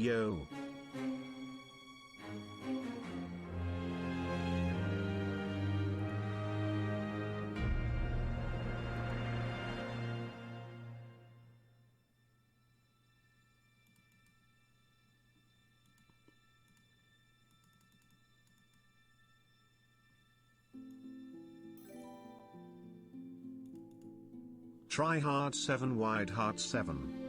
Yo. Try hard 7 wide heart 7.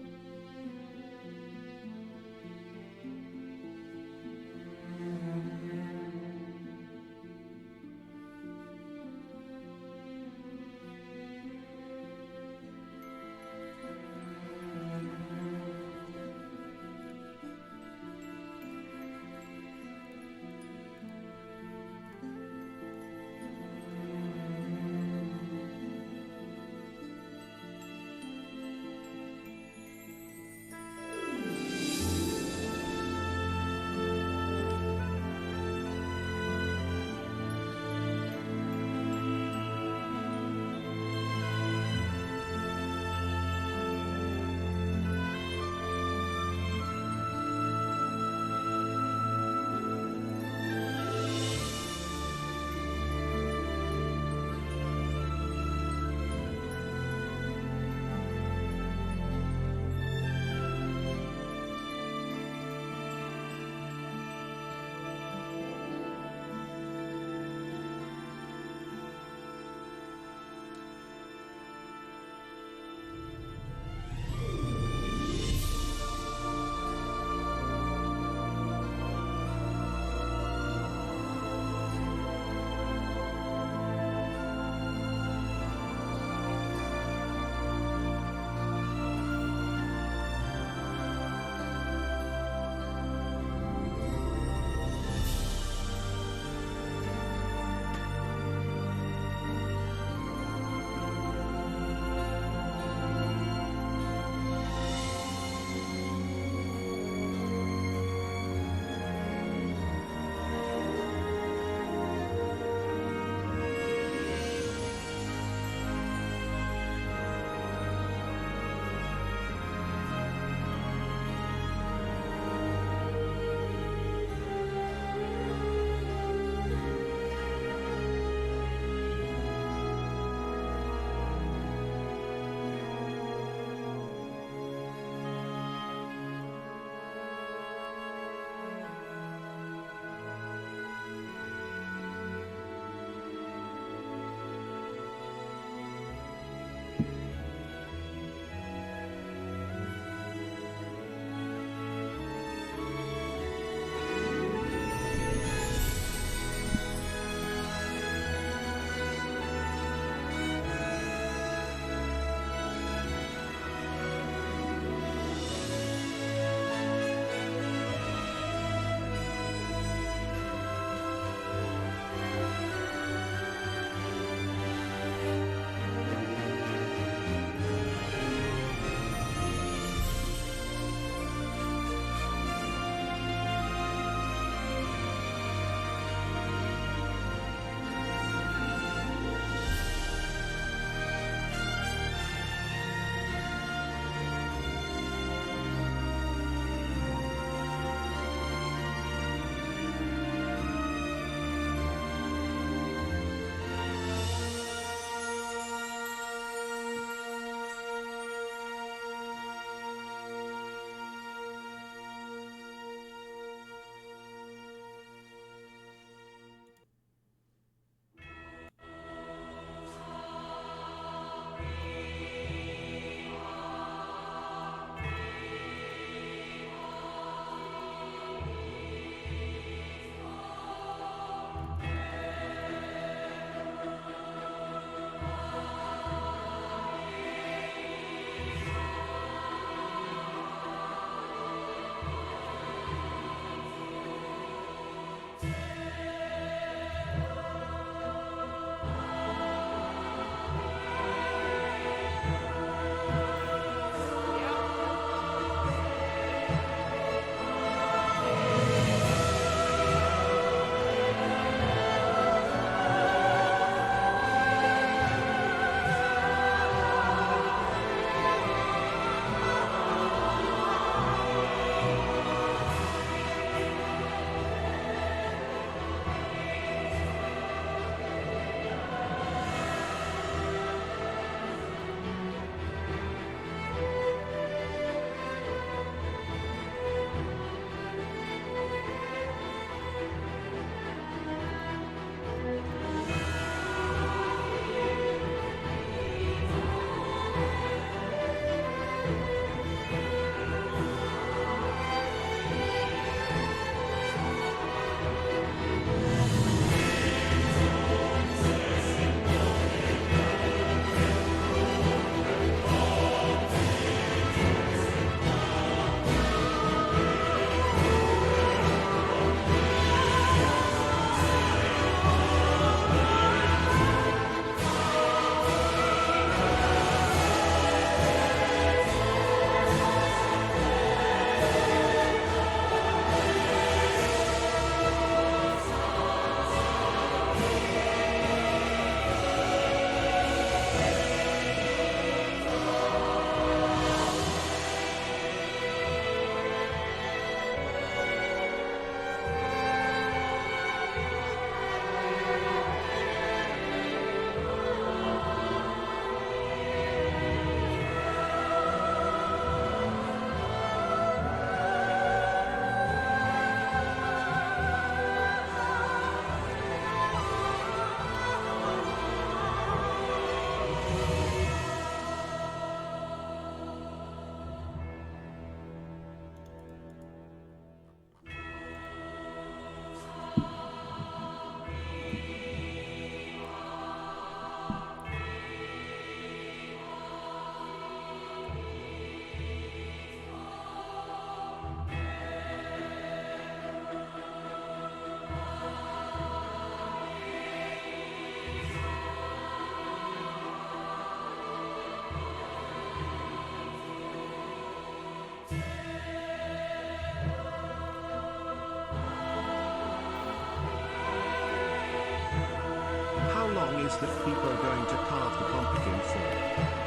that people are going to carve the pumpkin for.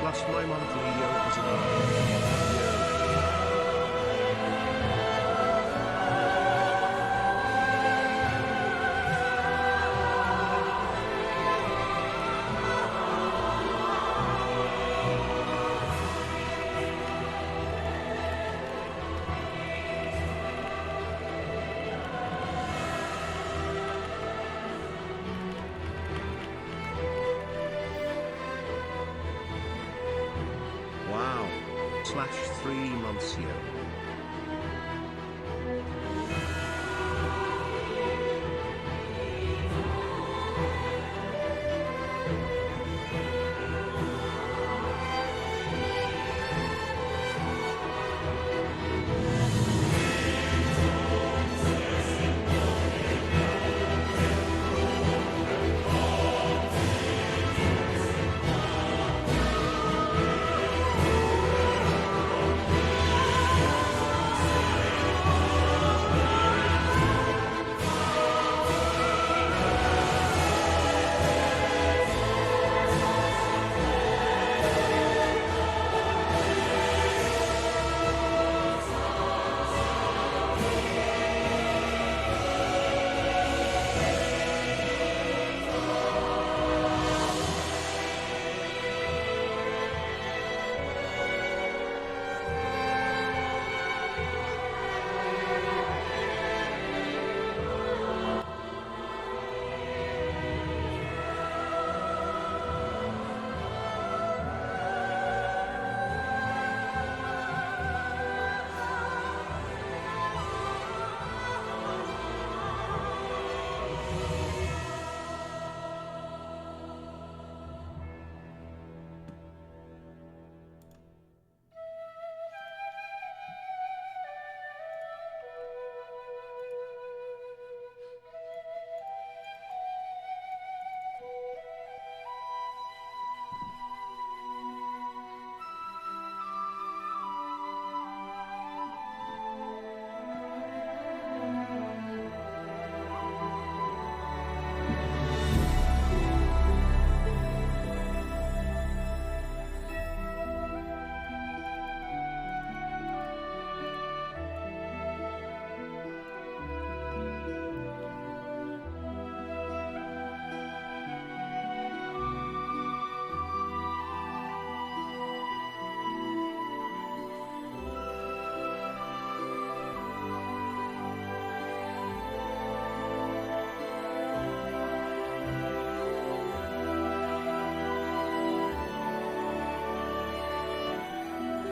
Plus my monthly yo as an Wow. / 3 months yo.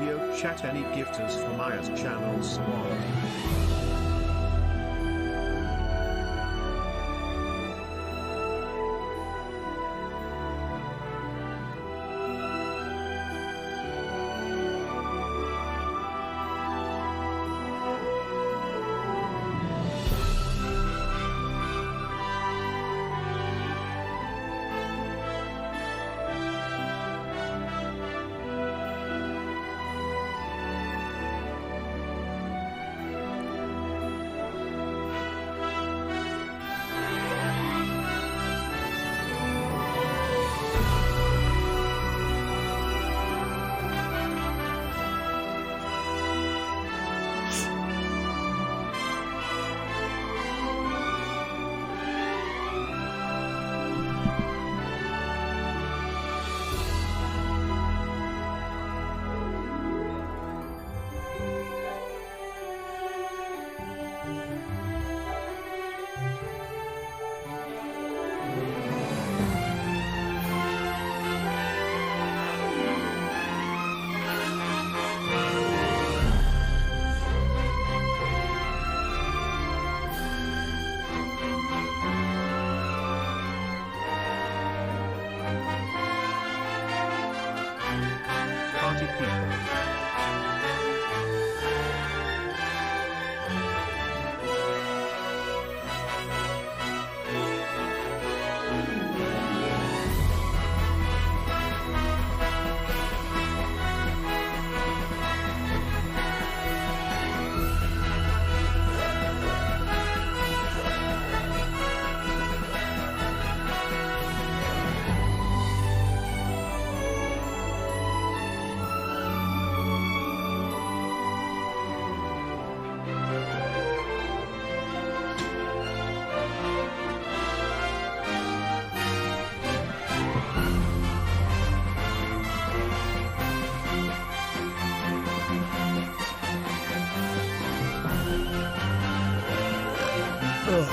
Yo chat any gifters for Maya's channel squad. Party people. Hello.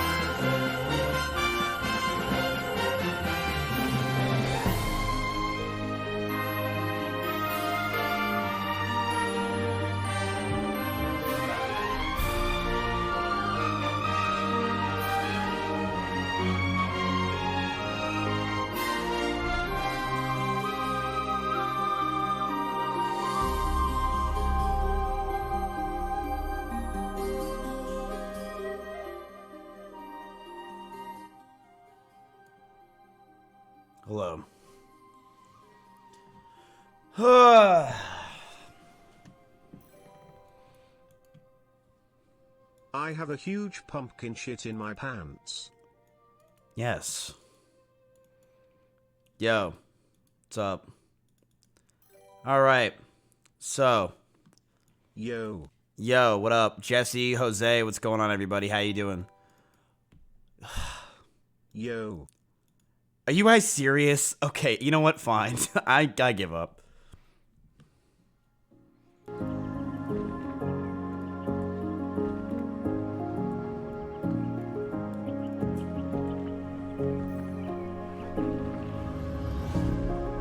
I have a huge pumpkin shit in my pants. Yes. Yo. What's up? Alright. So. Yo. Yo, what up? Jesse, Jose, what's going on, everybody? How you doing? Yo. Are you guys serious? Okay, you know what? Fine. I give up.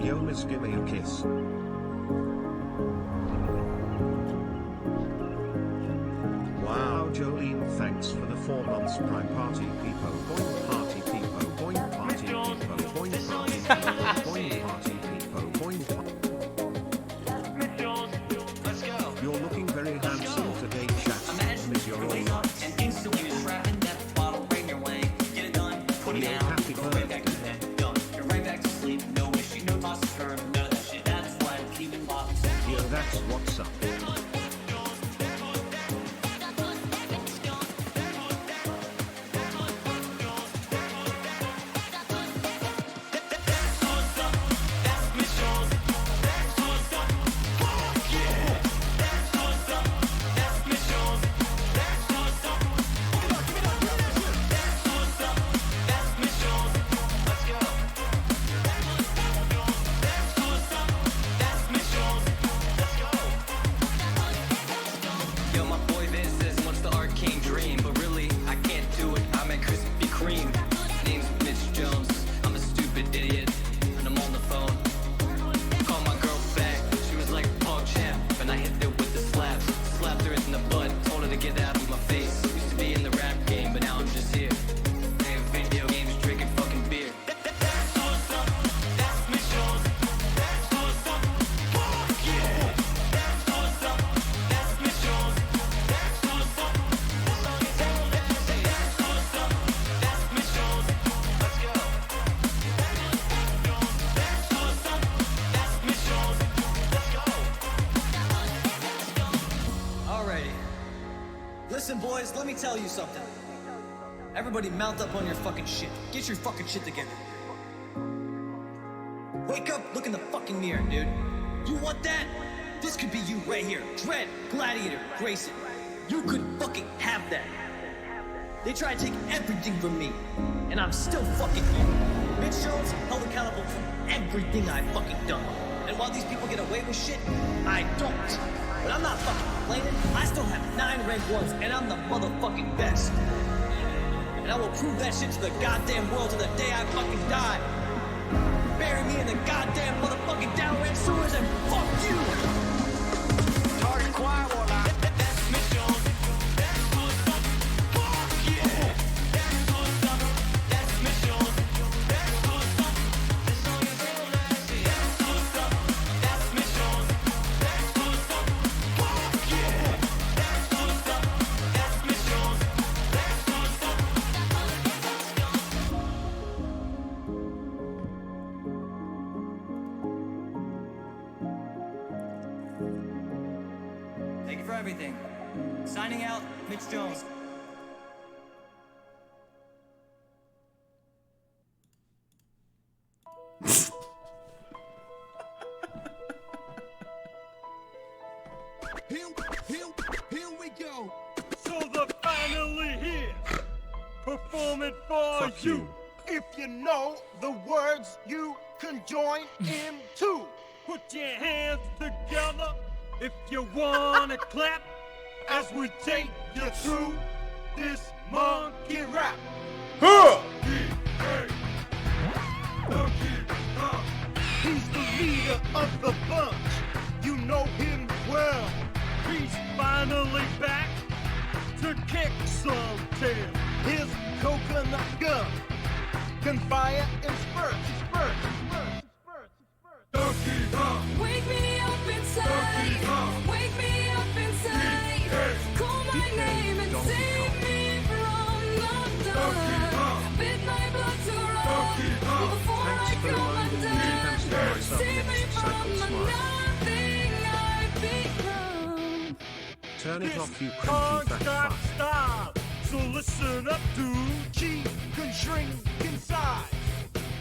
Yo, miss, give me a kiss. Wow, Jolene, thanks for the 4 months Prime Party Peepo. Boing party Peepo. Boing party Peepo. Boing party Peepo. Boing party Peepo. Boing party. You're looking very handsome today, chat. Miss, you're all nuts. Yo, happy birthday. Yo, that's what's up. Listen, boys, let me tell you something. Everybody mount up on your fucking shit. Get your fucking shit together. Wake up, look in the fucking mirror, dude. You want that? This could be you right here. Dread, Gladiator, Grayson. You could fucking have that. They try to take everything from me, and I'm still fucking here. Mitch Jones held accountable for everything I've fucking done. And while these people get away with shit, I don't. But I'm not fucking complaining. I still have 9 rank 1s, and I'm the motherfucking best. And I will prove that shit to the goddamn world to the day I fucking die. Bury me in the goddamn motherfucking downrange sewers, and fuck you! Target quiet while I... That's Mitch Jones. That's what's up. Fuck yeah! That's what's up. That's Mitch Jones. That's what's up. This song is real nasty. That's what's up. That's Mitch Jones. That's what's up. Fuck yeah! That's what's up. That's Mitch Jones. That's what's up. Thank you for everything. Signing out, Mitch Jones. Here we go. So they're finally here. Perform it for Fuck you. you. If you know the words, you can join in too. Put your hands together if you wanna clap as we take you through this monkey rap. Huh! He's the leader of the bunch. You know him well. He's finally back to kick some tail. His coconut gun can fire in spurts. Wake me up inside. Wake me up inside. Call my name and save me from the dark. Bid my blood to run before I Thanks for come reminding me to cancel undone. myself Save me next from cycle the smile. nothing I've become. Turn it off, you Can't cringy fat fuck. stop. So listen up, dude. She can shrink in size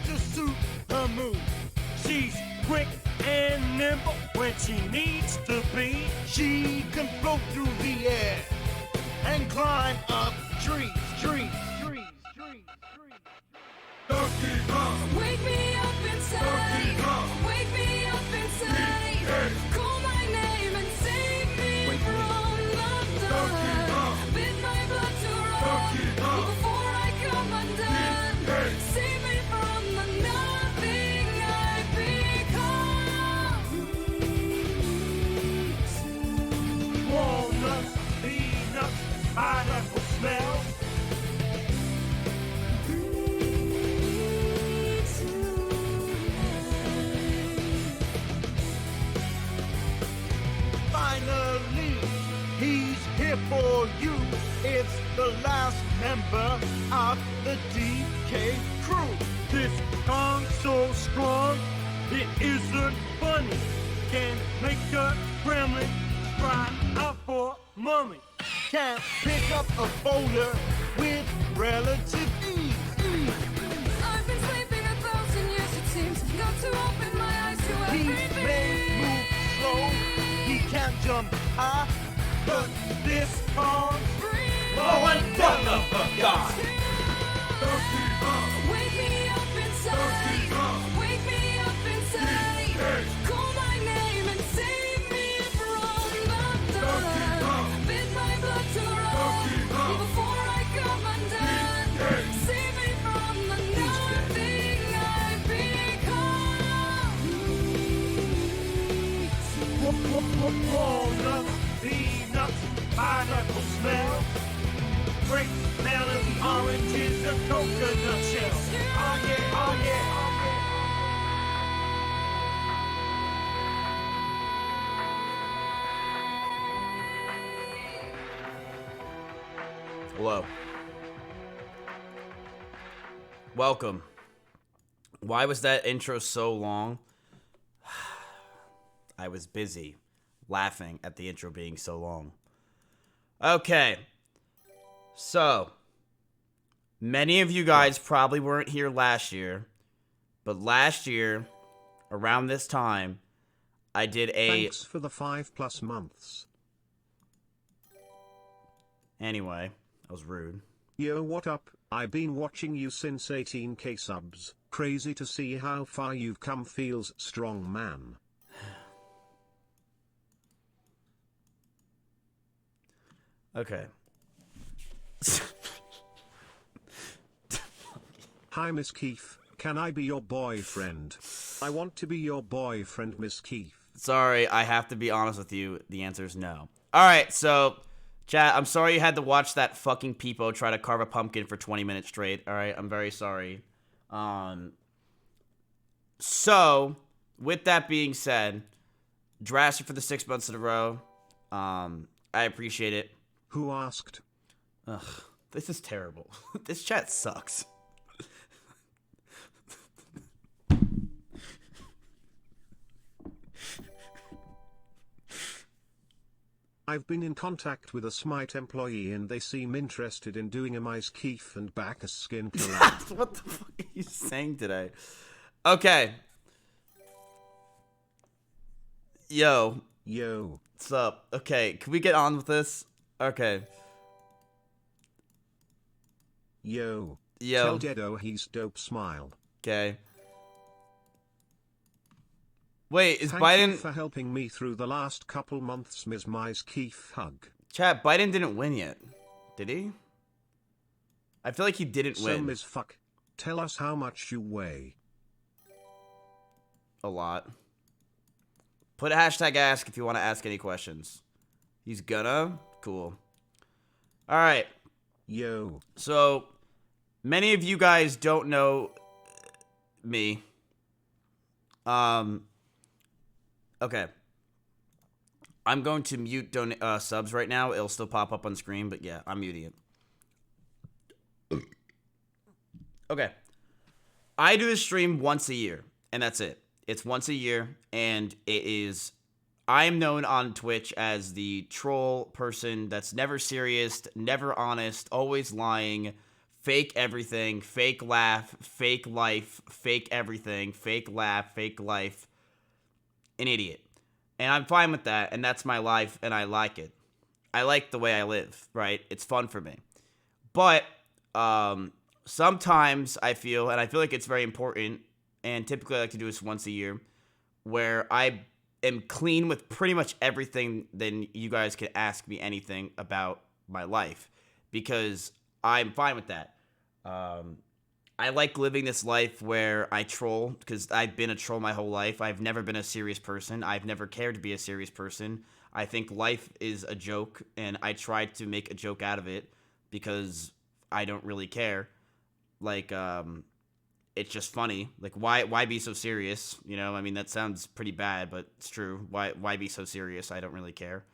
to suit her mood. She's quick and nimble when she needs to be. She can float through the air and climb up trees. Wake me up inside. Wake me up inside. Call my name and save me from the dark. Bid my blood to run before I come undone. Save me from the nothing I've become. Walnuts, peanuts, pineapple smell. Finally, he's here for you. It's the last member of the DK crew. This Kong's so strong, it isn't funny. Can make a gremlin cry out for mommy. Can't pick up a folder with relative ease. I've been sleeping 1,000 years, it seems. Got to open my eyes to He everything. may move slow, he can't jump high, but this Kong Wake me up inside. Wake me up inside. Call my name and save me from the dark. Bid my blood to run before I come undone. Save me from the nothing I've become. walnuts, peanuts, pineapple smell. Grape, melon, oranges, and coconut shell. Oh yeah, oh yeah, oh yeah. Hello. Welcome. Why was that intro so long? I was busy laughing at the intro being so long. Okay. So, many of you guys probably weren't here last year, but last year, around this time, I did a... Thanks for the 5+ months. Anyway, that was rude. Yo, what up? I've been watching you since 18k subs. Crazy to see how far you've come. Feels strong, man. Okay. Hi, Miss Keefe. Can I be your boyfriend? I want to be your boyfriend, Miss Keefe. Sorry, I have to be honest with you. The answer is no. Alright, so, chat, I'm sorry you had to watch that fucking peepo try to carve a pumpkin for 20 minutes straight. Alright, I'm very sorry. So, with that being said, Drastic for the 6 months in a row. I appreciate it. Who asked? Ugh, this is terrible. This chat sucks. I've been in contact with a Smite employee and they seem interested in doing a Mice Keefe and Bacchus skin collab. What the fuck are you saying today? Okay. Yo, Yo. what's up? Okay, can we get on with this? Okay. Yo. Yo. Tell Dedo he's dope, smile. Okay. Wait, is Thank you Biden... for helping me through the last couple months, Ms. Mice Keefe hug. Chat, Biden didn't win yet. Did he? I feel like he didn't So win Ms. Fuck, tell us how much you weigh. a lot. Put a hashtag ask if you want to ask any questions. He's gonna? Cool. Alright, Yo. so many of you guys don't know me. Okay. I'm going to mute subs right now. It'll still pop up on screen, but yeah, I'm muting it. Okay. I do this stream once a year, and that's it. It's once a year, and it is... I am known on Twitch as the troll person that's never serious, never honest, always lying, fake everything, fake laugh, fake life, fake everything, fake laugh, fake life. An idiot. And I'm fine with that, and that's my life, and I like it. I like the way I live, right? It's fun for me. But sometimes I feel like it's very important, and typically I like to do this once a year, where I am clean with pretty much everything, then you guys can ask me anything about my life, because I'm fine with that. I like living this life where I troll, because I've been a troll my whole life. I've never been a serious person. I've never cared to be a serious person. I think life is a joke, and I try to make a joke out of it, because I don't really care. Like, it's just funny. Like, why be so serious? You know, I mean, that sounds pretty bad, but it's true. Why be so serious? I don't really care.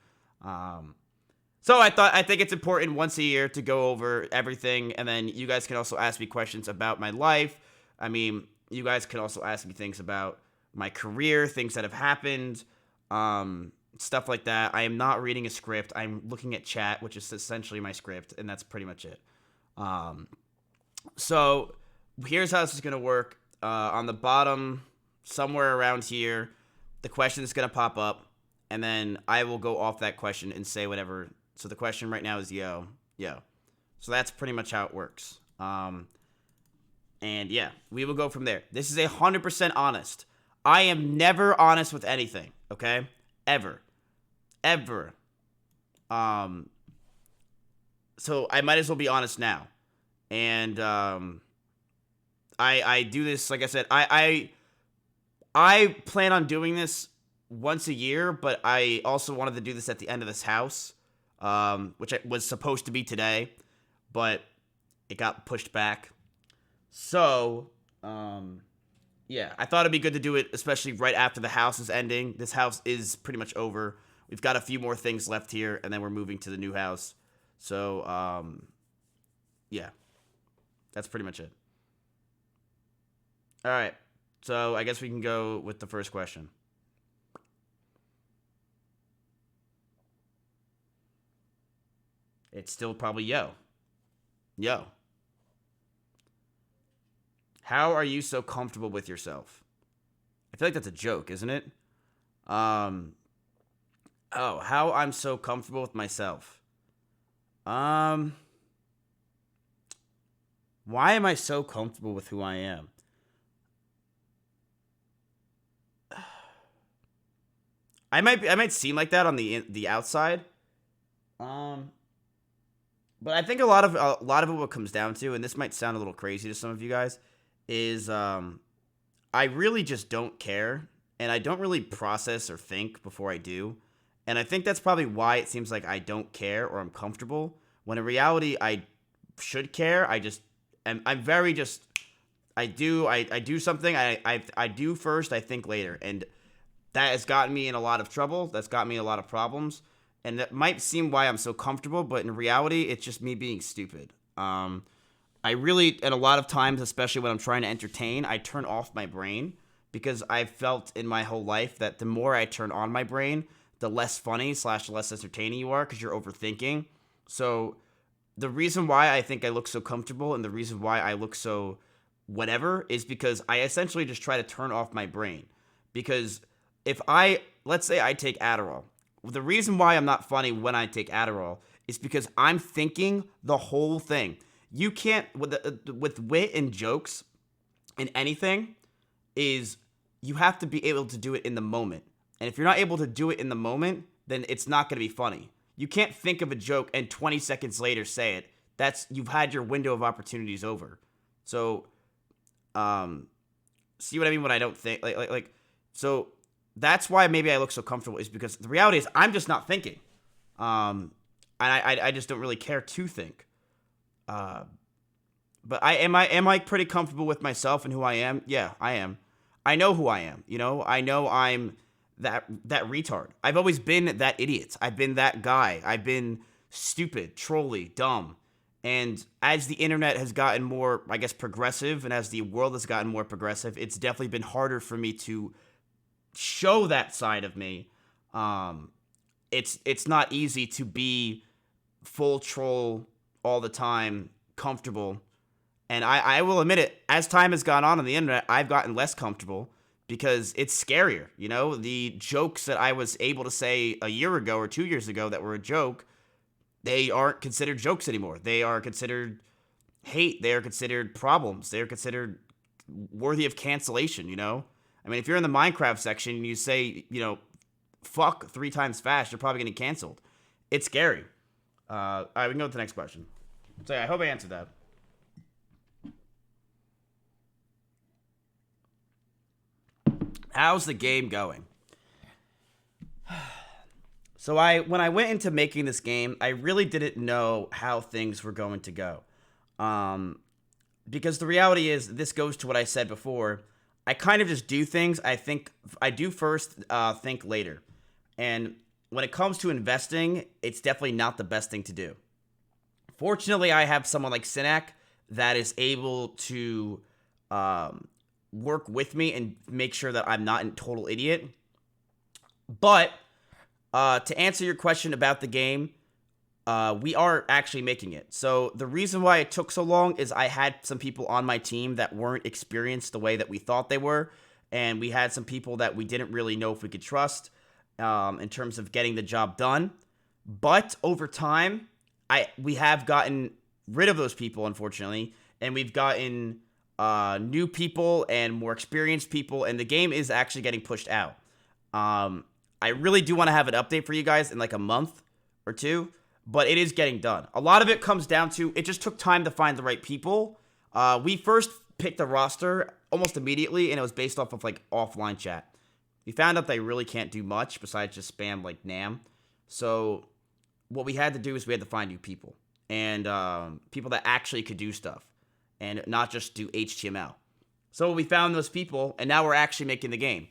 So I think it's important once a year to go over everything, and then you guys can also ask me questions about my life. I mean, you guys can also ask me things about my career, things that have happened, stuff like that. I am not reading a script. I'm looking at chat, which is essentially my script, and that's pretty much it. So here's how this is going to work. On the bottom, somewhere around here, the question is going to pop up, and then I will go off that question and say whatever. So the question right now is yo. So that's pretty much how it works. And yeah, we will go from there. This is 100% honest. I am never honest with anything, okay? Ever. So I might as well be honest now. And I do this, like I said, I plan on doing this once a year, but I also wanted to do this at the end of this house, which was supposed to be today, but it got pushed back. So, yeah, I thought it'd be good to do it, especially right after the house is ending. This house is pretty much over. We've got a few more things left here, and then we're moving to the new house. So, yeah, that's pretty much it. All right, so I guess we can go with the first question. It's still probably yo. How are you so comfortable with yourself? I feel like that's a joke, isn't it? Oh, how I'm so comfortable with myself. Why am I so comfortable with who I am? I might seem like that on the outside. But I think a lot of it what comes down to, and this might sound a little crazy to some of you guys, is I really just don't care, and I don't really process or think before I do. And I think that's probably why it seems like I don't care or I'm comfortable, when in reality I should care. I do something, I do first, I think later, and that has gotten me in a lot of trouble. That's got me in a lot of problems. And that might seem why I'm so comfortable, but in reality, it's just me being stupid. I really, and a lot of times, especially when I'm trying to entertain, I turn off my brain, because I've felt in my whole life that the more I turn on my brain, the less funny / less entertaining you are, because you're overthinking. So the reason why I think I look so comfortable, and the reason why I look so whatever, is because I essentially just try to turn off my brain. Because let's say I take Adderall. The reason why I'm not funny when I take Adderall is because I'm thinking the whole thing. You can't, with wit and jokes and anything, is you have to be able to do it in the moment. And if you're not able to do it in the moment, then it's not going to be funny. You can't think of a joke and 20 seconds later say it. you've had your window of opportunities over. So, see what I mean when I don't think so that's why maybe I look so comfortable, is because the reality is I'm just not thinking. And I just don't really care to think. But am I pretty comfortable with myself and who I am? Yeah, I am. I know who I am, you know? I know I'm that retard. I've always been that idiot. I've been that guy. I've been stupid, trolly, dumb. And as the internet has gotten more, I guess, progressive, and as the world has gotten more progressive, it's definitely been harder for me to show that side of me. It's not easy to be full troll all the time, comfortable. And I will admit it, as time has gone on the internet, I've gotten less comfortable because it's scarier. You know, the jokes that I was able to say a year ago or 2 years ago that were a joke, they aren't considered jokes anymore. They are considered hate. They are considered problems. They are considered worthy of cancellation, you know? I mean, if you're in the Minecraft section and you say, you know, fuck 3 times fast, you're probably getting canceled. It's scary. All right, we can go to the next question. So I hope I answered that. How's the game going? So when I went into making this game, I really didn't know how things were going to go. Because the reality is, this goes to what I said before. I kind of just do things. I do first, think later. And when it comes to investing, it's definitely not the best thing to do. Fortunately, I have someone like Synack that is able to work with me and make sure that I'm not a total idiot. But to answer your question about the game, we are actually making it. So the reason why it took so long is I had some people on my team that weren't experienced the way that we thought they were. And we had some people that we didn't really know if we could trust in terms of getting the job done. But over time, we have gotten rid of those people, unfortunately. And we've gotten new people and more experienced people. And the game is actually getting pushed out. I really do want to have an update for you guys in like a month or two, but it is getting done. A lot of it comes down to, it just took time to find the right people. We first picked a roster almost immediately, and it was based off of like offline chat. We found out they really can't do much besides just spam like Nam. So what we had to do is we had to find new people, and people that actually could do stuff and not just do HTML. So we found those people, and now we're actually making the game.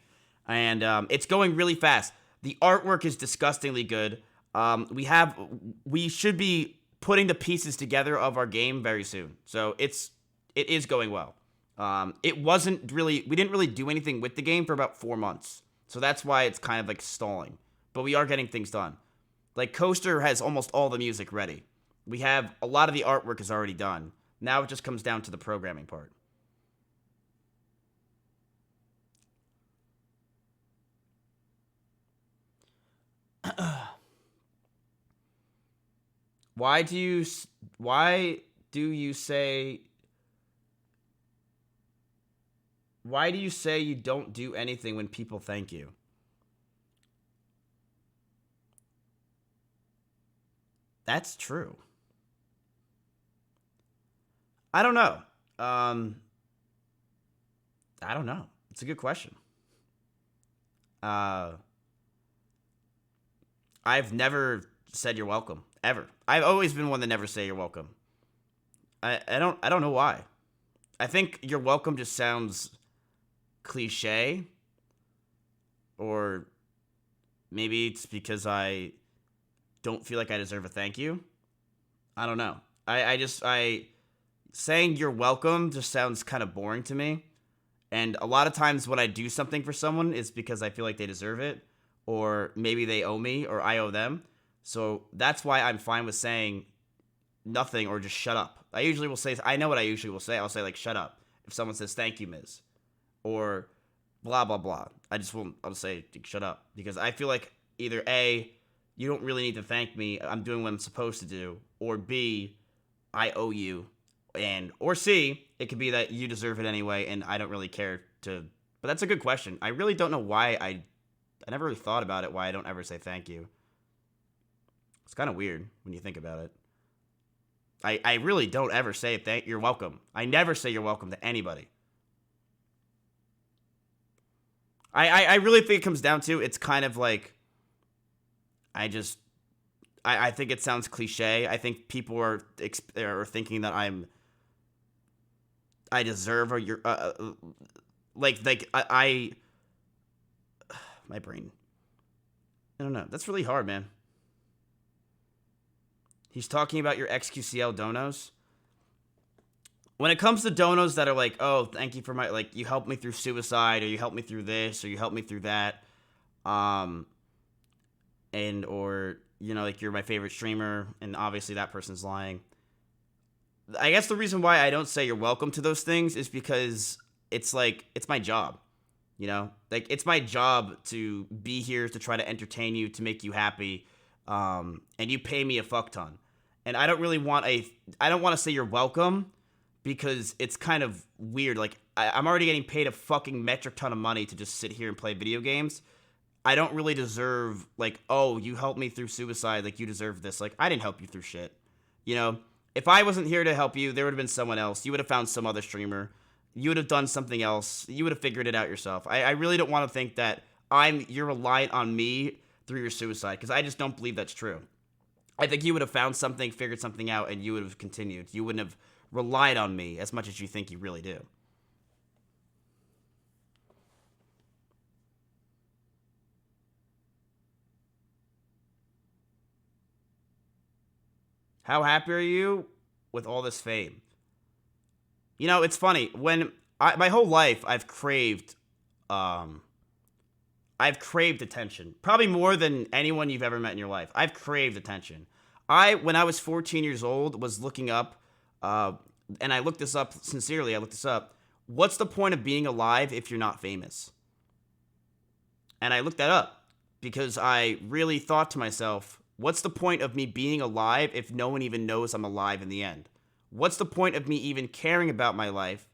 And it's going really fast. The artwork is disgustingly good. We should be putting the pieces together of our game very soon. So it is going well. We didn't really do anything with the game for about 4 months. So that's why it's kind of like stalling. But we are getting things done. Like Coaster has almost all the music ready. We have a lot of the artwork is already done. Now it just comes down to the programming part. Why do you say you don't do anything when people thank you? That's true. I don't know. I don't know. It's a good question. I've never said you're welcome, ever. I've always been one that never say you're welcome. I don't know why. I think you're welcome just sounds cliche. Or maybe it's because I don't feel like I deserve a thank you. I don't know. Saying you're welcome just sounds kind of boring to me. And a lot of times when I do something for someone, it's because I feel like they deserve it. Or maybe they owe me, or I owe them. So that's why I'm fine with saying nothing or just shut up. I usually will say, I know what I usually will say. I'll say like, shut up. If someone says, thank you, Ms. Or blah, blah, blah. I'll say, shut up. Because I feel like either A, you don't really need to thank me. I'm doing what I'm supposed to do. Or B, I owe you. Or C, it could be that you deserve it anyway and I don't really care to. But that's a good question. I really don't know why I never really thought about it, why I don't ever say thank you. It's kind of weird when you think about it. I really don't ever say you're welcome. I never say you're welcome to anybody. I really think it comes down to, it's kind of like, I think it sounds cliche. I think people are thinking that I deserve, or you're my brain. I don't know. That's really hard, man. He's talking about your XQCL donos. When it comes to donos that are like, oh, thank you for my, like, you helped me through suicide, or you helped me through this, or you helped me through that, or, you know, like, you're my favorite streamer, and obviously that person's lying. I guess the reason why I don't say you're welcome to those things is because it's like, it's my job, you know? Like, it's my job to be here to try to entertain you, to make you happy, and you pay me a fuck ton. And I don't really want I don't want to say you're welcome, because it's kind of weird. Like, I'm already getting paid a fucking metric ton of money to just sit here and play video games. I don't really deserve, like, oh, you helped me through suicide, like, you deserve this. Like, I didn't help you through shit. You know? If I wasn't here to help you, there would have been someone else. You would have found some other streamer. You would have done something else. You would have figured it out yourself. I really don't want to think that you're reliant on me through your suicide, because I just don't believe that's true. I think you would have found something, figured something out, and you would have continued. You wouldn't have relied on me as much as you think you really do. How happy are you with all this fame? You know, it's funny. My whole life, I've craved attention. Probably more than anyone you've ever met in your life. I've craved attention. When I was 14 years old, was looking up, and I looked this up, sincerely, what's the point of being alive if you're not famous? And I looked that up, because I really thought to myself, what's the point of me being alive if no one even knows I'm alive in the end? What's the point of me even caring about my life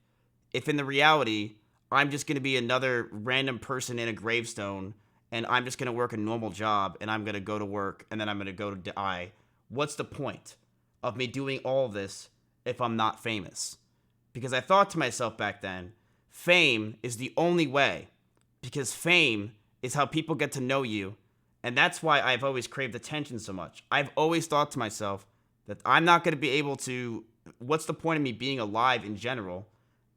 if in the reality, I'm just going to be another random person in a gravestone, and I'm just going to work a normal job, and I'm going to go to work, and then I'm going to go to die? What's the point of me doing all of this if I'm not famous? Because I thought to myself back then, fame is the only way, because fame is how people get to know you, and that's why I've always craved attention so much. I've always thought to myself that I'm not going to be able to, what's the point of me being alive in general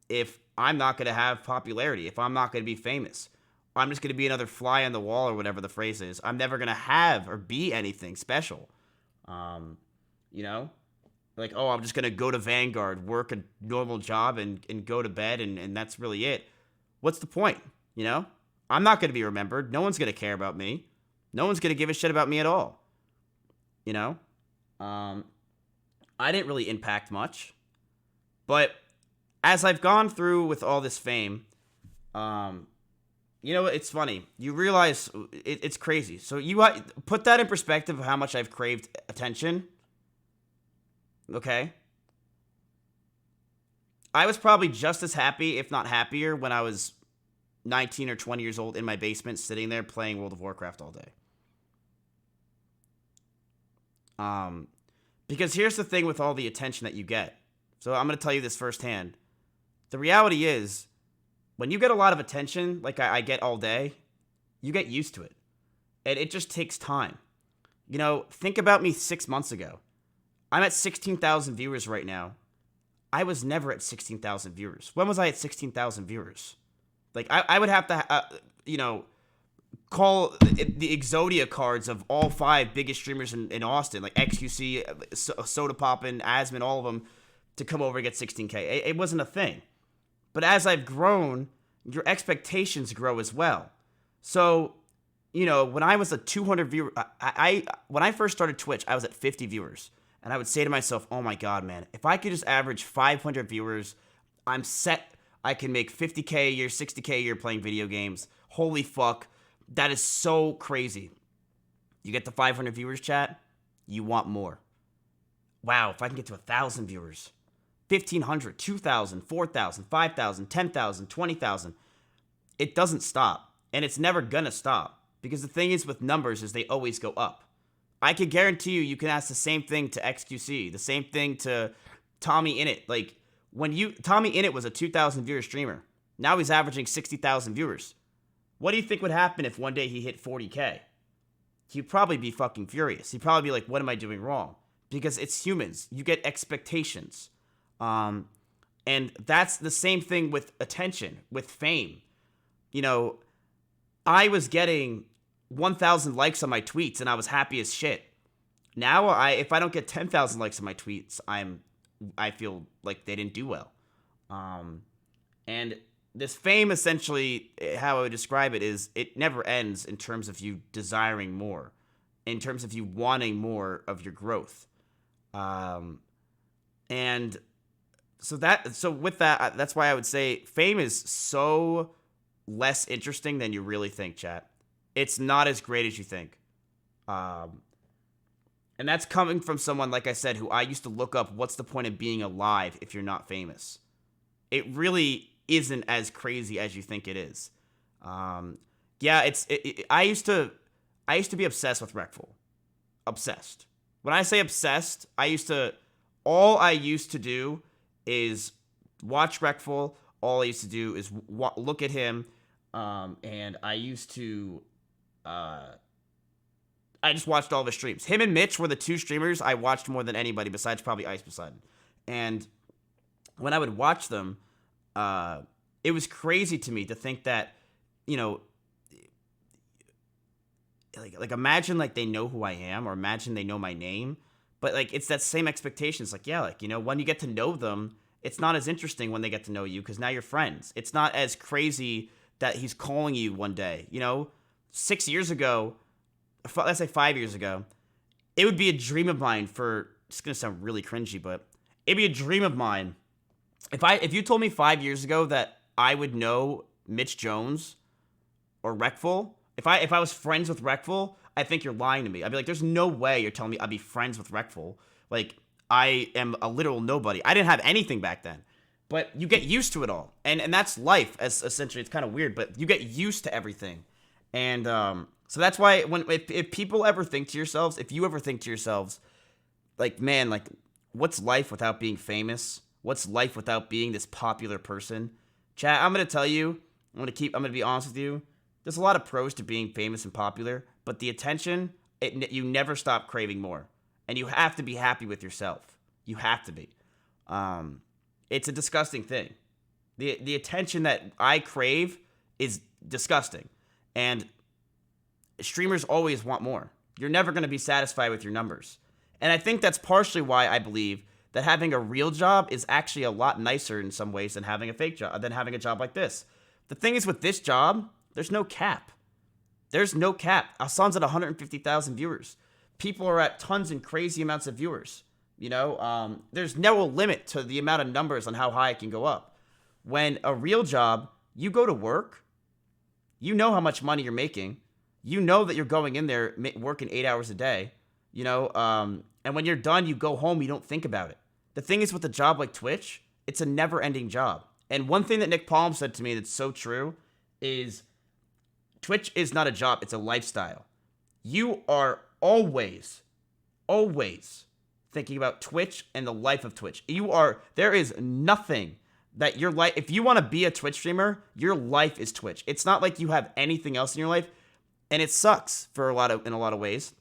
if I'm not going to have popularity, if I'm not going to be famous? I'm just going to be another fly on the wall, or whatever the phrase is. I'm never going to have or be anything special. You know? Like, oh, I'm just going to go to Vanguard, work a normal job, and go to bed, and that's really it. What's the point? You know? I'm not going to be remembered. No one's going to care about me. No one's going to give a shit about me at all. You know? I didn't really impact much. But as I've gone through with all this fame, you know, it's funny. You realize it's crazy. So you put that in perspective of how much I've craved attention. Okay? I was probably just as happy, if not happier, when I was 19 or 20 years old in my basement sitting there playing World of Warcraft all day. Because here's the thing with all the attention that you get. So I'm going to tell you this firsthand. The reality is, when you get a lot of attention, like I get all day, you get used to it. And it just takes time. You know, think about me 6 months ago. I'm at 16,000 viewers right now. I was never at 16,000 viewers. When was I at 16,000 viewers? Like, I would have to, you know, call the Exodia cards of all 5 biggest streamers in Austin, like XQC, Soda Poppin', Asmon, all of them, to come over and get 16K. It wasn't a thing. But as I've grown, your expectations grow as well. So, you know, when I was a 200 viewer, when I first started Twitch, I was at 50 viewers. And I would say to myself, oh my God, man, if I could just average 500 viewers, I'm set. I can make 50K a year, 60K a year playing video games. Holy fuck. That is so crazy. You get to 500 viewers, chat, you want more. Wow, if I can get to 1,000 viewers, 1,500, 2,000, 4,000, 5,000, 10,000, 20,000. It doesn't stop. And it's never gonna stop. Because the thing is with numbers is they always go up. I could guarantee you can ask the same thing to XQC, the same thing to Tommy Innit. Like, Tommy Innit was a 2,000 viewer streamer. Now he's averaging 60,000 viewers. What do you think would happen if one day he hit 40K? He'd probably be fucking furious. He'd probably be like, what am I doing wrong? Because it's humans. You get expectations. And that's the same thing with attention, with fame. You know, I was getting 1,000 likes on my tweets and I was happy as shit. Now, if I don't get 10,000 likes on my tweets, I feel like they didn't do well. And this fame, essentially, how I would describe it is it never ends in terms of you desiring more, in terms of you wanting more of your growth. And so with that, that's why I would say fame is so less interesting than you really think, chat. It's not as great as you think. And that's coming from someone, like I said, who I used to look up what's the point of being alive if you're not famous. It really isn't as crazy as you think it is. Yeah, I used to be obsessed with Reckful. Obsessed. When I say obsessed, all I used to do is watch Reckful. All I used to do is look at him, and I used to, I just watched all of his streams. Him and Mitch were the two streamers I watched more than anybody besides probably Ice Poseidon. And when I would watch them, it was crazy to me to think that, you know, like imagine like they know who I am, or imagine they know my name, but like it's that same expectation. It's like, yeah, like, you know, when you get to know them, it's not as interesting when they get to know you because now you're friends. It's not as crazy that he's calling you one day. You know, 6 years ago, let's say 5 years ago, it would be a dream of mine it's gonna sound really cringy, but it'd be a dream of mine if you told me 5 years ago that I would know Mitch Jones or Reckful. If I was friends with Reckful, I think you're lying to me. I'd be like, there's no way you're telling me I'd be friends with Reckful. Like, I am a literal nobody. I didn't have anything back then. But you get used to it all. And that's life, as essentially. It's kind of weird, but you get used to everything. And so that's why if people ever think to yourselves, if you ever think to yourselves, like, man, like, what's life without being famous? What's life without being this popular person? Chat, I'm going to tell you, I'm going to be honest with you. There's a lot of pros to being famous and popular, but the attention, you never stop craving more. And you have to be happy with yourself. You have to be. It's a disgusting thing. The attention that I crave is disgusting. And streamers always want more. You're never going to be satisfied with your numbers. And I think that's partially why I believe that having a real job is actually a lot nicer in some ways than having a fake job, than having a job like this. The thing is with this job, there's no cap. There's no cap. Hassan's at 150,000 viewers. People are at tons and crazy amounts of viewers. You know, there's no limit to the amount of numbers on how high it can go up. When a real job, you go to work, you know how much money you're making. You know that you're going in there working 8 hours a day. You know, and when you're done, you go home, you don't think about it. The thing is with a job like Twitch, it's a never-ending job. And one thing that Nick Palm said to me that's so true is Twitch is not a job, it's a lifestyle. You are always thinking about Twitch and the life of Twitch. There is nothing that your life, if you want to be a Twitch streamer, your life is Twitch. It's not like you have anything else in your life. And it sucks in a lot of ways,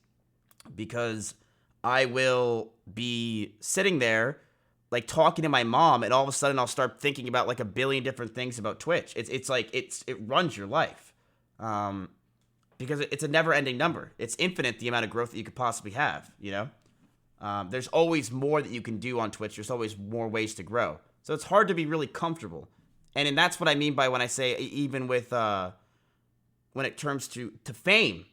because I will be sitting there like talking to my mom, and all of a sudden I'll start thinking about like a billion different things about Twitch. It's like it runs your life. Because it's a never-ending number. It's infinite, the amount of growth that you could possibly have, you know? There's always more that you can do on Twitch. There's always more ways to grow. So it's hard to be really comfortable. And that's what I mean by when I say, even with, when it comes to fame,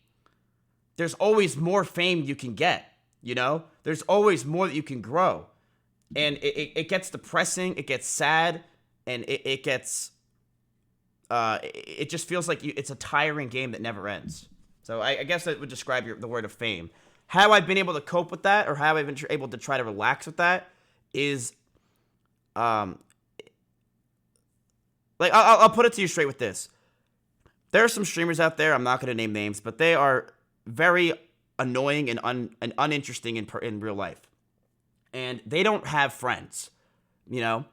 there's always more fame you can get, you know? There's always more that you can grow. And it gets depressing, it gets sad, and it gets... it just feels like it's a tiring game that never ends. So I guess that would describe the word of fame. How I've been able to cope with that, or how I've been able to try to relax with that, is, like, I'll put it to you straight with this. There are some streamers out there, I'm not going to name names, but they are very annoying and uninteresting in real life. And they don't have friends, you know?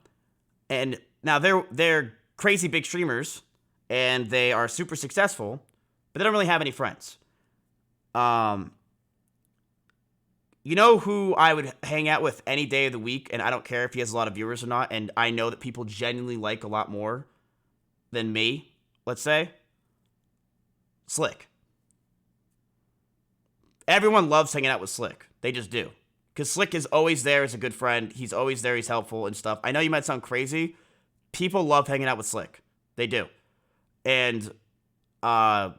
And now they're crazy big streamers and they are super successful, but they don't really have any friends. You know who I would hang out with any day of the week, and I don't care if he has a lot of viewers or not, and I know that people genuinely like a lot more than me, let's say? Slick. Everyone loves hanging out with Slick. They just do. Because Slick is always there as a good friend. He's always there. He's helpful and stuff. I know you might sound crazy. People love hanging out with Slick. They do. And, but,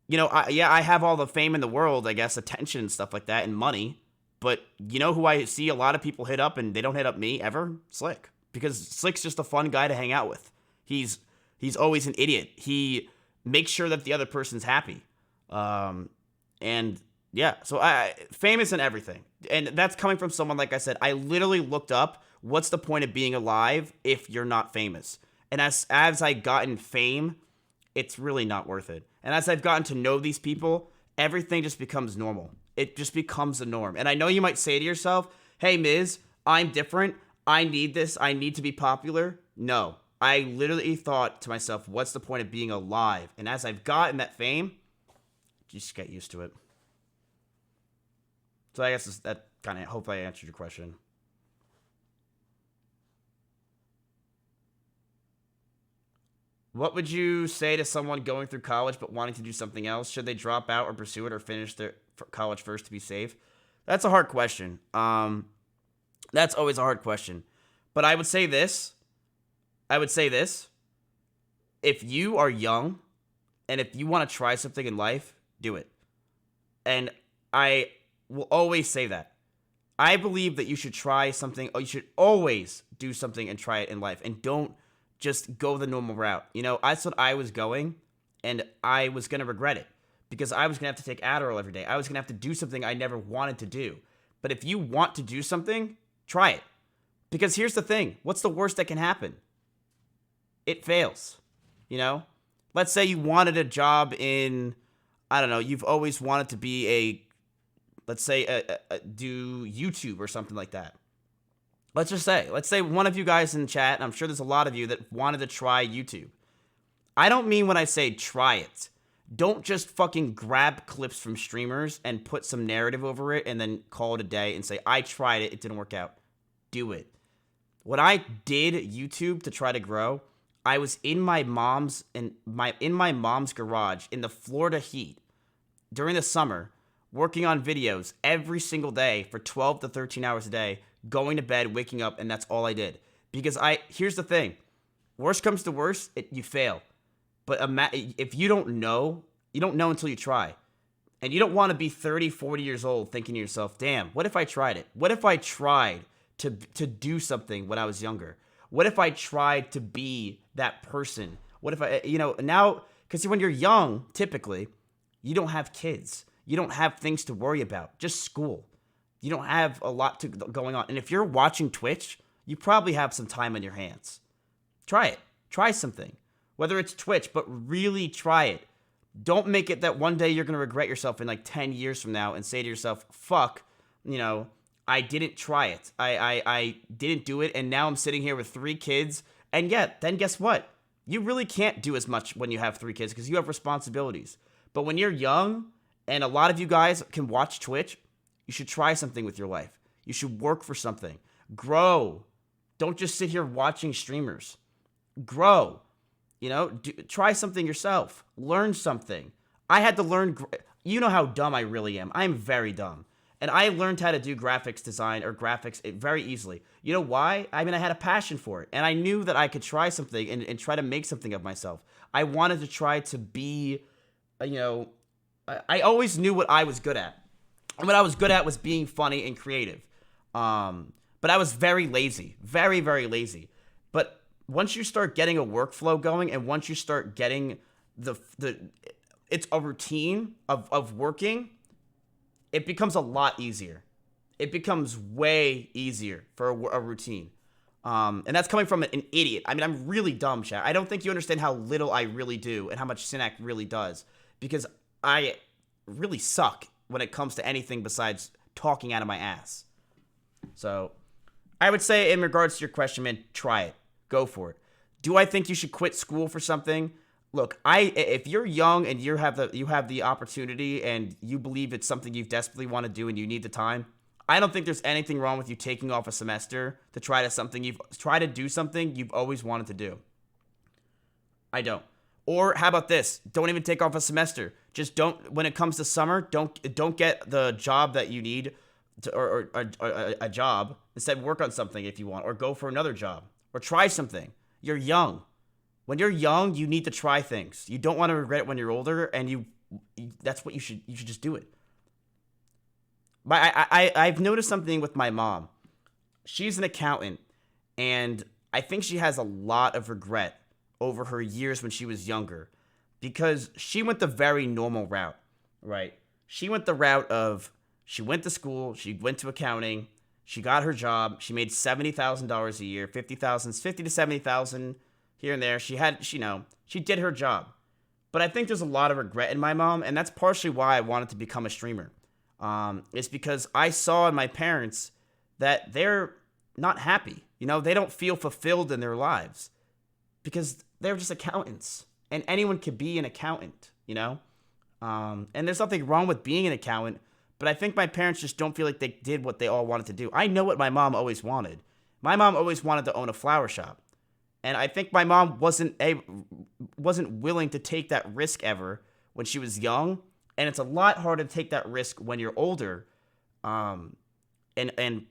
you know, I have all the fame in the world, I guess, attention and stuff like that, and money. But you know who I see a lot of people hit up and they don't hit up me ever? Slick. Because Slick's just a fun guy to hang out with. He's always an idiot. He makes sure that the other person's happy. And yeah, so famous and everything. And that's coming from someone, like I said, I literally looked up, what's the point of being alive if you're not famous? And as I gotten fame, it's really not worth it. And as I've gotten to know these people, everything just becomes normal. It just becomes the norm. And I know you might say to yourself, hey, Miz, I'm different. I need this. I need to be popular. No, I literally thought to myself, what's the point of being alive? And as I've gotten that fame, just get used to it. So I guess that kind of, hopefully I answered your question. What would you say to someone going through college but wanting to do something else? Should they drop out or pursue it or finish their college first to be safe? That's a hard question. That's always a hard question. But I would say this. If you are young and if you want to try something in life, do it. And I will always say that. I believe that you should try something, or you should always do something and try it in life. And don't just go the normal route. You know, that's what I was going, and I was going to regret it. Because I was going to have to take Adderall every day. I was going to have to do something I never wanted to do. But if you want to do something, try it. Because here's the thing. What's the worst that can happen? It fails. You know? Let's say you wanted a job in, I don't know, you've always wanted to be do YouTube or something like that. Let's say one of you guys in the chat, and I'm sure there's a lot of you that wanted to try YouTube. I don't mean when I say try it. Don't just fucking grab clips from streamers and put some narrative over it and then call it a day and say, I tried it, it didn't work out. Do it. When I did YouTube to try to grow, I was in my mom's garage in the Florida heat during the summer, working on videos every single day for 12 to 13 hours a day, going to bed, waking up, and that's all I did. Because here's the thing. Worst comes to worst, you fail. But if you don't know until you try. And you don't want to be 30, 40 years old thinking to yourself, damn, what if I tried it? What if I tried to do something when I was younger? What if I tried to be that person? What if I, now, because when you're young, typically, you don't have kids. You don't have things to worry about, just school. You don't have a lot going on. And if you're watching Twitch, you probably have some time on your hands. Try it. Try something. Whether it's Twitch, but really try it. Don't make it that one day you're going to regret yourself in like 10 years from now and say to yourself, fuck, I didn't try it. I didn't do it, and now I'm sitting here with 3 kids. And yet, then guess what? You really can't do as much when you have 3 kids because you have responsibilities. But when you're young, and a lot of you guys can watch Twitch, you should try something with your life. You should work for something. Grow. Don't just sit here watching streamers. Grow. Try something yourself. Learn something. I had to learn. You know how dumb I really am. I'm very dumb. And I learned how to do graphics design or graphics very easily. You know why? I had a passion for it. And I knew that I could try something and try to make something of myself. I wanted to try to be, I always knew what I was good at. And what I was good at was being funny and creative. But I was very lazy. Very, very lazy. But once you start getting a workflow going, and once you start getting it's a routine of working, it becomes a lot easier. It becomes way easier for a routine. And that's coming from an idiot. I'm really dumb, chat. I don't think you understand how little I really do and how much Synack really does. Because I really suck when it comes to anything besides talking out of my ass. So I would say, in regards to your question, man, try it. Go for it. Do I think you should quit school for something? Look, if you're young and you have the opportunity and you believe it's something you desperately want to do and you need the time, I don't think there's anything wrong with you taking off a semester to try to do something you've always wanted to do. I don't. Or how about this? Don't even take off a semester. Just don't. When it comes to summer, don't get the job that you need or a job. Instead, work on something if you want, or go for another job, or try something. You're young. When you're young, you need to try things. You don't want to regret it when you're older, and that's what you should just do it. But I've noticed something with my mom. She's an accountant, and I think she has a lot of regret over her years when she was younger, because she went the very normal route, right? She went the route of, she went to school, she went to accounting, she got her job, she made $70,000 a year, $50,000 to $70,000 here and there. She did her job. But I think there's a lot of regret in my mom, and that's partially why I wanted to become a streamer. It's because I saw in my parents that they're not happy. They don't feel fulfilled in their lives because they're just accountants, and anyone could be an accountant, and there's nothing wrong with being an accountant, but I think my parents just don't feel like they did what they all wanted to do. I know what my mom always wanted. My mom always wanted to own a flower shop, and I think my mom wasn't willing to take that risk ever when she was young, and it's a lot harder to take that risk when you're older. And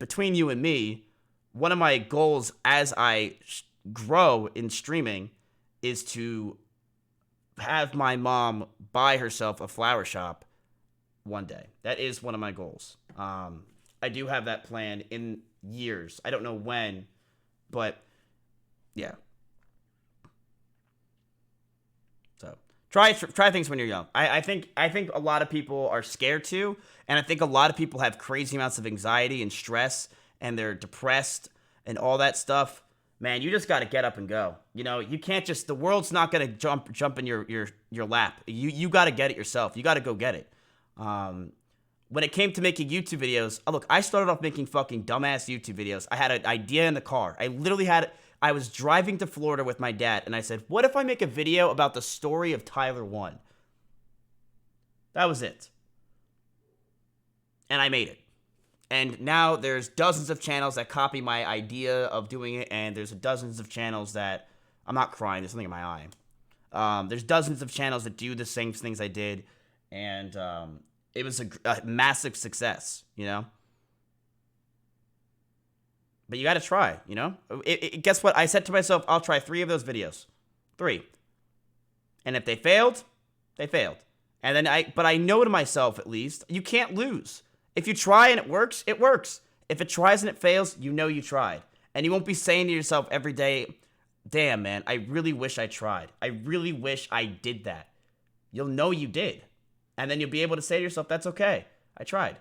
between you and me, one of my goals as I grow in streaming is to have my mom buy herself a flower shop one day. That is one of my goals. I do have that plan in years. I don't know when, but yeah. So try things when you're young. I think a lot of people are scared to, and I think a lot of people have crazy amounts of anxiety and stress, and they're depressed and all that stuff. Man, you just got to get up and go. You can't just, the world's not going to jump in your lap. You got to get it yourself. You got to go get it. When it came to making YouTube videos, look, I started off making fucking dumbass YouTube videos. I had an idea in the car. I was driving to Florida with my dad, and I said, what if I make a video about the story of Tyler 1? That was it. And I made it. And now there's dozens of channels that copy my idea of doing it, and there's dozens of channels that, I'm not crying, there's something in my eye. There's dozens of channels that do the same things I did, and it was a massive success, But you got to try, Guess what? I said to myself, I'll try 3 of those videos. 3. And if they failed, they failed. And then but I know to myself, at least, you can't lose. If you try and it works, it works. If it tries and it fails, you tried. And you won't be saying to yourself every day, damn, man, I really wish I tried. I really wish I did that. You'll know you did. And then you'll be able to say to yourself, that's okay. I tried.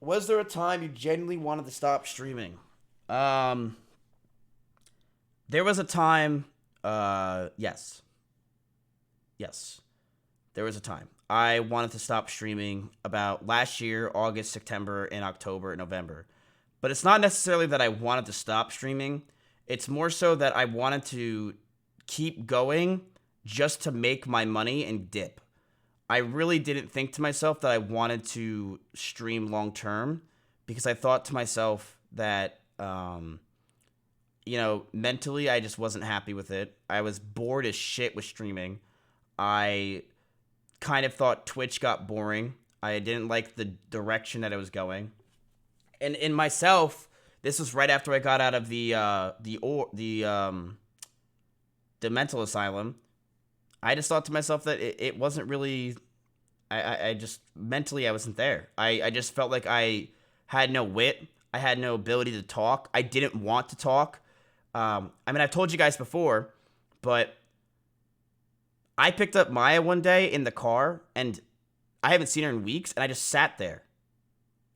Was there a time you genuinely wanted to stop streaming? There was a time, yes. Yes. There was a time. I wanted to stop streaming about last year, August, September, and October, and November. But it's not necessarily that I wanted to stop streaming. It's more so that I wanted to keep going just to make my money and dip. I really didn't think to myself that I wanted to stream long term, because I thought to myself that, mentally I just wasn't happy with it. I was bored as shit with streaming. I kind of thought Twitch got boring. I didn't like the direction that it was going. And in myself, this was right after I got out of the mental asylum. I just thought to myself that it wasn't really, I just, mentally I wasn't there. I just felt like I had no wit. I had no ability to talk. I didn't want to talk. I've told you guys before, but I picked up Maya one day in the car, and I haven't seen her in weeks, and I just sat there.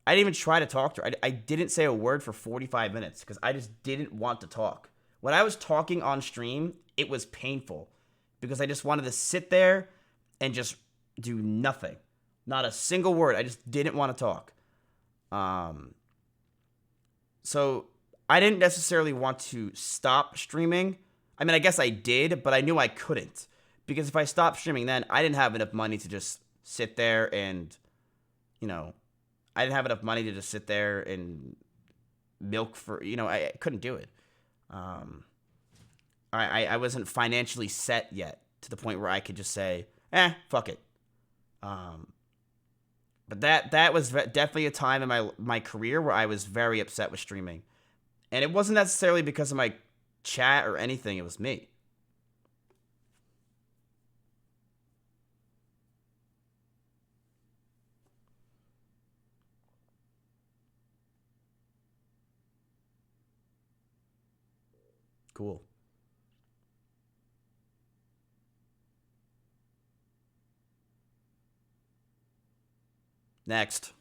I didn't even try to talk to her. I didn't say a word for 45 minutes because I just didn't want to talk. When I was talking on stream, it was painful because I just wanted to sit there and just do nothing. Not a single word. I just didn't want to talk. So I didn't necessarily want to stop streaming. I mean, I guess I did, but I knew I couldn't. Because if I stopped streaming then, I didn't have enough money to just sit there and, I didn't have enough money to just sit there and milk for, I couldn't do it. I wasn't financially set yet to the point where I could just say, fuck it. But that was definitely a time in my career where I was very upset with streaming. And it wasn't necessarily because of my chat or anything, it was me. Cool. Next.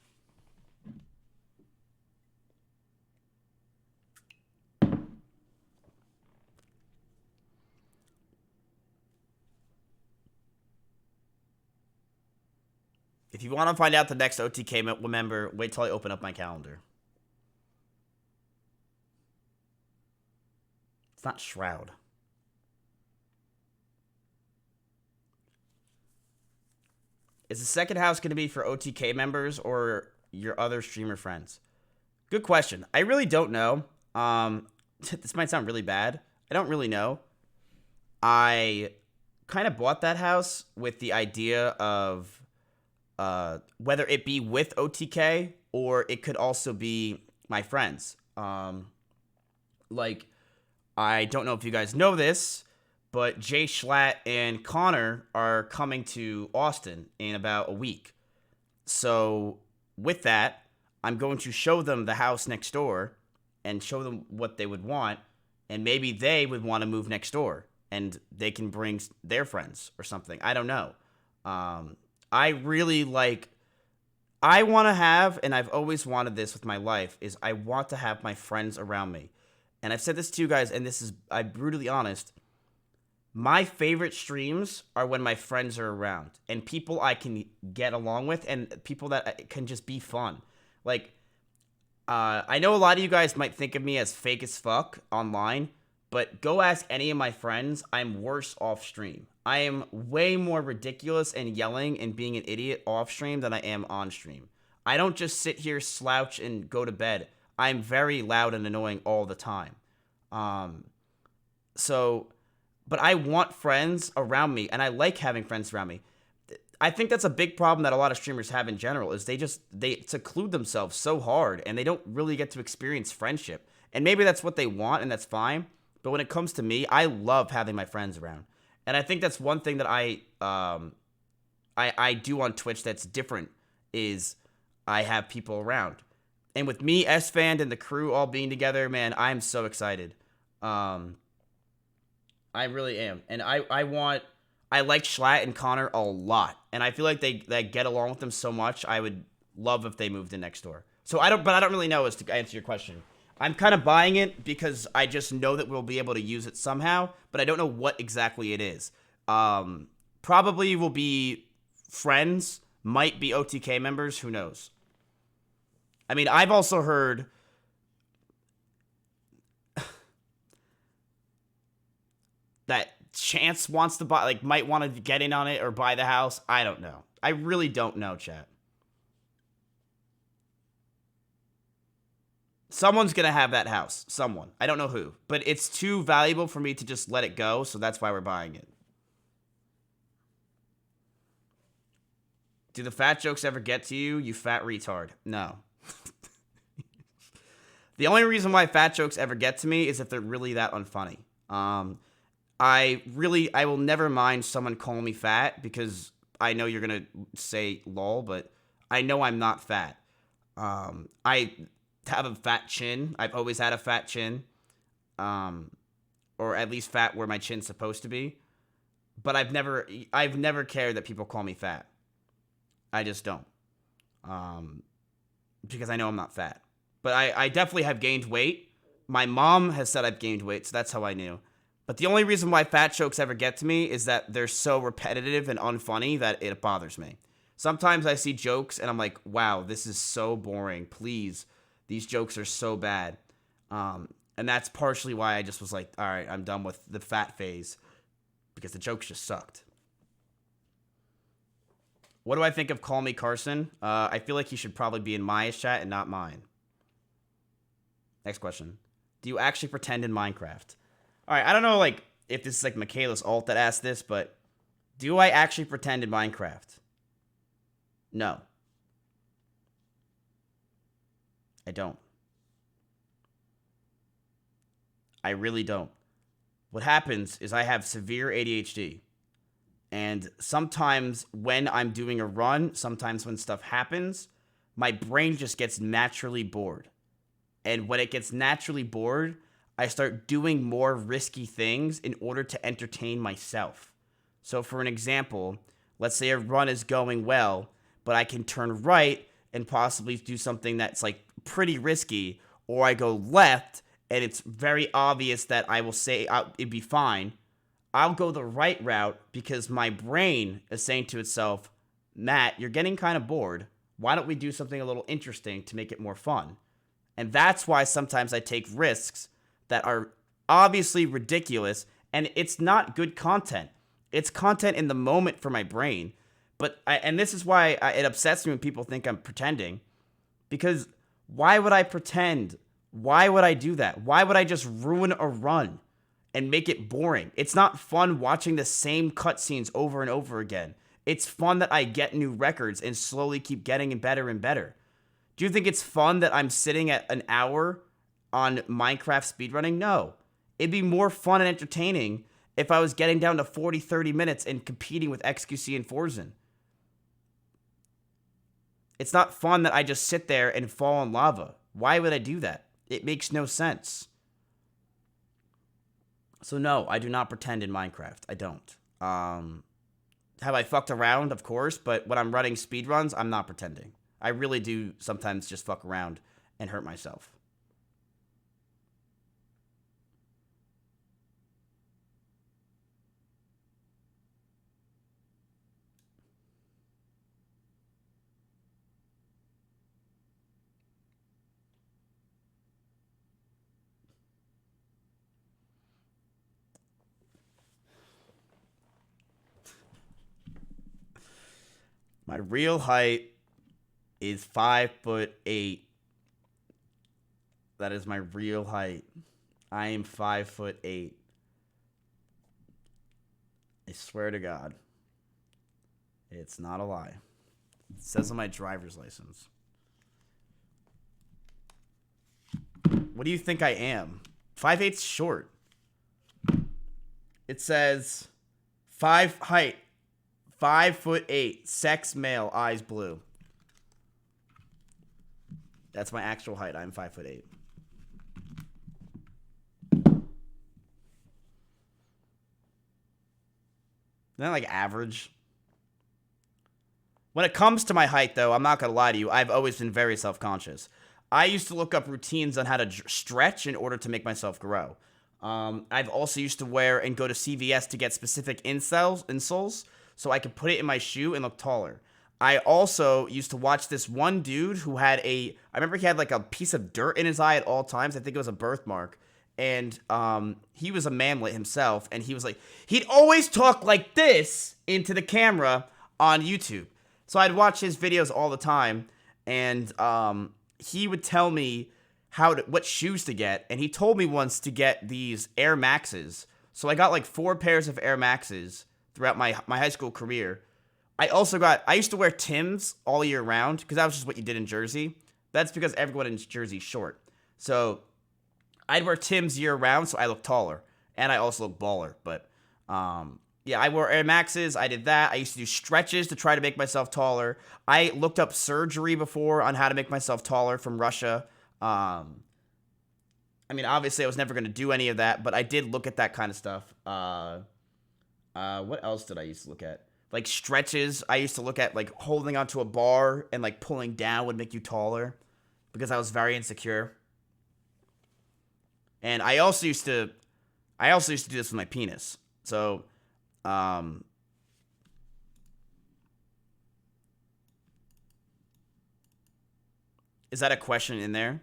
If you want to find out the next OTK member, wait till I open up my calendar. It's not Shroud. Is the second house going to be for OTK members or your other streamer friends? Good question. I really don't know. This might sound really bad. I don't really know. I kind of bought that house with the idea of whether it be with OTK or it could also be my friends. I don't know if you guys know this, but Jay Schlatt and Connor are coming to Austin in about a week. So with that, I'm going to show them the house next door and show them what they would want. And maybe they would want to move next door and they can bring their friends or something. I don't know. I really I want to have, and I've always wanted this with my life, is I want to have my friends around me. And I've said this to you guys, and I'm brutally honest. My favorite streams are when my friends are around and people I can get along with and people that can just be fun. I know a lot of you guys might think of me as fake as fuck online, but go ask any of my friends. I'm worse off stream. I am way more ridiculous and yelling and being an idiot off stream than I am on stream. I don't just sit here, slouch, and go to bed. I'm very loud and annoying all the time. But I want friends around me, and I like having friends around me. I think that's a big problem that a lot of streamers have in general, is they seclude themselves so hard, and they don't really get to experience friendship. And maybe that's what they want, and that's fine. But when it comes to me, I love having my friends around. And I think that's one thing that I do on Twitch that's different, is I have people around. And with me, S-Fan, and the crew all being together, man, I'm so excited. I really am. And I like Schlatt and Connor a lot. And I feel like they get along with them so much. I would love if they moved in next door. But I don't really know, as to answer your question. I'm kind of buying it because I just know that we'll be able to use it somehow, but I don't know what exactly it is. Probably will be friends, might be OTK members, who knows? I mean, I've also heard that Chance wants to buy, might want to get in on it or buy the house. I don't know. I really don't know, chat. Someone's going to have that house. Someone. I don't know who. But it's too valuable for me to just let it go, so that's why we're buying it. Do the fat jokes ever get to you, you fat retard? No. The only reason why fat jokes ever get to me is if they're really that unfunny. I will never mind someone calling me fat because I know you're going to say lol, but I know I'm not fat. I have a fat chin. I've always had a fat chin. Or at least fat where my chin's supposed to be. but I've never cared that people call me fat. I just don't. Because I know I'm not fat. But I definitely have gained weight. My mom has said I've gained weight, so that's how I knew. But the only reason why fat jokes ever get to me is that they're so repetitive and unfunny that it bothers me. Sometimes I see jokes and I'm like, wow, this is so boring. Please, these jokes are so bad. And that's partially why I just was like, all right, I'm done with the fat phase. Because the jokes just sucked. What do I think of Call Me Carson? I feel like he should probably be in Maya's chat and not mine. Next question. Do you actually pretend in Minecraft? All right, I don't know like if this is like Michaela's alt that asked this, but do I actually pretend in Minecraft? No. I don't. I really don't. What happens is I have severe ADHD. And sometimes when I'm doing a run, sometimes when stuff happens, my brain just gets naturally bored. And when it gets naturally bored, I start doing more risky things in order to entertain myself. So for an example, let's say a run is going well, but I can turn right and possibly do something that's like pretty risky, or I go left and it's very obvious that I will say it'd be fine. I'll go the right route because my brain is saying to itself, Matt, you're getting kind of bored. Why don't we do something a little interesting to make it more fun? And that's why sometimes I take risks that are obviously ridiculous, and it's not good content. It's content in the moment for my brain. And this is why it upsets me when people think I'm pretending. Because why would I pretend? Why would I do that? Why would I just ruin a run and make it boring? It's not fun watching the same cutscenes over and over again. It's fun that I get new records and slowly keep getting better and better. Do you think it's fun that I'm sitting at an hour on Minecraft speedrunning? No. It'd be more fun and entertaining if I was getting down to 40, 30 minutes and competing with XQC and Forzen. It's not fun that I just sit there and fall in lava. Why would I do that? It makes no sense. So no, I do not pretend in Minecraft. I don't. Have I fucked around? Of course, but when I'm running speedruns, I'm not pretending. I really do sometimes just fuck around and hurt myself. My real height is 5'8". That is my real height. I am 5'8". I swear to God. It's not a lie. It says on my driver's license. What do you think I am? 5'8's short. It says 5'8", sex male, eyes blue. That's my actual height. I'm 5'8". Isn't that like average? When it comes to my height, though, I'm not going to lie to you, I've always been very self-conscious. I used to look up routines on how to stretch in order to make myself grow. I've also used to wear and go to CVS to get specific insoles so I could put it in my shoe and look taller. I also used to watch this one dude who had I remember he had like a piece of dirt in his eye at all times. I think it was a birthmark. And he was a manlet himself. And he was like, he'd always talk like this into the camera on YouTube. So I'd watch his videos all the time. And he would tell me what shoes to get. And he told me once to get these Air Maxes. So I got like 4 pairs of Air Maxes throughout my high school career. I used to wear Timbs all year round because that was just what you did in Jersey. That's because everyone in Jersey is short. So I'd wear Timbs year round so I look taller. And I also look baller. But yeah, I wore Air Maxes. I did that. I used to do stretches to try to make myself taller. I looked up surgery before on how to make myself taller from Russia. I mean, obviously I was never going to do any of that, but I did look at that kind of stuff. What else did I used to look at? Like stretches. I used to look at like holding onto a bar and like pulling down would make you taller because I was very insecure. And I also used to do this with my penis. So, is that a question in there?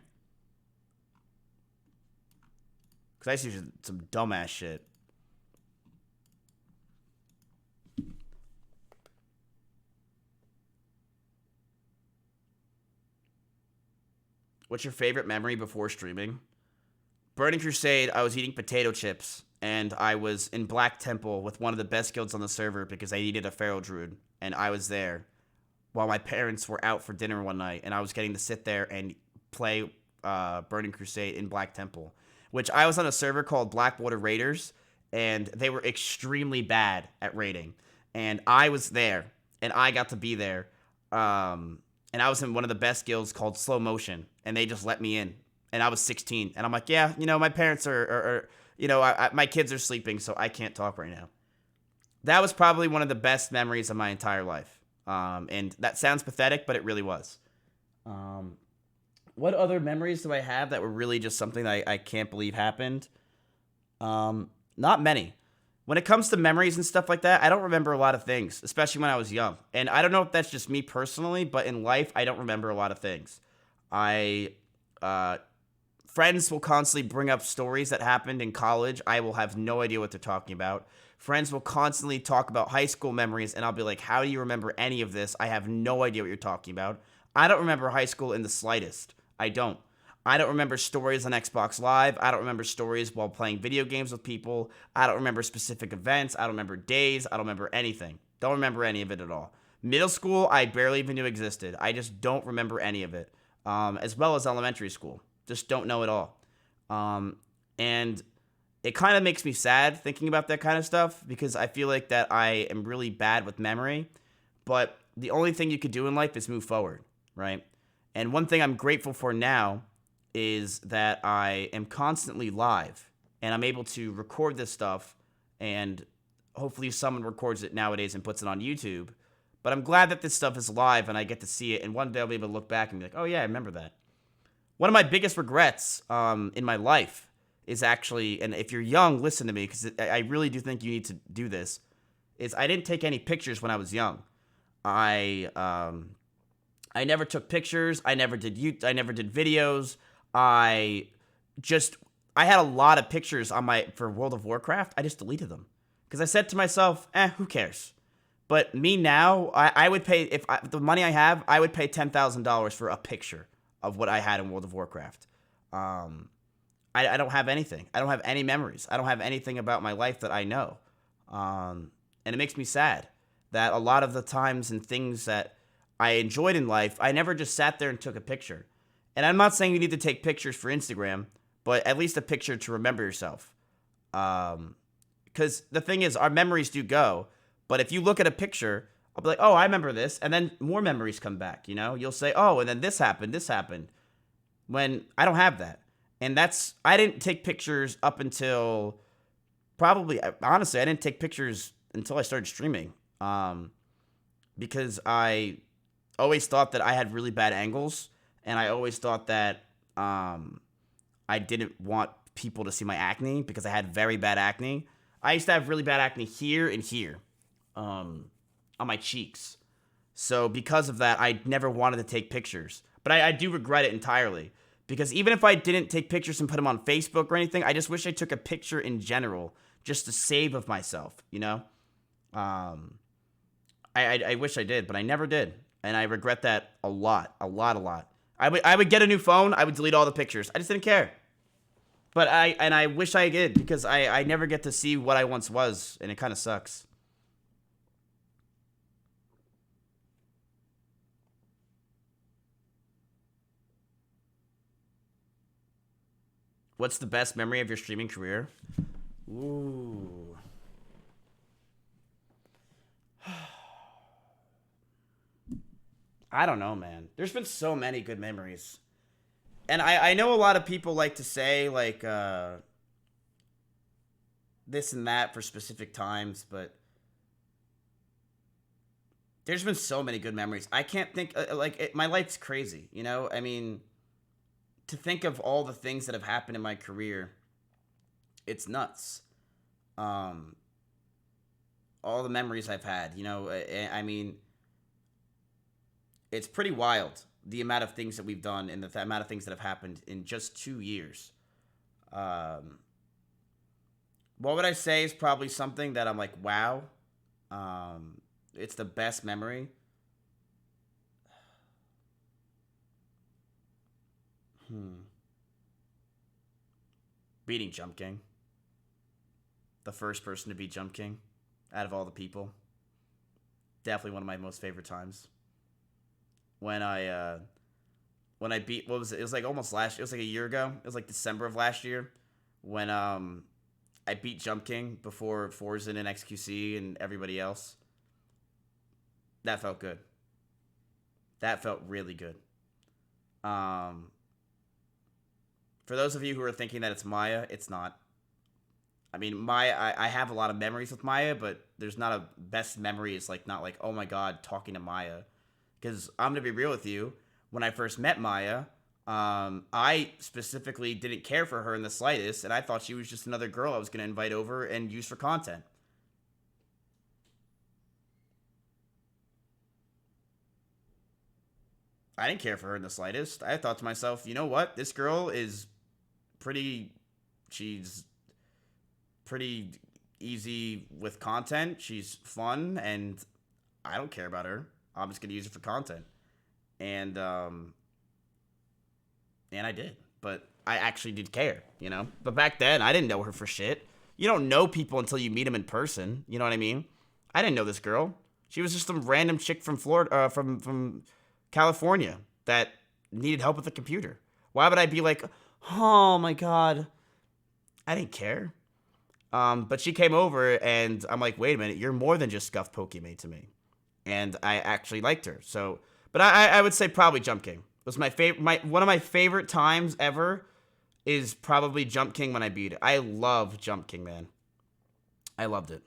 Because I used to do some dumbass shit. What's your favorite memory before streaming? Burning Crusade, I was eating potato chips, and I was in Black Temple with one of the best guilds on the server because I needed a Feral Druid, and I was there while my parents were out for dinner one night, and I was getting to sit there and play Burning Crusade in Black Temple, which I was on a server called Blackwater Raiders, and they were extremely bad at raiding, and I was there, and I got to be there, and I was in one of the best guilds called Slow Motion, and they just let me in. And I was 16. And I'm like, yeah, you know, my parents are you know, my kids are sleeping, so I can't talk right now. That was probably one of the best memories of my entire life. And that sounds pathetic, but it really was. What other memories do I have that were really just something that I can't believe happened? Not many. When it comes to memories and stuff like that, I don't remember a lot of things, especially when I was young. And I don't know if that's just me personally, but in life, I don't remember a lot of things. Friends will constantly bring up stories that happened in college. I will have no idea what they're talking about. Friends will constantly talk about high school memories, and I'll be like, how do you remember any of this? I have no idea what you're talking about. I don't remember high school in the slightest. I don't. I don't remember stories on Xbox Live. I don't remember stories while playing video games with people. I don't remember specific events. I don't remember days. I don't remember anything. Don't remember any of it at all. Middle school, I barely even knew existed. I just don't remember any of it. As well as elementary school. Just don't know at all. And it kind of makes me sad thinking about that kind of stuff because I feel like that I am really bad with memory. But the only thing you could do in life is move forward, right? And one thing I'm grateful for now is that I am constantly live and I'm able to record this stuff and hopefully someone records it nowadays and puts it on YouTube. But I'm glad that this stuff is live and I get to see it, and one day I'll be able to look back and be like, oh yeah, I remember that. One of my biggest regrets in my life is actually, and if you're young, listen to me, because I really do think you need to do this, is I didn't take any pictures when I was young. I never took pictures. I never did videos. I had a lot of pictures on for World of Warcraft. I just deleted them because I said to myself, who cares? But me now, I would pay, the money I have, I would pay $10,000 for a picture of what I had in World of Warcraft. I don't have anything. I don't have any memories. I don't have anything about my life that I know. And it makes me sad that a lot of the times and things that I enjoyed in life, I never just sat there and took a picture. And I'm not saying you need to take pictures for Instagram, but at least a picture to remember yourself. Because the thing is, our memories do go. But if you look at a picture, I'll be like, oh, I remember this. And then more memories come back, you know? You'll say, oh, and then this happened. When I don't have that. And I didn't take pictures up until probably, honestly, I didn't take pictures until I started streaming. Because I always thought that I had really bad angles. And I always thought that I didn't want people to see my acne because I had very bad acne. I used to have really bad acne here and here. On my cheeks. So because of that, I never wanted to take pictures. But I do regret it entirely. Because even if I didn't take pictures and put them on Facebook or anything, I just wish I took a picture in general just to save of myself, you know? I wish I did, but I never did. And I regret that a lot. I would get a new phone, I would delete all the pictures. I just didn't care. But I wish I did because I never get to see what I once was, and it kind of sucks. What's the best memory of your streaming career? Ooh. I don't know, man. There's been so many good memories. And I know a lot of people like to say, like, this and that for specific times, but there's been so many good memories. I can't think, my life's crazy, you know? I mean, to think of all the things that have happened in my career, it's nuts. All the memories I've had, you know? I mean, it's pretty wild, the amount of things that we've done and the amount of things that have happened in just 2 years. What would I say is probably something that I'm like, wow. It's the best memory. Beating Jump King. The first person to beat Jump King out of all the people. Definitely one of my most favorite times. When I beat, what was it? It was like almost it was like a year ago. It was like December of last year when I beat Jump King before Forzen and XQC and everybody else. That felt good. That felt really good. For those of you who are thinking that it's Maya, it's not. I mean, Maya, I have a lot of memories with Maya, but there's not a best memory. It's like not like, oh my god, talking to Maya. Because I'm going to be real with you. When I first met Maya, I specifically didn't care for her in the slightest, and I thought she was just another girl I was going to invite over and use for content. I didn't care for her in the slightest. I thought to myself, you know what? This girl is she's pretty easy with content. She's fun, and I don't care about her. I'm just going to use it for content. And I did. But I actually did care, you know? But back then, I didn't know her for shit. You don't know people until you meet them in person. You know what I mean? I didn't know this girl. She was just some random chick from Florida, from California that needed help with a computer. Why would I be like, oh my god? I didn't care. But she came over, and I'm like, wait a minute, you're more than just Scuff Pokemon to me. And I actually liked her. So, but I would say probably Jump King. It was my favorite. One of my favorite times ever is probably Jump King when I beat it. I love Jump King, man. I loved it.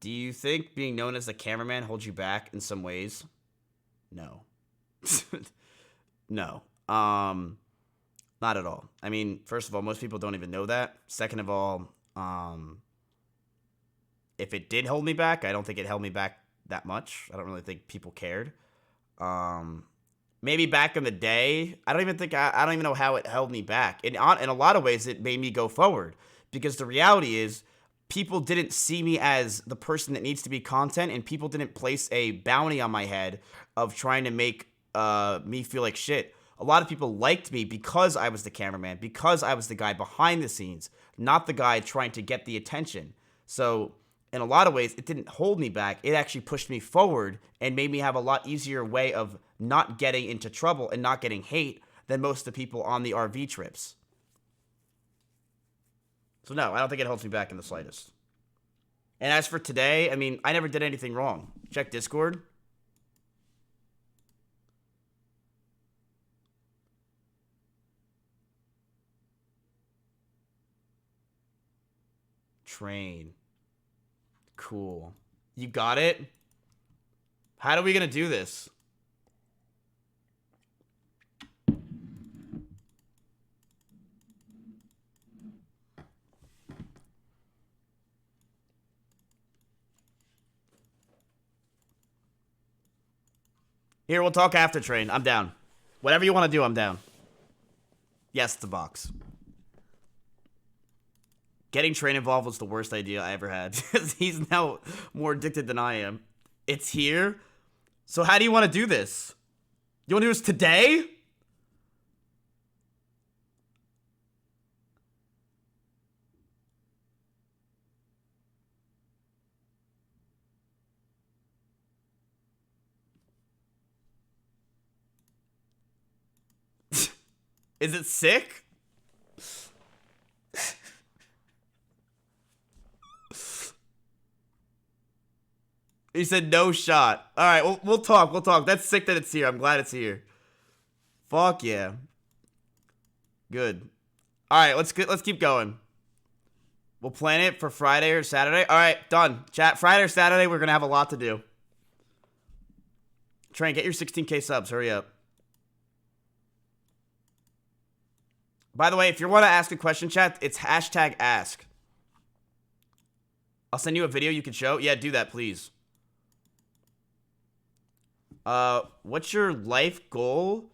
Do you think being known as the cameraman holds you back in some ways? No. No. Not at all. I mean, first of all, most people don't even know that. Second of all, if it did hold me back, I don't think it held me back that much. I don't really think people cared. Maybe back in the day, I don't even know how it held me back. In a lot of ways, it made me go forward, because the reality is, people didn't see me as the person that needs to be content, and people didn't place a bounty on my head of trying to make me feel like shit. A lot of people liked me because I was the cameraman, because I was the guy behind the scenes, not the guy trying to get the attention. So in a lot of ways, it didn't hold me back. It actually pushed me forward and made me have a lot easier way of not getting into trouble and not getting hate than most of the people on the RV trips. So no, I don't think it holds me back in the slightest. And as for today, I mean, I never did anything wrong. Check Discord. Train. Cool. You got it? How are we gonna do this? Here, we'll talk after Train. I'm down. Whatever you want to do, I'm down. Yes, it's a box. Getting Train involved was the worst idea I ever had. He's now more addicted than I am. It's here? So how do you want to do this? You want to do this today? Is it sick? He said no shot. All right, we'll talk. We'll talk. That's sick that it's here. I'm glad it's here. Fuck yeah. Good. All right, let's keep going. We'll plan it for Friday or Saturday. All right, done. Chat, Friday or Saturday, we're going to have a lot to do. Try and get your 16K subs. Hurry up. By the way, if you want to ask a question, chat, it's hashtag ask. I'll send you a video you can show. Yeah, do that, please. What's your life goal?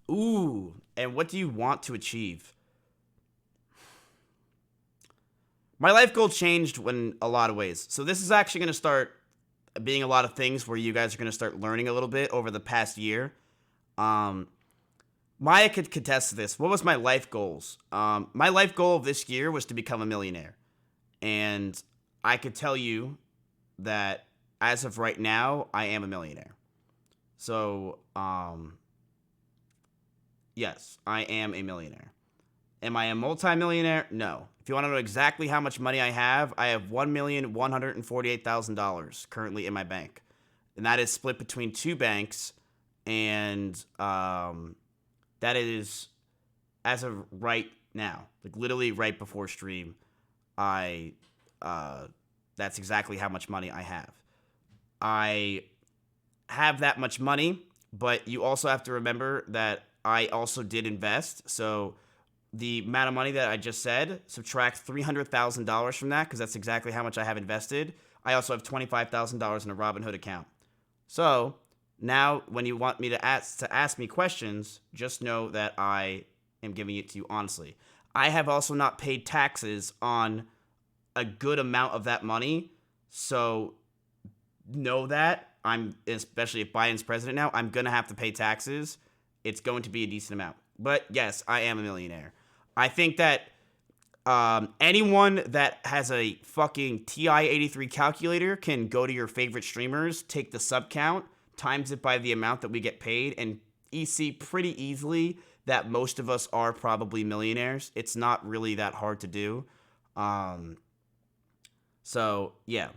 Ooh, and what do you want to achieve? My life goal changed in a lot of ways. So this is actually going to start being a lot of things where you guys are going to start learning a little bit over the past year. Maya could contest to this. What was my life goals? My life goal of this year was to become a millionaire. And I could tell you that as of right now, I am a millionaire. So, yes, I am a millionaire. Am I a multimillionaire? No. If you want to know exactly how much money I have $1,148,000 currently in my bank. And that is split between two banks. And that is as of right now. Like literally right before stream, that's exactly how much money I have. I have that much money, but you also have to remember that I also did invest. So the amount of money that I just said, subtract $300,000 from that, because that's exactly how much I have invested. I also have $25,000 in a Robinhood account. So now when you want me to ask me questions, just know that I am giving it to you honestly. I have also not paid taxes on a good amount of that money. So know that especially if Biden's president now, I'm going to have to pay taxes. It's going to be a decent amount. But yes, I am a millionaire. I think that anyone that has a fucking TI-83 calculator can go to your favorite streamers, take the sub count, times it by the amount that we get paid, and see pretty easily that most of us are probably millionaires. It's not really that hard to do. So, yeah.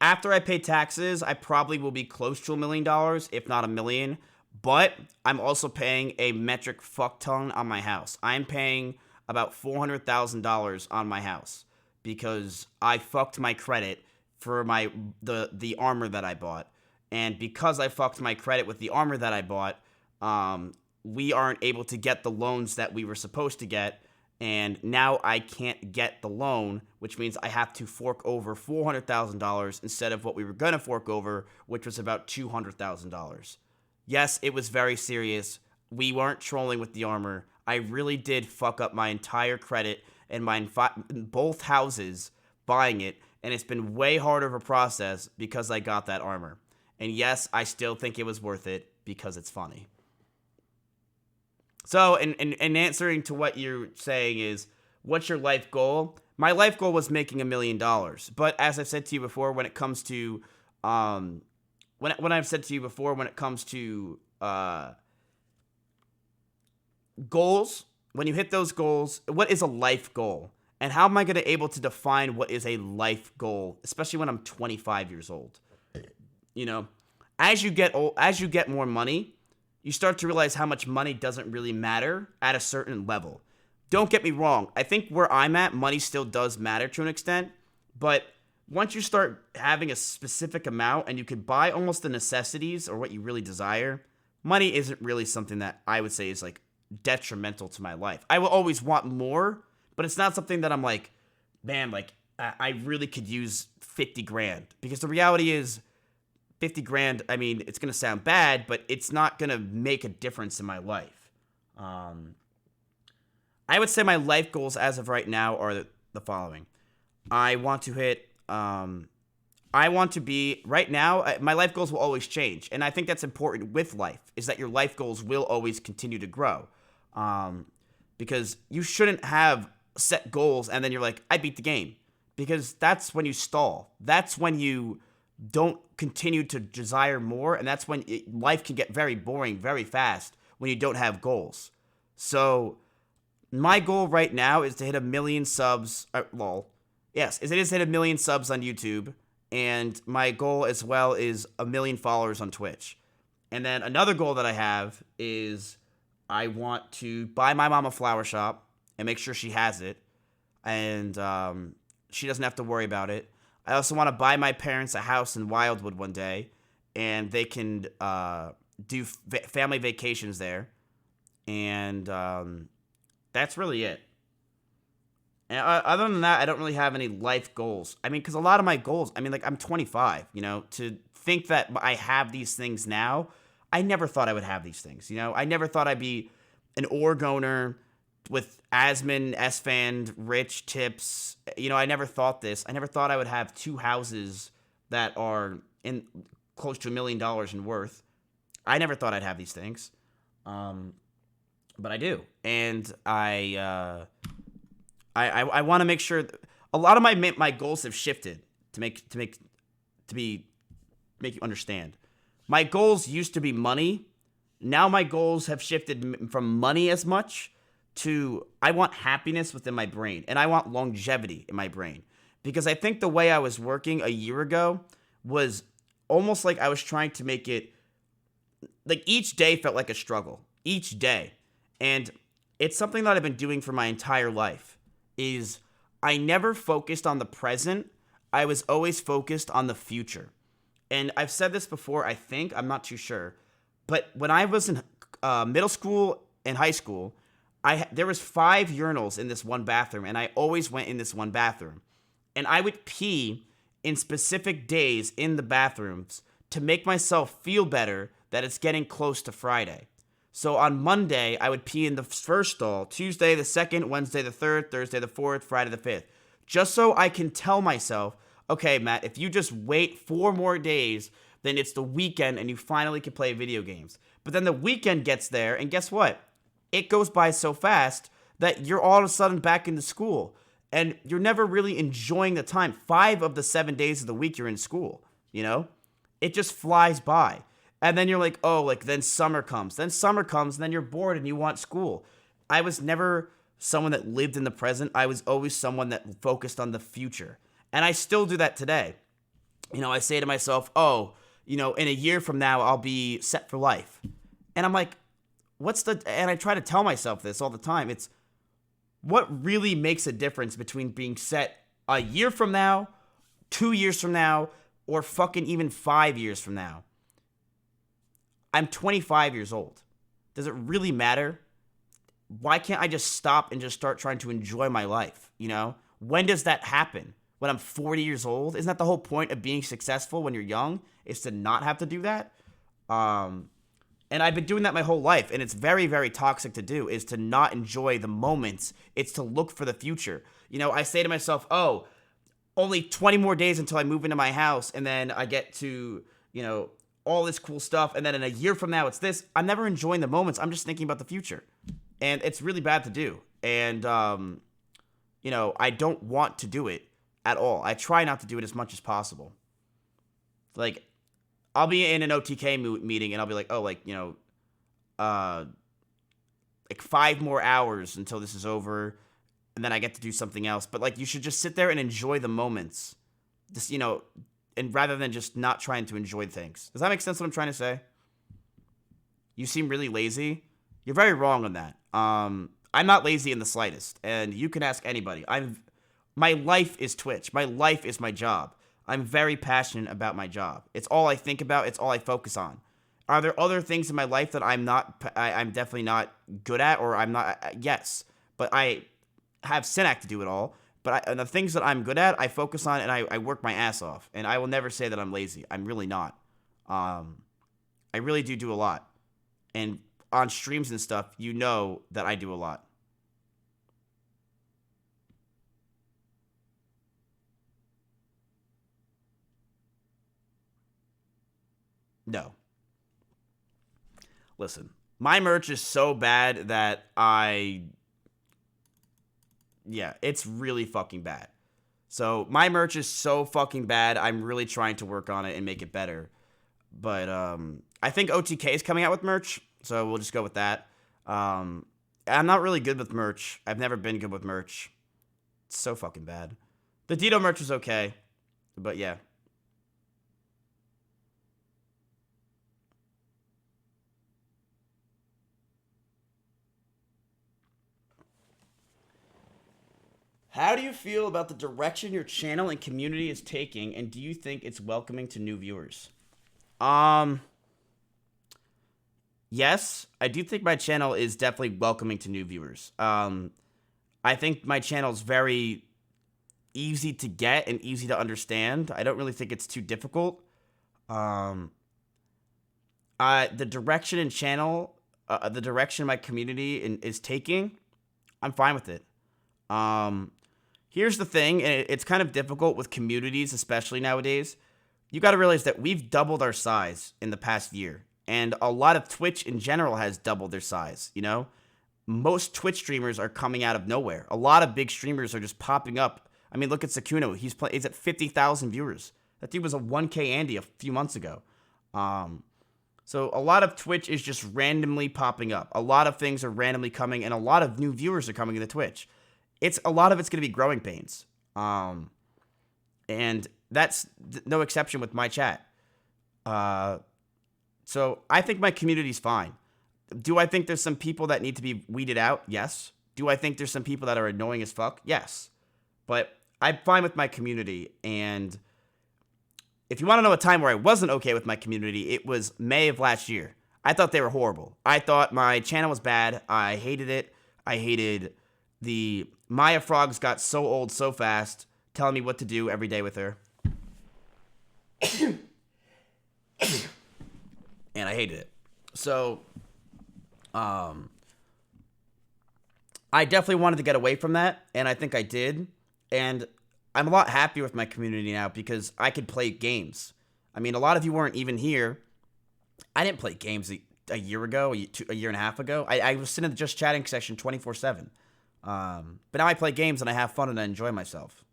After I pay taxes, I probably will be close to $1 million, if not $1 million. But I'm also paying a metric fuck ton on my house. I'm paying about $400,000 on my house because I fucked my credit for the armor that I bought. And because I fucked my credit with the armor that I bought, we aren't able to get the loans that we were supposed to get. And now I can't get the loan, which means I have to fork over $400,000 instead of what we were going to fork over, which was about $200,000. Yes, it was very serious. We weren't trolling with the armor. I really did fuck up my entire credit and both houses buying it, and it's been way harder of a process because I got that armor. And yes, I still think it was worth it because it's funny. So, in answering to what you're saying is, what's your life goal? My life goal was making $1 million. But as I've said to you before, when it comes to, when I've said to you before, when it comes to goals, when you hit those goals, what is a life goal? And how am I going to able to define what is a life goal, especially when I'm 25 years old? You know, as you get old, as you get more money, you start to realize how much money doesn't really matter at a certain level. Don't get me wrong. I think where I'm at, money still does matter to an extent. But once you start having a specific amount and you can buy almost the necessities or what you really desire, money isn't really something that I would say is like detrimental to my life. I will always want more, but it's not something that I'm like, man, like I really could use 50 grand. Because the reality is, 50 grand, I mean, it's going to sound bad, but it's not going to make a difference in my life. I would say my life goals as of right now are the following. I want to hit, right now, my life goals will always change. And I think that's important with life, is that your life goals will always continue to grow. Because you shouldn't have set goals and then you're like, I beat the game. Because that's when you stall. That's when you don't continue to desire more, and that's when life can get very boring very fast when you don't have goals. So my goal right now is to hit 1 million subs. Yes, it is to hit 1 million subs on YouTube, and my goal as well is 1 million followers on Twitch. And then another goal that I have is I want to buy my mom a flower shop and make sure she has it, and she doesn't have to worry about it. I also want to buy my parents a house in Wildwood one day, and they can do family vacations there. And that's really it. And other than that, I don't really have any life goals. I mean, because a lot of my goals, I mean, like, I'm 25, you know, to think that I have these things now, I never thought I would have these things, you know? I never thought I'd be an org owner with Asmon, Esfand, Rich, Tips. You know, I never thought this. I never thought I would have 2 houses that are in close to $1 million in worth. I never thought I'd have these things. But I do. And I want to make sure a lot of my goals have shifted to make you understand. My goals used to be money. Now my goals have shifted from money as much to I want happiness within my brain, and I want longevity in my brain. Because I think the way I was working a year ago was almost like I was trying to make it like each day felt like a struggle. Each day. And it's something that I've been doing for my entire life is I never focused on the present. I was always focused on the future. And I've said this before, I think, I'm not too sure. But when I was in middle school and high school, there was 5 urinals in this one bathroom, and I always went in this one bathroom. And I would pee in specific days in the bathrooms to make myself feel better that it's getting close to Friday. So on Monday, I would pee in the first stall, Tuesday the 2nd, Wednesday the 3rd, Thursday the 4th, Friday the 5th. Just so I can tell myself, okay, Matt, if you just wait 4 more days, then it's the weekend and you finally can play video games. But then the weekend gets there, and guess what? It goes by so fast that you're all of a sudden back into school. And you're never really enjoying the time. 5 of the 7 days of the week you're in school, you know? It just flies by. And then you're like, oh, like then summer comes. Then summer comes, and then you're bored and you want school. I was never someone that lived in the present. I was always someone that focused on the future. And I still do that today. You know, I say to myself, oh, you know, in a year from now, I'll be set for life. And I'm like, and I try to tell myself this all the time. It's what really makes a difference between being set a year from now, 2 years from now, or fucking even 5 years from now. I'm 25 years old. Does it really matter? Why can't I just stop and just start trying to enjoy my life, you know? When does that happen? When I'm 40 years old? Isn't that the whole point of being successful when you're young? Is to not have to do that? And I've been doing that my whole life, and it's very, very toxic to do, is to not enjoy the moments. It's to look for the future. You know, I say to myself, oh, only 20 more days until I move into my house, and then I get to, you know, all this cool stuff, and then in a year from now, it's this. I'm never enjoying the moments. I'm just thinking about the future. And it's really bad to do. And, you know, I don't want to do it at all. I try not to do it as much as possible. Like, I'll be in an OTK meeting, and I'll be like, oh, like, you know, like 5 more hours until this is over, and then I get to do something else. But, like, you should just sit there and enjoy the moments. Just, you know, and rather than just not trying to enjoy things. Does that make sense what I'm trying to say? You seem really lazy. You're very wrong on that. I'm not lazy in the slightest, and you can ask anybody. My life is Twitch. My life is my job. I'm very passionate about my job. It's all I think about. It's all I focus on. Are there other things in my life that I'm definitely not good at, or I'm not? Yes, but I have Synac to do it all. But and the things that I'm good at, I focus on, and I work my ass off. And I will never say that I'm lazy. I'm really not. I really do a lot. And on streams and stuff, you know that I do a lot. No. Listen, my merch is so bad that yeah, it's really fucking bad. So my merch is so fucking bad, I'm really trying to work on it and make it better. But I think OTK is coming out with merch, so we'll just go with that. I'm not really good with merch. I've never been good with merch. It's so fucking bad. The Dito merch was okay, but yeah. How do you feel about the direction your channel and community is taking, and do you think it's welcoming to new viewers? Yes, I do think my channel is definitely welcoming to new viewers. I think my channel is very easy to get and easy to understand. I don't really think it's too difficult. The direction and channel, the direction my community is taking, I'm fine with it. Here's the thing, and it's kind of difficult with communities, especially nowadays. You got to realize that we've doubled our size in the past year, and a lot of Twitch in general has doubled their size, you know? Most Twitch streamers are coming out of nowhere. A lot of big streamers are just popping up. I mean, look at Sakuno. He's at 50,000 viewers. That dude was a 1K Andy a few months ago. So a lot of Twitch is just randomly popping up. A lot of things are randomly coming, and a lot of new viewers are coming into Twitch. A lot of it's going to be growing pains. And that's no exception with my chat. So I think my community's fine. Do I think there's some people that need to be weeded out? Yes. Do I think there's some people that are annoying as fuck? Yes. But I'm fine with my community. And if you want to know a time where I wasn't okay with my community, it was May of last year. I thought they were horrible. I thought my channel was bad. I hated it. I hated the Maya Frogs got so old so fast, telling me what to do every day with her. And I hated it. So, I definitely wanted to get away from that, and I think I did. And I'm a lot happier with my community now because I could play games. I mean, a lot of you weren't even here. I didn't play games a year ago, a year and a half ago. I was sitting in the Just Chatting section 24/7. But now I play games and I have fun and I enjoy myself.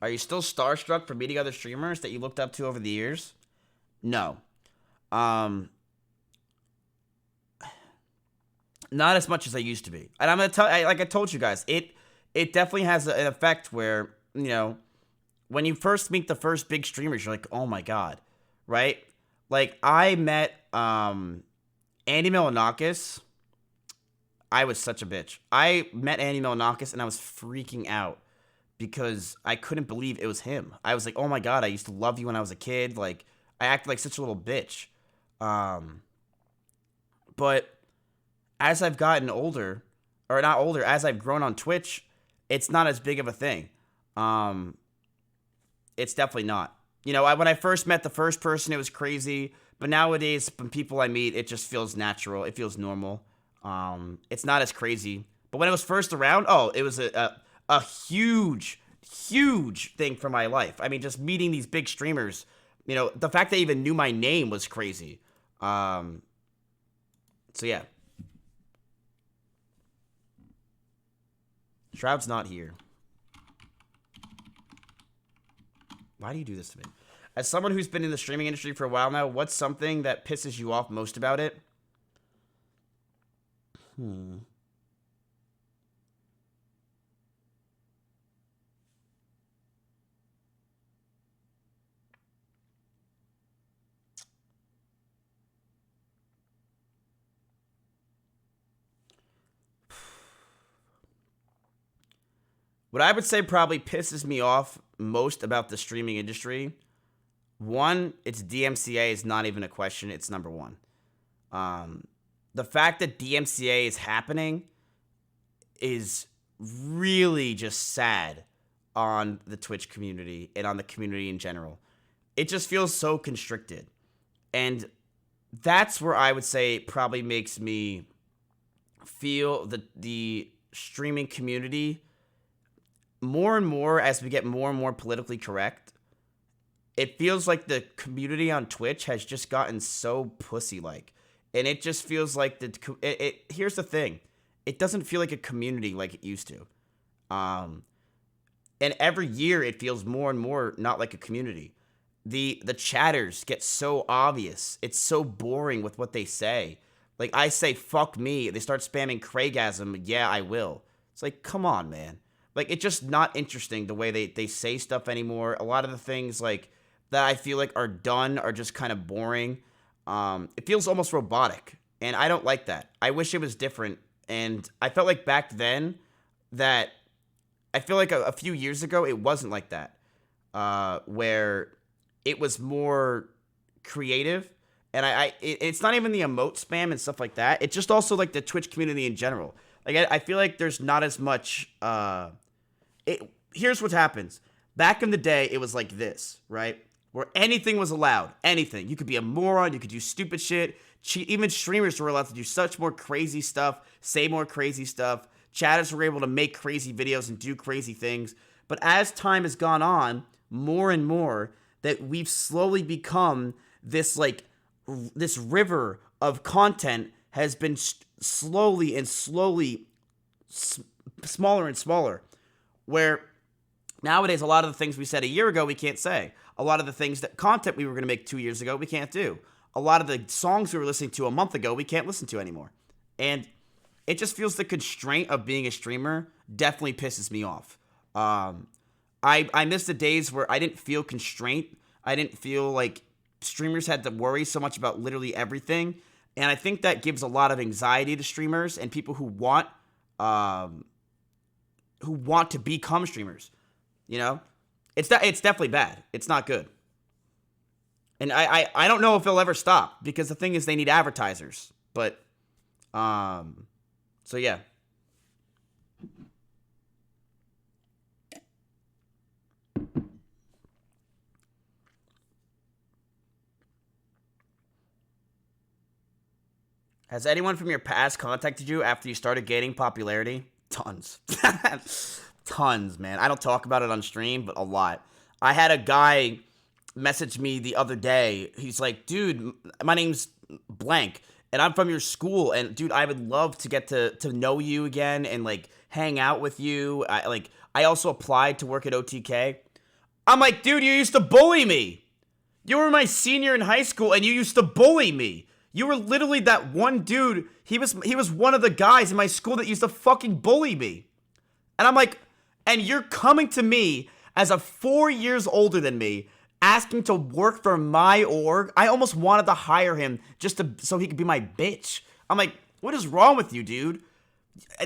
Are you still starstruck for meeting other streamers that you looked up to over the years? No. Not as much as I used to be. And I'm gonna tell, like I told you guys, it definitely has an effect where, you know, when you first meet the first big streamers, you're like, oh my god, right? Like I met Andy Milonakis. I was such a bitch. I met Andy Milonakis and I was freaking out because I couldn't believe it was him. I was like, oh my god, I used to love you when I was a kid. Like, I acted like such a little bitch. But as I've gotten older, or not older, as I've grown on Twitch, it's not as big of a thing. It's definitely not. You know, when I first met the first person, it was crazy. But nowadays, when people I meet, it just feels natural. It feels normal. It's not as crazy. But when it was first around, oh, it was a huge, huge thing for my life. I mean, just meeting these big streamers, you know, the fact they even knew my name was crazy. So yeah. Shroud's not here. Why do you do this to me? As someone who's been in the streaming industry for a while now, what's something that pisses you off most about it? What I would say probably pisses me off most about the streaming industry, one, it's DMCA is not even a question. It's number one. The fact that DMCA is happening is really just sad on the Twitch community and on the community in general. It just feels so constricted. And that's where I would say it probably makes me feel the streaming community more and more as we get more and more politically correct. It feels like the community on Twitch has just gotten so pussy-like. And it just feels like here's the thing. It doesn't feel like a community like it used to. And every year it feels more and more not like a community. The chatters get so obvious. It's so boring with what they say. Like, I say, fuck me. They start spamming Craigasm. Yeah, I will. It's like, come on, man. Like, it's just not interesting the way they say stuff anymore. A lot of the things, like, that I feel like are done are just kind of boring. It feels almost robotic, and I don't like that. I wish it was different, and I felt like back then that I feel like a few years ago it wasn't like that, where it was more creative, and it's not even the emote spam and stuff like that. It's just also like the Twitch community in general. Like, I feel like there's not as much. Here's what happens. Back in the day, it was like this, right? Where anything was allowed. Anything. You could be a moron. You could do stupid shit. Even streamers were allowed to do such more crazy stuff, say more crazy stuff. Chatters were able to make crazy videos and do crazy things. But as time has gone on, more and more, that we've slowly become this, like, this river of content has been slowly smaller and smaller. Where nowadays, a lot of the things we said a year ago, we can't say. A lot of the things that content we were going to make 2 years ago, we can't do. A lot of the songs we were listening to a month ago, we can't listen to anymore. And it just feels the constraint of being a streamer definitely pisses me off. I miss the days where I didn't feel constraint. I didn't feel like streamers had to worry so much about literally everything. And I think that gives a lot of anxiety to streamers and people who want to become streamers. You know, it's definitely bad. It's not good. And I don't know if it'll ever stop, because the thing is they need advertisers. But so yeah. Has anyone from your past contacted you after you started gaining popularity? Tons. Tons, man. I don't talk about it on stream, but a lot. I had a guy message me the other day. He's like, dude, my name's blank, and I'm from your school, and dude, I would love to get to know you again and, like, hang out with you. I also applied to work at OTK. I'm like, dude, you used to bully me. You were my senior in high school, and you used to bully me. You were literally that one dude. He was one of the guys in my school that used to fucking bully me. And I'm like, and you're coming to me as a 4 years older than me, asking to work for my org. I almost wanted to hire him just so he could be my bitch. I'm like, what is wrong with you, dude?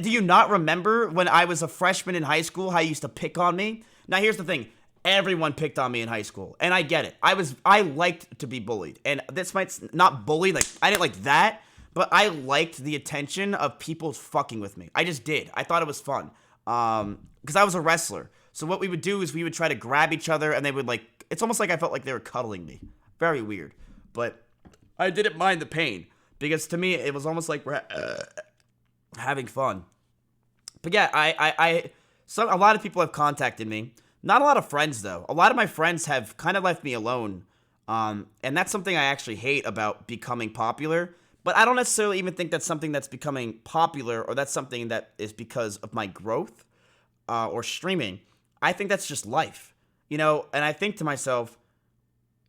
Do you not remember when I was a freshman in high school how you used to pick on me? Now, here's the thing. Everyone picked on me in high school, and I get it. I liked to be bullied, and this might not bully, like, I didn't like that, but I liked the attention of people fucking with me. I just did. I thought it was fun, because I was a wrestler. So what we would do is we would try to grab each other, and they would, like, it's almost like I felt like they were cuddling me. Very weird, but I didn't mind the pain, because to me, it was almost like we're having fun. But yeah, a lot of people have contacted me. Not a lot of friends, though. A lot of my friends have kind of left me alone. And that's something I actually hate about becoming popular. But I don't necessarily even think that's something that's becoming popular, or that's something that is because of my growth or streaming. I think that's just life. You know, and I think to myself,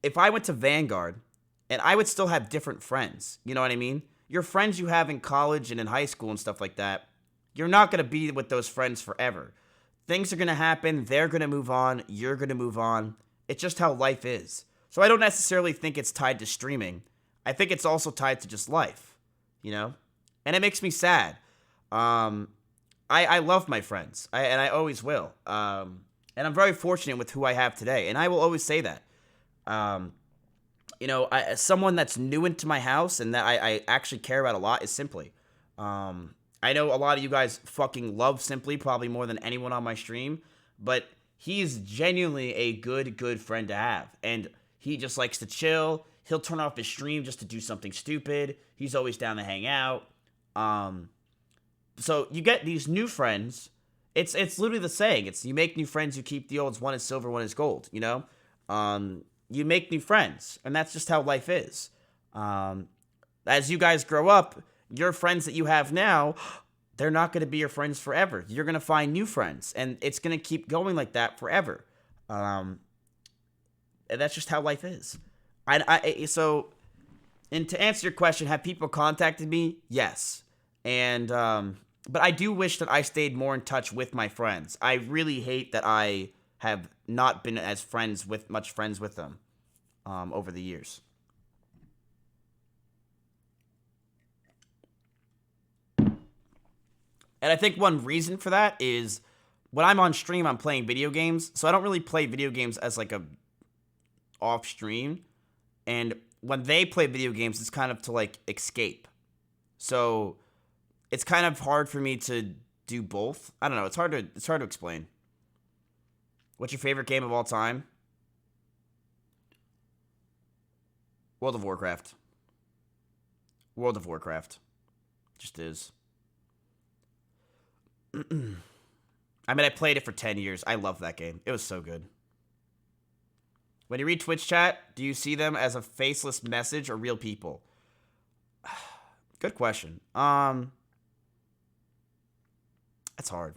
if I went to Vanguard, and I would still have different friends. You know what I mean? Your friends you have in college and in high school and stuff like that, you're not going to be with those friends forever. Things are going to happen. They're going to move on. You're going to move on. It's just how life is. So I don't necessarily think it's tied to streaming. I think it's also tied to just life, you know? And it makes me sad. I love my friends, and I always will. And I'm very fortunate with who I have today, and I will always say that. You know, someone that's new into my house and that I actually care about a lot is Simply. I know a lot of you guys fucking love Simply, probably more than anyone on my stream, but he's genuinely a good friend to have, and he just likes to chill. He'll turn off his stream just to do something stupid. He's always down to hang out. So you get these new friends. It's literally the saying. It's you make new friends, you keep the olds. One is silver, one is gold, you know? You make new friends, and that's just how life is. As you guys grow up, your friends that you have now, they're not going to be your friends forever. You're going to find new friends, and it's going to keep going like that forever. And that's just how life is. And to answer your question, have people contacted me? Yes. And But I do wish that I stayed more in touch with my friends. I really hate that I have not been as friends with them over the years. And I think one reason for that is when I'm on stream, I'm playing video games. So I don't really play video games as like a off stream. And when they play video games, it's kind of to like escape. So it's kind of hard for me to do both. I don't know. It's hard to explain. What's your favorite game of all time? World of Warcraft. World of Warcraft. Just is. I mean, I played it for 10 years. I love that game. It was so good. When you read Twitch chat, do you see them as a faceless message or real people? Good question. That's hard.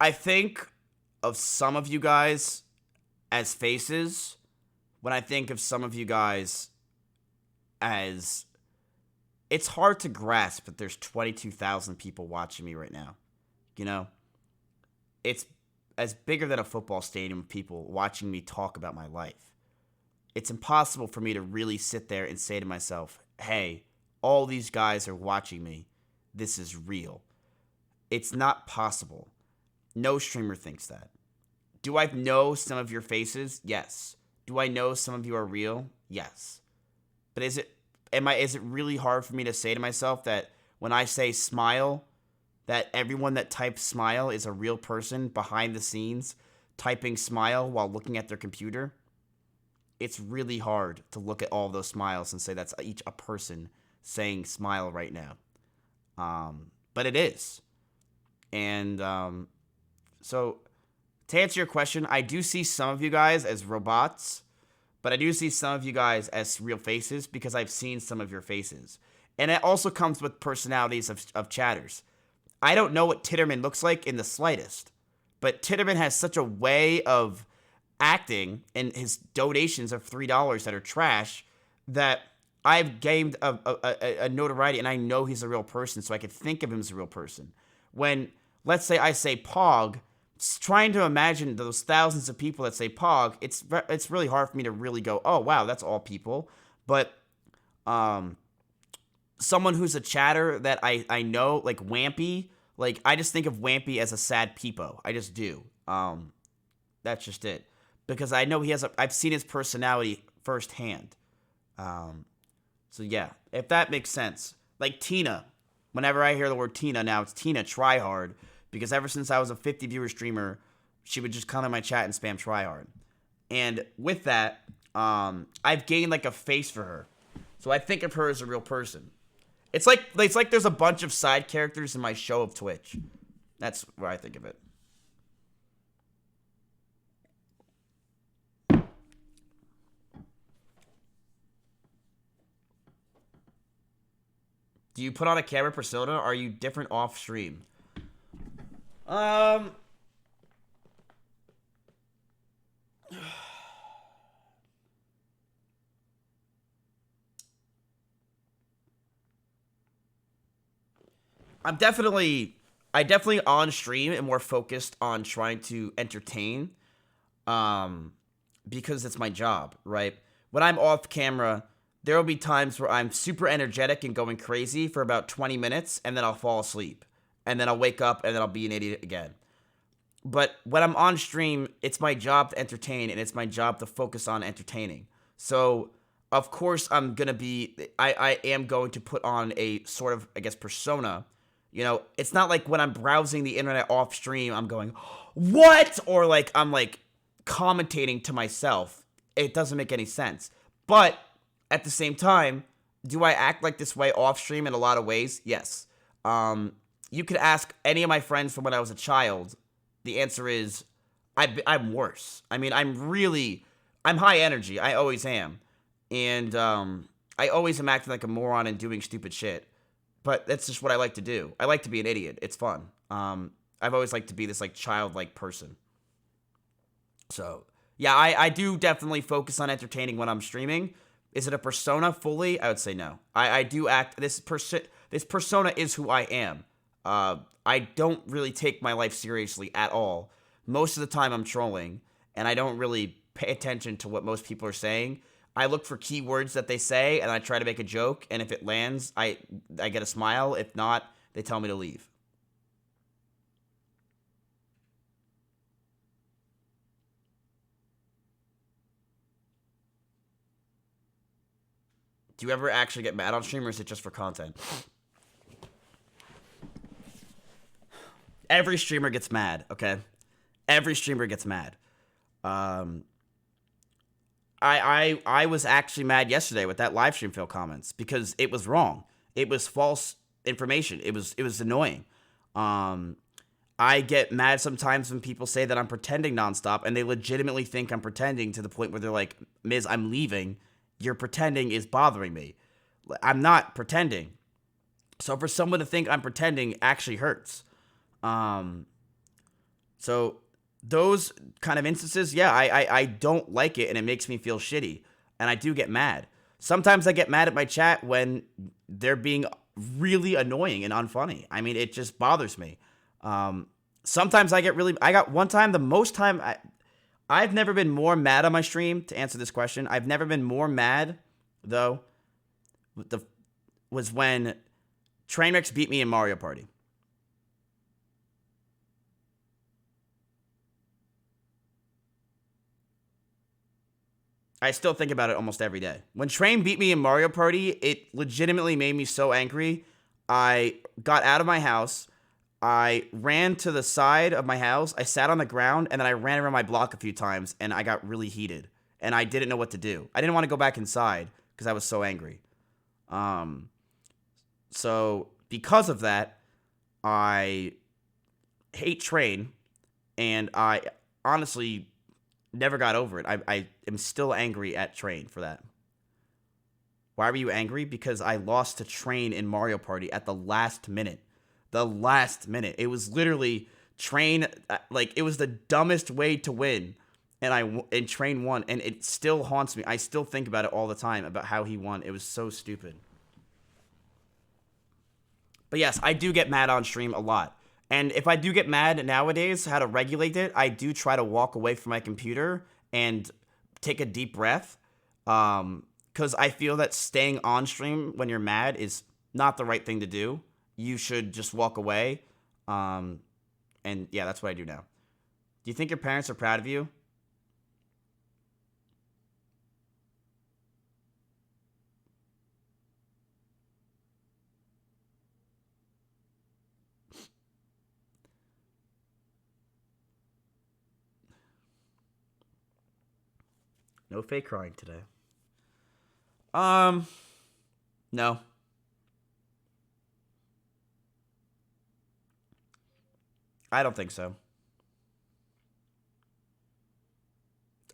I think of some of you guys as faces when I think of some of you guys as... It's hard to grasp that there's 22,000 people watching me right now. You know? It's as bigger than a football stadium of people watching me talk about my life. It's impossible for me to really sit there and say to myself, hey, all these guys are watching me. This is real. It's not possible. No streamer thinks that. Do I know some of your faces? Yes. Do I know some of you are real? Yes. But is it really hard for me to say to myself that when I say smile, that everyone that types smile is a real person behind the scenes typing smile while looking at their computer? It's really hard to look at all those smiles and say that's each a person saying smile right now. But it is. And so to answer your question, I do see some of you guys as robots, but I do see some of you guys as real faces because I've seen some of your faces. And it also comes with personalities of chatters. I don't know what Titterman looks like in the slightest, but Titterman has such a way of acting and his donations of $3 that are trash that I've gained a notoriety and I know he's a real person, so I could think of him as a real person. When, let's say I say Pog, trying to imagine those thousands of people that say Pog, it's really hard for me to really go, oh, wow, that's all people. But someone who's a chatter that I know, like Wampy, like I just think of Wampy as a sad peepo. I just do. That's just it. Because I know I've seen his personality firsthand. So yeah, if that makes sense. Like Tina. Whenever I hear the word Tina now, it's Tina Tryhard. Because ever since I was a 50 viewer streamer, she would just come in my chat and spam Tryhard. And with that, I've gained like a face for her. So I think of her as a real person. It's like there's a bunch of side characters in my show of Twitch. That's where I think of it. Do you put on a camera persona? Or are you different off stream? I definitely on stream and more focused on trying to entertain, because it's my job, right? When I'm off camera, there will be times where I'm super energetic and going crazy for about 20 minutes, and then I'll fall asleep, and then I'll wake up, and then I'll be an idiot again. But when I'm on stream, it's my job to entertain, and it's my job to focus on entertaining. So, of course, I am going to put on a sort of, I guess, persona. You know, it's not like when I'm browsing the internet off stream, I'm going, what? Or like, I'm like commentating to myself. It doesn't make any sense. But at the same time, do I act like this way off stream in a lot of ways? Yes. You could ask any of my friends from when I was a child. The answer is, I'm worse. I mean, I'm high energy. I always am. And I always am acting like a moron and doing stupid shit. But that's just what I like to do. I like to be an idiot. It's fun. I I've always liked to be this like childlike person. So yeah, I do definitely focus on entertaining when I'm streaming. Is it a persona fully? I would say no. I do act, this persona is who I am. I don't really take my life seriously at all. Most of the time I'm trolling, and I don't really pay attention to what most people are saying. I look for keywords that they say, and I try to make a joke, and if it lands, I get a smile. If not, they tell me to leave. Do you ever actually get mad on stream, or is it just for content? Every streamer gets mad, okay? Every streamer gets mad. I was actually mad yesterday with that live stream fail comments because it was wrong. It was false information. It was annoying. I get mad sometimes when people say that I'm pretending nonstop, and they legitimately think I'm pretending to the point where they're like, Miz, I'm leaving. Your pretending is bothering me. I'm not pretending. So for someone to think I'm pretending actually hurts. So those kind of instances, yeah, I don't like it, and it makes me feel shitty, and I do get mad. Sometimes I get mad at my chat when they're being really annoying and unfunny. I mean, it just bothers me. Sometimes I got one time, the most time, I've never been more mad on my stream, to answer this question. I've never been more mad, though, was when Trainwrecks beat me in Mario Party. I still think about it almost every day. When Train beat me in Mario Party, it legitimately made me so angry. I got out of my house. I ran to the side of my house. I sat on the ground, and then I ran around my block a few times, and I got really heated. And I didn't know what to do. I didn't want to go back inside because I was so angry. So because of that, I hate Train, and I honestly never got over it. I am still angry at Train for that. Why were you angry? Because I lost to Train in Mario Party at the last minute. The last minute. It was literally Train, like, it was the dumbest way to win. And Train won, and it still haunts me. I still think about it all the time, about how he won. It was so stupid. But yes, I do get mad on stream a lot. And if I do get mad nowadays, how to regulate it, I do try to walk away from my computer and take a deep breath. Because I feel that staying on stream when you're mad is not the right thing to do. You should just walk away. And yeah, that's what I do now. Do you think your parents are proud of you? No fake crying today. No. I don't think so.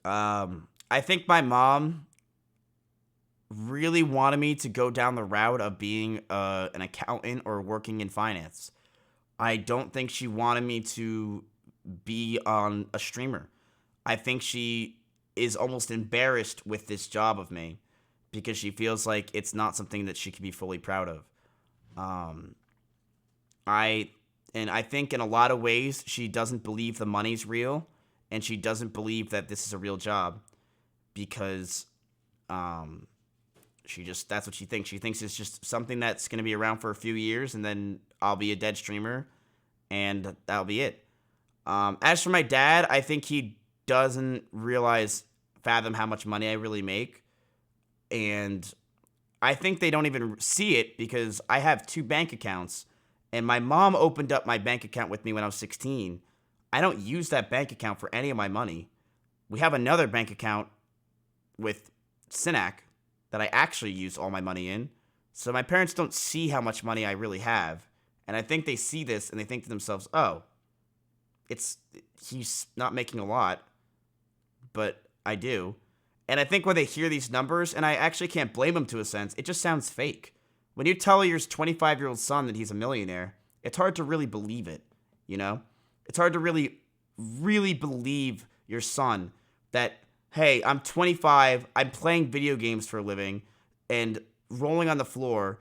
I think my mom really wanted me to go down the route of being an accountant or working in finance. I don't think she wanted me to be on a streamer. I think she is almost embarrassed with this job of me because she feels like it's not something that she can be fully proud of. I think in a lot of ways she doesn't believe the money's real, and she doesn't believe that this is a real job because that's what she thinks. She thinks it's just something that's going to be around for a few years, and then I'll be a dead streamer, and that'll be it. As for my dad, I think he doesn't fathom how much money I really make. And I think they don't even see it because I have 2 bank accounts, and my mom opened up my bank account with me when I was 16. I don't use that bank account for any of my money. We have another bank account with Synac that I actually use all my money in. So my parents don't see how much money I really have. And I think they see this and they think to themselves, oh, he's not making a lot, but I do. And I think when they hear these numbers, and I actually can't blame them to a sense, it just sounds fake. When you tell your 25-year-old son that he's a millionaire, it's hard to really believe it, you know? It's hard to really, really believe your son that, hey, I'm 25, I'm playing video games for a living, and rolling on the floor,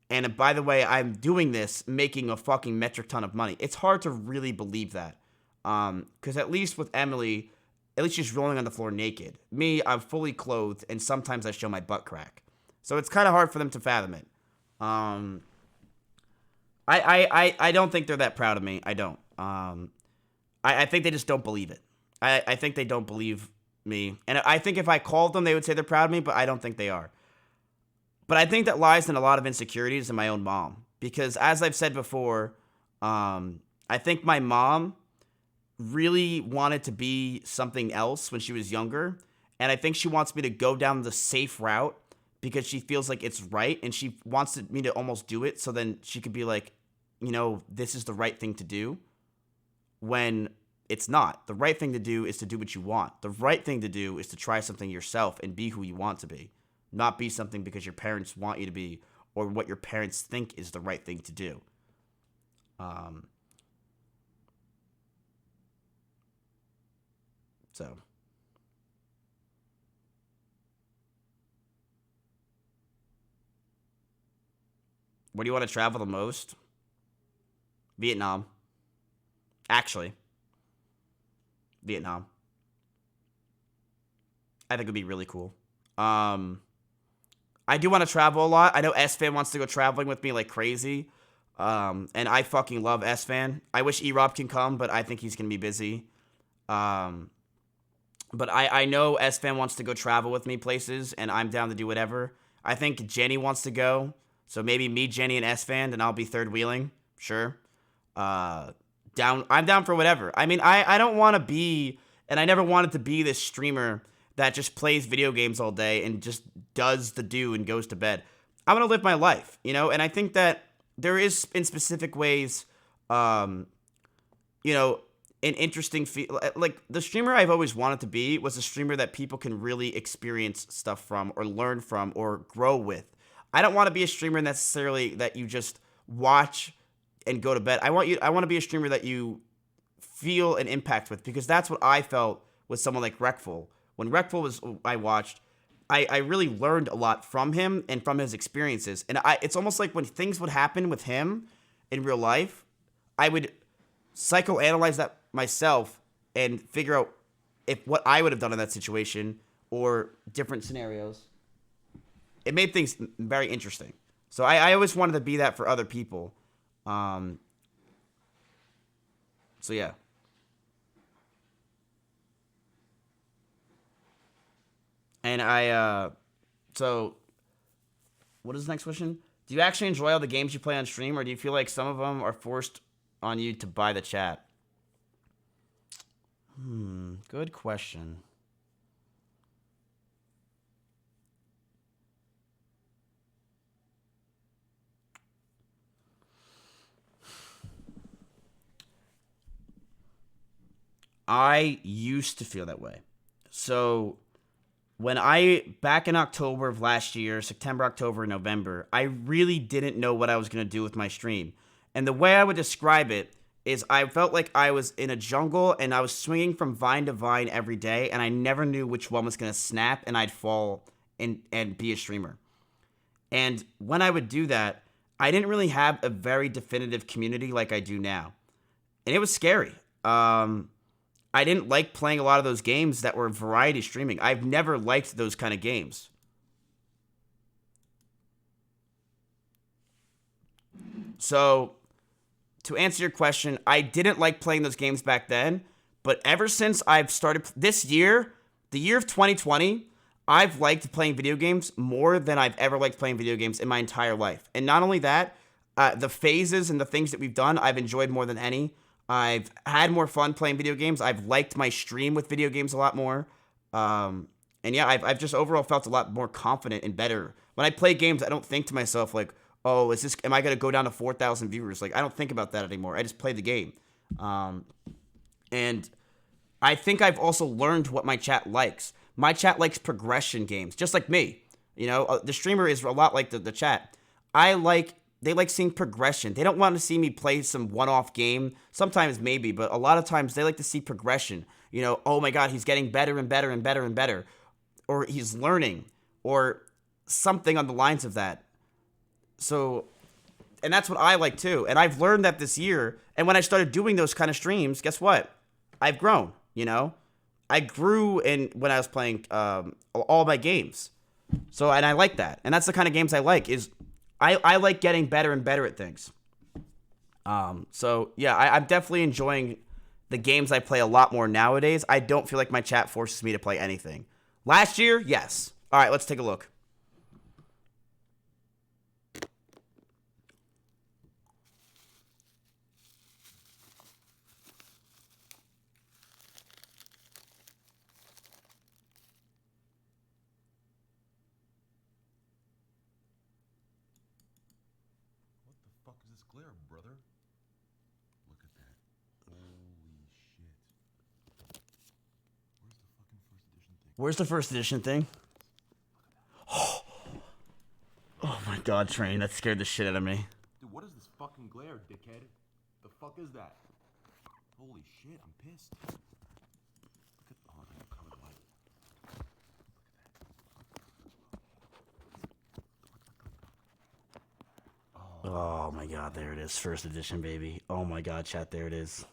and by the way, I'm doing this, making a fucking metric ton of money. It's hard to really believe that. Because at least with Emily, at least she's rolling on the floor naked. Me, I'm fully clothed, and sometimes I show my butt crack. So it's kind of hard for them to fathom it. I don't think they're that proud of me. I don't. I think they just don't believe it. I think they don't believe me. And I think if I called them, they would say they're proud of me, but I don't think they are. But I think that lies in a lot of insecurities in my own mom. Because as I've said before, I think my mom really wanted to be something else when she was younger. And I think she wants me to go down the safe route because she feels like it's right. And she wants me to almost do it so then she could be like, you know, this is the right thing to do. When it's not. The right thing to do is to do what you want. The right thing to do is to try something yourself and be who you want to be. Not be something because your parents want you to be or what your parents think is the right thing to do. So. Where do you want to travel the most? Vietnam. Actually. Vietnam. I think it would be really cool. I do want to travel a lot. I know S-Fan wants to go traveling with me like crazy. And I fucking love S-Fan. I wish E-Rob can come, but I think he's going to be busy. But I know S-Fan wants to go travel with me places, and I'm down to do whatever. I think Jenny wants to go. So maybe me, Jenny, and S-Fan, and I'll be third wheeling. Sure. I'm down for whatever. I mean, I don't want to be, and I never wanted to be this streamer that just plays video games all day and just does the do and goes to bed. I want to live my life, you know? And I think that there is, in specific ways, you know, an interesting like the streamer I've always wanted to be was a streamer that people can really experience stuff from or learn from or grow with. I don't want to be a streamer necessarily that you just watch and go to bed. I want to be a streamer that you feel an impact with, because that's what I felt with someone like Reckful. When Reckful was I watched, I really learned a lot from him and from his experiences. And it's almost like when things would happen with him in real life, I would psychoanalyze that myself and figure out if what I would have done in that situation or different scenarios. It made things very interesting. So I always wanted to be that for other people. So yeah. And so what is the next question? Do you actually enjoy all the games you play on stream, or do you feel like some of them are forced on you to buy the chat? Good question. I used to feel that way. So when back in October of last year, September, October, November, I really didn't know what I was going to do with my stream. And the way I would describe it is I felt like I was in a jungle and I was swinging from vine to vine every day, and I never knew which one was going to snap and I'd fall and be a streamer. And when I would do that, I didn't really have a very definitive community like I do now. And it was scary. I didn't like playing a lot of those games that were variety streaming. I've never liked those kind of games. So, to answer your question, I didn't like playing those games back then, but ever since I've started this year, the year of 2020, I've liked playing video games more than I've ever liked playing video games in my entire life. And not only that, the phases and the things that we've done, I've enjoyed more than any. I've had more fun playing video games. I've liked my stream with video games a lot more. And yeah, I've just overall felt a lot more confident and better. When I play games, I don't think to myself like, oh, am I going to go down to 4,000 viewers? Like, I don't think about that anymore. I just play the game. And I think I've also learned what my chat likes. My chat likes progression games, just like me. You know, the streamer is a lot like the chat. I like they like seeing progression. They don't want to see me play some one-off game. Sometimes maybe, but a lot of times they like to see progression. You know, oh my God, he's getting better and better and better and better. Or he's learning. Or something on the lines of that. So, and that's what I like too. And I've learned that this year. And when I started doing those kind of streams, guess what? I've grown, you know? I grew when I was playing all my games. So, and I like that. And that's the kind of games I like, is I like getting better and better at things. So, yeah, I'm definitely enjoying the games I play a lot more nowadays. I don't feel like my chat forces me to play anything. Last year, yes. All right, let's take a look. Fuck is this glare, brother? Look at that. Holy shit. Where's the fucking first edition thing? Where's the first edition thing? Oh my God, Train, that scared the shit out of me. Dude, what is this fucking glare, dickhead? The fuck is that? Holy shit, I'm pissed. Look at, oh, I'm gonna cover the light. Oh my God, there it is. First edition, baby. Oh my God, chat, there it is.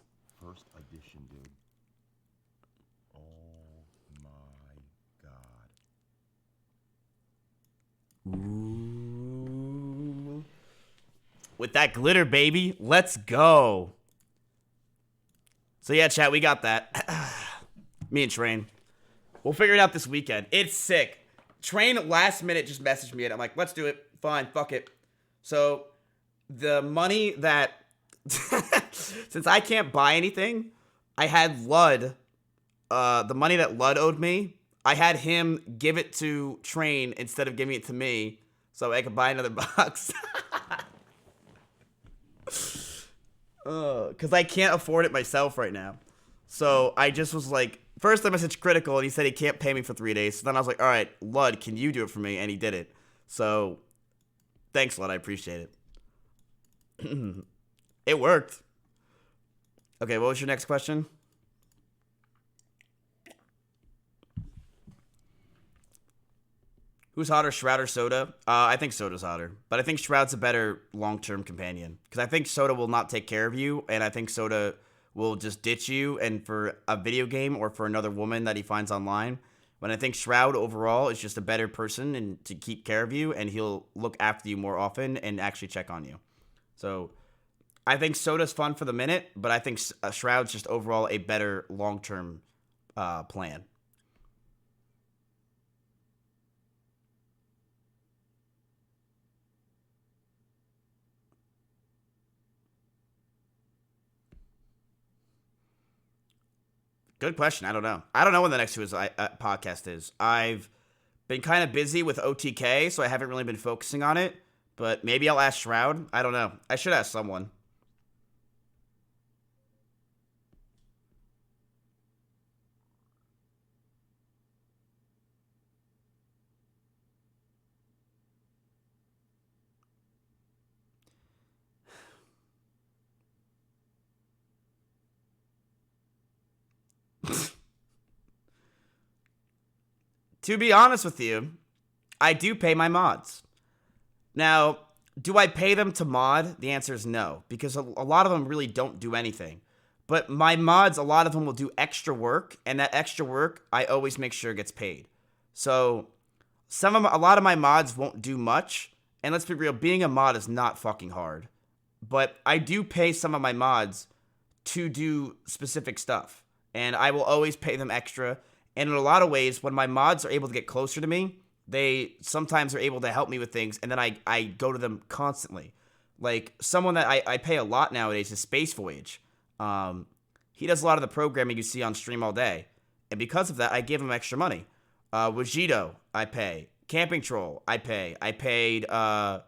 First edition, dude. Oh my god. Ooh. With that glitter, baby. Let's go. So yeah, chat, we got that. Me and Train. We'll figure it out this weekend. It's sick. Train last minute just messaged me and I'm like, let's do it. Fine, fuck it. So the money that since I can't buy anything, I had Lud, the money that Lud owed me, I had him give it to Train instead of giving it to me so I could buy another box. Because I can't afford it myself right now. So I just was like, first I messaged Critical and he said he can't pay me for 3 days. So then I was like, all right, Lud, can you do it for me? And he did it. So thanks, Lud. I appreciate it. It worked. Okay, what was your next question? Who's hotter, Shroud or Soda? I think Soda's hotter. But I think Shroud's a better long-term companion. Because I think Soda will not take care of you. And I think Soda will just ditch you and for a video game or for another woman that he finds online. But I think Shroud overall is just a better person and to keep care of you. And he'll look after you more often and actually check on you. So I think Soda's fun for the minute. But I think Shroud's just overall a better long-term plan. Good question. I don't know. I don't know when the next podcast is. I've been kind of busy with OTK, so I haven't really been focusing on it. But maybe I'll ask Shroud. I don't know. I should ask someone. To be honest with you, I do pay my mods. Now, do I pay them to mod? The answer is no, because a lot of them really don't do anything. But my mods, a lot of them will do extra work, and that extra work, I always make sure gets paid. So, a lot of my mods won't do much, and let's be real, being a mod is not fucking hard. But I do pay some of my mods to do specific stuff, and I will always pay them extra. And in a lot of ways, when my mods are able to get closer to me, they sometimes are able to help me with things, and then I go to them constantly. Like, someone that I pay a lot nowadays is Space Voyage. He does a lot of the programming you see on stream all day. And because of that, I give him extra money. Wajito, I pay. Camping Troll, I pay. I paid a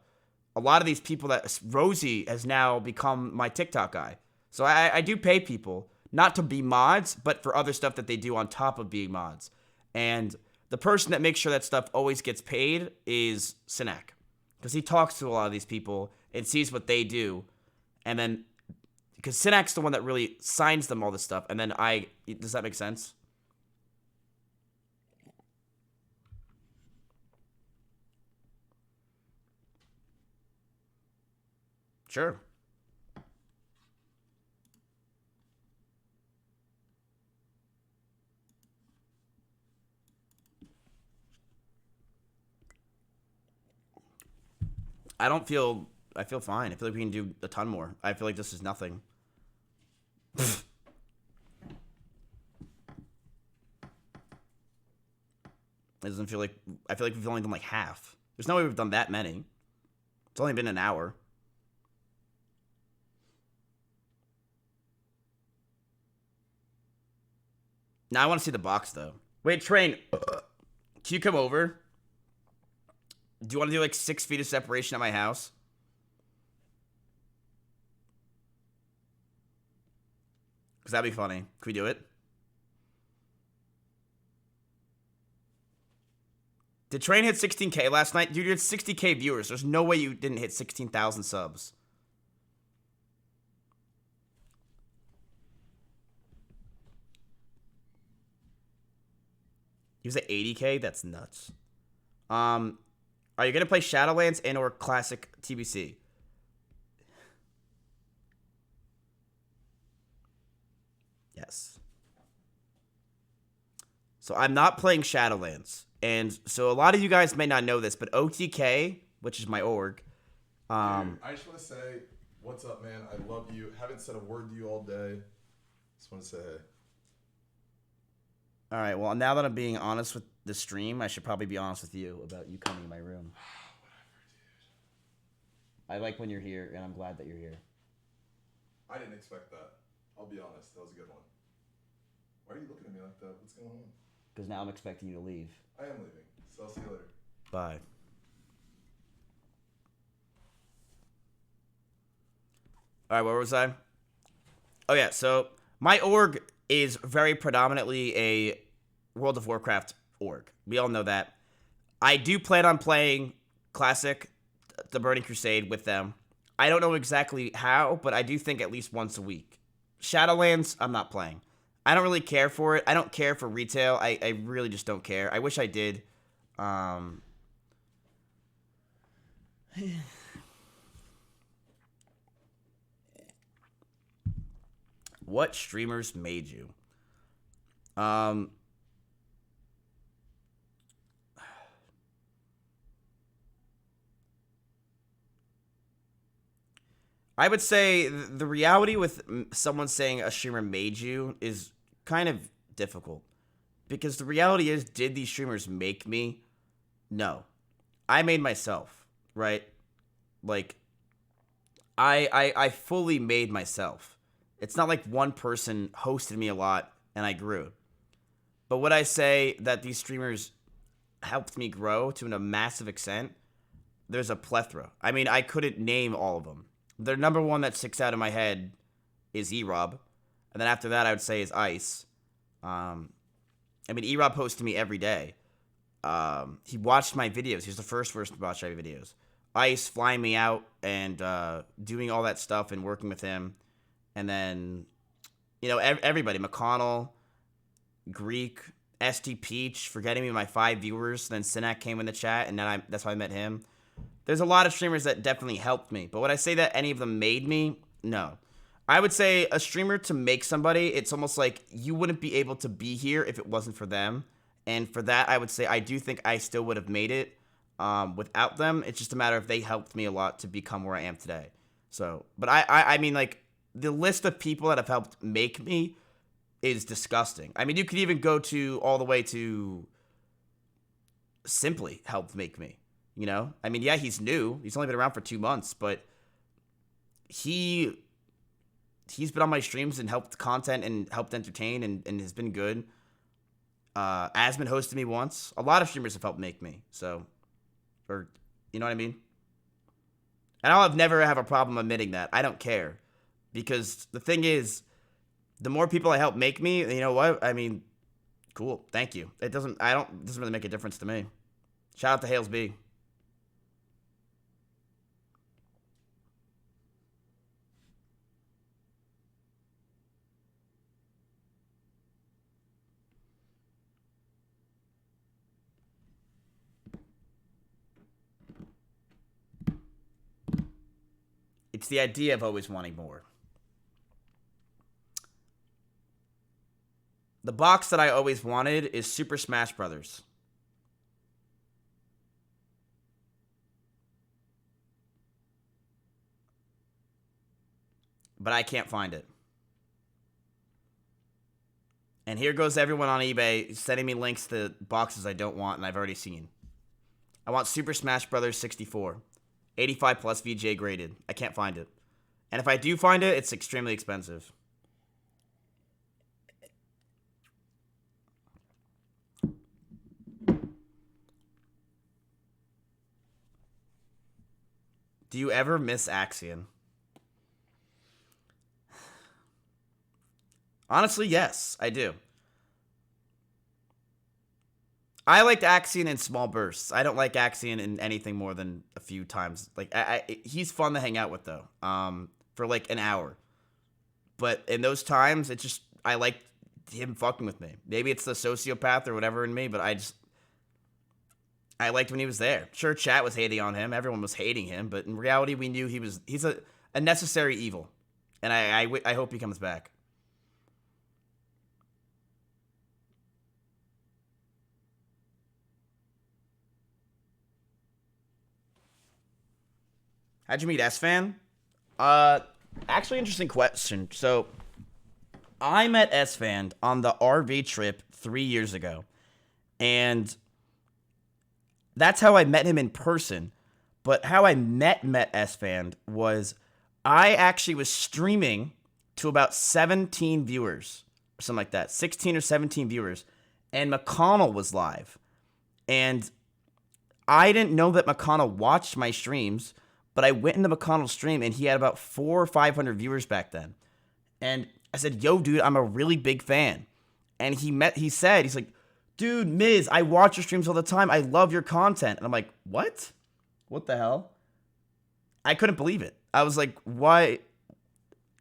lot of these people that... Rosie has now become my TikTok guy. So I do pay people. Not to be mods, but for other stuff that they do on top of being mods. And the person that makes sure that stuff always gets paid is Sinek. Because he talks to a lot of these people, and sees what they do, and then because Synac's the one that really signs them all this stuff, and then does that make sense? Sure. I feel fine. I feel like we can do a ton more. I feel like this is nothing. It doesn't feel like, I feel like we've only done like half. There's no way we've done that many. It's only been an hour. Now I want to see the box though. Wait, Train, can you come over? Do you want to do like 6 feet of separation at my house? Because that'd be funny. Can we do it? Did Train hit 16K last night? Dude, you had 60K viewers. There's no way you didn't hit 16,000 subs. He was at 80K? That's nuts. Are you going to play Shadowlands and or Classic TBC? Yes. So I'm not playing Shadowlands. And so a lot of you guys may not know this, but OTK, which is my org. Dude, I just want to say, what's up, man? I love you. Haven't said a word to you all day. Just want to say hey. All right, well, now that I'm being honest with the stream, I should probably be honest with you about you coming in my room. I like when you're here, and I'm glad that you're here. I didn't expect that. I'll be honest. That was a good one. Why are you looking at me like that? What's going on? Because now I'm expecting you to leave. I am leaving. So I'll see you later. Bye. All right, where was I? Oh, yeah, so my org is very predominantly a World of Warcraft org. We all know that. I do plan on playing Classic, the Burning Crusade, with them. I don't know exactly how, but I do think at least once a week. Shadowlands, I'm not playing. I don't really care for it. I don't care for retail. I really just don't care. I wish I did. What streamers made you? I would say the reality with someone saying a streamer made you is kind of difficult. Because the reality is, did these streamers make me? No. I made myself, right? Like, I fully made myself. It's not like one person hosted me a lot and I grew. But would I say that these streamers helped me grow to a massive extent? There's a plethora. I mean, I couldn't name all of them. The number one that sticks out in my head is E-Rob. And then after that, I would say is Ice. I mean, E-Rob posted me every day. He watched my videos. He was the first person to watch my videos. Ice flying me out and doing all that stuff and working with him. And then, you know, everybody. McConnell, Greek, ST Peach for getting me my 5 viewers. Then Synac came in the chat, and then that's how I met him. There's a lot of streamers that definitely helped me. But would I say that any of them made me? No. I would say a streamer to make somebody, it's almost like you wouldn't be able to be here if it wasn't for them. And for that, I would say I do think I still would have made it without them. It's just a matter of they helped me a lot to become where I am today. So, but I mean, like, the list of people that have helped make me is disgusting. I mean, you could even go to all the way to Simply helped make me. You know, I mean, yeah, he's new. He's only been around for 2 months, but he's been on my streams and helped content and helped entertain and has been good. Asmon hosted me once. A lot of streamers have helped make me. So, or, you know what I mean? And I'll never have a problem admitting that. I don't care. Because the thing is, the more people I help make me, you know what? I mean, cool. Thank you. It doesn't really make a difference to me. Shout out to Hales B. It's the idea of always wanting more. The box that I always wanted is Super Smash Brothers. But I can't find it. And here goes everyone on eBay sending me links to boxes I don't want and I've already seen. I want Super Smash Brothers 64. 85 plus VGA graded. I can't find it. And if I do find it, it's extremely expensive. Do you ever miss Axion? Honestly, yes, I do. I liked Axion in small bursts. I don't like Axion in anything more than a few times. Like, he's fun to hang out with, though, for like an hour. But in those times, it just, I liked him fucking with me. Maybe it's the sociopath or whatever in me, but I liked when he was there. Sure, chat was hating on him. Everyone was hating him. But in reality, we knew he's a necessary evil. And I hope he comes back. How'd you meet S-Fan? Actually, interesting question. So, I met S-Fan on the RV trip 3 years ago. And that's how I met him in person. But how I met S-Fan was I actually was streaming to about 17 viewers. Or something like that. 16 or 17 viewers. And McConnell was live. And I didn't know that McConnell watched my streams. But I went into McConnell's stream, and he had about 400 or 500 viewers back then. And I said, yo, dude, I'm a really big fan. And he said, he's like, dude, Miz, I watch your streams all the time. I love your content. And I'm like, what? What the hell? I couldn't believe it. I was like, why?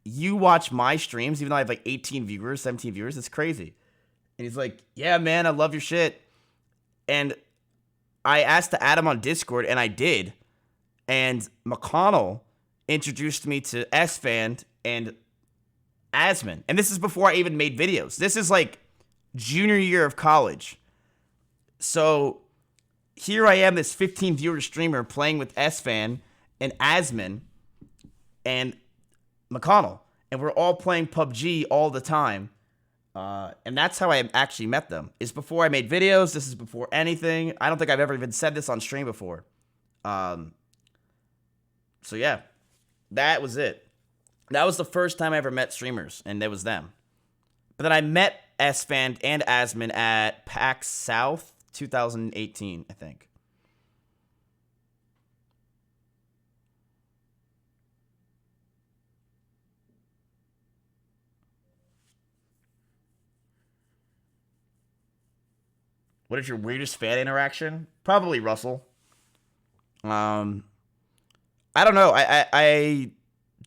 You watch my streams, even though I have like 18 viewers, 17 viewers? It's crazy. And he's like, yeah, man, I love your shit. And I asked to add him on Discord, and I did. And McConnell introduced me to S-Fan and Asmon. And this is before I even made videos. This is like junior year of college. So here I am, this 15 viewer streamer playing with S-Fan and Asmon and McConnell. And we're all playing PUBG all the time. And that's how I actually met them. Is before I made videos. This is before anything. I don't think I've ever even said this on stream before. So yeah, that was it. That was the first time I ever met streamers, and it was them. But then I met S-Fan and Asmon at PAX South 2018, I think. What is your weirdest fan interaction? Probably Russell. I don't know. I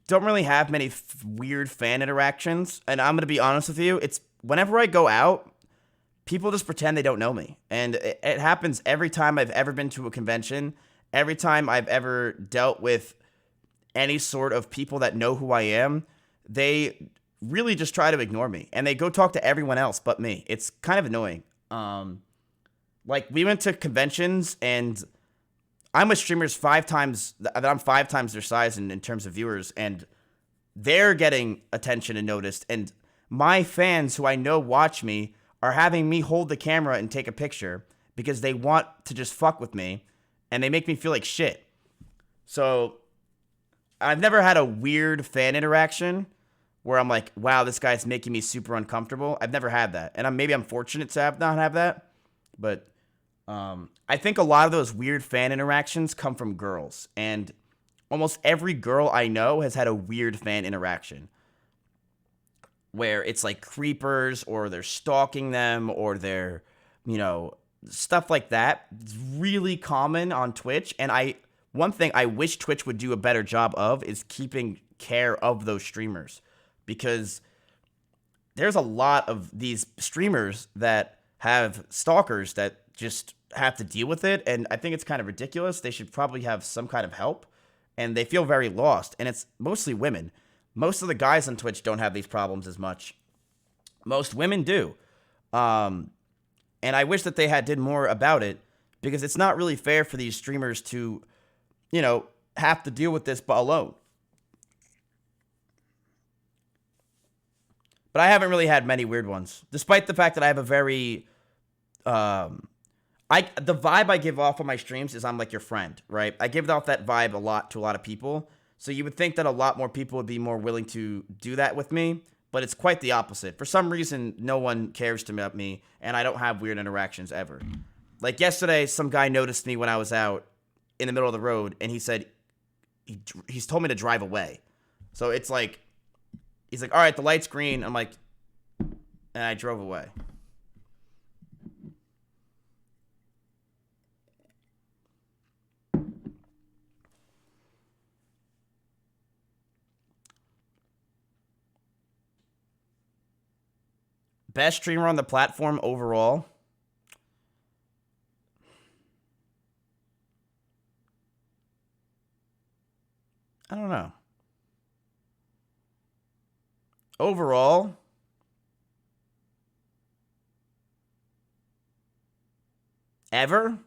don't really have many weird fan interactions. And I'm going to be honest with you. It's whenever I go out, people just pretend they don't know me. And it happens every time I've ever been to a convention. Every time I've ever dealt with any sort of people that know who I am, they really just try to ignore me. And they go talk to everyone else but me. It's kind of annoying. Like, we went to conventions, and I'm with streamers I'm 5 times their size in terms of viewers, and they're getting attention and noticed, and my fans who I know watch me are having me hold the camera and take a picture because they want to just fuck with me, and they make me feel like shit. So I've never had a weird fan interaction where I'm like, wow, this guy's making me super uncomfortable. I've never had that, and maybe I'm fortunate to not have that, but I think a lot of those weird fan interactions come from girls, and almost every girl I know has had a weird fan interaction where it's like creepers, or they're stalking them, or they're, stuff like that. It's really common on Twitch, and one thing I wish Twitch would do a better job of is keeping care of those streamers, because there's a lot of these streamers that have stalkers that just have to deal with it, and I think it's kind of ridiculous. They should probably have some kind of help, and they feel very lost. And it's mostly women. Most of the guys on Twitch don't have these problems as much. Most women do. And I wish that they did more about it, because it's not really fair for these streamers to, have to deal with this alone. But I haven't really had many weird ones, despite the fact that I have a very, the vibe I give off on my streams is I'm like your friend, right? I give off that vibe a lot to a lot of people. So you would think that a lot more people would be more willing to do that with me, but it's quite the opposite. For some reason, no one cares about me, and I don't have weird interactions ever. Like yesterday, some guy noticed me when I was out in the middle of the road, and he said, he's told me to drive away. So it's like, he's like, all right, the light's green. I'm like, and I drove away. Best streamer on the platform overall? I don't know. Overall, ever?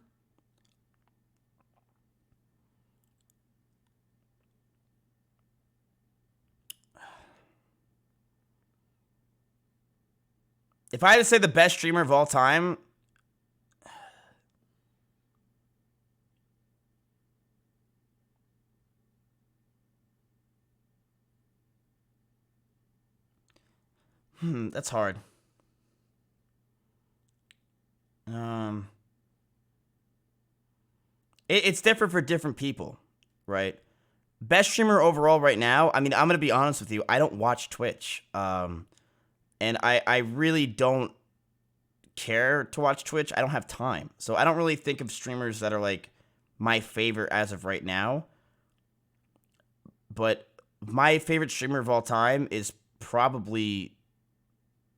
If I had to say the best streamer of all time, that's hard. It's different for different people, right? Best streamer overall right now, I mean, I'm going to be honest with you, I don't watch Twitch. And I really don't care to watch Twitch. I don't have time. So I don't really think of streamers that are like my favorite as of right now. But my favorite streamer of all time is probably,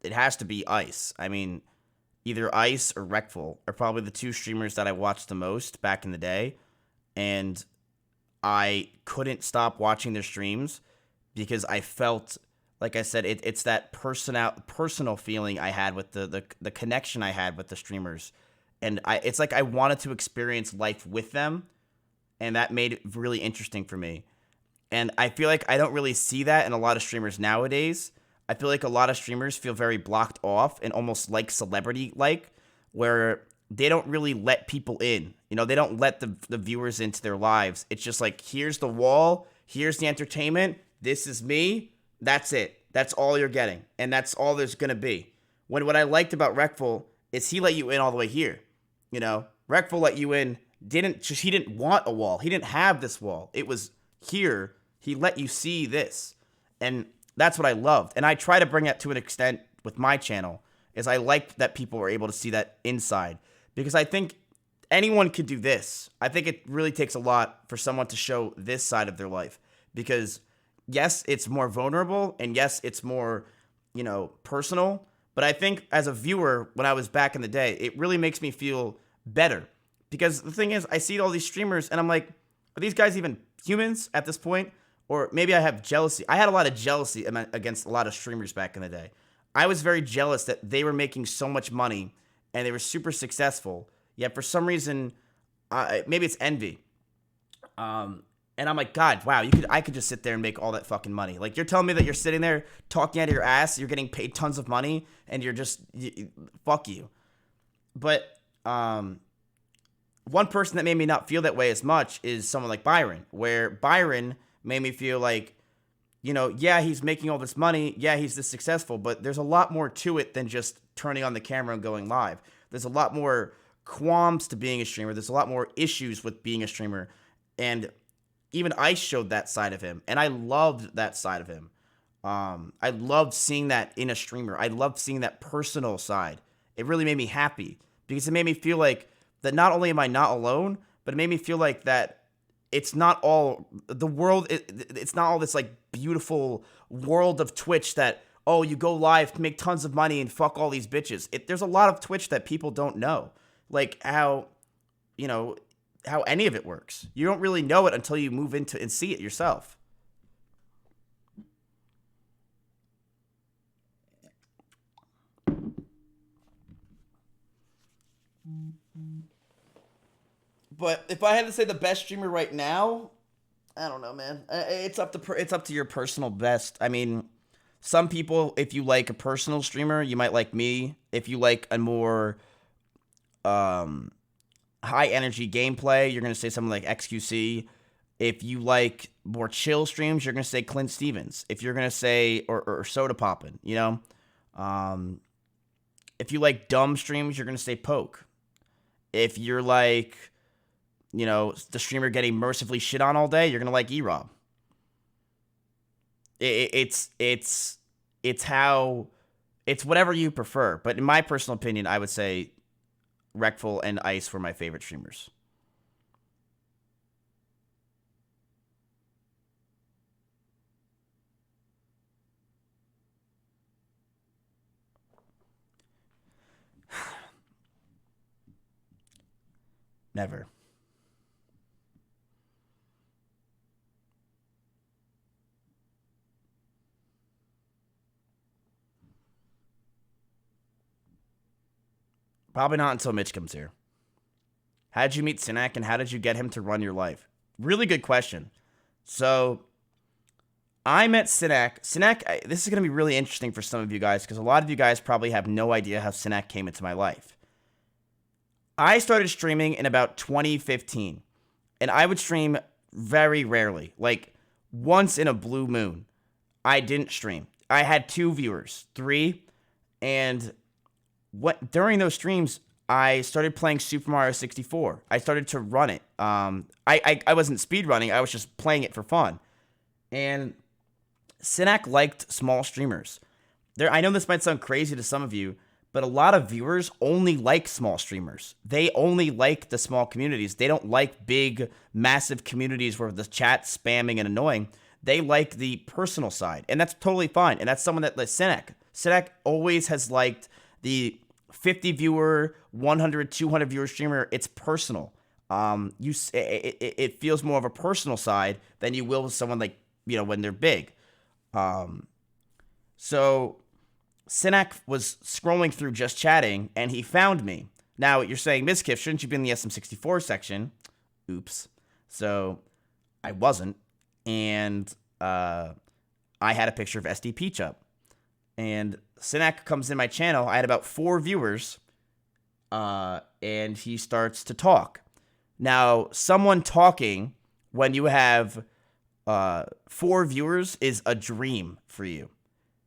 it has to be Ice. I mean, either Ice or Wreckful are probably the two streamers that I watched the most back in the day. And I couldn't stop watching their streams because I felt, like I said, it's that personal feeling I had with the connection I had with the streamers. And it's like I wanted to experience life with them, and that made it really interesting for me. And I feel like I don't really see that in a lot of streamers nowadays. I feel like a lot of streamers feel very blocked off and almost like celebrity-like, where they don't really let people in. They don't let the viewers into their lives. It's just like, here's the wall, here's the entertainment, this is me, that's it. That's all you're getting, and that's all there's going to be. When what I liked about Wreckful is he let you in all the way here. Wreckful let you in, he didn't want a wall. He didn't have this wall. It was here. He let you see this, and that's what I loved. And I try to bring that to an extent with my channel, is I like that people are able to see that inside, because I think anyone could do this. I think it really takes a lot for someone to show this side of their life, because yes, it's more vulnerable, and yes, it's more, personal. But I think as a viewer, when I was back in the day, it really makes me feel better. Because the thing is, I see all these streamers, and I'm like, are these guys even humans at this point? Or maybe I have jealousy. I had a lot of jealousy against a lot of streamers back in the day. I was very jealous that they were making so much money, and they were super successful. Yet for some reason, maybe it's envy. And I'm like, God, wow, I could just sit there and make all that fucking money. Like, you're telling me that you're sitting there talking out of your ass, you're getting paid tons of money, and you're just, fuck you. But one person that made me not feel that way as much is someone like Byron, where Byron made me feel like, yeah, he's making all this money, yeah, he's this successful, but there's a lot more to it than just turning on the camera and going live. There's a lot more qualms to being a streamer. There's a lot more issues with being a streamer. And even Ice showed that side of him, and I loved that side of him. I loved seeing that in a streamer. I loved seeing that personal side. It really made me happy, because it made me feel like that not only am I not alone, but it made me feel like that it's not all the world. It's not all this like beautiful world of Twitch that, oh, you go live, make tons of money, and fuck all these bitches. There's a lot of Twitch that people don't know, like how, how any of it works. You don't really know it until you move into and see it yourself. But if I had to say the best streamer right now, I don't know, man. It's up to your personal best. I mean, some people, if you like a personal streamer, you might like me. If you like a more high energy gameplay, you're gonna say something like XQC. If you like more chill streams, you're gonna say Clint Stevens. If you're gonna say or Soda Poppin', you know. If you like dumb streams, you're gonna say Poke. If you're like, you know, the streamer getting mercifully shit on all day, you're gonna like E-Rob. It's whatever you prefer. But in my personal opinion, I would say Reckful and Ice were my favorite streamers. Never. Probably not until Mitch comes here. How did you meet Sinek and how did you get him to run your life? Really good question. So, I met Sinek. Sinek, this is going to be really interesting for some of you guys because a lot of you guys probably have no idea how Sinek came into my life. I started streaming in about 2015, and I would stream very rarely, like once in a blue moon. I didn't stream. I had 2 viewers, 3, and during those streams, I started playing Super Mario 64. I started to run it. I wasn't speed running. I was just playing it for fun. And Sinek liked small streamers. I know this might sound crazy to some of you, but a lot of viewers only like small streamers. They only like the small communities. They don't like big, massive communities where the chat's spamming and annoying. They like the personal side, and that's totally fine. And that's someone that like Sinek always has liked the 50 viewer, 100, 200 viewer streamer. It's personal. It feels more of a personal side than you will with someone like, you know, when they're big. So Sinek was scrolling through just chatting, and he found me. Now, you're saying, Mizkif, shouldn't you be in the SM64 section? Oops. So, I wasn't. And I had a picture of SD Peach up. And Sinek comes in my channel. I had about 4 viewers. And he starts to talk. Now, someone talking when you have 4 viewers is a dream for you.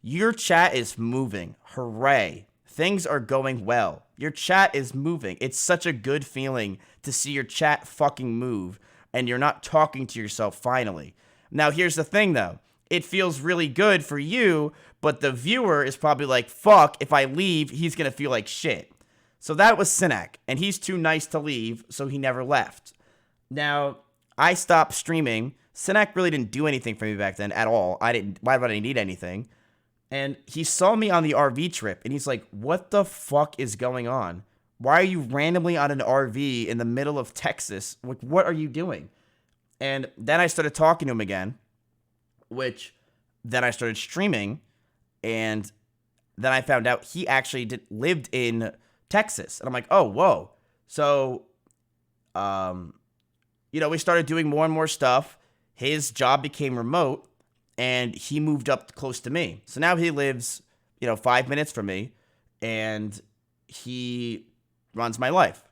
Your chat is moving. Hooray. Things are going well. Your chat is moving. It's such a good feeling to see your chat fucking move and you're not talking to yourself finally. Now, here's the thing, though. It feels really good for you, but the viewer is probably like, fuck, if I leave, he's going to feel like shit. So that was Sinek, and he's too nice to leave, so he never left. Now, I stopped streaming. Sinek really didn't do anything for me back then at all. Why would I need anything? And he saw me on the RV trip, and he's like, what the fuck is going on? Why are you randomly on an RV in the middle of Texas? Like, what are you doing? And then I started talking to him again, which then I started streaming, and then I found out he actually lived in Texas. And I'm like, oh, whoa. So, we started doing more and more stuff. His job became remote, and he moved up close to me. So now he lives, 5 minutes from me, and he runs my life.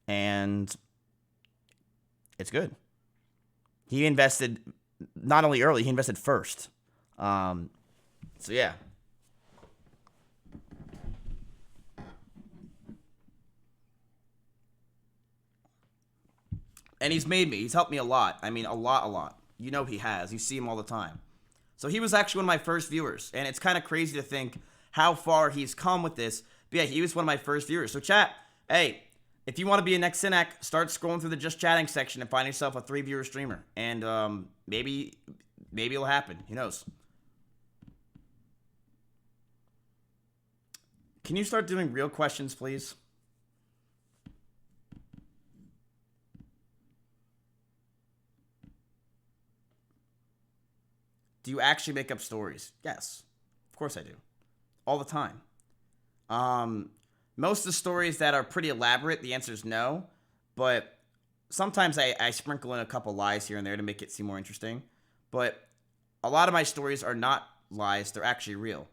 And it's good. He invested not only early, he invested first. So yeah. And he's helped me a lot. I mean, a lot. You know he has. You see him all the time. So he was actually one of my first viewers. And it's kind of crazy to think how far he's come with this. But yeah, he was one of my first viewers. So chat, hey, if you want to be a next Sinek, start scrolling through the just chatting section and find yourself a 3-viewer streamer. And maybe it'll happen. Who knows? Can you start doing real questions, please? Do you actually make up stories? Yes. Of course I do. All the time. Most of the stories that are pretty elaborate, the answer is no. But sometimes I sprinkle in a couple lies here and there to make it seem more interesting. But a lot of my stories are not lies. They're actually real.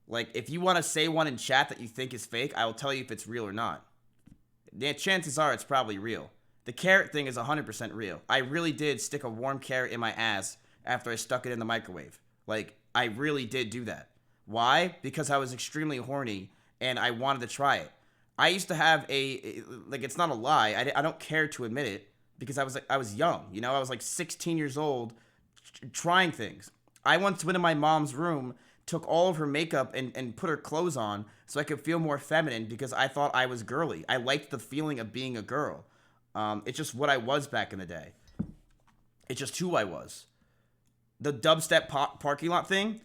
Like, if you want to say one in chat that you think is fake, I will tell you if it's real or not. The chances are it's probably real. The carrot thing is 100% real. I really did stick a warm carrot in my ass after I stuck it in the microwave. Like, I really did do that. Why? Because I was extremely horny and I wanted to try it. I used to have like, it's not a lie. I don't care to admit it because I was young. You know, I was like 16 years old trying things. I once went in my mom's room, took all of her makeup and put her clothes on so I could feel more feminine because I thought I was girly. I liked the feeling of being a girl. It's just what I was back in the day. It's just who I was. The dubstep parking lot thing.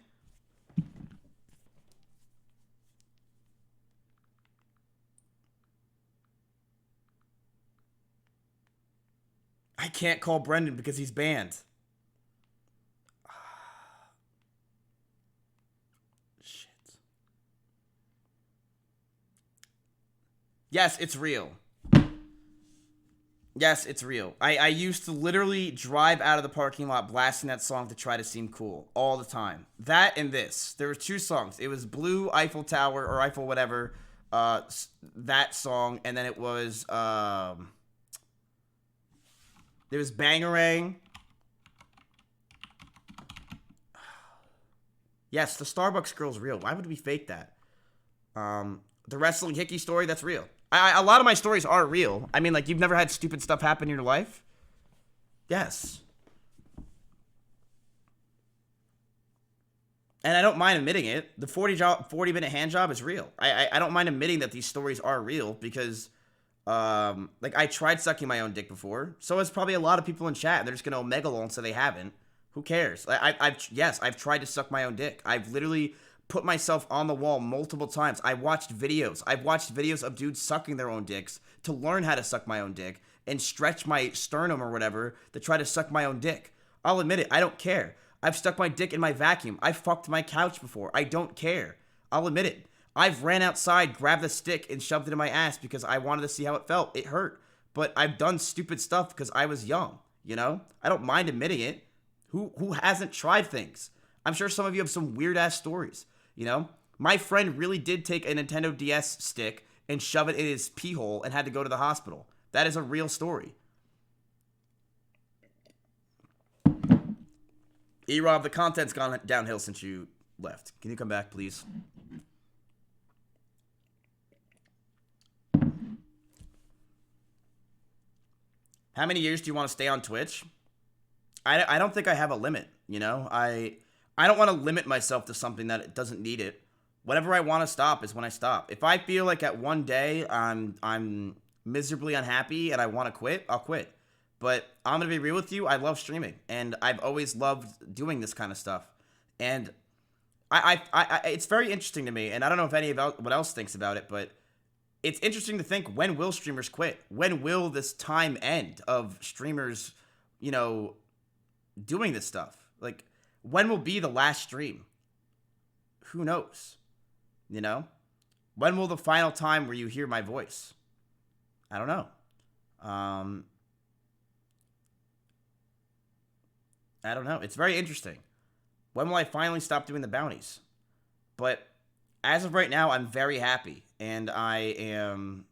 I can't call Brendan because he's banned. Shit. Yes, it's real. Yes, it's real. I used to literally drive out of the parking lot blasting that song to try to seem cool all the time. That and this. There were two songs. It was Blue Eiffel Tower or Eiffel whatever, that song, and then it was there was Bangarang. Yes, the Starbucks girl's real. Why would we fake that? The wrestling hickey story, that's real. A lot of my stories are real. I mean, like, you've never had stupid stuff happen in your life? Yes. And I don't mind admitting it. The 40-minute hand job is real. I don't mind admitting that these stories are real because, like, I tried sucking my own dick before. So has probably a lot of people in chat. They're just going to omega lol and say they haven't. Who cares? I've tried to suck my own dick. I've literally put myself on the wall multiple times. I've watched videos of dudes sucking their own dicks to learn how to suck my own dick and stretch my sternum or whatever to try to suck my own dick. I'll admit it. I don't care. I've stuck my dick in my vacuum. I've fucked my couch before. I don't care. I'll admit it. I've ran outside, grabbed the stick, and shoved it in my ass because I wanted to see how it felt. It hurt. But I've done stupid stuff because I was young, you know? I don't mind admitting it. Who hasn't tried things? I'm sure some of you have some weird-ass stories. You know, my friend really did take a Nintendo DS stick and shove it in his pee hole and had to go to the hospital. That is a real story. E-Rob, the content's gone downhill since you left. Can you come back, please? How many years do you want to stay on Twitch? I don't think I have a limit, you know? I don't want to limit myself to something that it doesn't need it. Whenever I want to stop is when I stop. If I feel like at one day I'm miserably unhappy and I want to quit, I'll quit. But I'm going to be real with you. I love streaming and I've always loved doing this kind of stuff. And it's very interesting to me. And I don't know if anyone else thinks about it, but it's interesting to think, when will streamers quit? When will this time end of streamers, you know, doing this stuff? Like, when will be the last stream? Who knows? You know? When will the final time where you hear my voice? I don't know. I don't know. It's very interesting. When will I finally stop doing the bounties? But as of right now, I'm very happy. And I am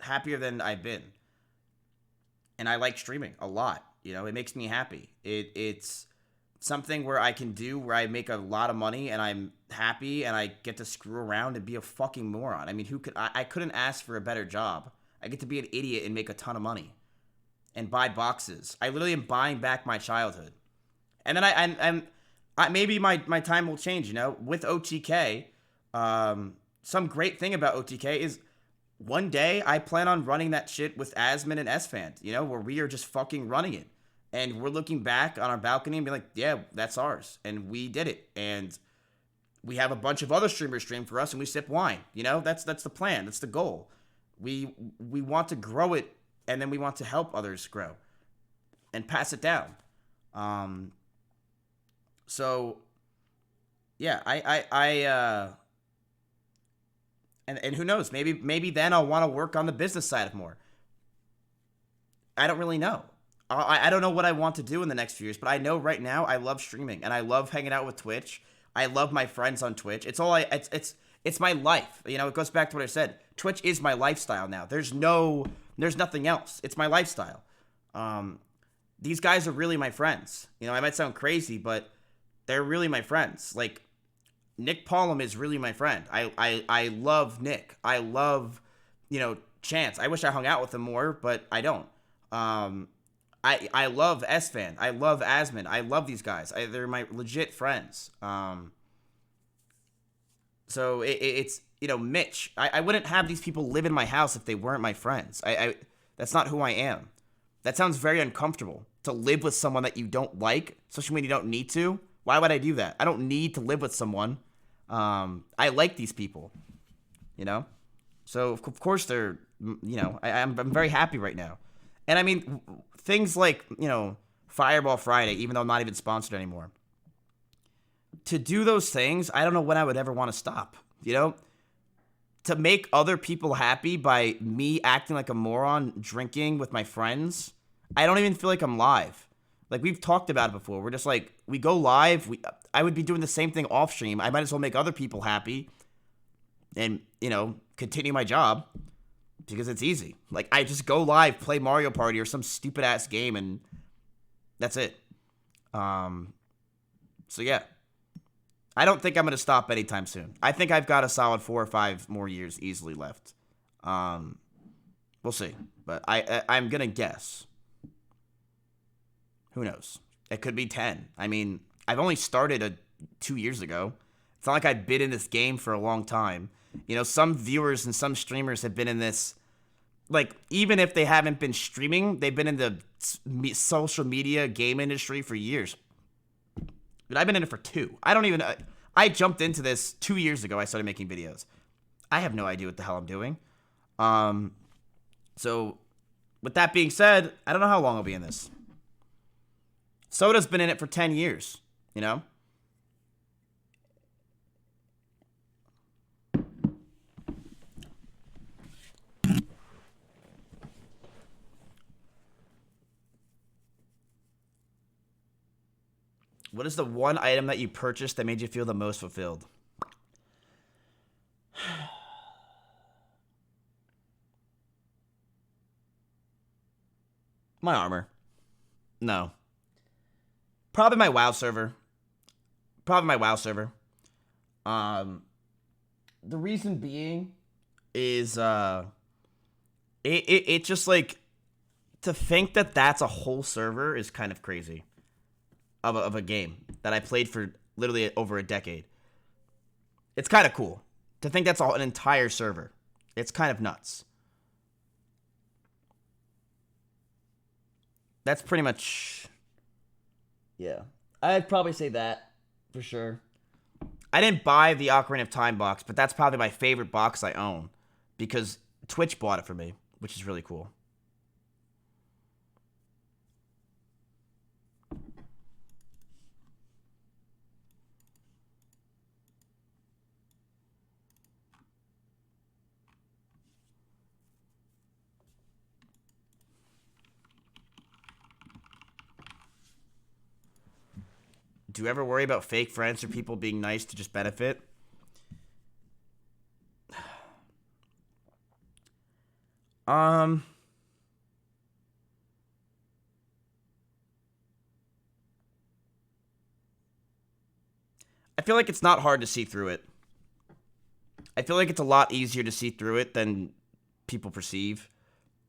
happier than I've been. And I like streaming a lot. You know, it makes me happy. It's something where I can do, where I make a lot of money and I'm happy and I get to screw around and be a fucking moron. I mean, I couldn't ask for a better job. I get to be an idiot and make a ton of money and buy boxes. I literally am buying back my childhood. And then maybe my time will change, you know, with OTK. Some great thing about OTK is, one day, I plan on running that shit with Asmon and S-Fan, you know, where we are just fucking running it. And we're looking back on our balcony and be like, yeah, that's ours. And we did it. And we have a bunch of other streamers stream for us and we sip wine. You know, that's the plan. That's the goal. We want to grow it and then we want to help others grow and pass it down. So yeah, and who knows? Maybe then I'll want to work on the business side of more. I don't really know. I don't know what I want to do in the next few years, but I know right now I love streaming and I love hanging out with Twitch. I love my friends on Twitch. It's my life. You know, it goes back to what I said. Twitch is my lifestyle now. There's nothing else. It's my lifestyle. These guys are really my friends. You know, I might sound crazy, but they're really my friends. Like, Nick Paulum is really my friend. I love Nick. I love, Chance. I wish I hung out with him more, but I don't. I love S-Fan. I love Asmon. I love these guys. They're my legit friends. So it's, Mitch. I wouldn't have these people live in my house if they weren't my friends. That's not who I am. That sounds very uncomfortable, to live with someone that you don't like, especially when you don't need to. Why would I do that? I don't need to live with someone. I like these people, So, of course, they're, I'm very happy right now. And, I mean, things like, Fireball Friday, even though I'm not even sponsored anymore. To do those things, I don't know when I would ever want to stop, To make other people happy by me acting like a moron drinking with my friends, I don't even feel like I'm live. Like, we've talked about it before. We're just like, we go live. I would be doing the same thing off stream. I might as well make other people happy and, continue my job because it's easy. Like, I just go live, play Mario Party or some stupid ass game, and that's it. So yeah. I don't think I'm going to stop anytime soon. I think I've got a solid 4 or 5 more years easily left. We'll see. But I'm going to guess. Who knows? It could be 10. I mean, I've only started 2 years ago. It's not like I've been in this game for a long time. Some viewers and some streamers have been in this, like, even if they haven't been streaming, they've been in the social media game industry for years. But I've been in it for 2. I jumped into this 2 years ago. I started making videos. I have no idea what the hell I'm doing. So, with that being said, I don't know how long I'll be in this. Soda's been in it for 10 years, What is the one item that you purchased that made you feel the most fulfilled? My armor. No. Probably my WoW server. The reason being is it just, like, to think that that's a whole server is kind of crazy. Of a game that I played for literally over a decade. It's kind of cool to think that's an entire server. It's kind of nuts. That's pretty much, yeah. I'd probably say that for sure. I didn't buy the Ocarina of Time box, but that's probably my favorite box I own because Twitch bought it for me, which is really cool. Do you ever worry about fake friends or people being nice to just benefit? I feel like it's not hard to see through it. I feel like it's a lot easier to see through it than people perceive.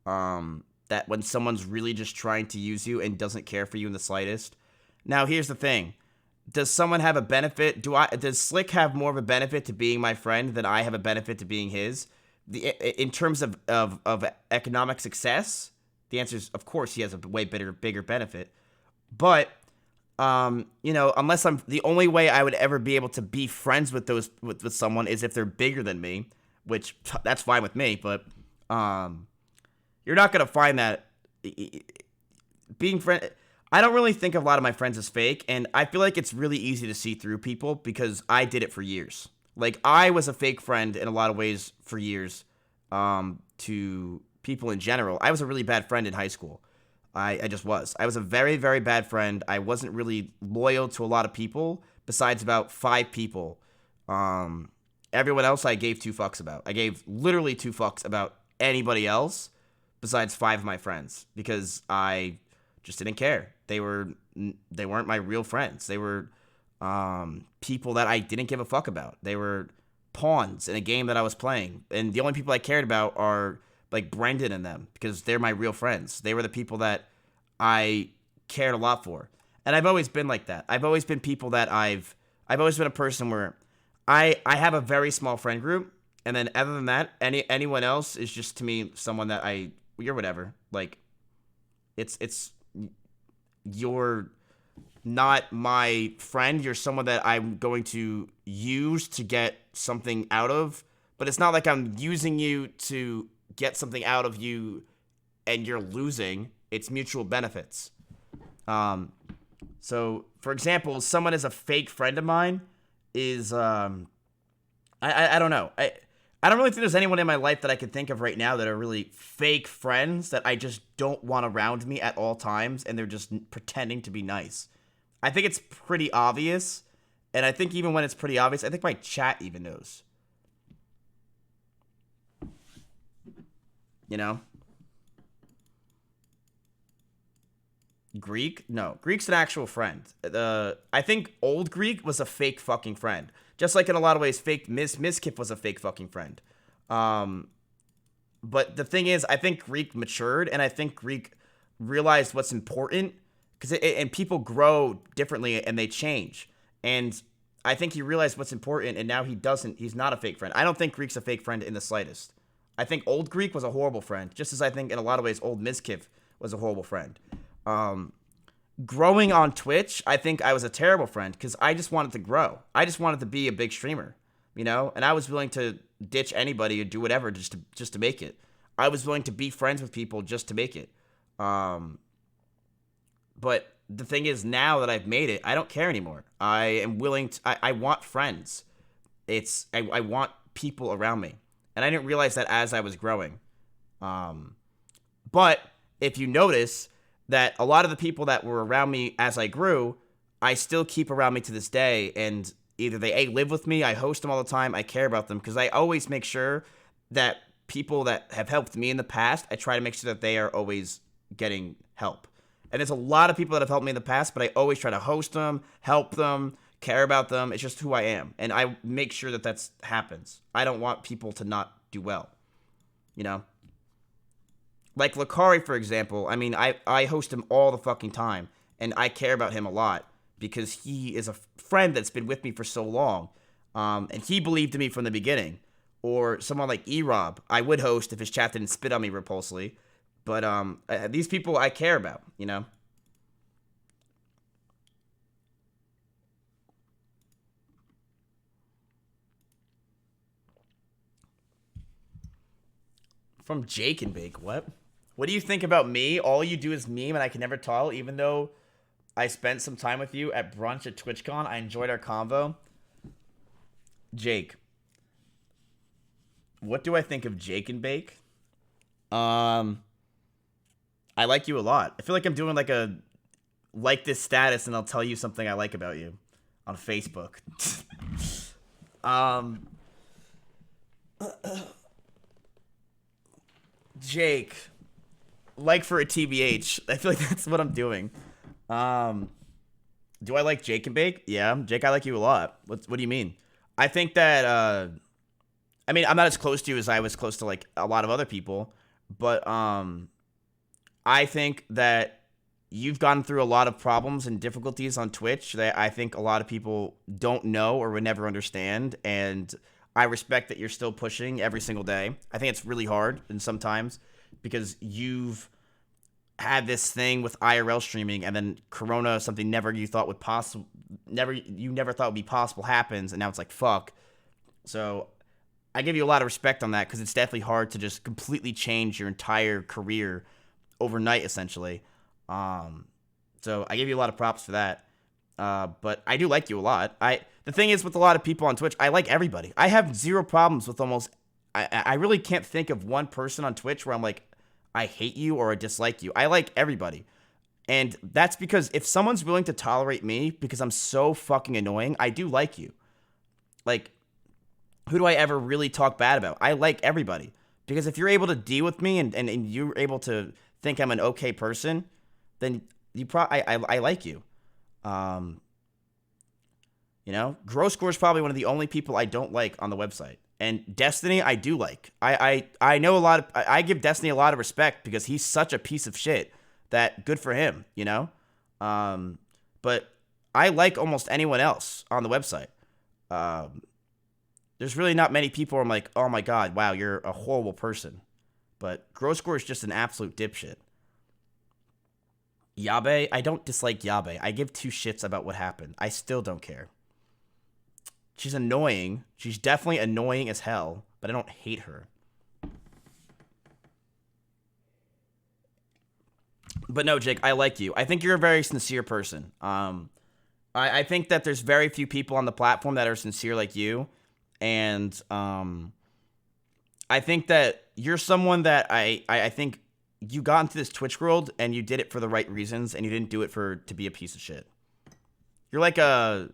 That when someone's really just trying to use you and doesn't care for you in the slightest. Now, here's the thing. Does someone have a benefit? Does Slick have more of a benefit to being my friend than I have a benefit to being his? In terms of economic success, the answer is, of course, he has a way bigger benefit. But, unless the only way I would ever be able to be friends with with someone is if they're bigger than me, which that's fine with me. But you're not gonna find that being friend. I don't really think of a lot of my friends as fake, and I feel like it's really easy to see through people because I did it for years. Like, I was a fake friend in a lot of ways for years to people in general. I was a really bad friend in high school. I just was. I was a very, very bad friend. I wasn't really loyal to a lot of people besides about 5 people. Everyone else I gave 2 fucks about. I gave literally 2 fucks about anybody else besides 5 of my friends because I just didn't care. They weren't my real friends. They were people that I didn't give a fuck about. They were pawns in a game that I was playing. And the only people I cared about are like Brendan and them because they're my real friends. They were the people that I cared a lot for. And I've always been like that. I've always been people that I've always been a person where I have a very small friend group. And then other than that, anyone else is just to me someone that you're whatever. Like you're not my friend. You're someone that I'm going to use to get something out of. But it's not like I'm using you to get something out of you and you're losing. It's mutual benefits. So, for example, someone is a fake friend of mine is, I don't know. I don't really think there's anyone in my life that I could think of right now that are really fake friends that I just don't want around me at all times, and they're just pretending to be nice. I think it's pretty obvious, and I think even when it's pretty obvious, I think my chat even knows. You know? Greek? No. Greek's an actual friend. I think old Greek was a fake fucking friend. Just like in a lot of ways, fake Miskif was a fake fucking friend. But the thing is, I think Greek matured, and I think Greek realized what's important, and people grow differently, and they change. And I think he realized what's important, and now he's not a fake friend. I don't think Greek's a fake friend in the slightest. I think old Greek was a horrible friend, just as I think in a lot of ways old Miskif was a horrible friend. Growing on Twitch, I think I was a terrible friend because I just wanted to grow. I just wanted to be a big streamer, you know? And I was willing to ditch anybody or do whatever just to make it. I was willing to be friends with people just to make it. But the thing is, now that I've made it, I don't care anymore. I am willing to, I want friends. I want people around me. And I didn't realize that as I was growing. But if you notice that a lot of the people that were around me as I grew, I still keep around me to this day. And either they live with me, I host them all the time, I care about them. Because I always make sure that people that have helped me in the past, I try to make sure that they are always getting help. And there's a lot of people that have helped me in the past, but I always try to host them, help them, care about them. It's just who I am. And I make sure that happens. I don't want people to not do well, you know? Like Lakari, for example, I mean, I host him all the fucking time, and I care about him a lot because he is a friend that's been with me for so long, and he believed in me from the beginning. Or someone like E-Rob, I would host if his chat didn't spit on me repulsively, but these people I care about, you know? From Jake and Bake, what? What do you think about me? All you do is meme and I can never tell, even though I spent some time with you at brunch at TwitchCon. I enjoyed our convo. Jake. What do I think of Jake and Bake? I like you a lot. I feel like I'm doing like this status and I'll tell you something I like about you on Facebook. Jake, like for a TBH. I feel like that's what I'm doing. Do I like Jake and Bake? Yeah, Jake, I like you a lot. What do you mean? I think that, I mean, I'm not as close to you as I was close to, like, a lot of other people. But, I think that you've gone through a lot of problems and difficulties on Twitch that I think a lot of people don't know or would never understand. And I respect that you're still pushing every single day. I think it's really hard and sometimes because you've had this thing with IRL streaming and then Corona, something you never thought would be possible happens, and now it's like fuck. So I give you a lot of respect on that because it's definitely hard to just completely change your entire career overnight, essentially. So I give you a lot of props for that. But I do like you a lot. The thing is with a lot of people on Twitch, I like everybody. I have zero problems with almost. I really can't think of one person on Twitch where I'm like, I hate you or I dislike you. I like everybody. And that's because if someone's willing to tolerate me because I'm so fucking annoying, I do like you. Like, who do I ever really talk bad about? I like everybody. Because if you're able to deal with me and you're able to think I'm an okay person, then I like you. You know, Groscore is probably one of the only people I don't like on the website. And Destiny, I do like. I know a lot of. I give Destiny a lot of respect because he's such a piece of shit that good for him, you know? But I like almost anyone else on the website. There's really not many people where I'm like, oh my god, wow, you're a horrible person. But Groscore is just an absolute dipshit. Yabe, I don't dislike Yabe. I give two shits about what happened. I still don't care. She's annoying. She's definitely annoying as hell, but I don't hate her. But no, Jake, I like you. I think you're a very sincere person. I think that there's very few people on the platform that are sincere like you. And I think that you're someone that I think you got into this Twitch world and you did it for the right reasons and you didn't do it to be a piece of shit. You're like a...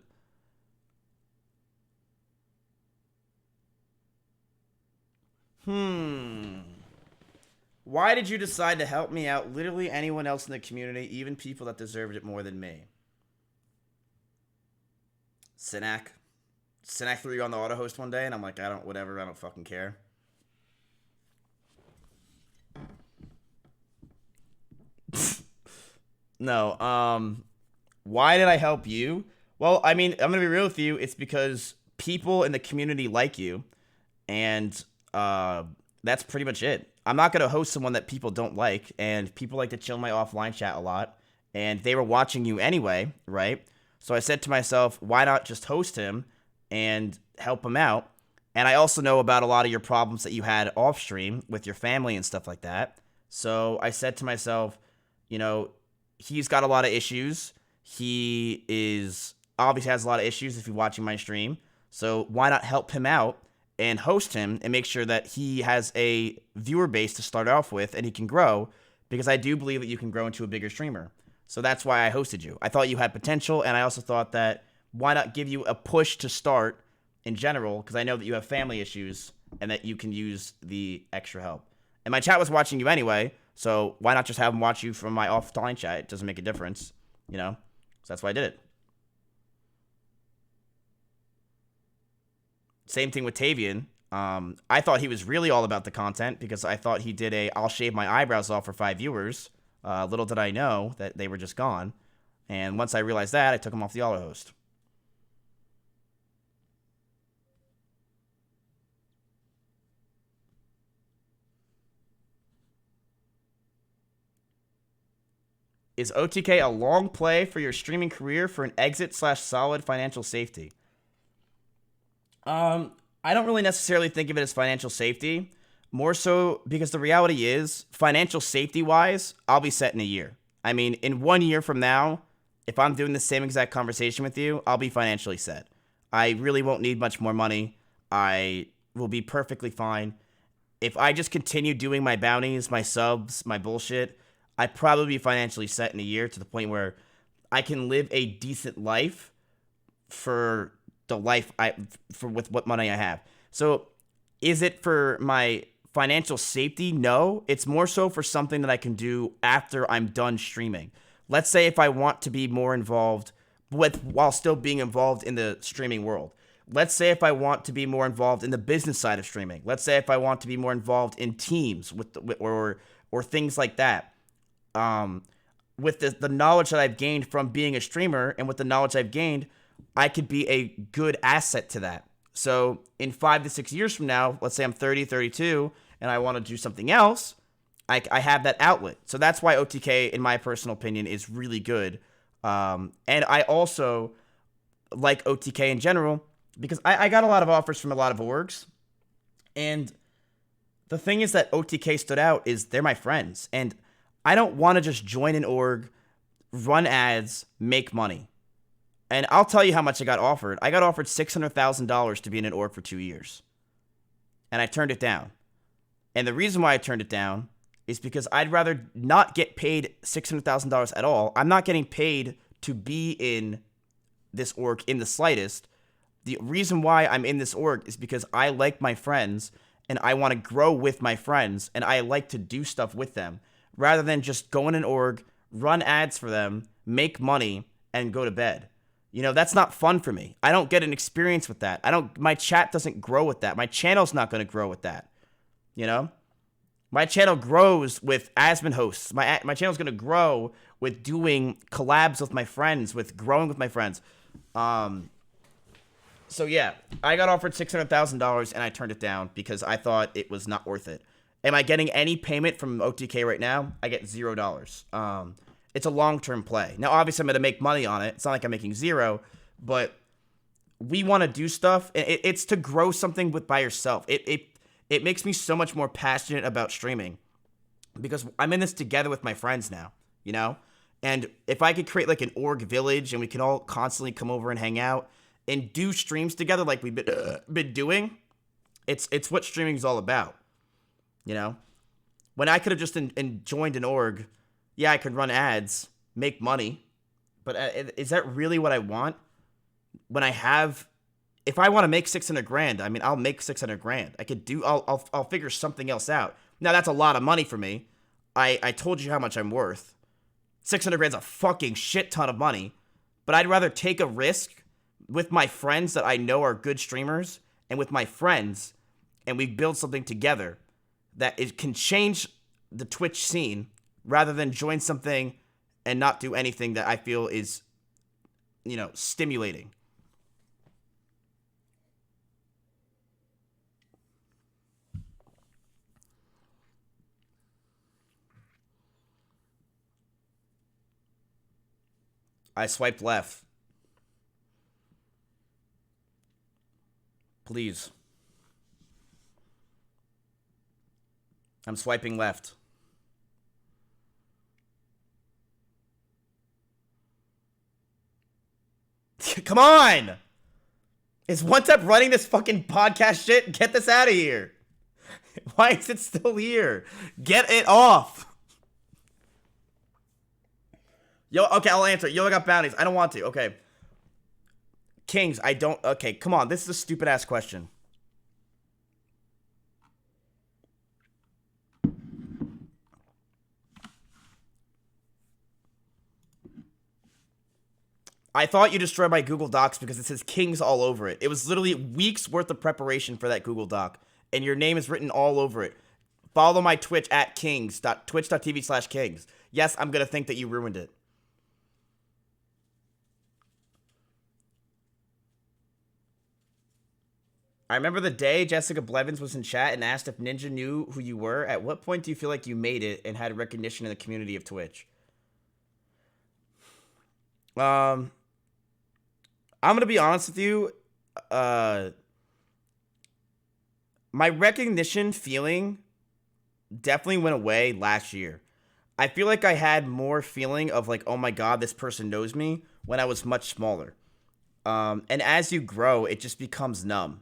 Why did you decide to help me out? Literally anyone else in the community, even people that deserved it more than me. Sinak threw you on the auto host one day, and I'm like, whatever, I don't fucking care. No, why did I help you? Well, I mean, I'm gonna be real with you. It's because people in the community like you, and that's pretty much it. I'm not gonna host someone that people don't like, and people like to chill in my offline chat a lot, and they were watching you anyway, right? So I said to myself, why not just host him and help him out? And I also know about a lot of your problems that you had off stream with your family and stuff like that. So I said to myself, you know, he's got a lot of issues. He is obviously has a lot of issues if you're watching my stream. So why not help him out and host him and make sure that he has a viewer base to start off with and he can grow, because I do believe that you can grow into a bigger streamer. So that's why I hosted you. I thought you had potential, and I also thought that why not give you a push to start in general, because I know that you have family issues and that you can use the extra help. And my chat was watching you anyway, so why not just have them watch you from my offline chat? It doesn't make a difference, you know? So that's why I did it. Same thing with Tavian. I thought he was really all about the content because I thought he did a I'll shave my eyebrows off for 5 viewers. Little did I know that they were just gone. And once I realized that, I took him off the auto host. Is OTK a long play for your streaming career for an exit/solid financial safety? I don't really necessarily think of it as financial safety. More so because the reality is, financial safety-wise, I'll be set in a year. I mean, in 1 year from now, if I'm doing the same exact conversation with you, I'll be financially set. I really won't need much more money. I will be perfectly fine. If I just continue doing my bounties, my subs, my bullshit, I'd probably be financially set in a year to the point where I can live a decent life for the life with what money I have. So is it for my financial safety? No, it's more so for something that I can do after I'm done streaming. Let's say if I want to be more involved while still being involved in the streaming world. Let's say if I want to be more involved in the business side of streaming. Let's say if I want to be more involved in teams or things like that. With the knowledge that I've gained from being a streamer and with the knowledge I've gained, I could be a good asset to that. So in 5 to 6 years from now, let's say I'm 30, 32, and I want to do something else, I have that outlet. So that's why OTK, in my personal opinion, is really good. And I also like OTK in general because I got a lot of offers from a lot of orgs. And the thing is that OTK stood out is they're my friends. And I don't want to just join an org run ads, make money. And I'll tell you how much I got offered. I got offered $600,000 to be in an org for 2 years. And I turned it down. And the reason why I turned it down is because I'd rather not get paid $600,000 at all. I'm not getting paid to be in this org in the slightest. The reason why I'm in this org is because I like my friends and I want to grow with my friends and I like to do stuff with them rather than just go in an org, run ads for them, make money, and go to bed. You know, that's not fun for me. I don't get an experience with that. My chat doesn't grow with that. My channel's not going to grow with that. You know? My channel grows with Asmon hosts. My channel's going to grow with doing collabs with my friends, with growing with my friends. So yeah, I got offered $600,000 and I turned it down because I thought it was not worth it. Am I getting any payment from OTK right now? I get $0. It's a long-term play. Now, obviously, I'm going to make money on it. It's not like I'm making zero, but we want to do stuff. It's to grow something by yourself. It makes me so much more passionate about streaming because I'm in this together with my friends now, you know? And if I could create like an org village and we can all constantly come over and hang out and do streams together like we've been doing, it's what streaming is all about, you know? When I could have just joined an org, yeah, I could run ads, make money, but is that really what I want? When if I want to make $600,000, I mean, I'll make $600,000. I'll figure something else out. Now that's a lot of money for me. I told you how much I'm worth. $600,000 is a fucking shit ton of money, but I'd rather take a risk with my friends that I know are good streamers and with my friends, and we build something together that it can change the Twitch scene rather than join something and not do anything that I feel is, you know, stimulating. I swiped left. Please. I'm swiping left. Come on! Is One Tap running this fucking podcast shit? Get this out of here. Why is it still here? Get it off. Yo, okay, I'll answer. Yo, I got bounties. I don't want to. Okay. Kings, I don't. Okay, come on. This is a stupid ass question. I thought you destroyed my Google Docs because it says Kings all over it. It was literally weeks worth of preparation for that Google Doc, and your name is written all over it. Follow my Twitch at kings.twitch.tv/kings. Yes, I'm going to think that you ruined it. I remember the day Jessica Blevins was in chat and asked if Ninja knew who you were. At what point do you feel like you made it and had recognition in the community of Twitch? I'm going to be honest with you. My recognition feeling definitely went away last year. I feel like I had more feeling of like, oh my God, this person knows me when I was much smaller. And as you grow, it just becomes numb.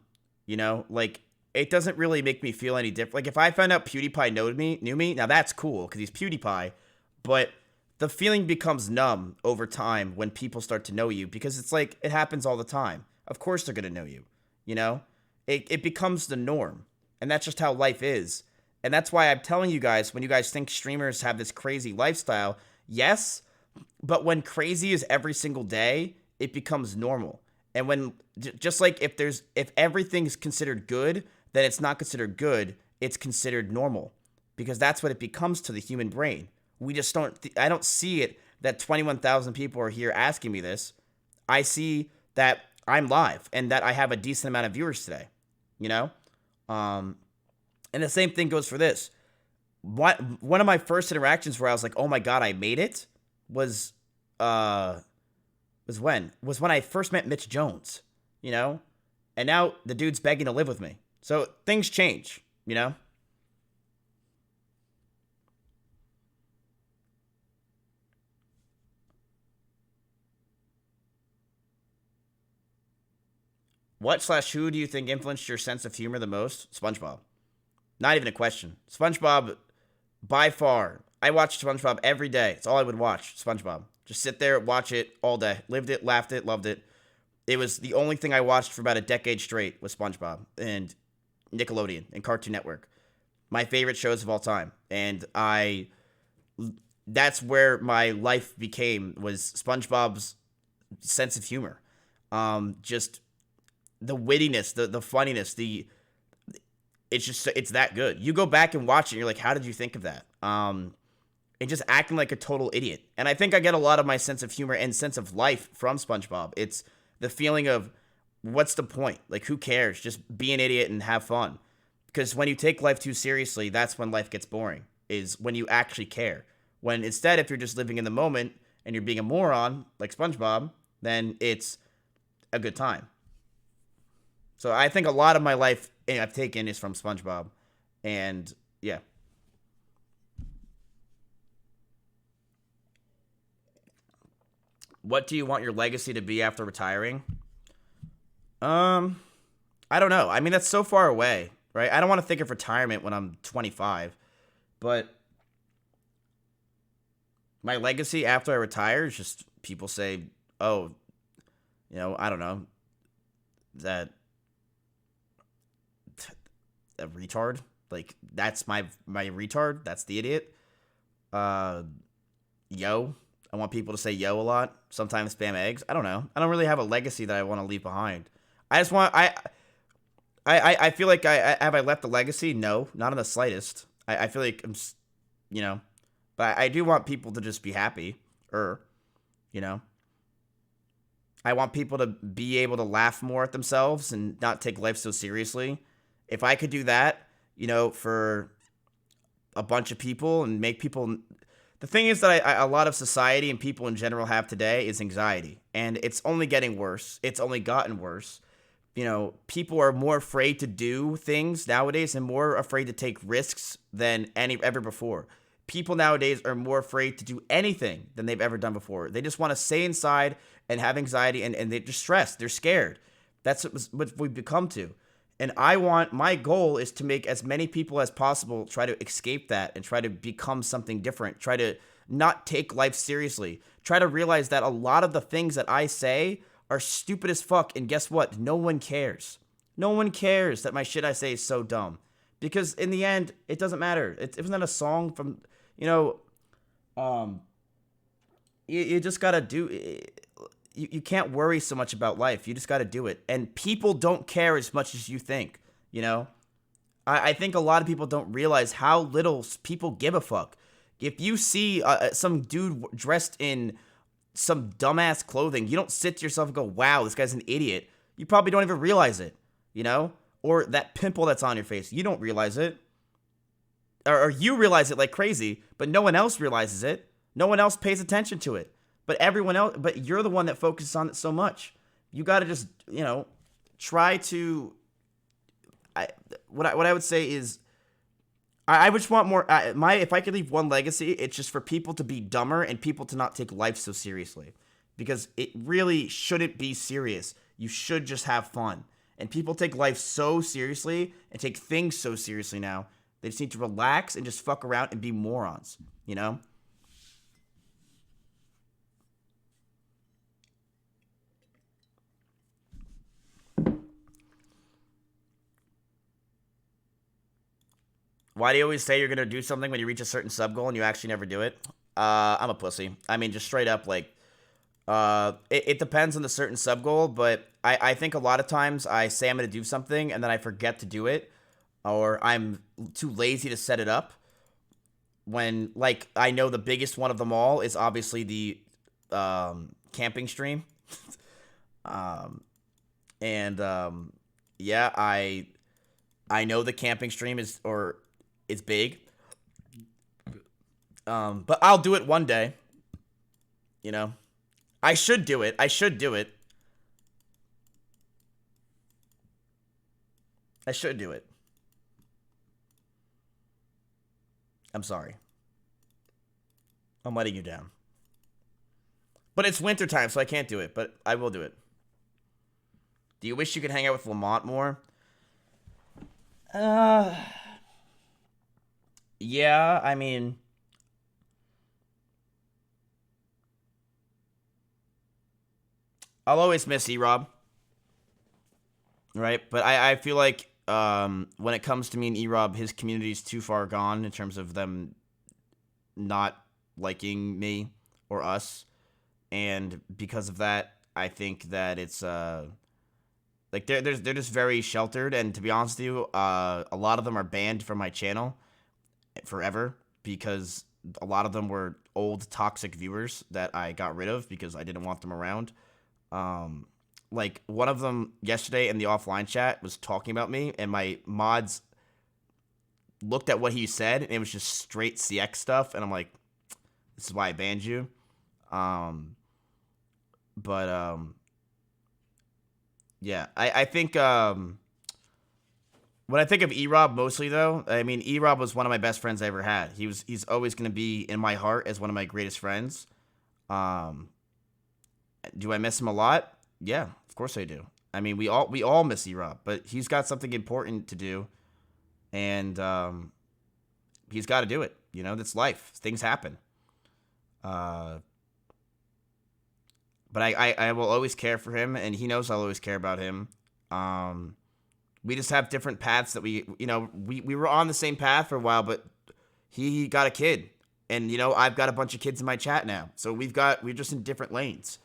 You know, like, it doesn't really make me feel any different. Like, if I found out PewDiePie knew me, now that's cool, because he's PewDiePie, but the feeling becomes numb over time when people start to know you, because it's like, it happens all the time. Of course they're going to know you, you know? It becomes the norm, and that's just how life is. And that's why I'm telling you guys, when you guys think streamers have this crazy lifestyle, yes, but when crazy is every single day, it becomes normal. And when, just like if everything's considered good, then it's not considered good, it's considered normal. Because that's what it becomes to the human brain. We just I don't see it that 21,000 people are here asking me this. I see that I'm live and that I have a decent amount of viewers today, you know? And the same thing goes for this. One of my first interactions where I was like, oh my God, I made it was when I first met Mitch Jones, you know? And now the dude's begging to live with me. So things change, you know? What/who do you think influenced your sense of humor the most? SpongeBob. Not even a question. SpongeBob, by far. I watched SpongeBob every day. It's all I would watch. SpongeBob. Just sit there, watch it all day. Lived it, laughed it, loved it. It was the only thing I watched for about a decade straight was SpongeBob and Nickelodeon and Cartoon Network. My favorite shows of all time. And that's where my life became, was SpongeBob's sense of humor. Just the wittiness, the funniness, it's that good. You go back and watch it, and you're like, how did you think of that? And just acting like a total idiot. And I think I get a lot of my sense of humor and sense of life from SpongeBob. It's the feeling of, what's the point? Like, who cares? Just be an idiot and have fun. Because when you take life too seriously, that's when life gets boring, is when you actually care. When instead, if you're just living in the moment and you're being a moron, like SpongeBob, then it's a good time. So I think a lot of my life I've taken is from SpongeBob. And yeah. What do you want your legacy to be after retiring? I don't know. I mean, that's so far away, right? I don't want to think of retirement when I'm 25, but my legacy after I retire is just people say, oh, I don't know, that a retard. Like, that's my retard. That's the idiot. Yo. I want people to say yo a lot. Sometimes spam eggs. I don't know. I don't really have a legacy that I want to leave behind. I just want, I feel like have I left a legacy? No, not in the slightest. I feel like I'm, but I do want people to just be happy, I want people to be able to laugh more at themselves and not take life so seriously. If I could do that, for a bunch of people and make people. The thing is that a lot of society and people in general have today is anxiety, and it's only getting worse. It's only gotten worse. People are more afraid to do things nowadays and more afraid to take risks than ever before. People nowadays are more afraid to do anything than they've ever done before. They just want to stay inside and have anxiety, and they're just stressed. They're scared. That's what we've become to. And my goal is to make as many people as possible try to escape that and try to become something different. Try to not take life seriously. Try to realize that a lot of the things that I say are stupid as fuck. And guess what? No one cares. No one cares that my shit I say is so dumb. Because in the end, it doesn't matter. It wasn't a song from, you just gotta do. You can't worry so much about life. You just got to do it. And people don't care as much as you think, I think a lot of people don't realize how little people give a fuck. If you see some dude dressed in some dumbass clothing, you don't sit to yourself and go, wow, this guy's an idiot. You probably don't even realize it, Or that pimple that's on your face. You don't realize it. Or you realize it like crazy, but no one else realizes it. No one else pays attention to it. But everyone else, but you're the one that focuses on it so much. You got to just, try to. What I would say is, I would just want more. If I could leave one legacy, it's just for people to be dumber and people to not take life so seriously, because it really shouldn't be serious. You should just have fun. And people take life so seriously and take things so seriously now. They just need to relax and just fuck around and be morons. Why do you always say you're going to do something when you reach a certain sub goal and you actually never do it? I'm a pussy. I mean, just straight up, like, it depends on the certain sub goal, but I think a lot of times I say I'm going to do something and then I forget to do it, or I'm too lazy to set it up. When, like, I know the biggest one of them all is obviously the camping stream. Yeah, I know the camping stream is big. But I'll do it one day. I should do it. I should do it. I'm sorry. I'm letting you down. But it's wintertime, so I can't do it, but I will do it. Do you wish you could hang out with Lamont more? Yeah, I mean, I'll always miss E-Rob, right? But I feel like when it comes to me and E-Rob, his community's too far gone in terms of them not liking me or us. And because of that, I think that it's like they're just very sheltered. And to be honest with you, a lot of them are banned from my channel forever because a lot of them were old toxic viewers that I got rid of because I didn't want them around. Like one of them yesterday in the offline chat was talking about me, and my mods looked at what he said, and it was just straight CX stuff, and I'm like, this is why I banned you. Yeah, I think when I think of E-Rob mostly though, I mean E-Rob was one of my best friends I ever had. He's always gonna be in my heart as one of my greatest friends. Do I miss him a lot? Yeah, of course I do. I mean, we all miss E-Rob, but he's got something important to do, and he's got to do it. You know, that's life. Things happen. But I will always care for him, and he knows I'll always care about him. We just have different paths that we were on the same path for a while, but he got a kid, and I've got a bunch of kids in my chat now, so we're just in different lanes.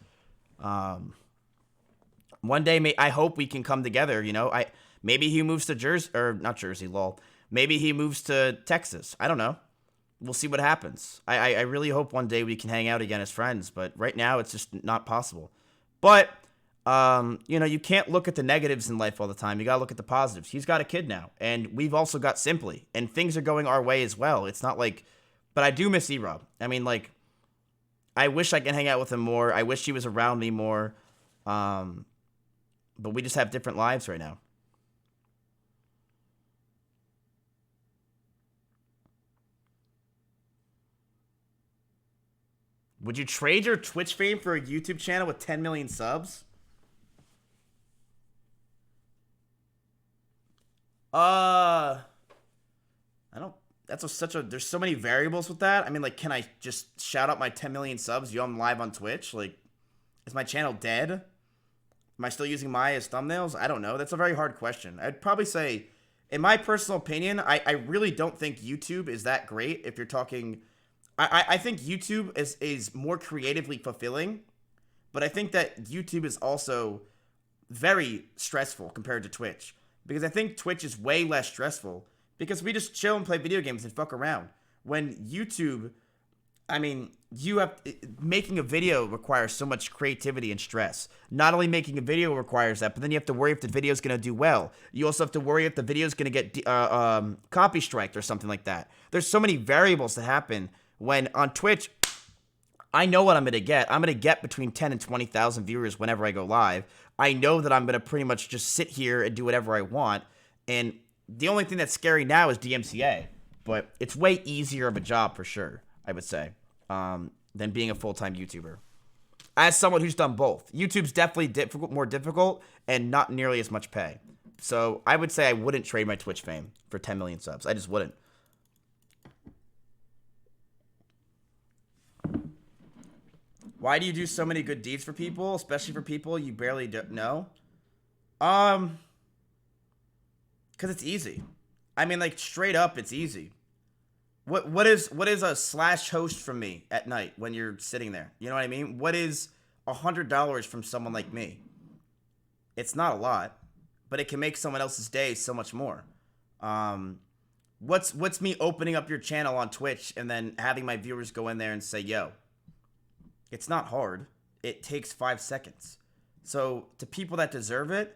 One day, I hope we can come together. Maybe he moves to Jersey, or not Jersey, lol. Maybe he moves to Texas. I don't know. We'll see what happens. I really hope one day we can hang out again as friends, but right now it's just not possible. But, you can't look at the negatives in life all the time. You gotta look at the positives. He's got a kid now, and we've also got Simply, and things are going our way as well. It's not like, but I do miss E-Rob. I mean, like, I wish I could hang out with him more. I wish he was around me more. But we just have different lives right now. Would you trade your Twitch fame for a YouTube channel with 10 million subs? I don't. There's so many variables with that. I mean, like, can I just shout out my 10 million subs? I'm live on Twitch. Like, is my channel dead? Am I still using Maya as thumbnails? I don't know. That's a very hard question. I'd probably say, in my personal opinion, I really don't think YouTube is that great if you're talking. I think YouTube is more creatively fulfilling, but I think that YouTube is also very stressful compared to Twitch. Because I think Twitch is way less stressful because we just chill and play video games and fuck around. When YouTube, I mean, making a video requires so much creativity and stress. Not only making a video requires that, but then you have to worry if the video is going to do well. You also have to worry if the video is going to get copy striked or something like that. There's so many variables that happen when on Twitch, I know what I'm going to get. I'm going to get between 10 and 20,000 viewers whenever I go live. I know that I'm going to pretty much just sit here and do whatever I want. And the only thing that's scary now is DMCA. But it's way easier of a job for sure, I would say, than being a full-time YouTuber. As someone who's done both, YouTube's definitely more difficult and not nearly as much pay. So I would say I wouldn't trade my Twitch fame for 10 million subs. I just wouldn't. Why do you do so many good deeds for people, especially for people you barely know? Because it's easy. I mean, like, straight up, it's easy. What is a slash host from me at night when you're sitting there? You know what I mean? What is $100 from someone like me? It's not a lot, but it can make someone else's day so much more. What's me opening up your channel on Twitch and then having my viewers go in there and say, yo? It's not hard. It takes 5 seconds. So to people that deserve it,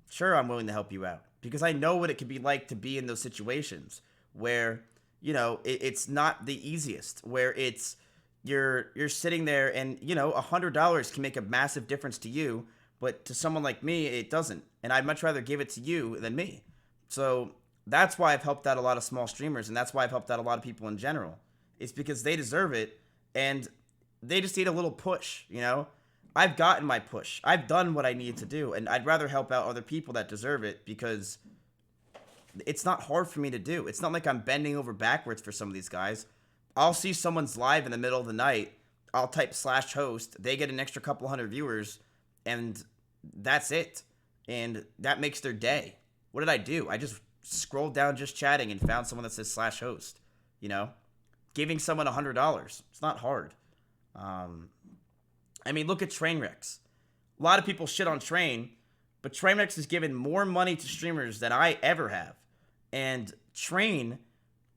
sure, I'm willing to help you out. Because I know what it could be like to be in those situations where, it's not the easiest. Where it's, you're sitting there and, $100 can make a massive difference to you. But to someone like me, it doesn't. And I'd much rather give it to you than me. So that's why I've helped out a lot of small streamers. And that's why I've helped out a lot of people in general. It's because they deserve it. And they just need a little push, I've gotten my push. I've done what I need to do, and I'd rather help out other people that deserve it because it's not hard for me to do. It's not like I'm bending over backwards for some of these guys. I'll see someone's live in the middle of the night. I'll type /host. They get an extra couple hundred viewers, and that's it. And that makes their day. What did I do? I just scrolled down just chatting and found someone that says /host. You know? Giving someone $100. It's not hard. I mean, look at Trainwrecks. A lot of people shit on Train, but Trainwrecks has given more money to streamers than I ever have. And Train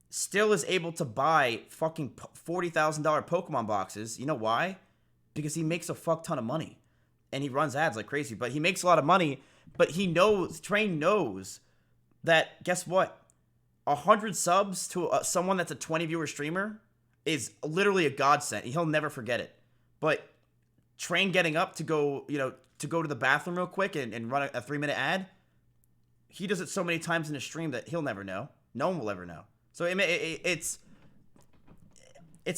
still is able to buy fucking $40,000 Pokemon boxes. You know why? Because he makes a fuck ton of money. And he runs ads like crazy. But he makes a lot of money. But he knows, Train knows that, guess what? 100 subs to someone that's a 20 viewer streamer is literally a godsend. He'll never forget it. But Train getting up to go, to go to the bathroom real quick and run a 3-minute ad, he does it so many times in a stream that he'll never know. No one will ever know. So it's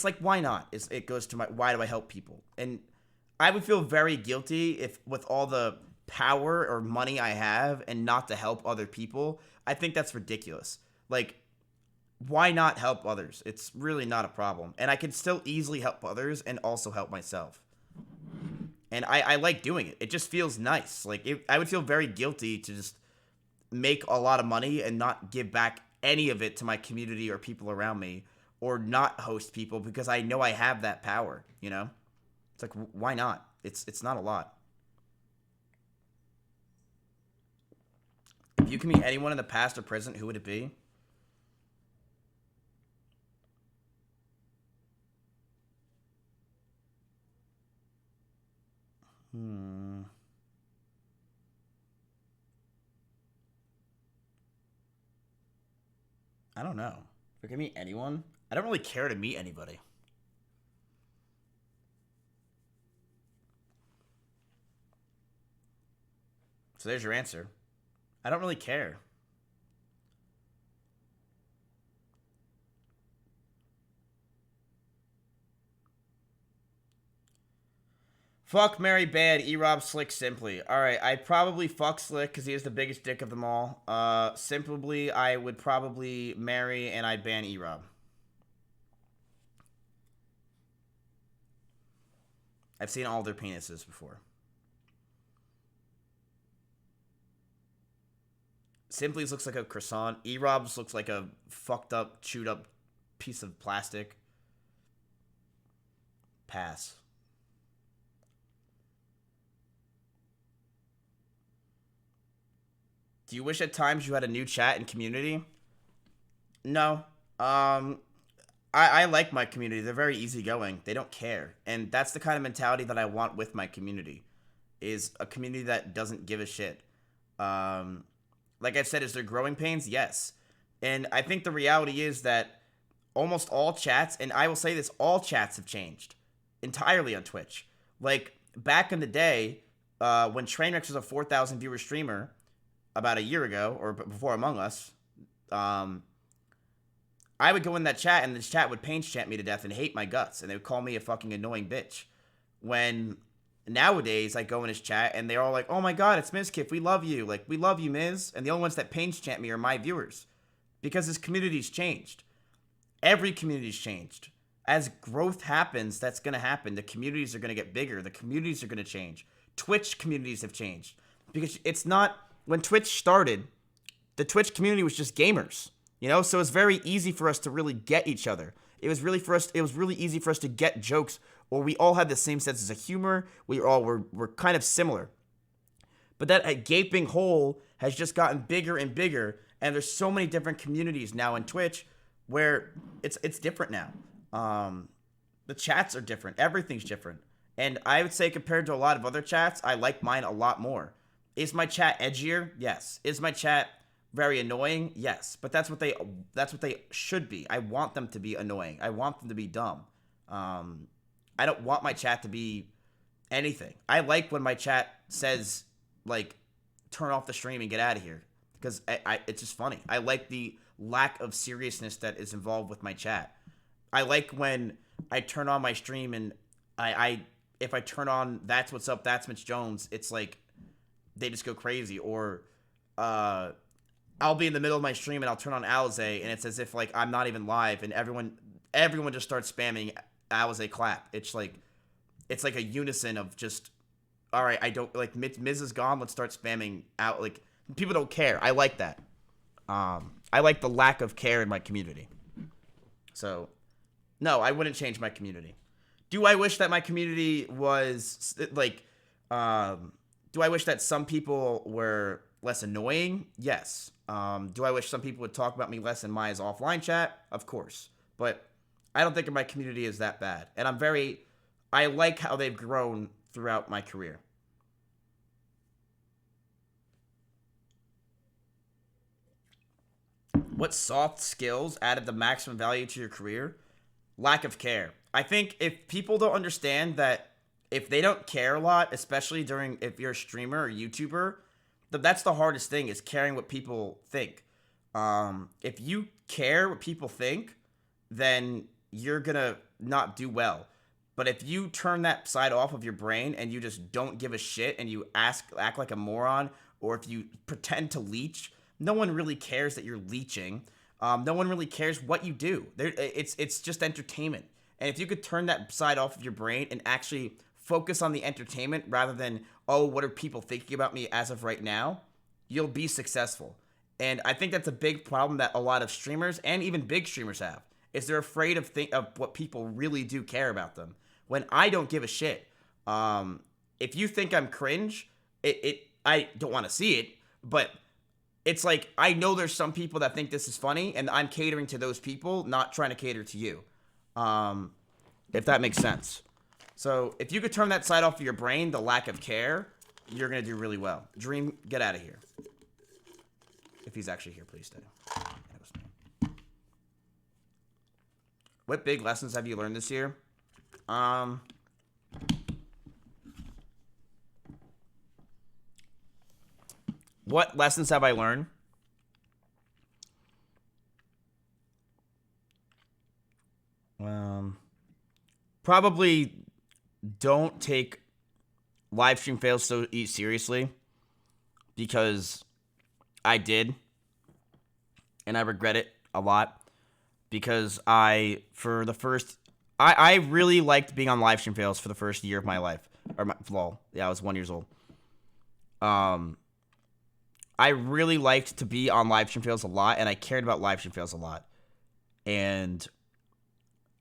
like, why not? It goes to why do I help people? And I would feel very guilty if with all the power or money I have and not to help other people. I think that's ridiculous. Like, why not help others? It's really not a problem. And I can still easily help others and also help myself. And I like doing it. It just feels nice. Like, I would feel very guilty to just make a lot of money and not give back any of it to my community or people around me, or not host people because I know I have that power, you know? It's like, why not? It's not a lot. If you can meet anyone in the past or present, who would it be? I don't know. If I can meet anyone, I don't really care to meet anybody. So there's your answer. I don't really care. Fuck, marry, bad, E-Rob, Slick, Simply. Alright, I'd probably fuck Slick because he is the biggest dick of them all. Simply, I would probably marry and I'd ban E-Rob. I've seen all their penises before. Simply's looks like a croissant. E-Rob's looks like a fucked up, chewed up piece of plastic. Pass. Do you wish at times you had a new chat and community? No. I like my community. They're very easygoing. They don't care. And that's the kind of mentality that I want with my community, is a community that doesn't give a shit. Like I said, is there growing pains? Yes. And I think the reality is that almost all chats, and I will say this, all chats have changed entirely on Twitch. Like, back in the day, when Trainwrecks was a 4,000 viewer streamer, about a year ago, or before Among Us, I would go in that chat, and this chat would pains chant me to death and hate my guts, and they would call me a fucking annoying bitch. When nowadays, I go in his chat, and they're all like, oh my god, it's Mizkif, we love you. Like, we love you, Miz. And the only ones that pains chant me are my viewers. Because this community's changed. Every community's changed. As growth happens, that's going to happen. The communities are going to get bigger. The communities are going to change. Twitch communities have changed. Because it's not... When Twitch started, the Twitch community was just gamers, you know? So it's very easy for us to really get each other. It was really easy for us to get jokes, or we all had the same senses of humor. We all were kind of similar. But that gaping hole has just gotten bigger and bigger, and there's so many different communities now in Twitch where it's different now. The chats are different. Everything's different. And I would say compared to a lot of other chats, I like mine a lot more. Is my chat edgier? Yes. Is my chat very annoying? Yes. But that's what they should be. I want them to be annoying. I want them to be dumb. I don't want my chat to be anything. I like when my chat says, like, turn off the stream and get out of here. Because it's just funny. I like the lack of seriousness that is involved with my chat. I like when I turn on my stream and if I turn on That's What's Up, That's Mitch Jones, it's like they just go crazy. Or I'll be in the middle of my stream and I'll turn on Alize and it's as if like I'm not even live and everyone just starts spamming Alize clap. It's like a unison of just, all right, I don't like Miz is gone. Let's start spamming out. Like people don't care. I like that. I like the lack of care in my community. So, no, I wouldn't change my community. Do I wish that my community was like? Do I wish that some people were less annoying? Yes. Do I wish some people would talk about me less in Maya's offline chat? Of course. But I don't think my community is that bad. And I like how they've grown throughout my career. What soft skills added the maximum value to your career? Lack of care. I think if people don't understand that if they don't care a lot, especially if you're a streamer or YouTuber, that's the hardest thing is caring what people think. If you care what people think, then you're gonna not do well. But if you turn that side off of your brain and you just don't give a shit and you act like a moron, or if you pretend to leech, no one really cares that you're leeching. No one really cares what you do. It's just entertainment. And if you could turn that side off of your brain and actually focus on the entertainment rather than, oh, what are people thinking about me as of right now, you'll be successful. And I think that's a big problem that a lot of streamers and even big streamers have, is they're afraid of what people really do care about them. When I don't give a shit. If you think I'm cringe, I don't want to see it, but it's like, I know there's some people that think this is funny, and I'm catering to those people, not trying to cater to you. If that makes sense. So, if you could turn that side off of your brain, the lack of care, you're going to do really well. Dream, get out of here. If he's actually here, please stay. What big lessons have you learned this year? What lessons have I learned? Probably don't take live stream fails so seriously, because I did, and I regret it a lot, because I really liked being on live stream fails for the first year of my life, yeah, I was 1 year old. I really liked to be on live stream fails a lot, and I cared about live stream fails a lot. And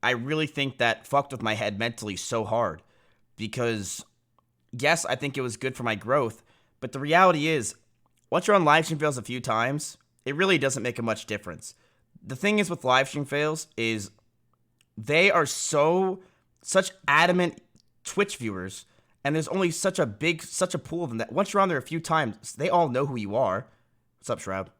I really think that fucked with my head mentally so hard, because yes, I think it was good for my growth, but the reality is, once you're on live stream fails a few times, it really doesn't make a much difference. The thing is with live stream fails is they are such adamant Twitch viewers, and there's only such a pool of them that once you're on there a few times, they all know who you are. What's up, Shroud?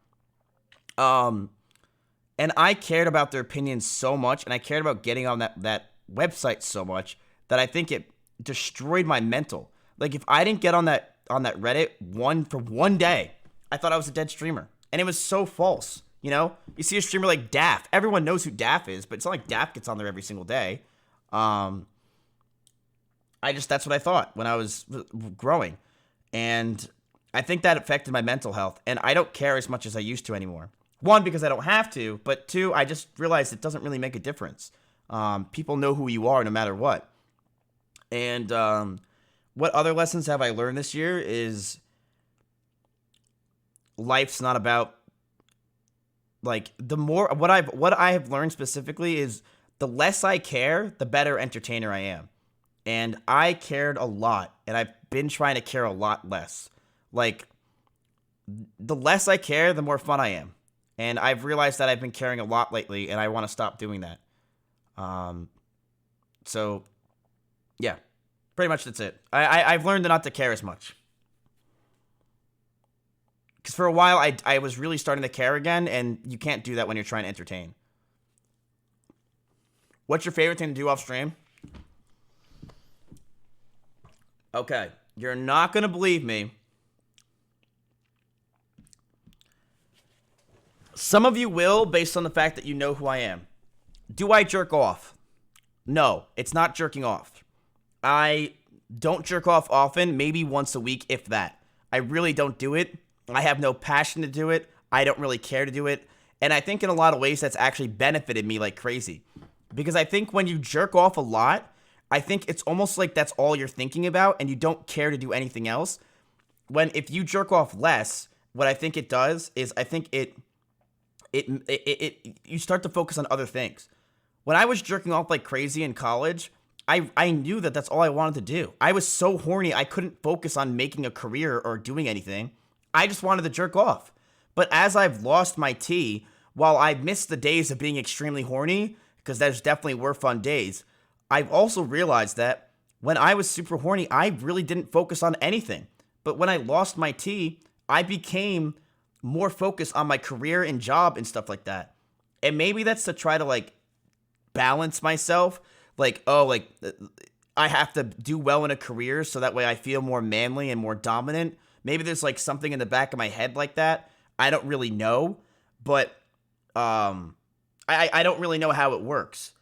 And I cared about their opinions so much, and I cared about getting on that website so much that I think it destroyed my mental. Like, if I didn't get on that Reddit for one day, I thought I was a dead streamer. And it was so false, you know? You see a streamer like Daff. Everyone knows who Daff is, but it's not like Daff gets on there every single day. That's what I thought when I was growing. And I think that affected my mental health. And I don't care as much as I used to anymore. One, because I don't have to. But two, I just realized it doesn't really make a difference. People know who you are no matter what. And what other lessons have I learned this year is life's not about, like, what I have learned specifically is the less I care, the better entertainer I am. And I cared a lot, and I've been trying to care a lot less. Like, the less I care, the more fun I am. And I've realized that I've been caring a lot lately, and I want to stop doing that. So, yeah, pretty much that's it. I've learned not to care as much. Because for a while, I was really starting to care again, and you can't do that when you're trying to entertain. What's your favorite thing to do off stream? Okay, you're not going to believe me. Some of you will, based on the fact that you know who I am. Do I jerk off? No, it's not jerking off. I don't jerk off often, maybe once a week, if that. I really don't do it. I have no passion to do it. I don't really care to do it. And I think in a lot of ways that's actually benefited me like crazy. Because I think when you jerk off a lot, I think it's almost like that's all you're thinking about and you don't care to do anything else. When if you jerk off less, what I think it does is I think it you start to focus on other things. When I was jerking off like crazy in college, I knew that that's all I wanted to do. I was so horny, I couldn't focus on making a career or doing anything. I just wanted to jerk off. But as I've lost my tea, while I miss the days of being extremely horny, because those definitely were fun days, I've also realized that when I was super horny, I really didn't focus on anything. But when I lost my tea, I became more focused on my career and job and stuff like that. And maybe that's to try to like balance myself. Like, oh, like I have to do well in a career so that way I feel more manly and more dominant. Maybe there's like something in the back of my head like that. I don't really know, but I don't really know how it works.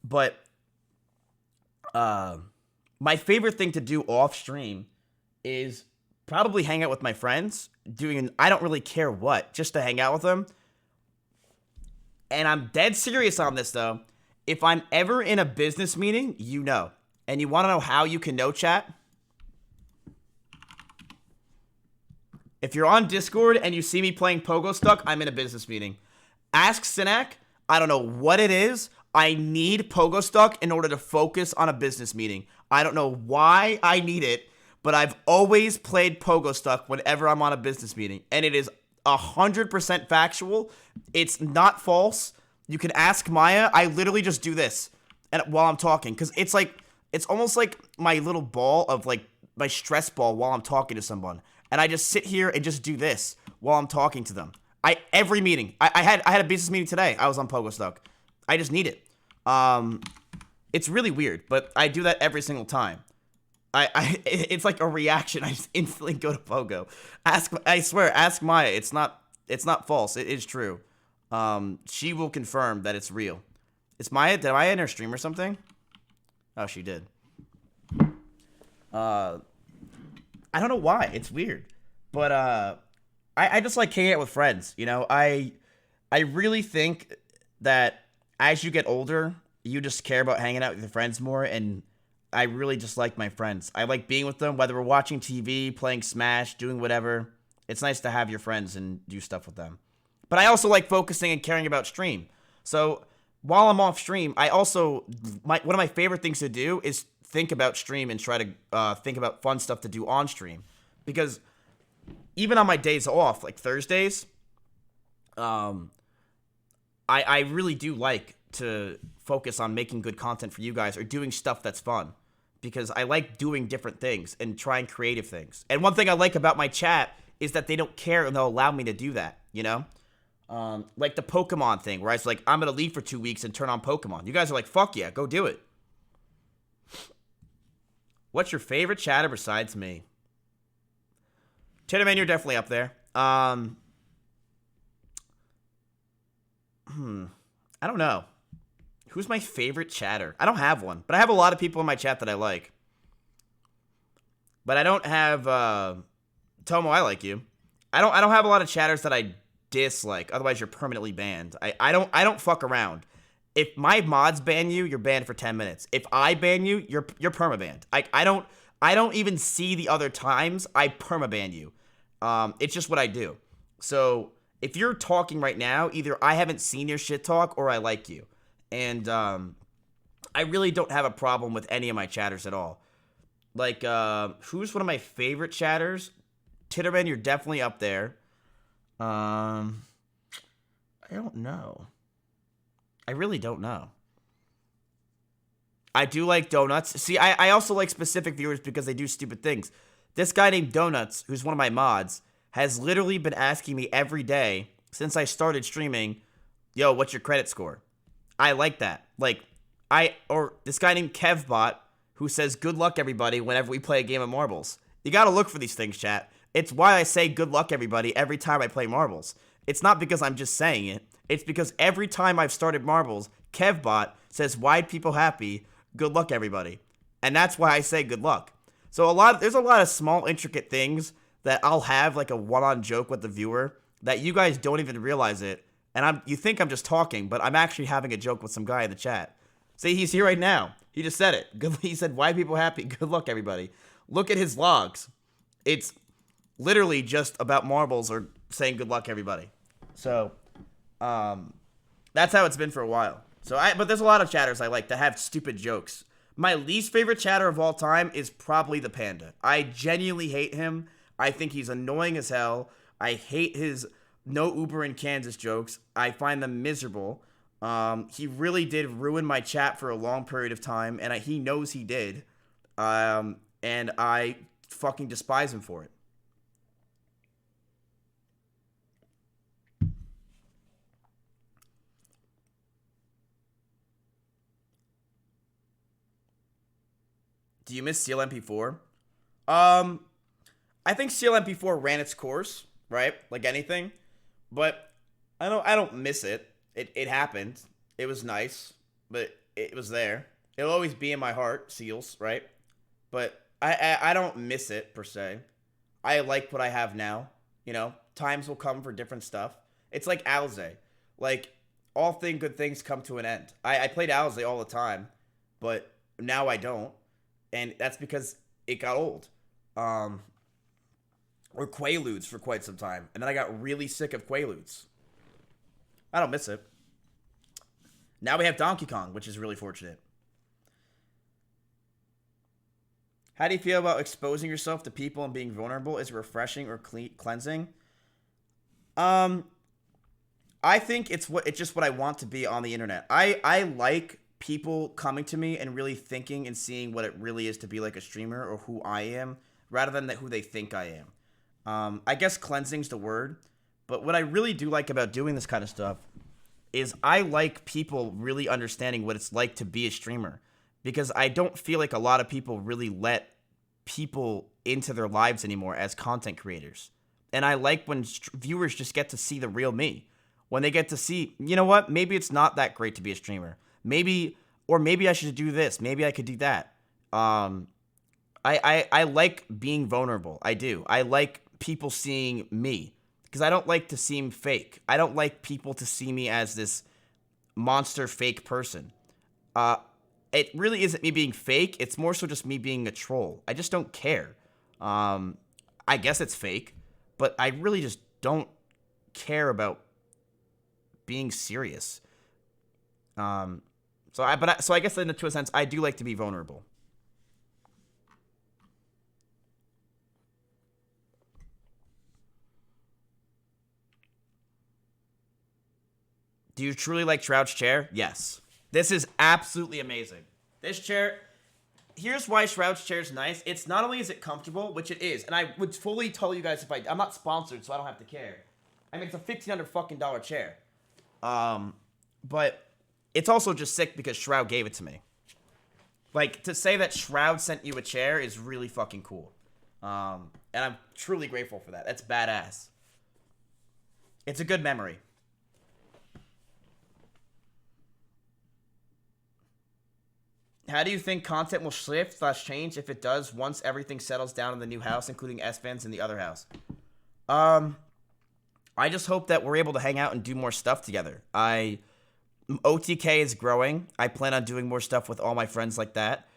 But my favorite thing to do off stream is probably hang out with my friends, I don't really care what, just to hang out with them. And I'm dead serious on this though. If I'm ever in a business meeting, you know. And you want to know how you can know, chat? If you're on Discord and you see me playing Pogo Stuck, I'm in a business meeting. Ask Sinak. I don't know what it is. I need Pogo Stuck in order to focus on a business meeting. I don't know why I need it, but I've always played Pogo Stuck whenever I'm on a business meeting. And it is 100% factual. It's not false. You can ask Maya. I literally just do this while I'm talking. Because it's almost like my little ball of like my stress ball while I'm talking to someone. And I just sit here and just do this while I'm talking to them. Every meeting. I had a business meeting today. I was on Pogo Stuck. I just need it. It's really weird, but I do that every single time. It's like a reaction. I just instantly go to Pogo. I swear, ask Maya. It's not false. It is true. She will confirm that it's real. It's Maya. Did Maya in her stream or something? Oh, she did. I don't know why. It's weird, but I just like hanging out with friends. You know, I really think that as you get older, you just care about hanging out with your friends more, and I really just like my friends. I like being with them, whether we're watching TV, playing Smash, doing whatever. It's nice to have your friends and do stuff with them. But I also like focusing and caring about stream. So while I'm off stream, I also, one of my favorite things to do is think about stream and try to think about fun stuff to do on stream. Because even on my days off, like Thursdays, I really do like to focus on making good content for you guys or doing stuff that's fun. Because I like doing different things and trying creative things. And one thing I like about my chat is that they don't care and they'll allow me to do that, you know? Like the Pokemon thing, where I was like, I'm going to leave for 2 weeks and turn on Pokemon. You guys are like, fuck yeah, go do it. What's your favorite chatter besides me? Chitterman, you're definitely up there. I don't know. Who's my favorite chatter? I don't have one, but I have a lot of people in my chat that I like. But I don't have Tomo, I like you. I don't have a lot of chatters that I dislike. Otherwise, you're permanently banned. I don't fuck around. If my mods ban you, you're banned for 10 minutes. If I ban you, you're permabanned. I don't even see the other times. I permaban you. It's just what I do. So if you're talking right now, either I haven't seen your shit talk or I like you. And I really don't have a problem with any of my chatters at all. Like, who's one of my favorite chatters? Titterman, you're definitely up there. I don't know. I really don't know. I do like Donuts. See, I also like specific viewers because they do stupid things. This guy named Donuts, who's one of my mods, has literally been asking me every day since I started streaming, yo, what's your credit score? I like that. Or this guy named Kevbot, who says, good luck, everybody, whenever we play a game of marbles. You gotta look for these things, chat. It's why I say good luck, everybody, every time I play marbles. It's not because I'm just saying it. It's because every time I've started marbles, Kevbot says, wide people happy, good luck, everybody. And that's why I say good luck. So there's a lot of small intricate things that I'll have like a one-on joke with the viewer that you guys don't even realize it. And you think I'm just talking, but I'm actually having a joke with some guy in the chat. See, he's here right now. He just said it. He said, why people happy? Good luck, everybody. Look at his logs. It's literally just about marbles or saying good luck, everybody. So, that's how it's been for a while. But there's a lot of chatters I like that have stupid jokes. My least favorite chatter of all time is probably the Panda. I genuinely hate him. I think he's annoying as hell. I hate his no Uber in Kansas jokes. I find them miserable. He really did ruin my chat for a long period of time, and he knows he did. And I fucking despise him for it. Do you miss Seal MP4? I think Seal MP4 ran its course, right? Like anything. But I don't miss it. It happened. It was nice, but it was there. It'll always be in my heart, Seals, right? But I don't miss it per se. I like what I have now. You know, times will come for different stuff. It's like Owlsay. Like, good things come to an end. I played Owlsay all the time, but now I don't. And that's because it got old. Or Quaaludes for quite some time. And then I got really sick of Quaaludes. I don't miss it. Now we have Donkey Kong, which is really fortunate. How do you feel about exposing yourself to people and being vulnerable? Is it refreshing or cleansing? I think it's just what I want to be on the internet. I like people coming to me and really thinking and seeing what it really is to be like a streamer or who I am, rather than who they think I am. I guess cleansing's the word, but what I really do like about doing this kind of stuff is I like people really understanding what it's like to be a streamer, because I don't feel like a lot of people really let people into their lives anymore as content creators. And I like when viewers just get to see the real me. When they get to see, you know what, maybe it's not that great to be a streamer. Maybe I should do this. Maybe I could do that. I like being vulnerable. I do. I like people seeing me, because I don't like to seem fake. I don't like people to see me as this monster fake person. It really isn't me being fake. It's more so just me being a troll. I just don't care. I guess it's fake, but I really just don't care about being serious. So I guess to a sense, I do like to be vulnerable. Do you truly like Shroud's chair? Yes. This is absolutely amazing. This chair, here's why Shroud's chair is nice. It's not only is it comfortable, which it is, and I would fully tell you guys if I'm not sponsored, so I don't have to care. I mean, it's a $1,500 fucking chair. But it's also just sick because Shroud gave it to me. Like, to say that Shroud sent you a chair is really fucking cool. And I'm truly grateful for that. That's badass. It's a good memory. How do you think content will shift/change if it does once everything settles down in the new house, including S-Fans and the other house? I just hope that we're able to hang out and do more stuff together. OTK is growing. I plan on doing more stuff with all my friends like that.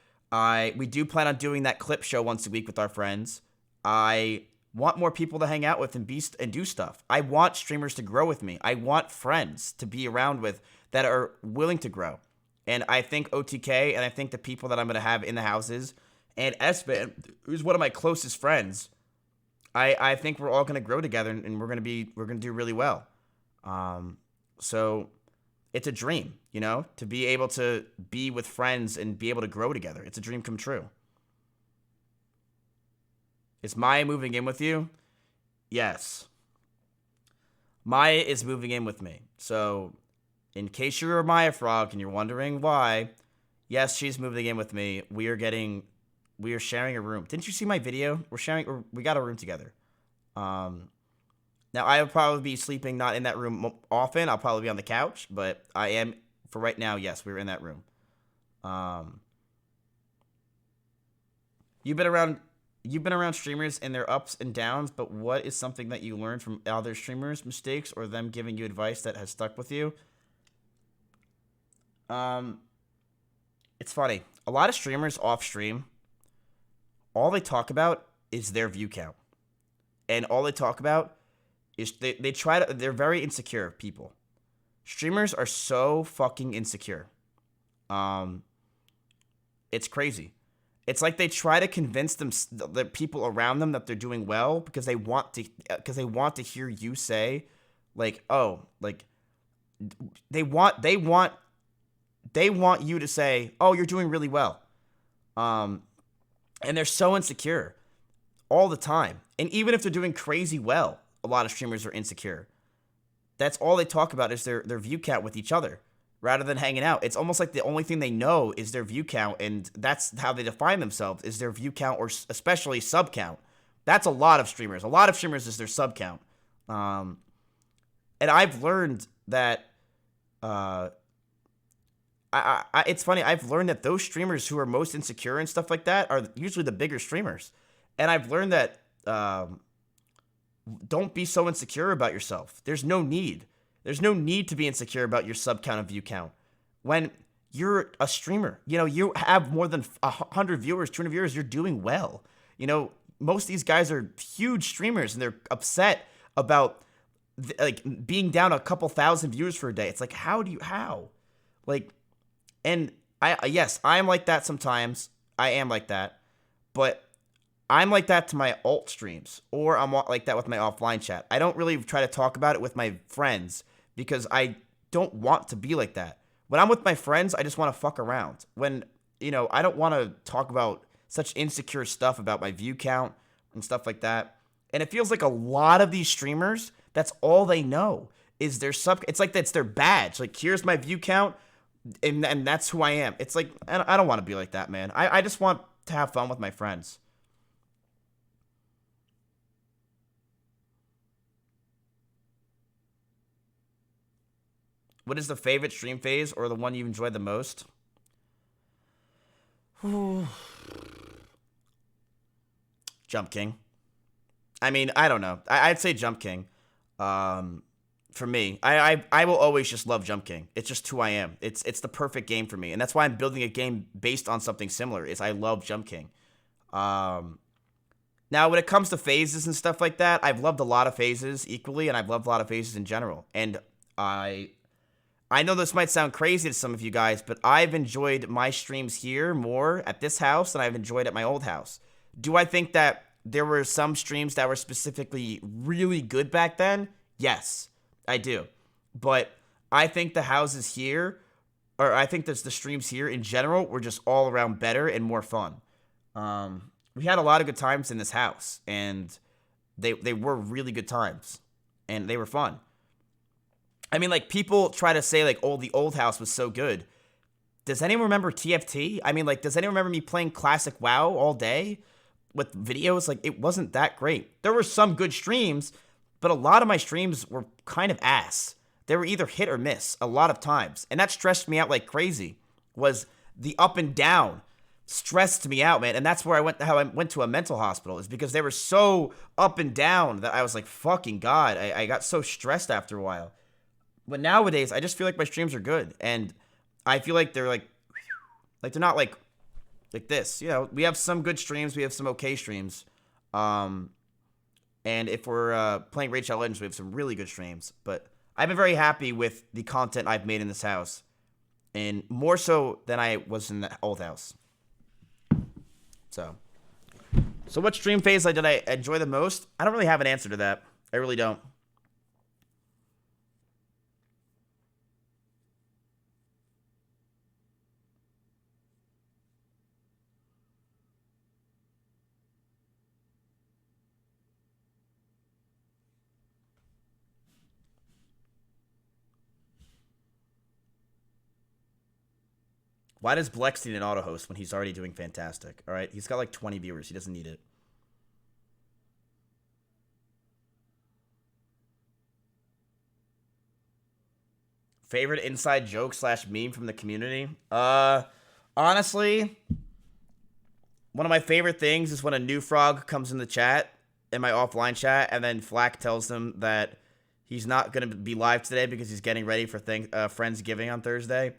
We do plan on doing that clip show once a week with our friends. I want more people to hang out with and do stuff. I want streamers to grow with me. I want friends to be around with that are willing to grow. And I think OTK and I think the people that I'm going to have in the houses and S-Fan, who's one of my closest friends, I think we're all going to grow together and we're going to do really well. So it's a dream, you know, to be able to be with friends and be able to grow together. It's a dream come true. Is Maya moving in with you? Yes. Maya is moving in with me. So in case you're a Maya Frog and you're wondering why, yes, she's moving in with me. We are sharing a room. Didn't you see my video? We got a room together. Now I will probably be sleeping not in that room often. I'll probably be on the couch, but I am for right now. Yes, we're in that room. You've been around streamers and their ups and downs, but what is something that you learned from other streamers' mistakes or them giving you advice that has stuck with you? It's funny. A lot of streamers off stream, all they talk about is their view count. And all they talk about is they're very insecure people. Streamers are so fucking insecure. It's crazy. It's like they try to convince the people around them that they're doing well because they want to hear you say, like, oh, like they want you to say, oh, you're doing really well. And they're so insecure all the time. And even if they're doing crazy well, a lot of streamers are insecure. That's all they talk about is their view count with each other rather than hanging out. It's almost like the only thing they know is their view count, and that's how they define themselves, is their view count or especially sub count. That's a lot of streamers. A lot of streamers is their sub count. And I've learned that it's funny. I've learned that those streamers who are most insecure and stuff like that are usually the bigger streamers. And I've learned that don't be so insecure about yourself. There's no need. There's no need to be insecure about your sub count and view count. When you're a streamer, you know, you have more than 100 viewers, 200 viewers, you're doing well. You know, most of these guys are huge streamers and they're upset about like being down a couple thousand viewers for a day. It's like, how? Like, and yes, I'm like that sometimes. I am like that. But I'm like that to my alt streams, or I'm like that with my offline chat. I don't really try to talk about it with my friends because I don't want to be like that. When I'm with my friends, I just want to fuck around. When, you know, I don't want to talk about such insecure stuff about my view count and stuff like that. And it feels like a lot of these streamers, that's all they know is their sub. It's like that's their badge. Like, here's my view count, and that's who I am. It's like, I don't want to be like that, man. I just want to have fun with my friends. What is the favorite stream phase or the one you enjoyed the most? Jump King. I mean, I don't know. I'd say Jump King. For me, I will always just love Jump King. It's just who I am. It's the perfect game for me, and that's why I'm building a game based on something similar. Is I love Jump King. Now, when it comes to phases and stuff like that, I've loved a lot of phases equally, and I've loved a lot of phases in general. And I know this might sound crazy to some of you guys, but I've enjoyed my streams here more at this house than I've enjoyed at my old house. Do I think that there were some streams that were specifically really good back then? Yes, I do. But I think the houses here, or I think the streams here in general, were just all around better and more fun. We had a lot of good times in this house, and they were really good times, and they were fun. I mean, like, people try to say, like, oh, the old house was so good. Does anyone remember TFT? I mean, like, does anyone remember me playing classic WoW all day with videos? Like, it wasn't that great. There were some good streams, but a lot of my streams were kind of ass. They were either hit or miss a lot of times. And that stressed me out like crazy, was the up and down stressed me out, man. And that's where how I went to a mental hospital, is because they were so up and down that I was like, fucking God, I got so stressed after a while. But nowadays, I just feel like my streams are good, and I feel like they're like they're not like this. You know, we have some good streams, we have some okay streams, and if we're playing Raid Shadow Legends, we have some really good streams. But I've been very happy with the content I've made in this house, and more so than I was in the old house. So what stream phase did I enjoy the most? I don't really have an answer to that. I really don't. Why does Blex need an auto host when he's already doing fantastic? All right, he's got like 20 viewers. He doesn't need it. Favorite inside joke / meme from the community? Honestly, one of my favorite things is when a new frog comes in the chat, in my offline chat, and then Flack tells them that he's not going to be live today because he's getting ready for Friendsgiving on Thursday.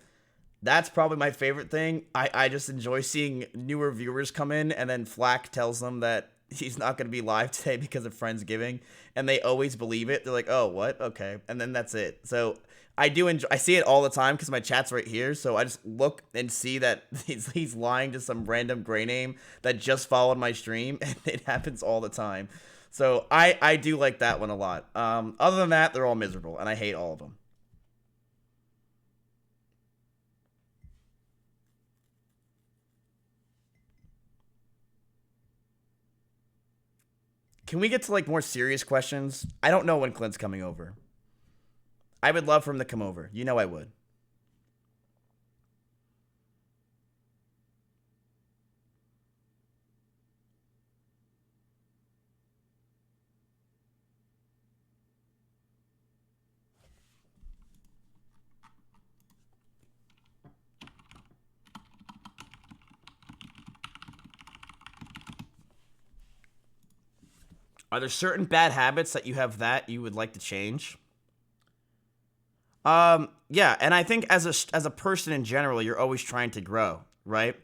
That's probably my favorite thing. I just enjoy seeing newer viewers come in, and then Flack tells them that he's not going to be live today because of Friendsgiving, and they always believe it. They're like, oh, what? Okay. And then that's it. So I do enjoy, I see it all the time because my chat's right here, so I just look and see that he's lying to some random gray name that just followed my stream, and it happens all the time. So I do like that one a lot. Other than that, they're all miserable, and I hate all of them. Can we get to, like, more serious questions? I don't know when Clint's coming over. I would love for him to come over. You know I would. Are there certain bad habits that you have that you would like to change? Yeah, and I think as a person in general, you're always trying to grow, right?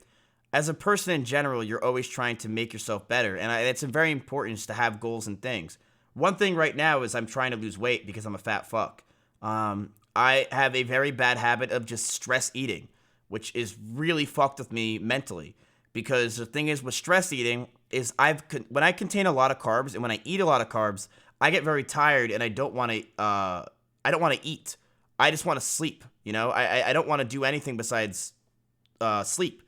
As a person in general, you're always trying to make yourself better, and it's very important to have goals and things. One thing right now is I'm trying to lose weight because I'm a fat fuck. I have a very bad habit of just stress eating, which is really fucked with me mentally. Because the thing is with stress eating is when I contain a lot of carbs and when I eat a lot of carbs, I get very tired and I don't want to eat. I just want to sleep. You know, I don't want to do anything besides sleep.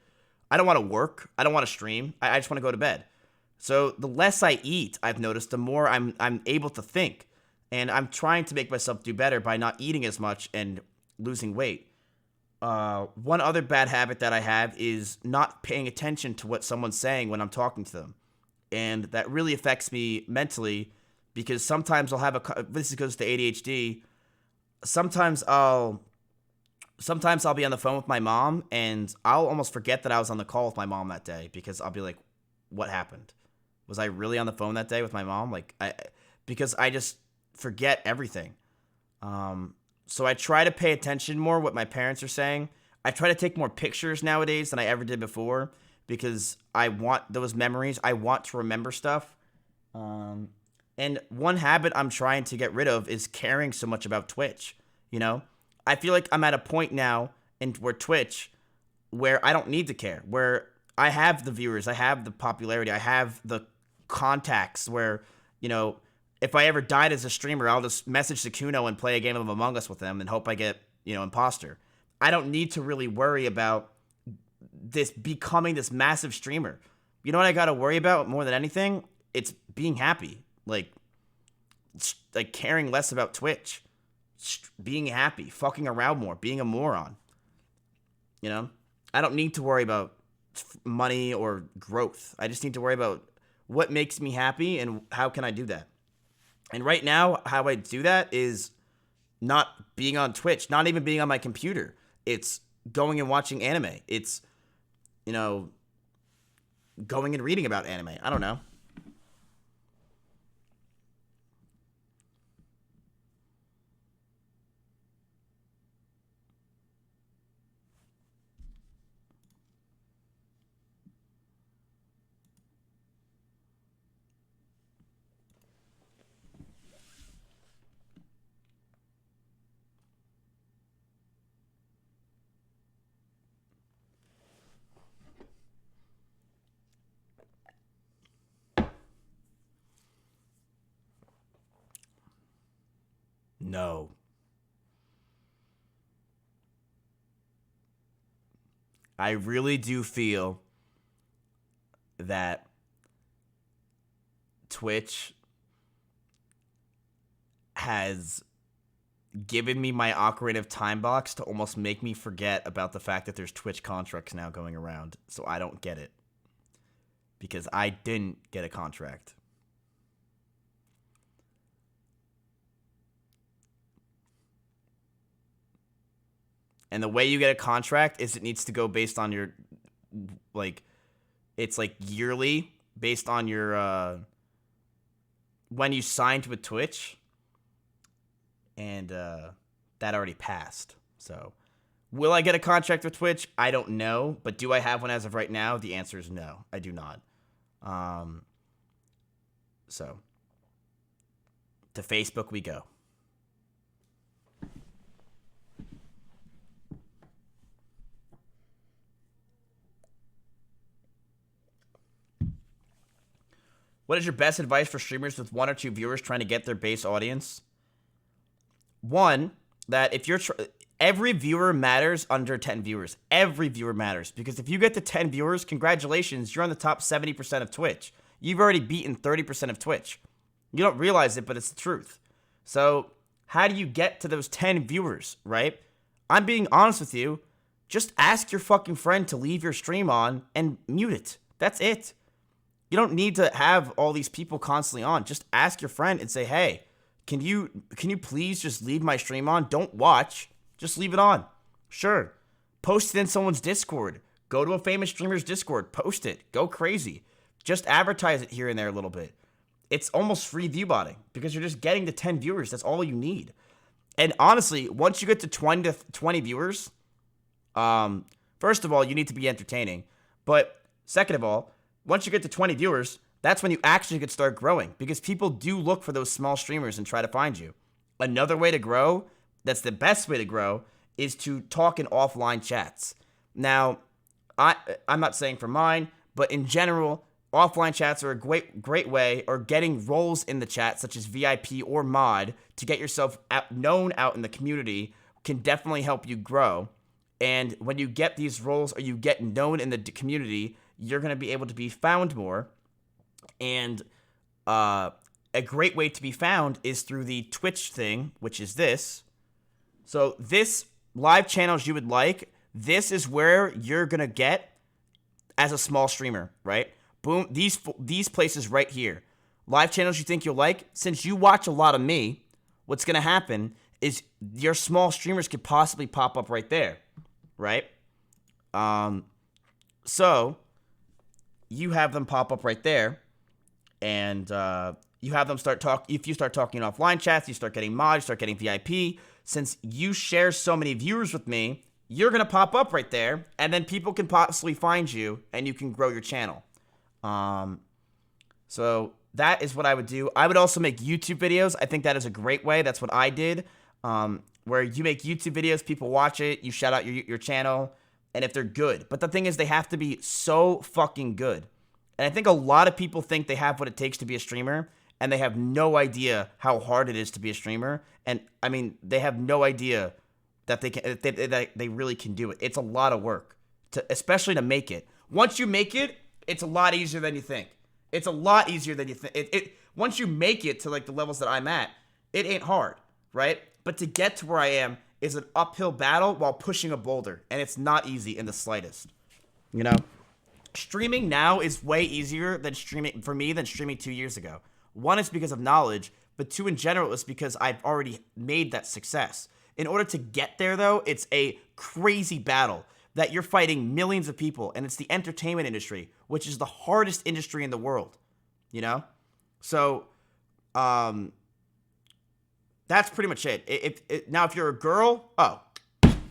I don't want to work. I don't want to stream. I just want to go to bed. So the less I eat, I've noticed, the more I'm able to think, and I'm trying to make myself do better by not eating as much and losing weight. One other bad habit that I have is not paying attention to what someone's saying when I'm talking to them. And that really affects me mentally because sometimes I'll have this goes to ADHD. Sometimes I'll be on the phone with my mom and I'll almost forget that I was on the call with my mom that day because I'll be like, what happened? Was I really on the phone that day with my mom? Because I just forget everything. So I try to pay attention more what my parents are saying. I try to take more pictures nowadays than I ever did before because I want those memories. I want to remember stuff. And one habit I'm trying to get rid of is caring so much about Twitch. You know, I feel like I'm at a point now where Twitch where I don't need to care, where I have the viewers, I have the popularity, I have the contacts where, you know, if I ever died as a streamer, I'll just message Sakuno and play a game of Among Us with them and hope I get, imposter. I don't need to really worry about this becoming this massive streamer. You know what I got to worry about more than anything? It's being happy. Like caring less about Twitch. Being happy. Fucking around more. Being a moron. You know? I don't need to worry about money or growth. I just need to worry about what makes me happy and how can I do that. And right now, how I do that is not being on Twitch, not even being on my computer. It's going and watching anime. It's, going and reading about anime. I don't know. No. I really do feel that Twitch has given me my Ocarina of Time box to almost make me forget about the fact that there's Twitch contracts now going around, so I don't get it. Because I didn't get a contract. And the way you get a contract is it needs to go based on your, it's like yearly based on your when you signed with Twitch, and that already passed. So, will I get a contract with Twitch? I don't know, but do I have one as of right now? The answer is no, I do not. So, to Facebook we go. What is your best advice for streamers with 1 or 2 viewers trying to get their base audience? One, that if you're every viewer matters under 10 viewers. Every viewer matters, because if you get to 10 viewers, congratulations, you're on the top 70% of Twitch. You've already beaten 30% of Twitch. You don't realize it, but it's the truth. So, how do you get to those 10 viewers, right? I'm being honest with you. Just ask your fucking friend to leave your stream on and mute it. That's it. You don't need to have all these people constantly on. Just ask your friend and say, hey, can you please just leave my stream on? Don't watch. Just leave it on. Sure. Post it in someone's Discord. Go to a famous streamer's Discord. Post it. Go crazy. Just advertise it here and there a little bit. It's almost free viewbotting because you're just getting to 10 viewers. That's all you need. And honestly, once you get to 20 viewers, first of all, you need to be entertaining. But second of all, once you get to 20 viewers, that's when you actually could start growing, because people do look for those small streamers and try to find you. Another way to grow, that's the best way to grow, is to talk in offline chats. Now, I'm not saying for mine, but in general, offline chats are a great way, or getting roles in the chat, such as VIP or mod, to get yourself known out in the community can definitely help you grow. And when you get these roles or you get known in the community, you're going to be able to be found more. And a great way to be found is through the Twitch thing, which is this. So this live channels you would like, this is where you're going to get as a small streamer, right? Boom, these places right here. Live channels you think you'll like. Since you watch a lot of me, what's going to happen is your small streamers could possibly pop up right there, right? So you have them pop up right there, and you have them start talk. If you start talking in offline chats, you start getting mods, you start getting VIP. Since you share so many viewers with me, you're gonna pop up right there, and then people can possibly find you, and you can grow your channel. So that is what I would do. I would also make YouTube videos. I think that is a great way. That's what I did. Where you make YouTube videos, people watch it, you shout out your channel, and if they're good. But the thing is, they have to be so fucking good. And I think a lot of people think they have what it takes to be a streamer, and they have no idea how hard it is to be a streamer. And I mean, they have no idea that they really can do it. It's a lot of work, especially to make it. Once you make it, it's a lot easier than you think. It's a lot easier than you think. Once you make it to like the levels that I'm at, it ain't hard, right? But to get to where I am is an uphill battle while pushing a boulder, and it's not easy in the slightest. You know, streaming now is way easier than streaming for me than streaming 2 years ago. One is because of knowledge, but two in general is because I've already made that success. In order to get there, though, it's a crazy battle that you're fighting millions of people, and it's the entertainment industry, which is the hardest industry in the world, you know? So, that's pretty much it. Now, if you're a girl,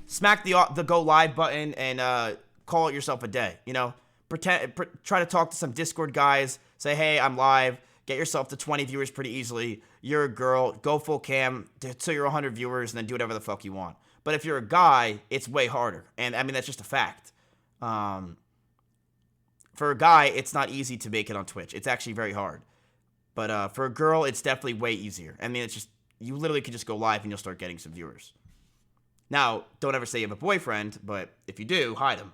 smack the go live button and call it yourself a day, you know? Try to talk to some Discord guys, say, hey, I'm live, get yourself to 20 viewers pretty easily. You're a girl, go full cam till you're 100 viewers, and then do whatever the fuck you want. But if you're a guy, it's way harder. And I mean, that's just a fact. For a guy, it's not easy to make it on Twitch. It's actually very hard. But for a girl, it's definitely way easier. I mean, it's just, you literally could just go live and you'll start getting some viewers. Now, don't ever say you have a boyfriend, but if you do, hide him.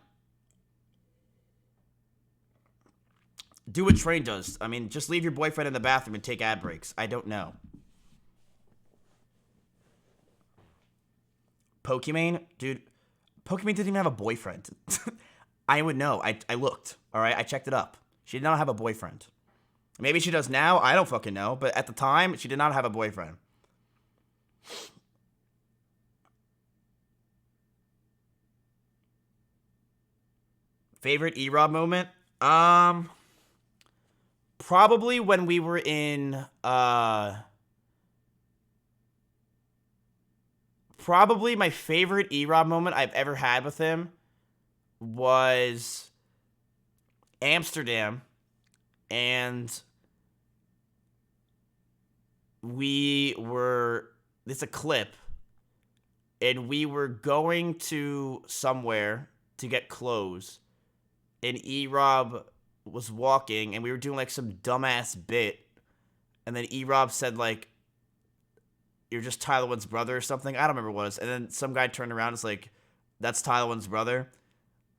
Do what Train does. I mean, just leave your boyfriend in the bathroom and take ad breaks. I don't know. Pokimane? Dude, Pokimane didn't even have a boyfriend. I would know. I looked, all right? I checked it up. She did not have a boyfriend. Maybe she does now. I don't fucking know. But at the time, she did not have a boyfriend. Favorite E-Rob moment? Probably when we were in, probably my favorite E-Rob moment I've ever had with him was Amsterdam, and it's a clip, and we were going to somewhere to get clothes, and E-Rob was walking, and we were doing like some dumbass bit, and then E-Rob said like, "You're just Tyler One's brother" or something. I don't remember what it was. And then some guy turned around and was like, "That's Tyler One's brother."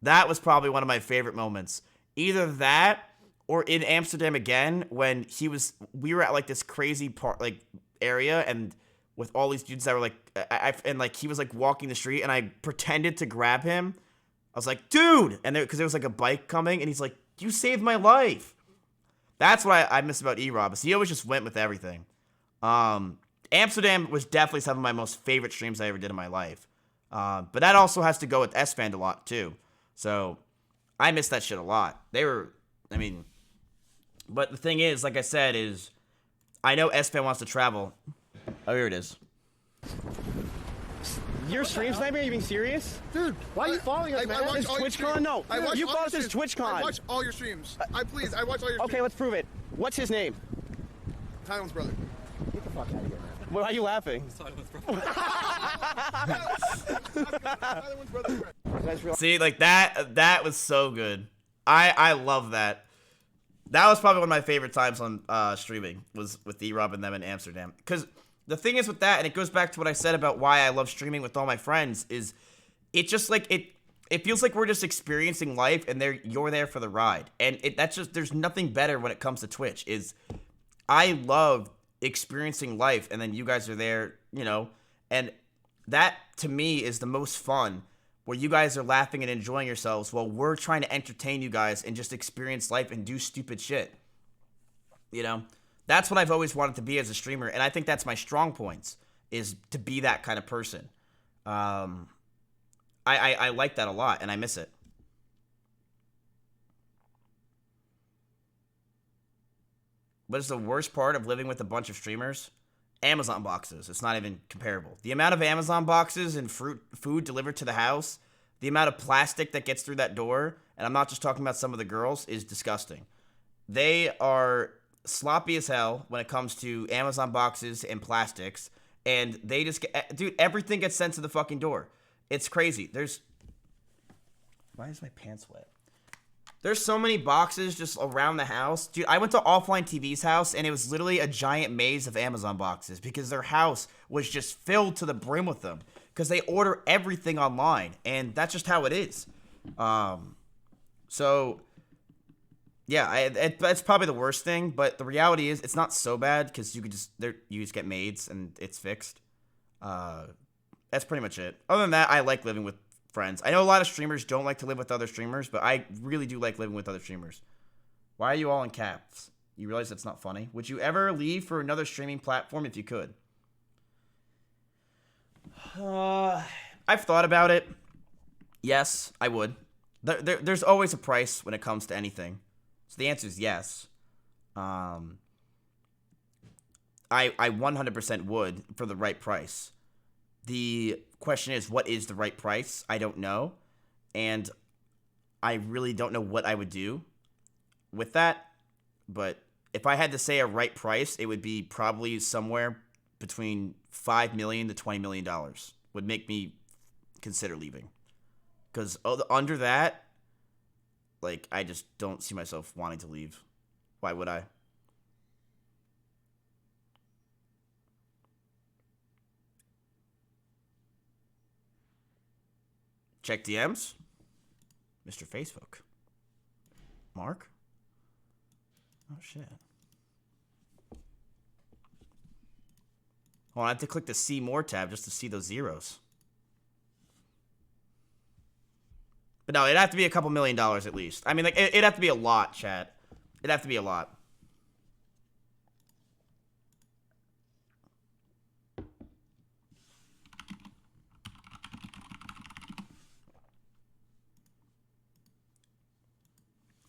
That was probably one of my favorite moments. Either that or in Amsterdam again when we were at like this crazy part, like area, and with all these dudes that were like, and like he was like walking the street, and I pretended to grab him. I was like, "Dude," and because there was like a bike coming, and he's like, "You saved my life." That's what I miss about E-Rob. He always just went with everything. Amsterdam was definitely some of my most favorite streams I ever did in my life. But that also has to go with S-Band a lot too. So I miss that shit a lot. But the thing is, like I said, is I know S-Band wants to travel. Oh, here it is. Your stream sniper? Are you being serious? Dude, why are you following us, man? Is TwitchCon? No. You call us as TwitchCon. I watch all your streams. I watch all your streams. Okay, let's prove it. What's his name? Tyler's brother. Get the fuck out of here, man. Why are you laughing? See, like that was so good. I love that. That was probably one of my favorite times on streaming, was with E-Rob and them in Amsterdam. Because the thing is with that, and it goes back to what I said about why I love streaming with all my friends, is it just like it feels like we're just experiencing life, and you're there for the ride. And that's just, there's nothing better when it comes to Twitch. Is I love experiencing life, and then you guys are there, you know, and that to me is the most fun, where you guys are laughing and enjoying yourselves while we're trying to entertain you guys and just experience life and do stupid shit. You know, that's what I've always wanted to be as a streamer, and I think that's my strong points, is to be that kind of person. I like that a lot, and I miss it. What is the worst part of living with a bunch of streamers? Amazon boxes. It's not even comparable. The amount of Amazon boxes and food delivered to the house, the amount of plastic that gets through that door, and I'm not just talking about some of the girls, is disgusting. They are sloppy as hell when it comes to Amazon boxes and plastics, and they just get, dude, everything gets sent to the fucking door. It's crazy. Why is my pants wet? There's so many boxes just around the house. Dude, I went to Offline TV's house, and it was literally a giant maze of Amazon boxes because their house was just filled to the brim with them because they order everything online, and that's just how it is. So, yeah, that's probably the worst thing, but the reality is it's not so bad because you just get maids, and it's fixed. That's pretty much it. Other than that, I like living with friends. I know a lot of streamers don't like to live with other streamers, but I really do like living with other streamers. Why are you all in caps? You realize that's not funny? Would you ever leave for another streaming platform if you could? I've thought about it. Yes, I would. There's always a price when it comes to anything. So the answer is yes. I 100% would for the right price. The question is, what is the right price? I don't know. And I really don't know what I would do with that. But if I had to say a right price, it would be probably somewhere between $5 million to $20 million would make me consider leaving. Because under that, like, I just don't see myself wanting to leave. Why would I? Check DMs. Mr. Facebook. Mark? Oh, shit. Well, I have to click the see more tab just to see those zeros. But no, it'd have to be a couple $1 million at least. I mean, like, it'd have to be a lot, chat. It'd have to be a lot.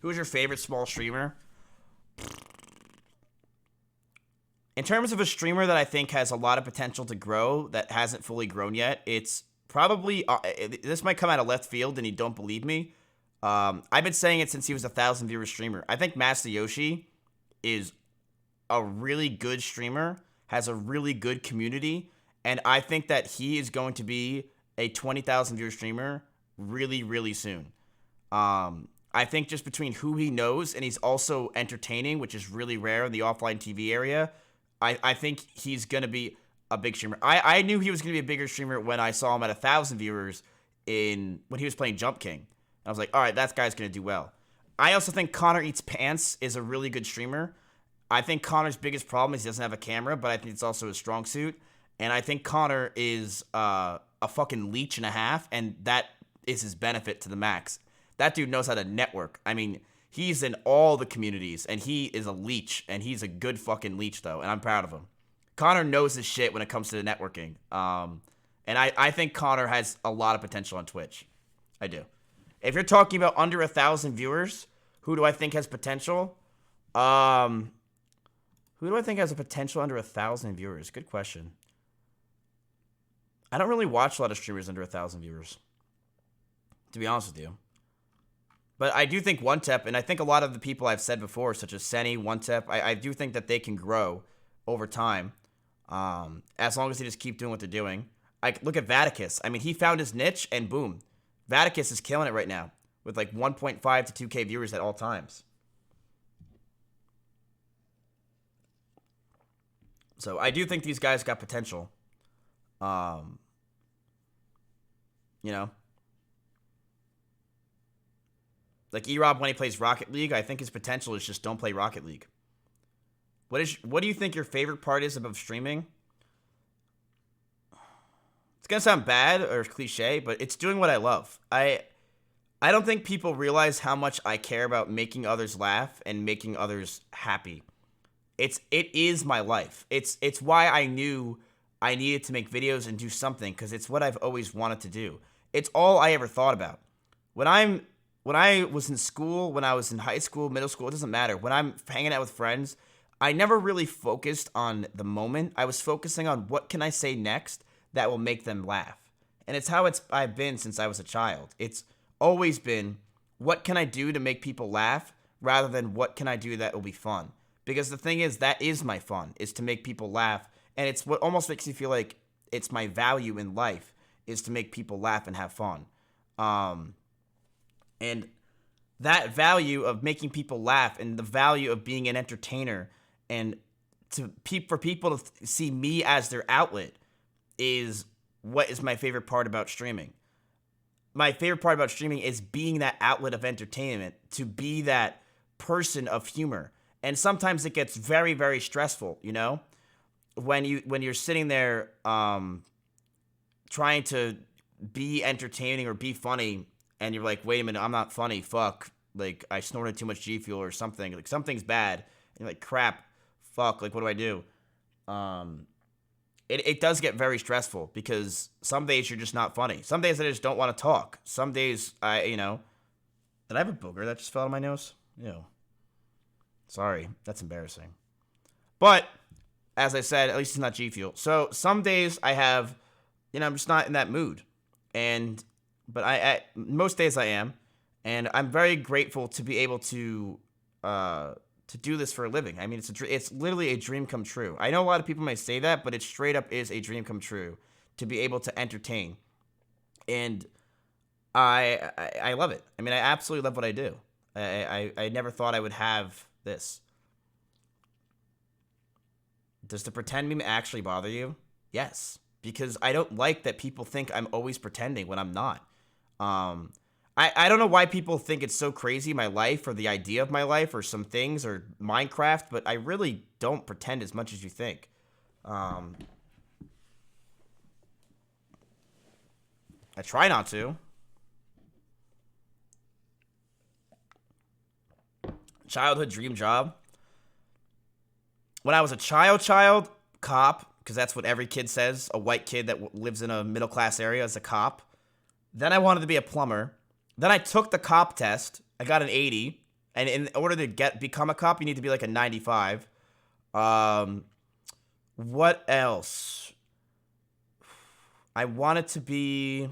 Who's your favorite small streamer? In terms of a streamer that I think has a lot of potential to grow that hasn't fully grown yet, it's probably this might come out of left field and you don't believe me. I've been saying it since he was a 1,000 viewer streamer. I think Masayoshi is a really good streamer, has a really good community, and I think that he is going to be a 20,000 viewer streamer really, really soon. I think just between who he knows, and he's also entertaining, which is really rare in the offline TV area, I think he's going to be a big streamer. I knew he was going to be a bigger streamer when I saw him at 1,000 viewers when he was playing Jump King. I was like, all right, that guy's going to do well. I also think Connor Eats Pants is a really good streamer. I think Connor's biggest problem is he doesn't have a camera, but I think it's also his strong suit. And I think Connor is a fucking leech and a half, and that is his benefit to the max. That dude knows how to network. I mean, he's in all the communities, and he is a leech, and he's a good fucking leech, though, and I'm proud of him. Connor knows his shit when it comes to the networking. And I think Connor has a lot of potential on Twitch. I do. If you're talking about under 1,000 viewers, who do I think has potential? Who do I think has a potential under 1,000 viewers? Good question. I don't really watch a lot of streamers under 1,000 viewers, to be honest with you. But I do think OneTep, and I think a lot of the people I've said before, such as Senny, OneTep, I do think that they can grow over time, as long as they just keep doing what they're doing. Look at Vaticus. I mean, he found his niche, and boom. Vaticus is killing it right now with like 1.5 to 2K viewers at all times. So I do think these guys got potential. You know, like E-Rob when he plays Rocket League, I think his potential is just don't play Rocket League. What do you think your favorite part is about streaming? It's gonna sound bad or cliche, but it's doing what I love. I don't think people realize how much I care about making others laugh and making others happy. It is my life. It's why I knew I needed to make videos and do something, because it's what I've always wanted to do. It's all I ever thought about. When I was in school, when I was in high school, middle school, it doesn't matter. When I'm hanging out with friends, I never really focused on the moment. I was focusing on what can I say next that will make them laugh. And it's how I've been since I was a child. It's always been, what can I do to make people laugh, rather than what can I do that will be fun. Because the thing is, that is my fun, is to make people laugh. And it's what almost makes me feel like it's my value in life, is to make people laugh and have fun. And that value of making people laugh, and the value of being an entertainer, and for people to see me as their outlet, is what is my favorite part about streaming. My favorite part about streaming is being that outlet of entertainment, to be that person of humor. And sometimes it gets very, very stressful, you know? When you're sitting there trying to be entertaining or be funny, and you're like, wait a minute, I'm not funny, fuck. Like, I snorted too much G Fuel or something. Like, something's bad. And you're like, crap, fuck, like, what do I do? It does get very stressful, because some days you're just not funny. Some days I just don't want to talk. Some days did I have a booger that just fell out of my nose? Ew. Sorry, that's embarrassing. But, as I said, at least it's not G Fuel. So, some days I have, I'm just not in that mood. But most days I am. And I'm very grateful to be able to do this for a living. I mean, it's literally a dream come true. I know a lot of people may say that, but it straight up is a dream come true to be able to entertain. And I love it. I mean, I absolutely love what I do. I never thought I would have this. Does the pretend meme actually bother you? Yes, because I don't like that people think I'm always pretending when I'm not. I don't know why people think it's so crazy, my life, or the idea of my life, or some things, or Minecraft, but I really don't pretend as much as you think. I try not to. Childhood dream job. When I was a child, cop, because that's what every kid says, a white kid that lives in a middle-class area is a cop. Then I wanted to be a plumber. Then I took the cop test. I got an 80. And in order to become a cop, you need to be like a 95. What else? I wanted to be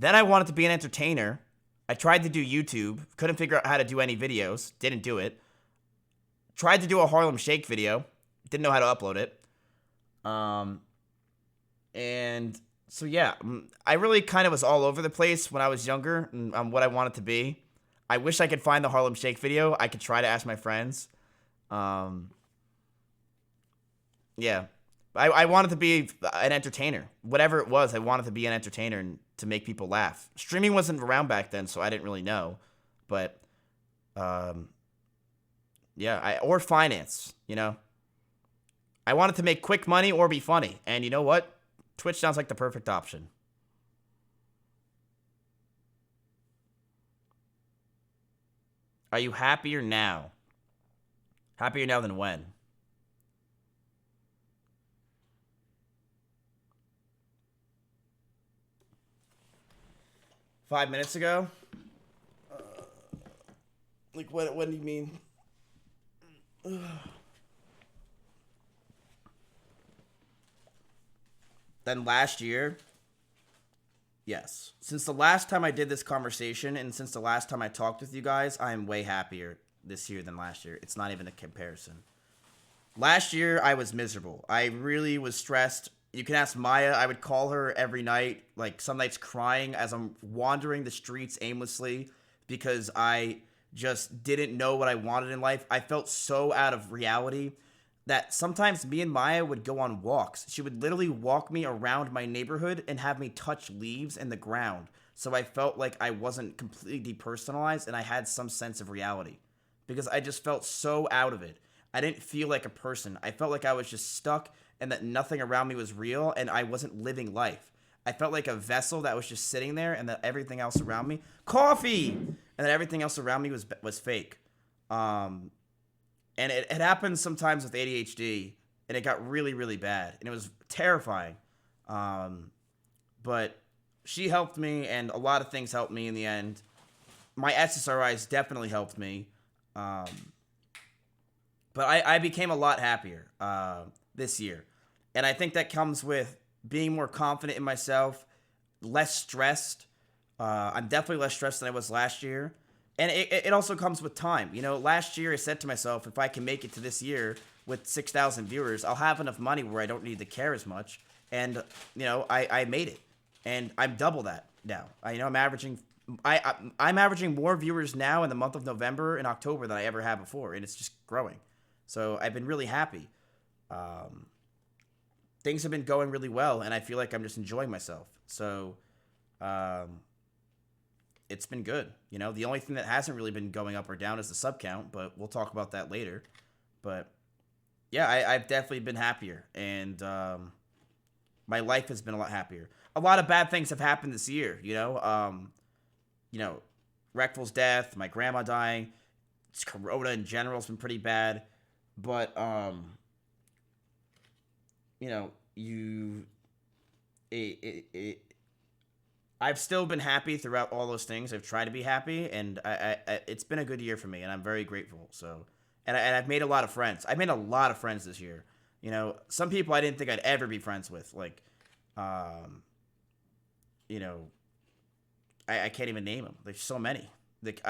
an entertainer. I tried to do YouTube, couldn't figure out how to do any videos, didn't do it. Tried to do a Harlem Shake video, didn't know how to upload it. And so yeah, I really kind of was all over the place when I was younger on what I wanted to be. I wish I could find the Harlem Shake video. I could try to ask my friends. Yeah. I wanted to be an entertainer. Whatever it was, I wanted to be an entertainer and to make people laugh. Streaming wasn't around back then, so I didn't really know. But, yeah, or finance, you know. I wanted to make quick money or be funny. And you know what? Twitch sounds like the perfect option. Are you happier now? Happier now than when? Five minutes ago? Like, what do you mean? Then last year? Yes. Since the last time I did this conversation and since the last time I talked with you guys, I am way happier this year than last year. It's not even a comparison. Last year, I was miserable. I really was stressed. You can ask Maya. I would call her every night, like some nights crying as I'm wandering the streets aimlessly because I just didn't know what I wanted in life. I felt so out of reality that sometimes me and Maya would go on walks. She would literally walk me around my neighborhood and have me touch leaves in the ground. So I felt like I wasn't completely depersonalized and I had some sense of reality because I just felt so out of it. I didn't feel like a person. I felt like I was just stuck and that nothing around me was real and I wasn't living life. I felt like a vessel that was just sitting there and that everything else around me, coffee, and that everything else around me was fake. And it happens sometimes with ADHD and it got really, really bad and it was terrifying. But she helped me and a lot of things helped me in the end. My SSRIs definitely helped me. But I became a lot happier this year. And I think that comes with being more confident in myself, less stressed. I'm definitely less stressed than I was last year. And it also comes with time. You know, last year I said to myself, if I can make it to this year with 6,000 viewers, I'll have enough money where I don't need to care as much. And, you know, I made it. And I'm double that now. I'm averaging more viewers now in the month of November and October than I ever had before. And it's just growing. So I've been really happy. Things have been going really well, and I feel like I'm just enjoying myself. So, it's been good. You know, the only thing that hasn't really been going up or down is the sub count, but we'll talk about that later. But, yeah, I've definitely been happier, and my life has been a lot happier. A lot of bad things have happened this year, you know. Reckful's death, my grandma dying, Corona in general has been pretty bad. But, I've still been happy throughout all those things. I've tried to be happy, and it's been a good year for me, and I'm very grateful. So, and I've made a lot of friends. I've made a lot of friends this year. You know, some people I didn't think I'd ever be friends with, like, I can't even name them. There's so many. Like,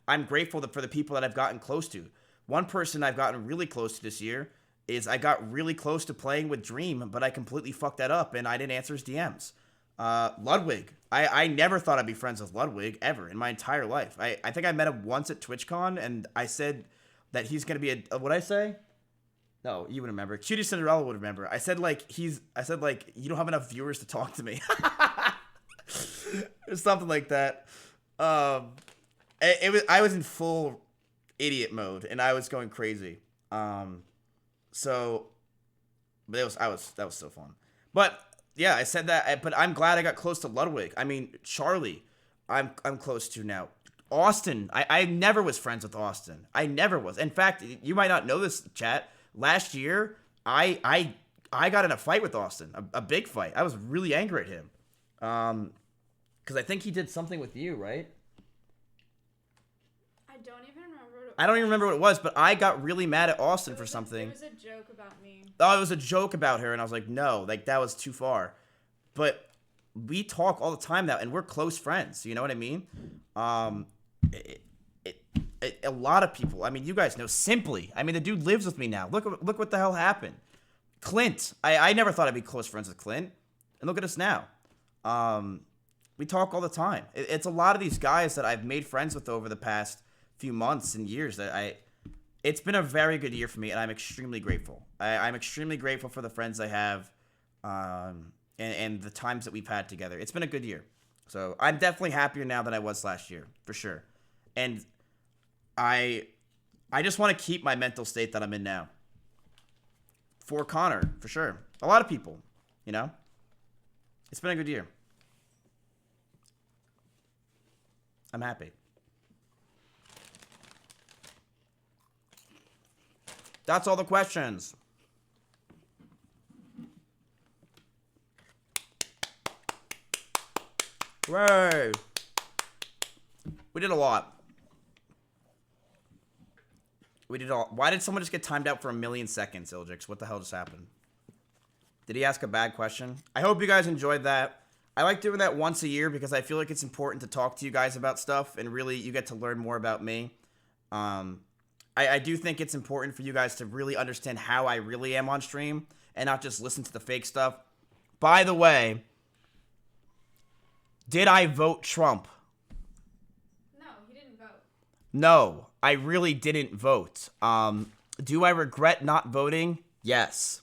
I'm grateful for the people that I've gotten close to. One person I've gotten really close to this year is I got really close to playing with Dream, but I completely fucked that up, and I didn't answer his DMs. Ludwig. I never thought I'd be friends with Ludwig, ever, in my entire life. I think I met him once at TwitchCon, and I said that he's going to be what'd I say? No, you wouldn't remember. Cutie Cinderella would remember. I said, you don't have enough viewers to talk to me. Or something like that. I was in full idiot mode, and I was going crazy. But that was so fun. But yeah, I said that. But I'm glad I got close to Ludwig. I mean, Charlie, I'm close to now. Austin, I never was friends with Austin. I never was. In fact, you might not know this, chat. Last year, I got in a fight with Austin, a big fight. I was really angry at him, because I think he did something with you, right? I don't even remember I don't even remember what it was, but I got really mad at Austin for something. It was a joke about me. Oh, it was a joke about her, and I was like, no, like, that was too far. But we talk all the time now, and we're close friends, you know what I mean? A lot of people, I mean, you guys know, Simply. I mean, the dude lives with me now. Look what the hell happened. Clint. I never thought I'd be close friends with Clint, and look at us now. We talk all the time. It's a lot of these guys that I've made friends with over the past few months and years that it's been a very good year for me, and I'm extremely grateful. I'm extremely grateful for the friends I have, and the times that we've had together. It's been a good year. So I'm definitely happier now than I was last year, for sure. And I just want to keep my mental state that I'm in now. For Connor, for sure. A lot of people, you know? It's been a good year. I'm happy. That's all the questions. Hooray! We did a lot. We did all. Why did someone just get timed out for 1,000,000 seconds, Iljix? What the hell just happened? Did he ask a bad question? I hope you guys enjoyed that. I like doing that once a year because I feel like it's important to talk to you guys about stuff, and really you get to learn more about me. I do think it's important for you guys to really understand how I really am on stream and not just listen to the fake stuff. By the way, did I vote Trump? No, he didn't vote. No, I really didn't vote. Do I regret not voting? Yes.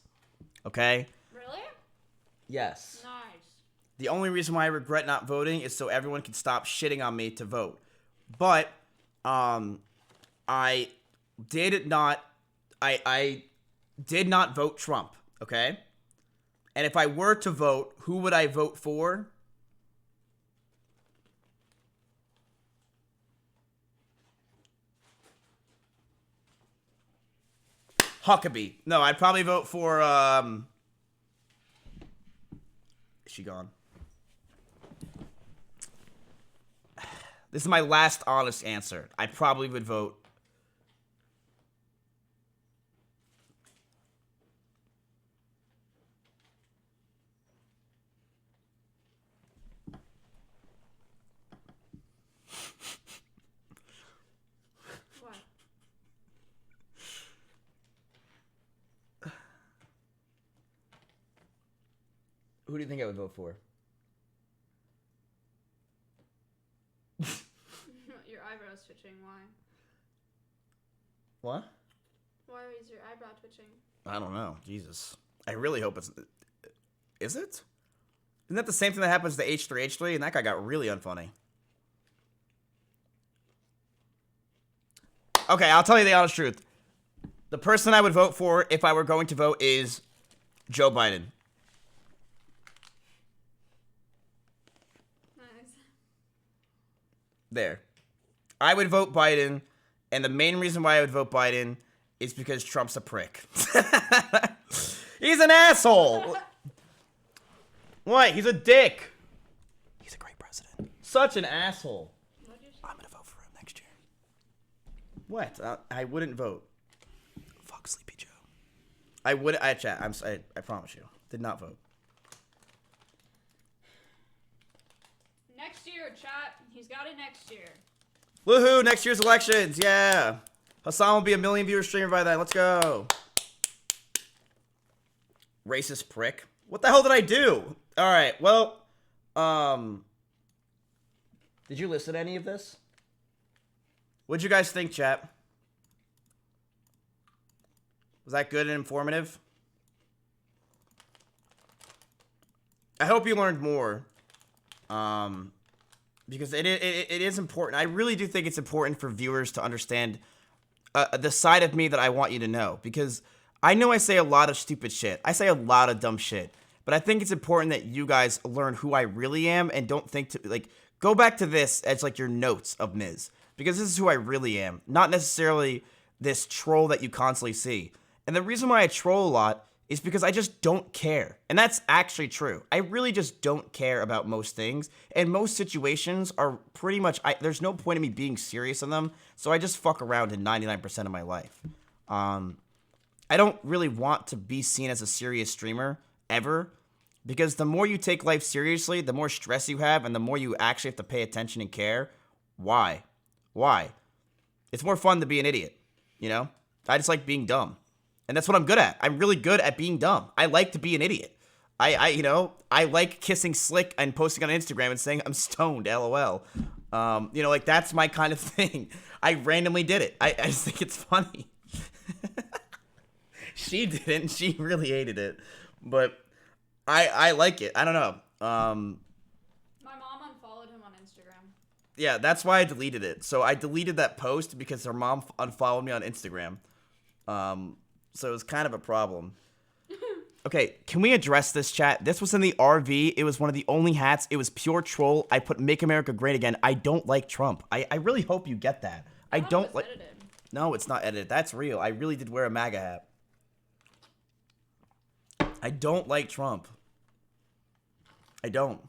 Okay? Really? Yes. Nice. The only reason why I regret not voting is so everyone can stop shitting on me to vote. But, I did not vote Trump, okay? And if I were to vote, who would I vote for? Huckabee. No, I'd probably vote for, is she gone? This is my last honest answer. I probably would vote. What? Who do you think I would vote for? Your eyebrow's twitching. Why? What? Why is your eyebrow twitching? I don't know. Jesus. I really hope it's... Is it? Isn't that the same thing that happens to H3H3? And that guy got really unfunny. Okay, I'll tell you the honest truth. The person I would vote for if I were going to vote is Joe Biden. Nice. There. I would vote Biden, and the main reason why I would vote Biden is because Trump's a prick. He's an asshole! What? He's a dick. He's a great president. Such an asshole. I'm gonna vote for him next year. What? I wouldn't vote. Fuck Sleepy Joe. I would. I promise you. Did not vote. Next year, chat. He's got it next year. Woohoo! Next year's elections. Yeah. Hassan will be a 1,000,000 viewer streamer by then. Let's go. Racist prick. What the hell did I do? All right. Well, did you listen to any of this? What'd you guys think, chat? Was that good and informative? I hope you learned more. Because it is important. I really do think it's important for viewers to understand the side of me that I want you to know. Because I know I say a lot of stupid shit. I say a lot of dumb shit. But I think it's important that you guys learn who I really am and don't think to, like, go back to this as, like, your notes of Miz. Because this is who I really am. Not necessarily this troll that you constantly see. And the reason why I troll a lot is because I just don't care. And that's actually true. I really just don't care about most things. And most situations are pretty much, there's no point in me being serious in them. So I just fuck around in 99% of my life. I don't really want to be seen as a serious streamer ever. Because the more you take life seriously, the more stress you have, and the more you actually have to pay attention and care. Why? Why? It's more fun to be an idiot, you know? I just like being dumb. And that's what I'm good at. I'm really good at being dumb. I like to be an idiot. I like kissing Slick and posting on Instagram and saying I'm stoned, LOL. Like that's my kind of thing. I randomly did it. I just think it's funny. She didn't. She really hated it. But I like it. I don't know. My mom unfollowed him on Instagram. Yeah, that's why I deleted it. So I deleted that post because her mom unfollowed me on Instagram. So it was kind of a problem. Okay, can we address this, chat? This was in the RV. It was one of the only hats. It was pure troll. I put Make America Great Again. I don't like Trump. I really hope you get that. I don't like... Edited. No, it's not edited. That's real. I really did wear a MAGA hat. I don't like Trump. I don't.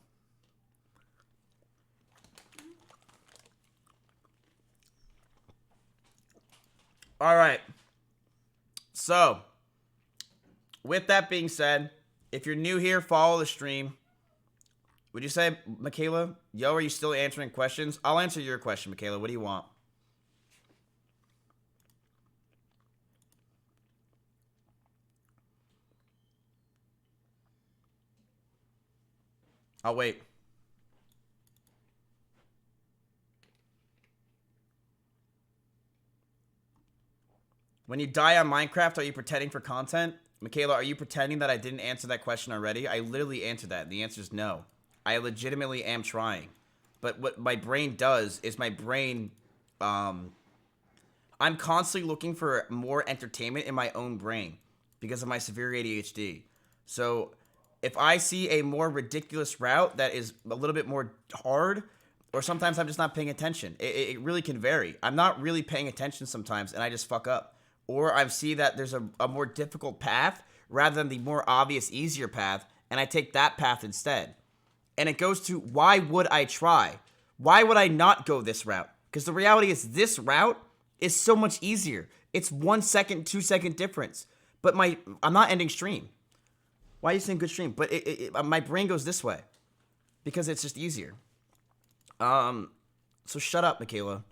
All right. So, with that being said, if you're new here, follow the stream. Would you say, Michaela? Yo, are you still answering questions? I'll answer your question, Michaela. What do you want? I'll wait. When you die on Minecraft, are you pretending for content? Michaela, are you pretending that I didn't answer that question already? I literally answered that. The answer is no. I legitimately am trying. But what my brain does is my brain, I'm constantly looking for more entertainment in my own brain because of my severe ADHD. So if I see a more ridiculous route that is a little bit more hard, or sometimes I'm just not paying attention. It really can vary. I'm not really paying attention sometimes, and I just fuck up. Or I see that there's a more difficult path rather than the more obvious, easier path, and I take that path instead. And it goes to, why would I try? Why would I not go this route? Because the reality is this route is so much easier. It's 1 second, 2 second difference. But I'm not ending stream. Why are you saying good stream? But my brain goes this way because it's just easier. So shut up, Michaela.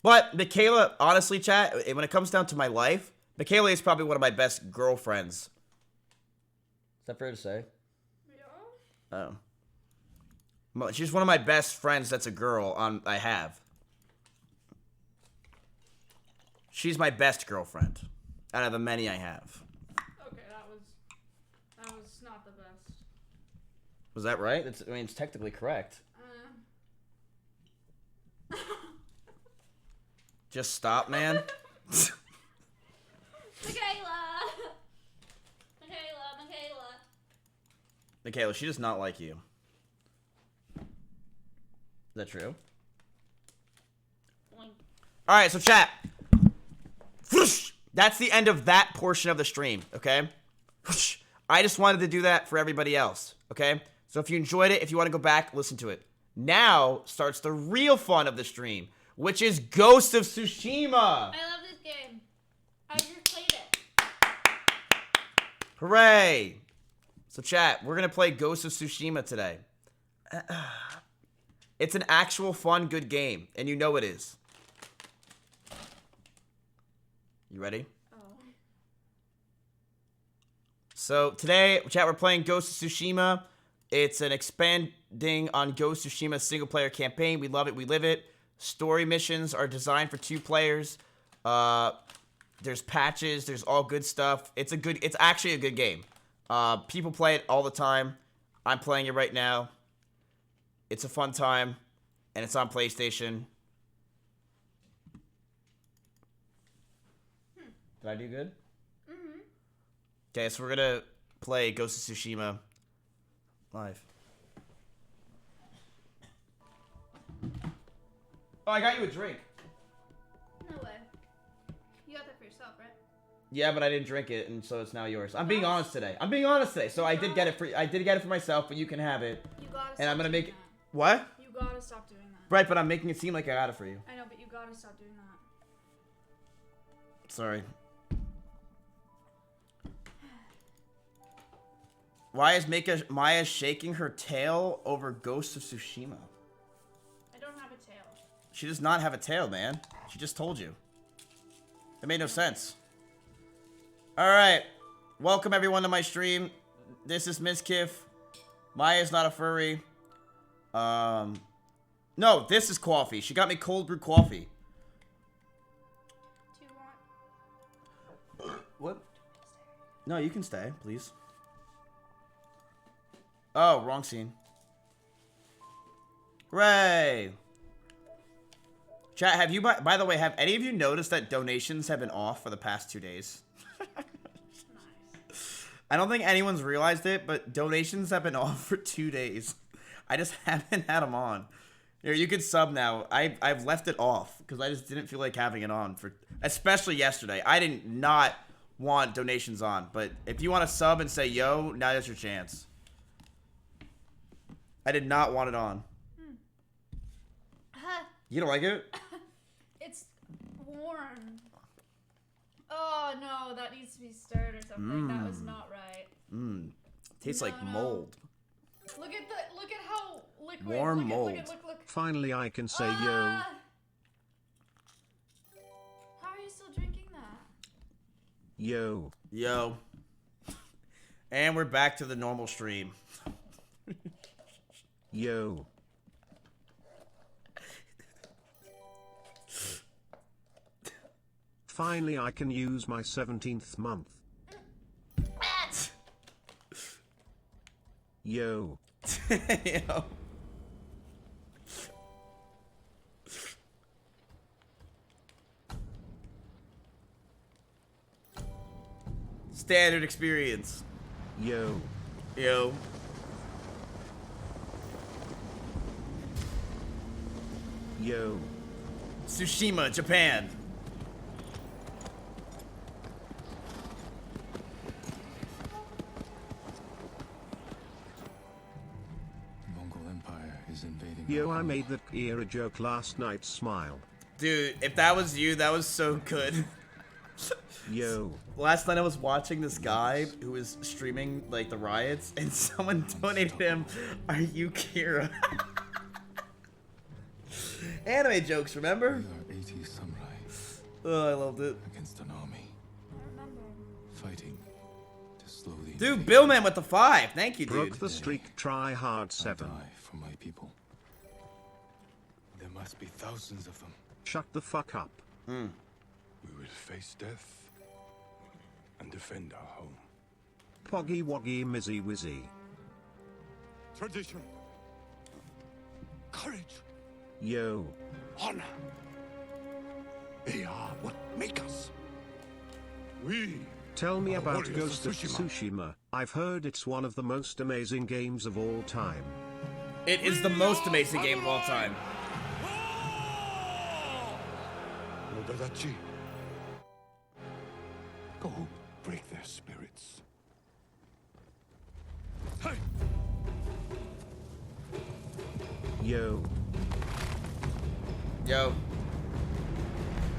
But Michaela, honestly, chat, when it comes down to my life, Michaela is probably one of my best girlfriends. Is that fair to say? Yeah. Oh. Well, she's one of my best friends that's a girl I have. She's my best girlfriend out of the many I have. Okay, that was not the best. Was that right? It's technically correct. Just stop, man. Michaela, she does not like you. Is that true? Alright, so chat. That's the end of that portion of the stream, okay? I just wanted to do that for everybody else, okay? So if you enjoyed it, if you want to go back, listen to it. Now starts the real fun of the stream, which is Ghost of Tsushima. I love this game. I just played it. Hooray! So chat, we're going to play Ghost of Tsushima today. It's an actual fun, good game, and you know it is. You ready? Oh. So today, chat, we're playing Ghost of Tsushima. It's an expanding on Ghost of Tsushima's single-player campaign. We love it. We live it. Story missions are designed for 2 players. There's patches. There's all good stuff. It's actually a good game. People play it all the time. I'm playing it right now. It's a fun time, and it's on PlayStation. Did I do good? Mm-hmm. Okay, so we're gonna play Ghost of Tsushima live. Oh, I got you a drink. No way. You got that for yourself, right? Yeah, but I didn't drink it, and so it's now yours. I'm being honest today. So I did get it for myself, but you can have it. You gotta And I'm stop gonna doing make it. that. What? You gotta stop doing that. Right, but I'm making it seem like I got it for you. I know, but you gotta stop doing that. Sorry. Why is Maya shaking her tail over Ghost of Tsushima? I don't have a tail. She does not have a tail, man. She just told you. It made no sense. Alright. Welcome everyone to my stream. This is Mizkif. Maya's not a furry. No, this is coffee. She got me cold brew coffee. Do you want... What? No, you can stay, please. Oh, wrong scene. Hooray! Chat, have you, by the way, have any of you noticed that donations have been off for the past 2 days? I don't think anyone's realized it, but donations have been off for 2 days. I just haven't had them on. Here, you can sub now. I've left it off because I just didn't feel like having it on for, especially yesterday. I did not want donations on, but if you want to sub and say yo, now is your chance. I did not want it on. You don't like it? It's warm. Oh no, that needs to be stirred or something. That was not right. Tastes like No. mold. Look at how liquid. Warm mold. Look. Finally, I can say yo. Ah! How are you still drinking that? Yo. Yo. And we're back to the normal stream. Yo. Finally, I can use my 17th month. Yo. Yo. Standard experience. Yo. Yo. Yo. Tsushima, Japan. Mongol Empire is invading. Yo, I made that era joke last night. Smile. Dude, if that was you, that was so good. Yo. Last night I was watching this guy who was streaming like the riots, and someone donated him, "Are you Kira?" Anime jokes, remember? We are 80 samurai Oh, I loved it. against an army, fighting to slow the Dude, invasion. Billman with the 5. Thank you, dude. Broke the streak. Try hard I 7. die for my people. There must be thousands of them. Shut the fuck up. We will face death and defend our home. Poggy woggy mizzy wizzy. Tradition. Courage. Yo. Honor. They are what make us. We. Tell me are about warriors Ghost of Tsushima. I've heard it's one of the most amazing games of all time. It is the most amazing game of all time. Nodadachi. Go break their spirits. Hey! Yo. Yo.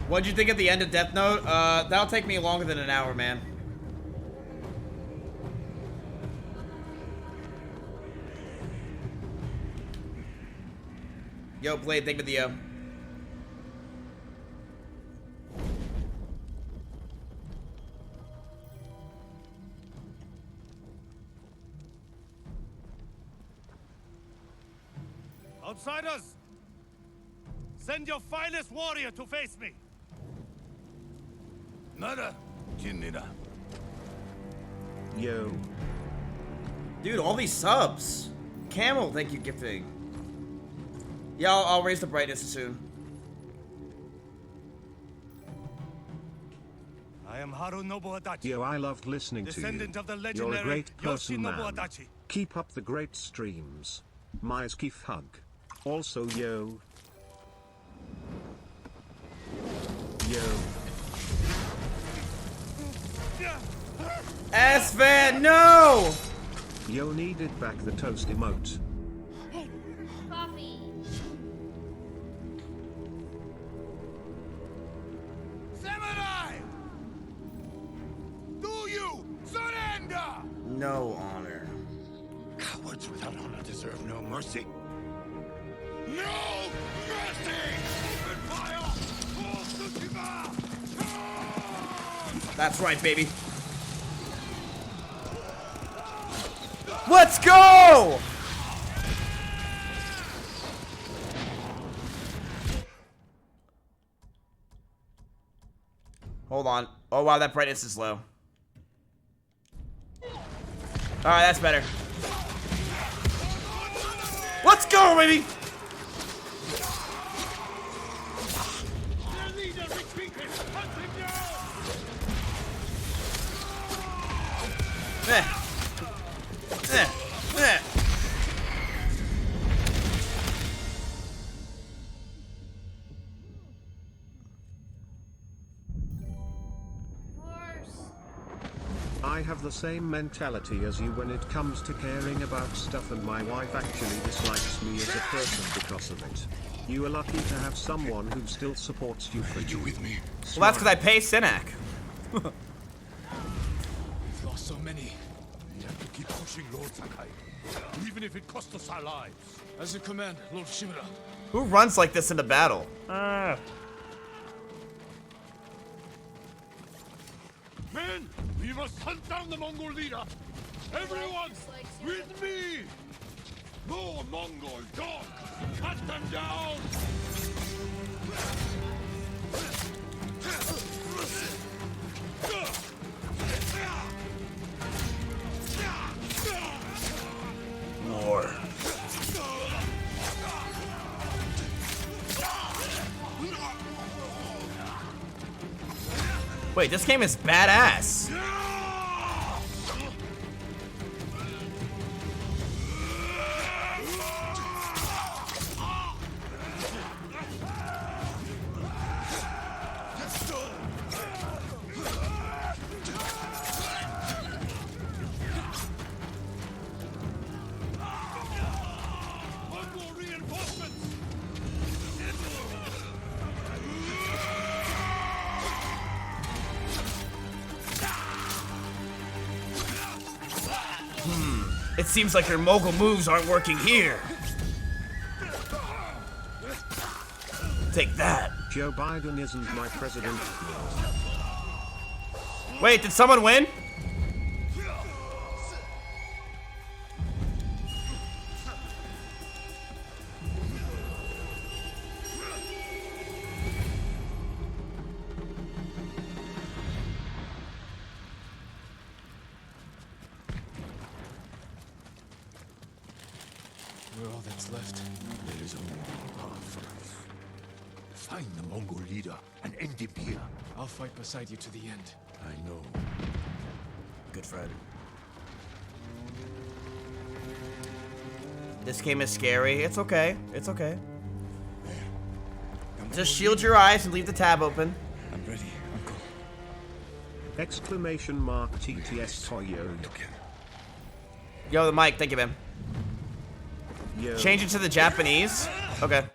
What'd you think at the end of Death Note? That'll take me longer than an hour, man. Yo, Blade, thank you for the yo. Outsiders! Send your finest warrior to face me! Nada, Jinnida. Yo. Dude, all these subs. Camel, thank you, gifting. Yeah, I'll raise the brightness soon. I am Harunobu Adachi. Yo, I loved listening to you. Descendant of the You're a legendary great person, Yoshinobu man. Adachi. Keep up the great streams. Mizkif hug. Also, yo. Yo. S-Fan, no! Yo needed back the toast emote. Coffee. Samurai! Do you surrender? No honor. Cowards without honor deserve no mercy. No mercy! Open fire! Full Tsushima! That's right, baby. Let's go! Hold on. Oh, wow, that brightness is low. Alright, that's better. Let's go, baby! Their leader retreated! Hunt him down! I have the same mentality as you when it comes to caring about stuff, and my wife actually dislikes me as a person because of it. You are lucky to have someone who still supports you for you. With me. Well, that's because I pay Sinak. We've lost so many. We have to keep pushing, Lord Sakai. Even if it costs us our lives. As a command, Lord Shimura. Who runs like this into battle? Men, we must hunt down the Mongol leader. Everyone, with me. No Mongol dog. Cut them down. More. Wait, this game is badass. Mongol reinforcements. It seems like your mogul moves aren't working here. Take that. Joe Biden isn't my president. Wait, did someone win? We're all that's left. There is only one path for us. Find the Mongol leader and end him here. I'll fight beside you to the end. I know. Good friend. This game is scary. It's okay. It's okay. Just shield your eyes and leave the tab open. I'm ready, Uncle. Exclamation mark TTS Toyo. Yo, the mic. Thank you, man. Yo. Change it to the Japanese. Okay.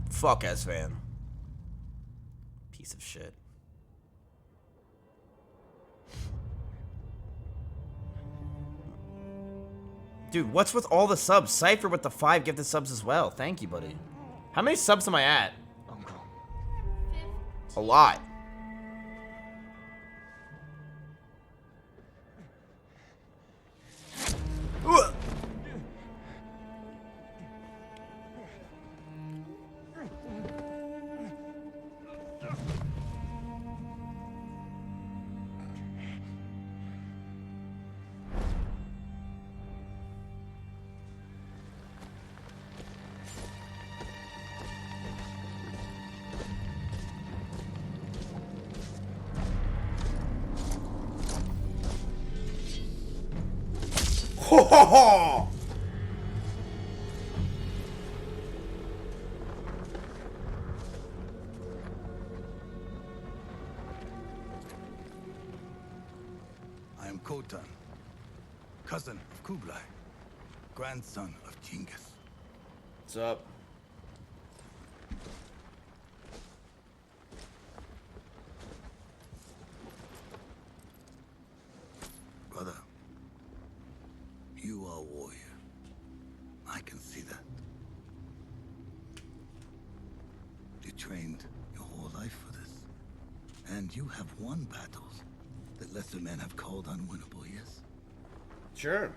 Fuck S-Fan. Piece of shit. Dude, what's with all the subs? Cypher with the 5 gifted subs as well. Thank you, buddy. How many subs am I at? A lot. Ugh. Ho ho ho! Khotan, cousin of Kublai, grandson of Genghis. What's up? Brother, you are a warrior. I can see that. You trained your whole life for this. And you have won battles that lesser men have called unwinnable, yes? Sure.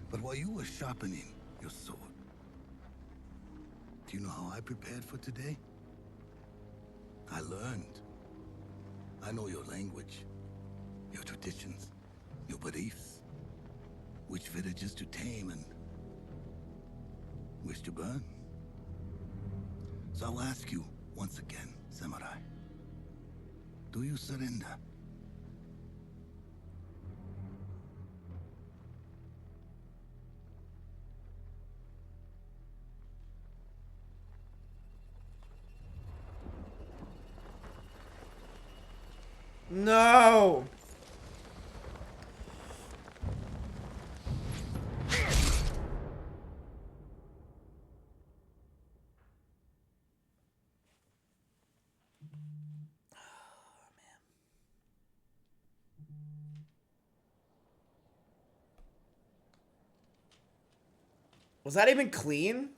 But while you were sharpening your sword, do you know how I prepared for today? I learned. I know your language, your traditions, your beliefs, which villages to tame and which to burn. So I'll ask you once again, Samurai. Do you surrender? No. Was that even clean?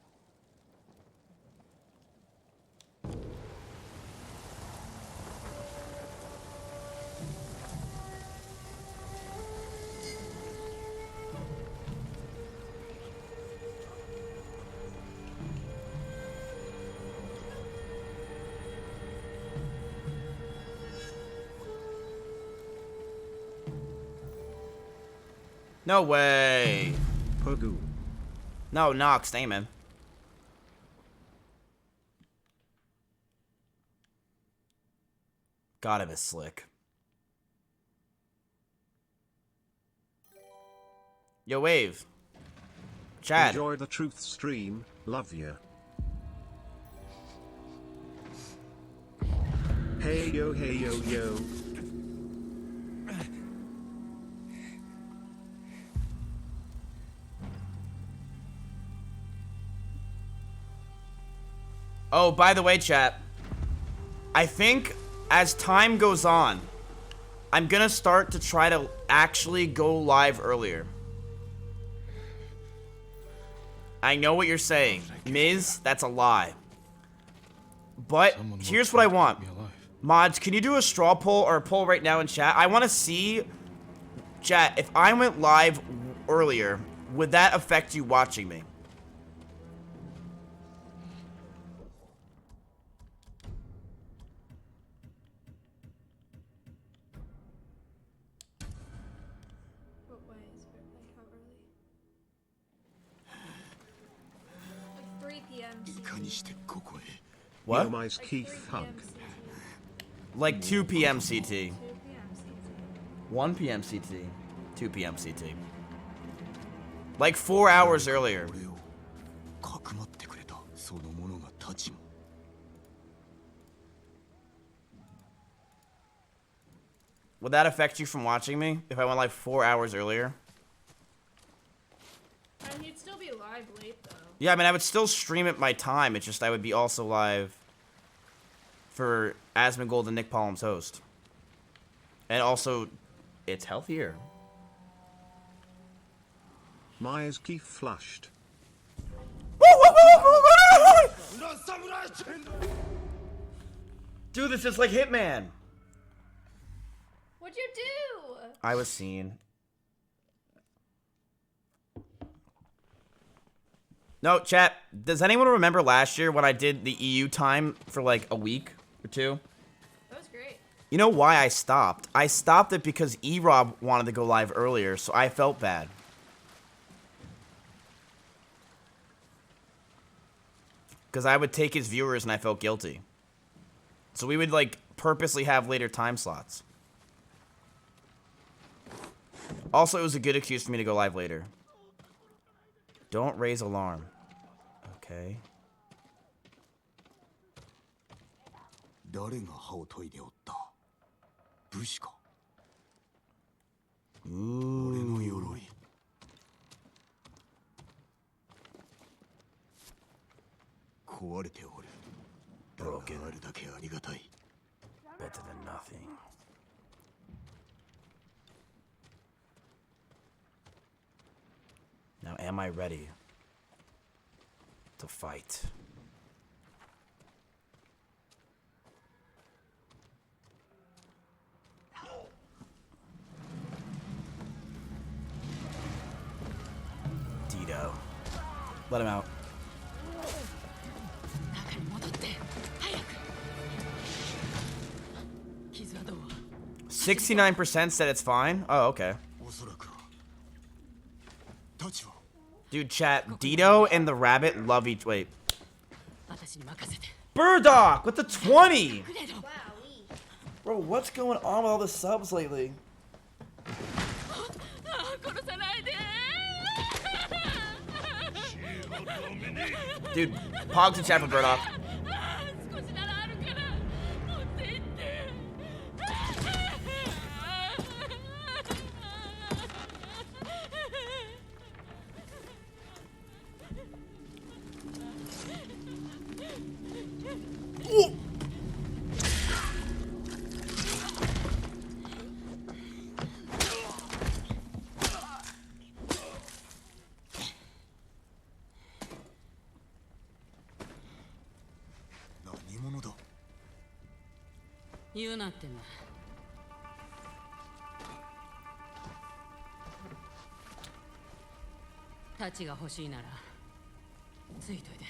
No way. Pogu. No, Nox, Damon. God, it is slick. Yo, Wave. Chad. Enjoy the truth stream. Love ya. Hey yo, hey yo, yo. Oh, by the way, chat, I think as time goes on, I'm gonna start to try to actually go live earlier. I know what you're saying. Miz, that's a lie. But here's what I want. Mods, can you do a straw poll or a poll right now in chat? I want to see, chat, if I went live earlier, would that affect you watching me? What way is it? Like how early? Like 3 p.m. What? Yo, my Keith hug. Like 2 p.m. CT. 2 p.m. 1 p.m. CT. 2 p.m. CT. Like 4 hours earlier. Would that affect you from watching me if I went like 4 hours earlier? And you'd still be live late though. Yeah, I mean, I would still stream at my time. It's just I would be also live for Asmongold and Nick Palm's host. And also, it's healthier. Myers Keith flushed. Dude, this is like Hitman. What'd you do? I was seen. No, chat, does anyone remember last year when I did the EU time for like a week or two? That was great. You know why I stopped? I stopped it because E-Rob wanted to go live earlier, so I felt bad. Because I would take his viewers and I felt guilty. So we would like purposely have later time slots. Also, it was a good excuse for me to go live later. Don't raise alarm. Okay. 誰が歯を研いでおった？武士か？俺の鎧。壊れておる。だがあるだけありがたい。 Better than nothing. Now, am I ready to fight? Dito. Let him out. 中に戻って早く。傷はどう？ 69% said it's fine. Oh, okay. おそらく立ちは Dude, chat. Dito and the rabbit love each. Wait. 私に任せて。 Burdock with the 20. くれろ。 Bro, what's going on with all the subs lately? 殺さないで。 Dude, Pogs in chat for Burdock. 少しならあるから持って行って。 何者だ？言うなってんだ。太刀が欲しいならついといて。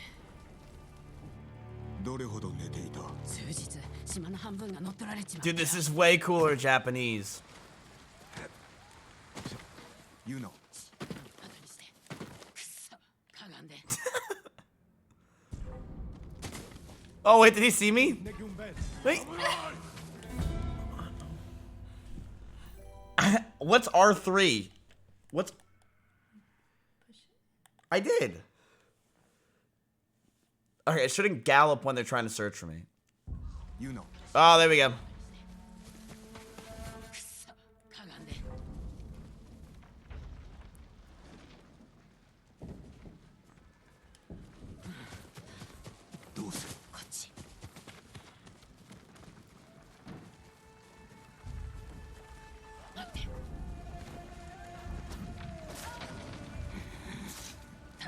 どれほど寝ていた？数日島の半分が乗っ取られちまった。 Dude, this is way cooler Japanese. You know. 後にして。くそ、かがんで。 Oh, wait, did he see me? Wait. What's R3? What's... I did. Okay, it shouldn't gallop when they're trying to search for me. You know. Oh, there we go. くそ、かがんで。 どうする？こっち。待って。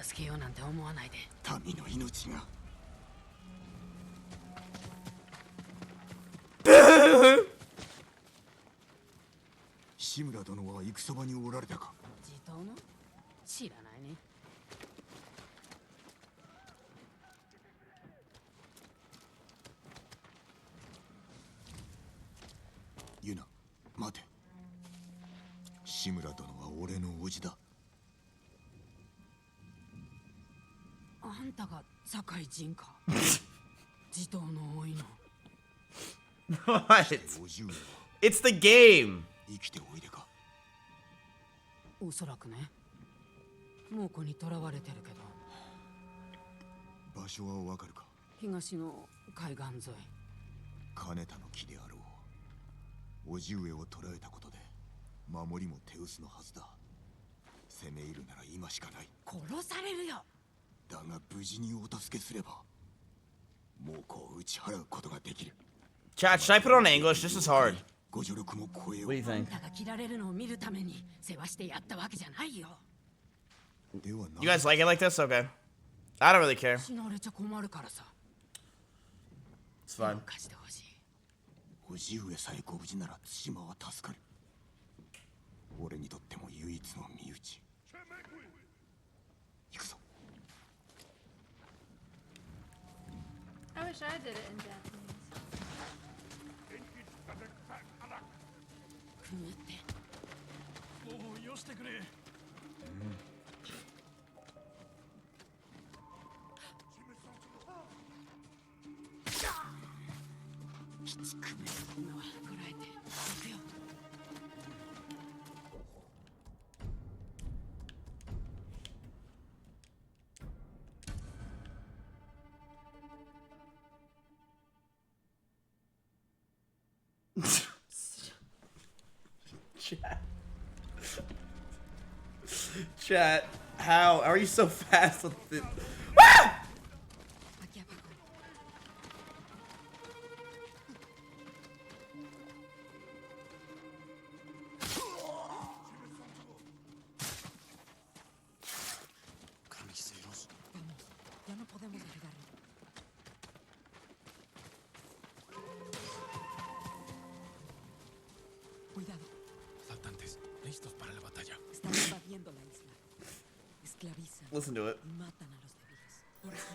助けようなんて思わないで。民の命が。志村殿は戦場におられたか？地頭の？知らないね。ユナ、待て。志村殿は俺の叔父だ。あんたが堺人か。地頭の多いの。 What? 叔父上は It's the game. 生きておいでか？おそらくね。猛虎に囚われてるけど。場所はわかるか？東の海岸沿い。金田の木であろう。叔父上を捕らえたことで守りも手薄のはずだ。攻め入るなら今しかない。殺されるよ。だが無事にお助けすれば猛虎を打ち払うことができる。 Chat, should I put it on English? This is hard. ご助力も超えよ What do you あん think? たが切られるのを見るために世話してやったわけじゃないよ。う。では You guys like it like this? Okay. I don't really care. 死なれちゃ困るからさ。 It's fine. 貸してほしい。叔父上さえご無事なら対馬は助かる。俺にとっても唯一の身内。行くぞ。 I wish I did it in Japanese. くぐって。もうよしてくれ。きつくめ。今はこらえて。行くよ。Chat. Chat, how are you so fast with it? Ah! Aquí abajo. Carniceros. Vamos, ya no podemos ayudarle. Cuidado, Asaltantes, listos para la batalla. están invadiendo la isla. Esclavizan Listen to it. y matan a los débiles. Por aquí.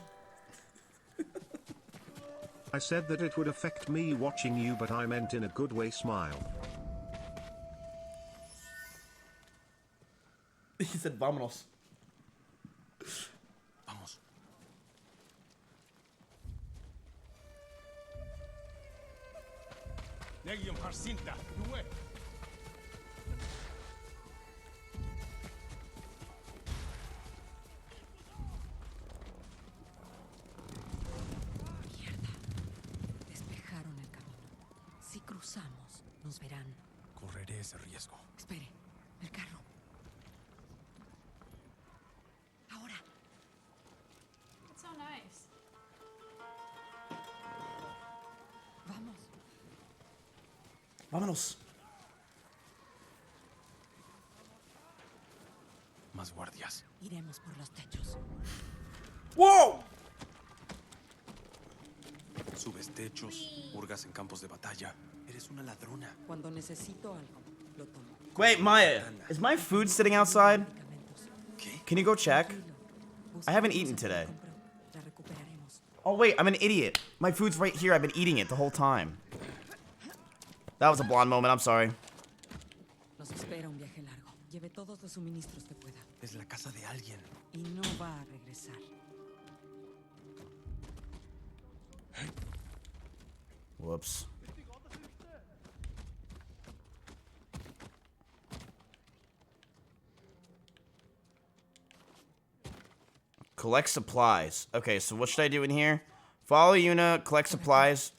I said that it would affect me watching you, but I meant in a good way. Smile. He said, "Vámonos." Vamos. Negium Harsinta, Nue. Mierda. Despejaron el camino. Si cruzamos, nos verán. Correré ese riesgo. Espere, el carro. Ahora. It's so nice. Vamos. Vámonos. Más guardias. Iremos por los techos. ¡Wow! Subes techos, hurgas en campos de batalla. Eres una ladrona. Cuando necesito algo, lo tomo. Wait, Maya, is my food sitting outside? Medicamentos. ¿Qué? Can you go check? Tranquilo. I haven't Busca eaten la cosa que today. compró. La recuperaremos. Oh wait, I'm an idiot. My food's right here. I've been eating it the whole time. That was a blonde moment. I'm sorry. Nos espera un viaje largo. Lleve todos los suministros que pueda. Es la casa de alguien. Y no va a regresar. Whoops. Collect supplies. Okay, so what should I do in here? Follow Yuna, collect supplies.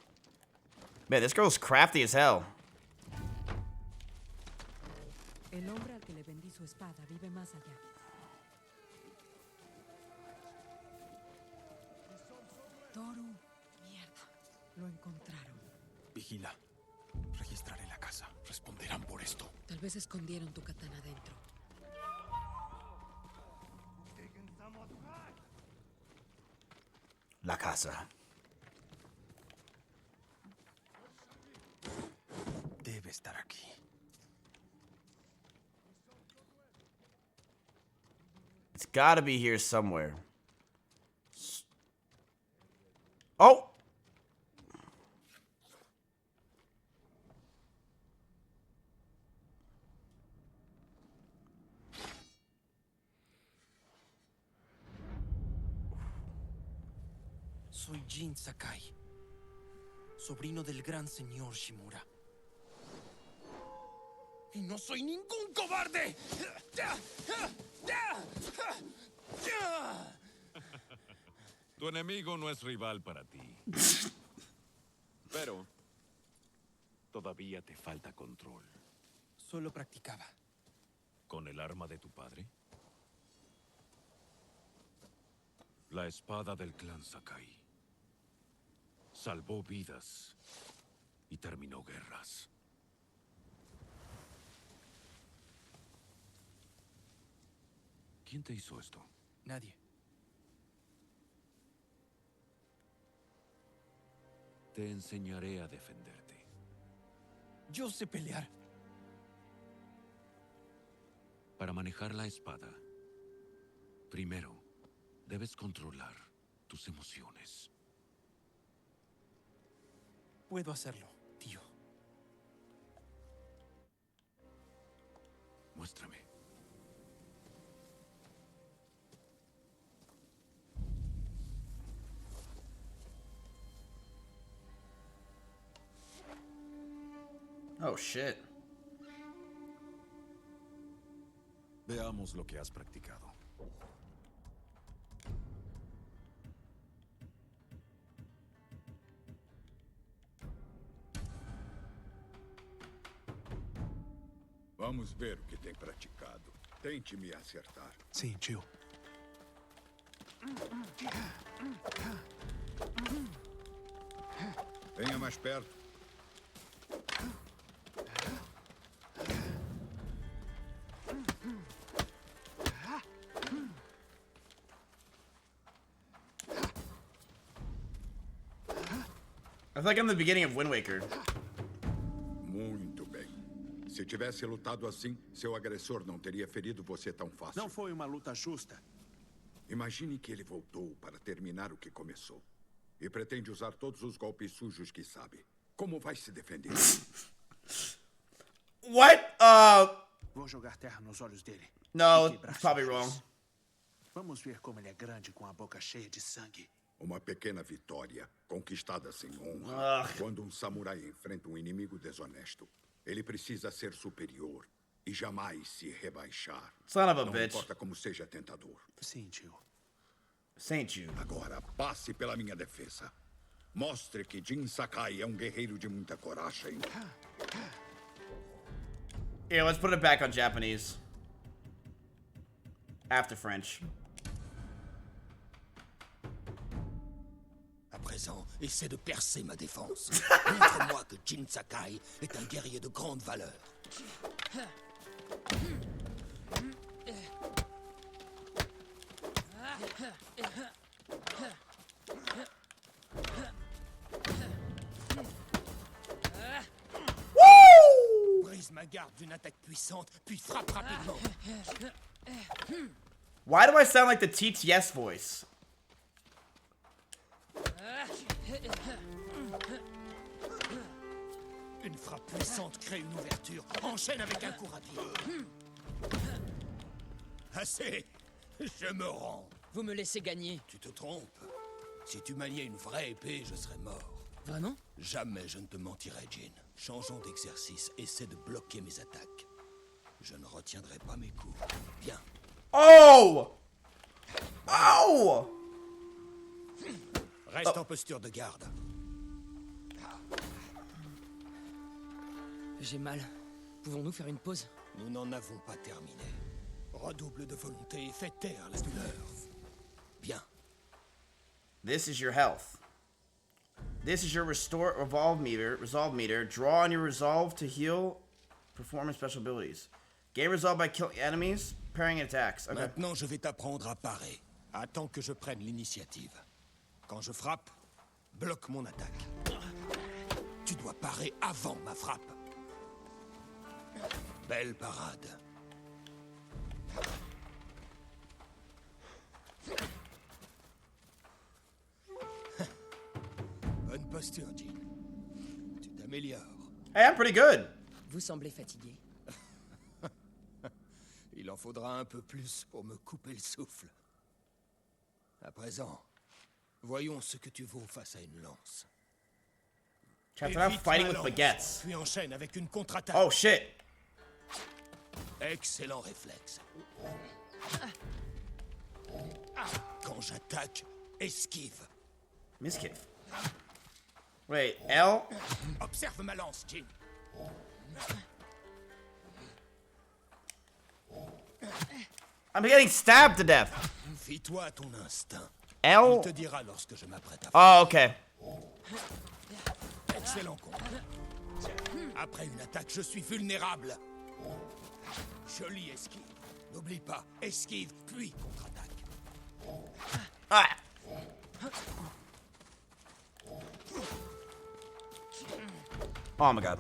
Man, this girl's crafty as hell. El hombre al que le vendí su espada vive más allá. Toru, mierda. Lo encontraron. Vigila. Registraré la casa. Responderán por esto. Tal vez escondieron tu katana dentro. La casa. Debe estar aquí. It's gotta be here somewhere. Oh! Soy Jin Sakai, sobrino del gran señor Shimura. Y no soy ningún cobarde. Tu enemigo no es rival para ti. Pero todavía te falta control. Solo practicaba. ¿Con el arma de tu padre? La espada del clan Sakai. Salvó vidas y terminó guerras. ¿Quién te hizo esto? Nadie. Te enseñaré a defenderte. Yo sé pelear. Para manejar la espada, primero debes controlar tus emociones. Puedo hacerlo, tío. Muéstrame. Oh, shit. Veamos lo que has practicado. Vamos ver o que tem praticado. Tente me acertar. Sim, tio. Venha mais perto. I feel like I'm the beginning of Wind Waker. Muito bem. Se tivesse lutado assim, seu agressor não teria ferido você tão fácil. Não foi uma luta justa. Imagine que ele voltou para terminar o que começou. E pretende usar todos os golpes sujos que sabe. Como vai se defender? What? Vou jogar terra nos olhos dele. No, E quebrar it's probably seus wrong. ossos. Vamos ver como ele é grande com a boca cheia de sangue. Uma pequena vitória, conquistada sem honra. Ugh. Quando um samurai enfrenta um inimigo desonesto, ele precisa ser superior e jamais se rebaixar. Son of a Não bitch. importa como seja tentador. Sim, tio. Saint you. Agora, passe pela minha defesa. Mostre que Jin Sakai é um guerreiro de muita coragem. Here, let's put it back on Japanese. After French. À présent, essaie de percer ma défense. Montre-moi que Jin Sakai est un guerrier de grande valeur. Brise ma garde d'une attaque puissante, puis frappe rapidement. Why do I sound like the TTS voice? Une frappe puissante crée une ouverture. Enchaîne avec un coup rapide. Assez. Je me rends. Vous me laissez gagner. Tu te trompes. Si tu maniais une vraie épée, je serais mort. Vraiment? Jamais je ne te mentirai, Jin. Changeons d'exercice. Essaie de bloquer mes attaques. Je ne retiendrai pas mes coups. Bien. Oh! Oh! Reste en posture de garde. J'ai mal. Pouvons-nous faire une pause? Nous n'en avons pas terminé. Redouble de volonté et fais taire la douleur. Bien. This is your health. This is your restore resolve meter. Draw on your resolve to heal performance special abilities. Gain resolve by killing enemies, parrying attacks. Okay. Maintenant, je vais t'apprendre à parer. Attends que je prenne l'initiative. Quand je frappe, bloque mon attaque. Tu dois parer avant ma frappe. Belle parade. Bonne posture, Jin. Tu t'améliores. Hey, I'm pretty good. Vous semblez fatigué. Il en faudra un peu plus pour me couper le souffle. À présent, voyons ce que tu vaux face à une lance. Chapter 9, fighting with Évite ma baguettes. lance, puis enchaîne avec une contre-attaque. Oh shit. Excellent réflexe. Quand j'attaque, esquive. Miskiff. Wait, L? Observe ma lance, Jin. I'm getting stabbed to death. Fie-toi à ton instinct. L? Il te dira lorsque je m'apprête à Oh, okay. Excellent combat. Après une attaque, je suis vulnérable. Jolie esquive. N'oublie pas, esquive, puis contre-attaque. Ah. Oh my god.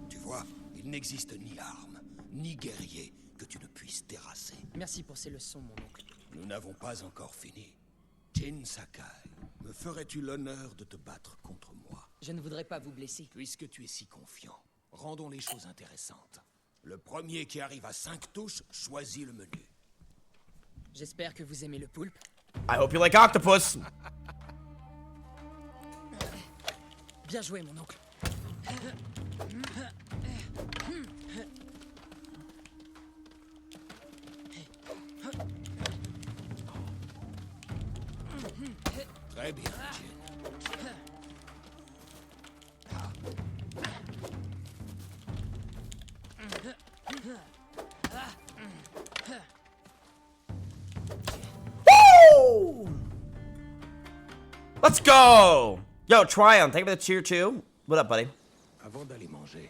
Tu vois, il n'existe ni arme, ni guerrier que tu ne puisses terrasser. Merci pour ces leçons, mon oncle. Nous n'avons pas encore fini. Jin Sakai, me ferais-tu l'honneur de te battre contre moi? Je ne voudrais pas vous blesser. Puisque tu es si confiant, rendons les choses intéressantes. Le premier qui arrive à 5 touches choisit le menu. J'espère que vous aimez le poulpe. I hope you like octopus. Bien joué, mon oncle. Très bien, Jin. Woo! Let's go! Yo, Tryon, thank you for the tier 2. What up, buddy? Avant d'aller manger,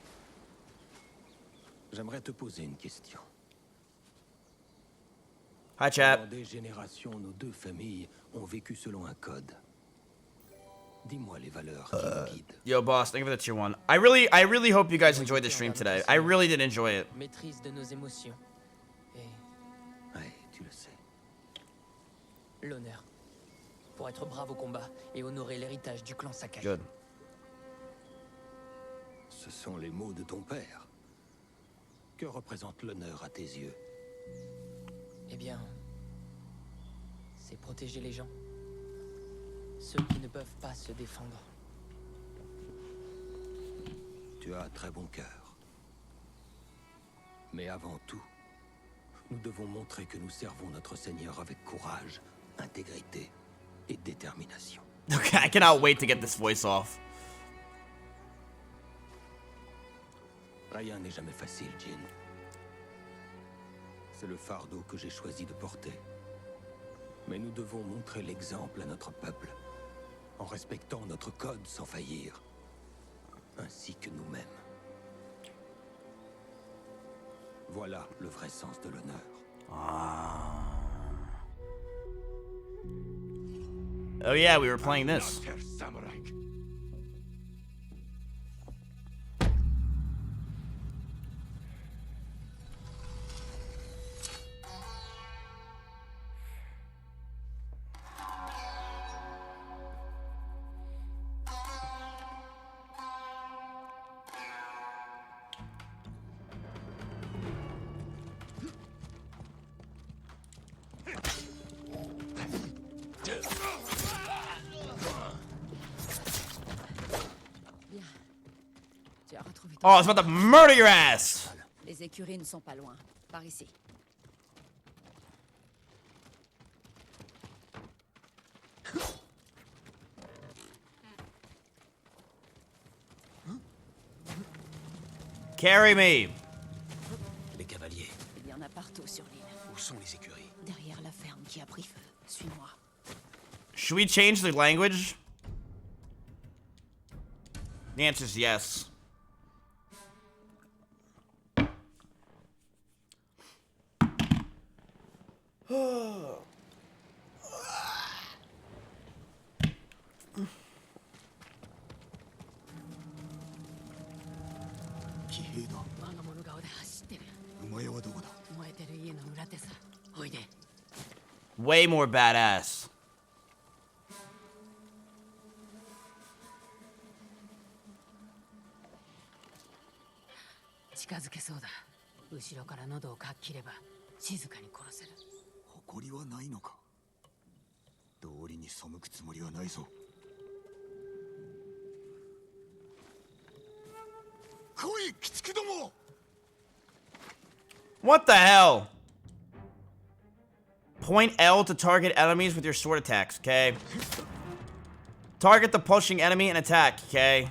j'aimerais te poser une question. Hi, chat. Pendant des générations, nos deux familles ont vécu selon un code. Dis-moi les valeurs qui nous guident. Yo, boss, thank you for the tier 1. I really hope you guys enjoyed the stream today. I really did enjoy it. Maîtrise de nos émotions. Et Ouais, tu le sais. l'honneur. Pour être brave au combat et honorer l'héritage du clan Sakai. Good. Ce sont les mots de ton père. Que représente l'honneur à tes yeux? Eh bien, c'est protéger les gens. Ceux qui ne peuvent pas se défendre. Tu as un très bon cœur. Mais avant tout, nous devons montrer que nous servons notre Seigneur avec courage, intégrité et détermination. Okay, I cannot wait to get this voice off. Rien n'est jamais facile, Jin. C'est le fardeau que j'ai choisi de porter. Mais nous devons montrer l'exemple à notre peuple, en respectant notre code sans faillir, ainsi que nous-mêmes. Voilà le vrai sens de l'honneur. Oh yeah, we were playing this. Tu as retrouvé Oh, I was about to murder your ass! Les écuries ne sont pas loin. Par ici. Carry me! Les cavaliers. Il y en a partout sur l'île. Où sont les écuries? Derrière la ferme qui a pris feu. Suis-moi. Should we change the language? The answer is yes. Way more badass. What the hell? Point L to target enemies with your sword attacks, okay? Target the pushing enemy and attack, okay?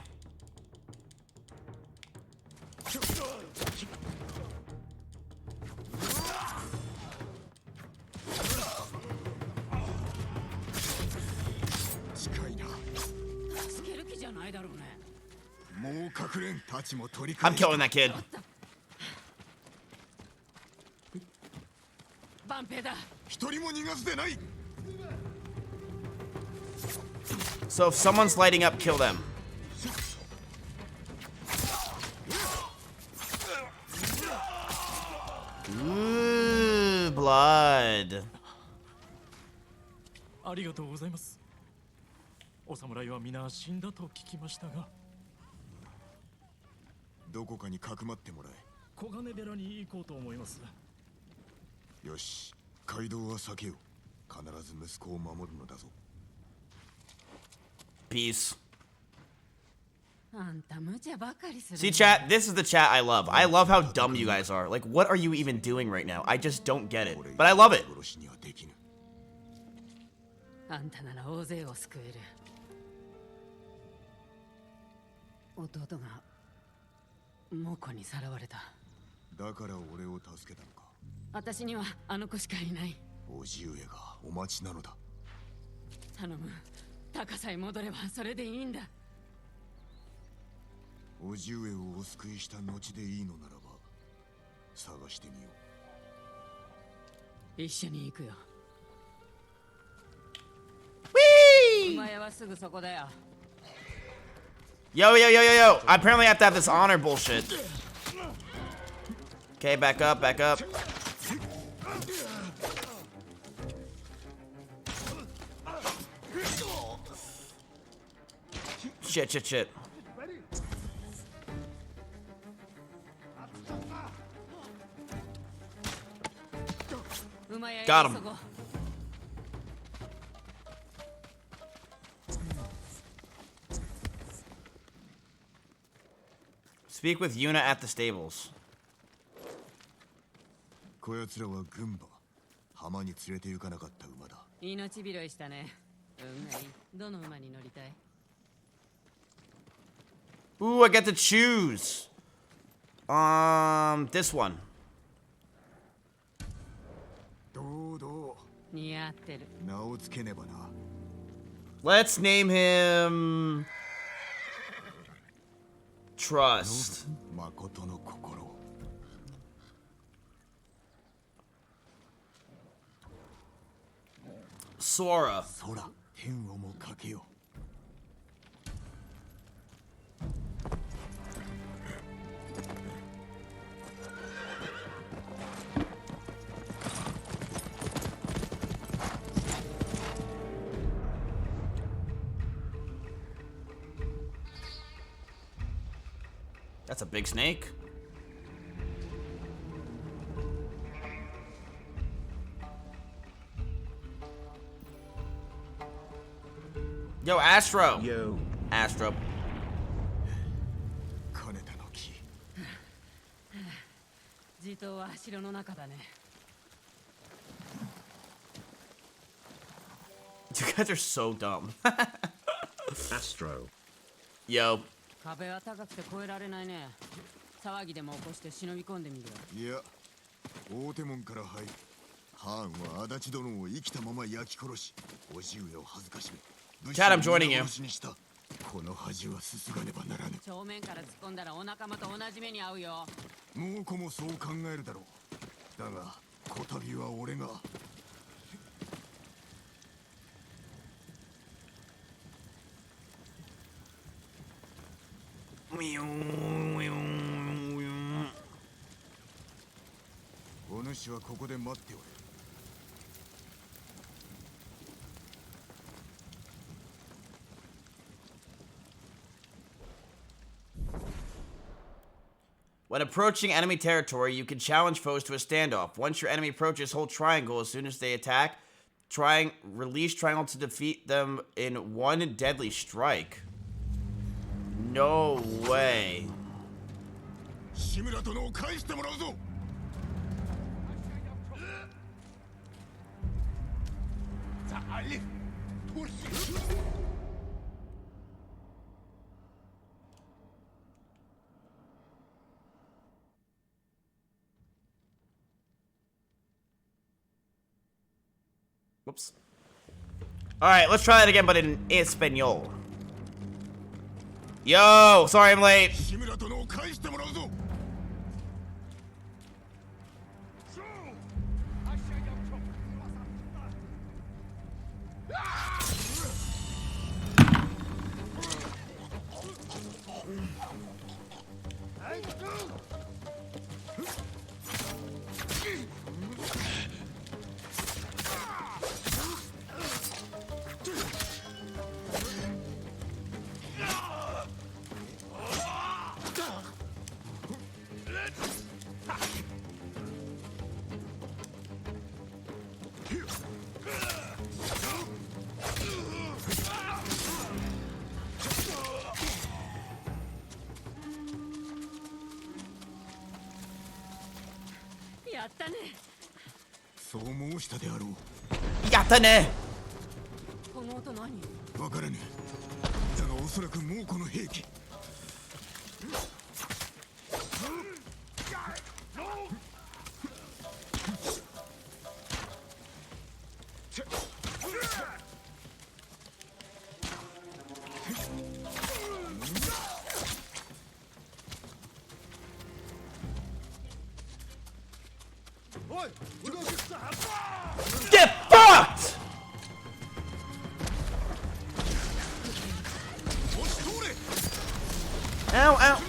I'm killing that kid. So if someone's lighting up, kill them. Ooh, blood. ありがとうございます。お侍は皆死んだと聞きましたが。どこかにかくまってもらえ。小金寺に行こうと思います。よし、街道は避けよう。必ず息子を守るのだぞ。Peace. あんた無茶ばかりする。 See, chat, this is the chat I love. I love how dumb you guys are. Like, what are you even doing right now? I just don't get it. But I love it. あんたなら大勢を救える。弟が猛虎にさらわれた。だから俺を助けたのか。私にはあの子しかいない。叔父上がお待ちなのだ。頼む。タカさえ戻ればそれでいいんだ。叔父上をお救いした後でいいのならば探してみよう。一緒に行くよ。お前はすぐそこだよ。 Yo, yo, yo, yo, yo. I apparently have to have this honor bullshit. Okay, back up, back up. Shit, shit, shit. Got him. Speak with Yuna at the stables. こやつらは軍馬。浜に連れて行かなかった馬だ。命拾いしたね。運がいい。どの馬に乗りたい？ Ooh, I get to choose. This one. どうどう。似合ってる。名をつけねばな。Let's name him Trust. 誠の心。Sora. 空、天をもかけよ。That's a big snake. Yo, Astro. Yo. Astro. 金田の木。地頭は城の中だね。You guys are so dumb. Astro. Yo. 壁は高くて越えられないね。騒ぎでも起こして忍び込んでみるよ。いや、大手門から入る。ハーンは足立殿を生きたまま焼き殺し、叔父上を恥ずかしめ。Chad, I'm joining you. この恥はすすがねばならぬ。正面から突っ込んだらお仲間と同じ目に遭うよ。猛虎もそう考えるだろう。だが、こたびは俺が。お主はここで待っておれ。When approaching enemy territory, you can challenge foes to a standoff. Once your enemy approaches, hold triangle as soon as they attack. Release triangle to defeat them in one deadly strike. No way. 志村殿を返してもらうぞ。Whoops. Alright, let's try that again, but in Espanol. Yo, sorry I'm late.そう申したであろう。やったね。この音何？わからぬ。だがおそらく猛虎の兵器。Get fucked! Ow, ow.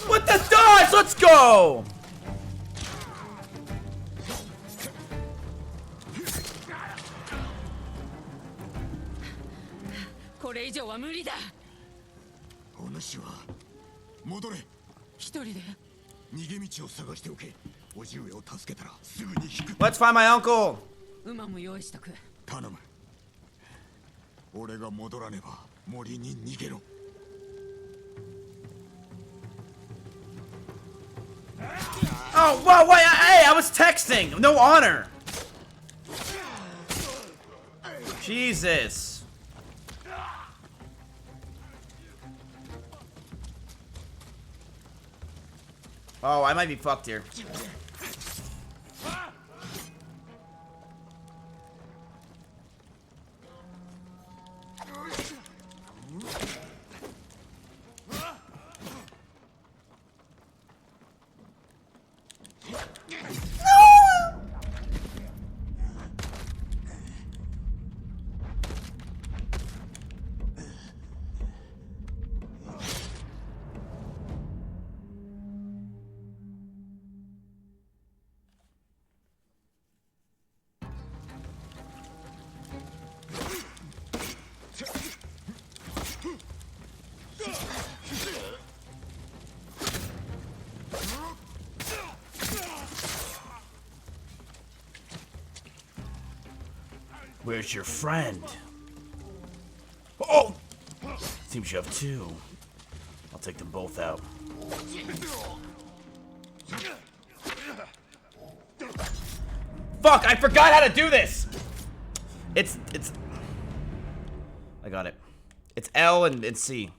With the dodge, let's go! Let's find my uncle. 馬も用意しとく。頼む。俺が戻らねば森に逃げろ。Oh, whoa, wait, hey, I was texting. No honor. Jesus. Oh, I might be fucked here. Where's your friend? Oh! Seems you have two. I'll take them both out. Fuck! I forgot how to do this! It's... I got it. It's L and C.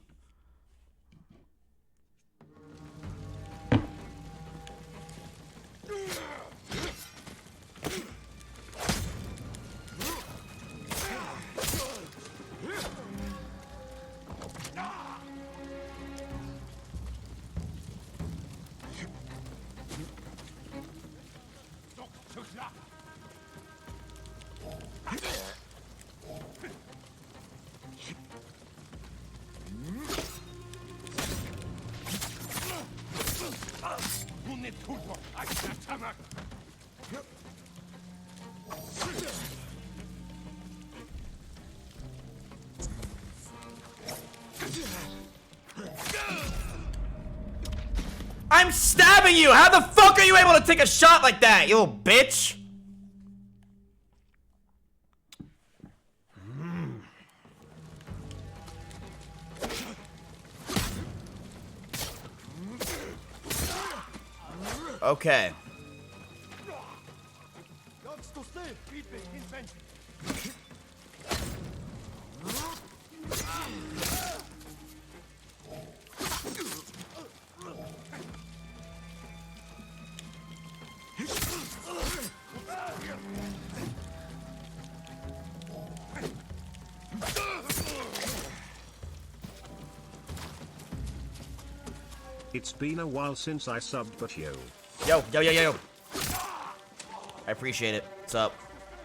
I'm stabbing you! How the fuck are you able to take a shot like that, you little bitch? Okay. It's been a while since I subbed, but yo. Yo. I appreciate it. What's up?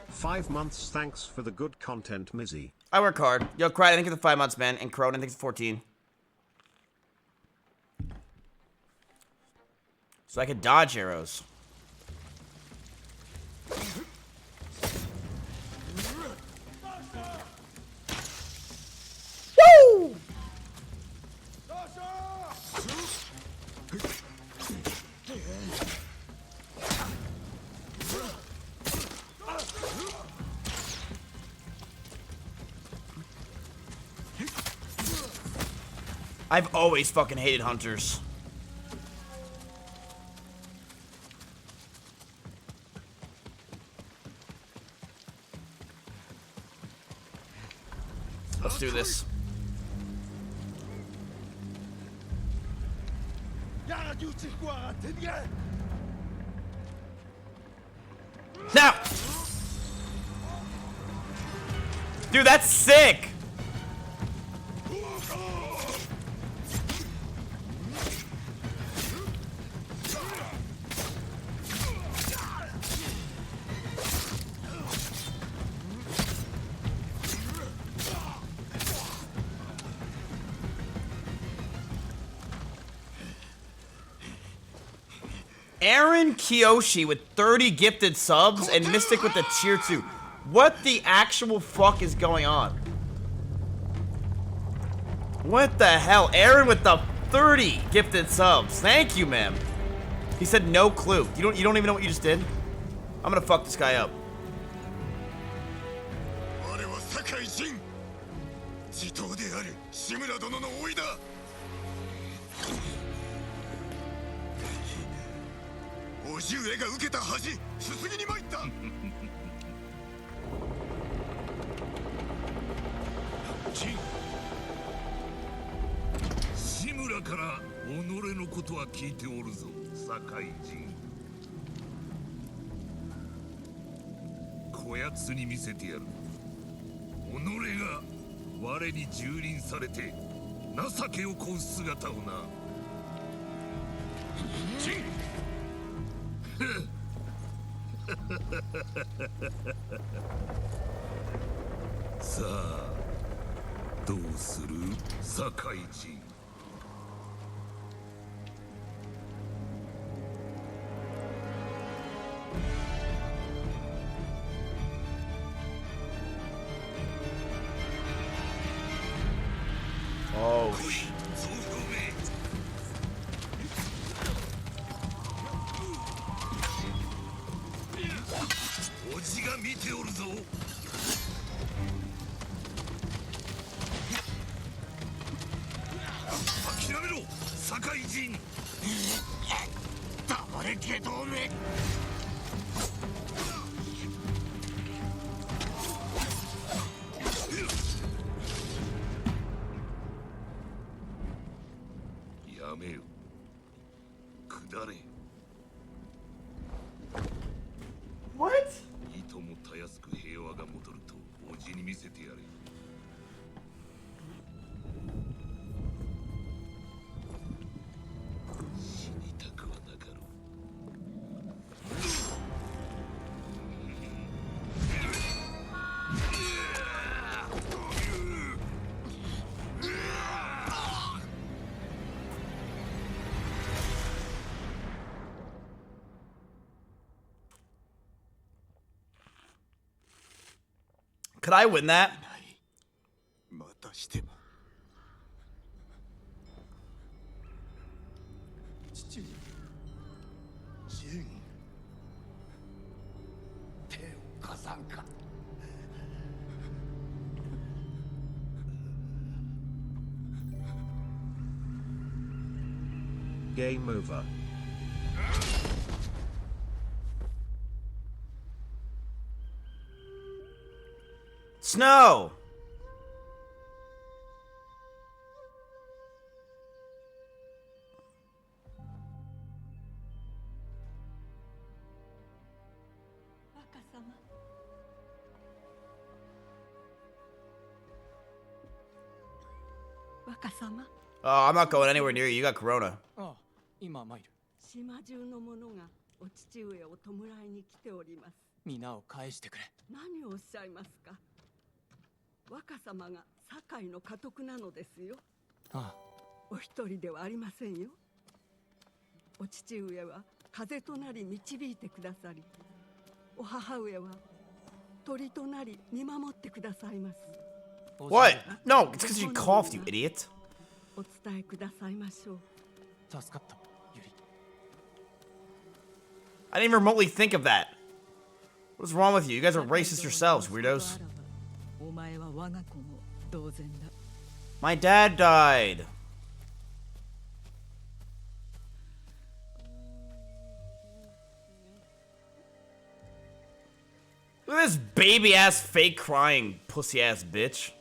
5 months, thanks for the good content, Mizzy. I work hard. Yo, Cry, I think it's 5 months, man. And Crone, I think it's 14. So I could dodge arrows. Woo! I've always fucking hated hunters. Let's do this. Now! Dude, that's sick! Aaron Kiyoshi with 30 gifted subs and Mystic with the tier 2. What the actual fuck is going on? What the hell? Aaron with the 30 gifted subs. Thank you, man. He said no clue. You don't even know what you just did? I'm gonna fuck this guy up. Oh, shit. What? Could I win that? Game over. Snow! Oh, I'm not going anywhere near you. You got corona. 今参る。島中の者がお父上を弔いに来ております。皆を返してくれ。何をおっしゃいますか。若様が堺の家督なのですよ。ああ。お一人ではありませんよ。お父上は風となり導いてくださり、お母上は鳥となり見守ってくださいます。What? No, it's because you coughed, you idiot. お伝えくださいましょう。助かった、ユリ。I didn't even remotely think of that. What's wrong with you? You guys are racist yourselves, weirdos. お前は我が子も同然だ。My dad died. Look at this baby ass fake crying pussy ass bitch.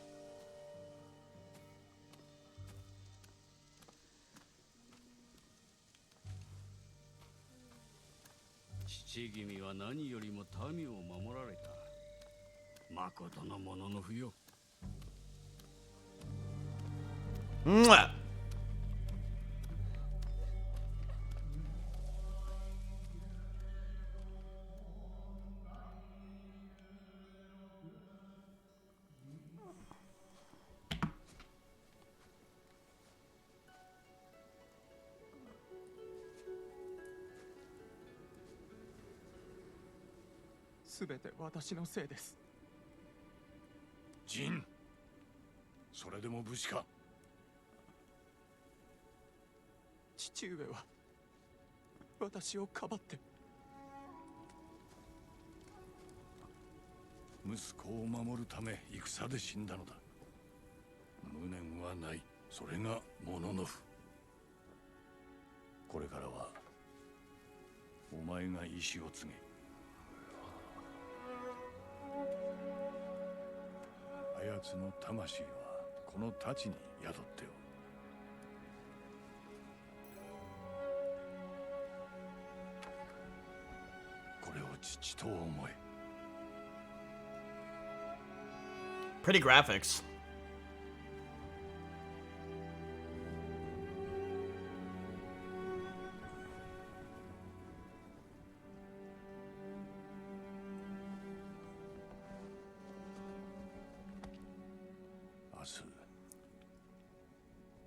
父君は何よりも民を守られた。誠のものの不よ。Mwah. すべて私のせいです。ジン、それでも武士か。父上は私をかばって息子を守るため戦で死んだのだ。無念はない。それがモノノフ。これからはお前が意志を継げ。あやつの魂はこの太刀に宿っておる。これを父と思え。Pretty graphics.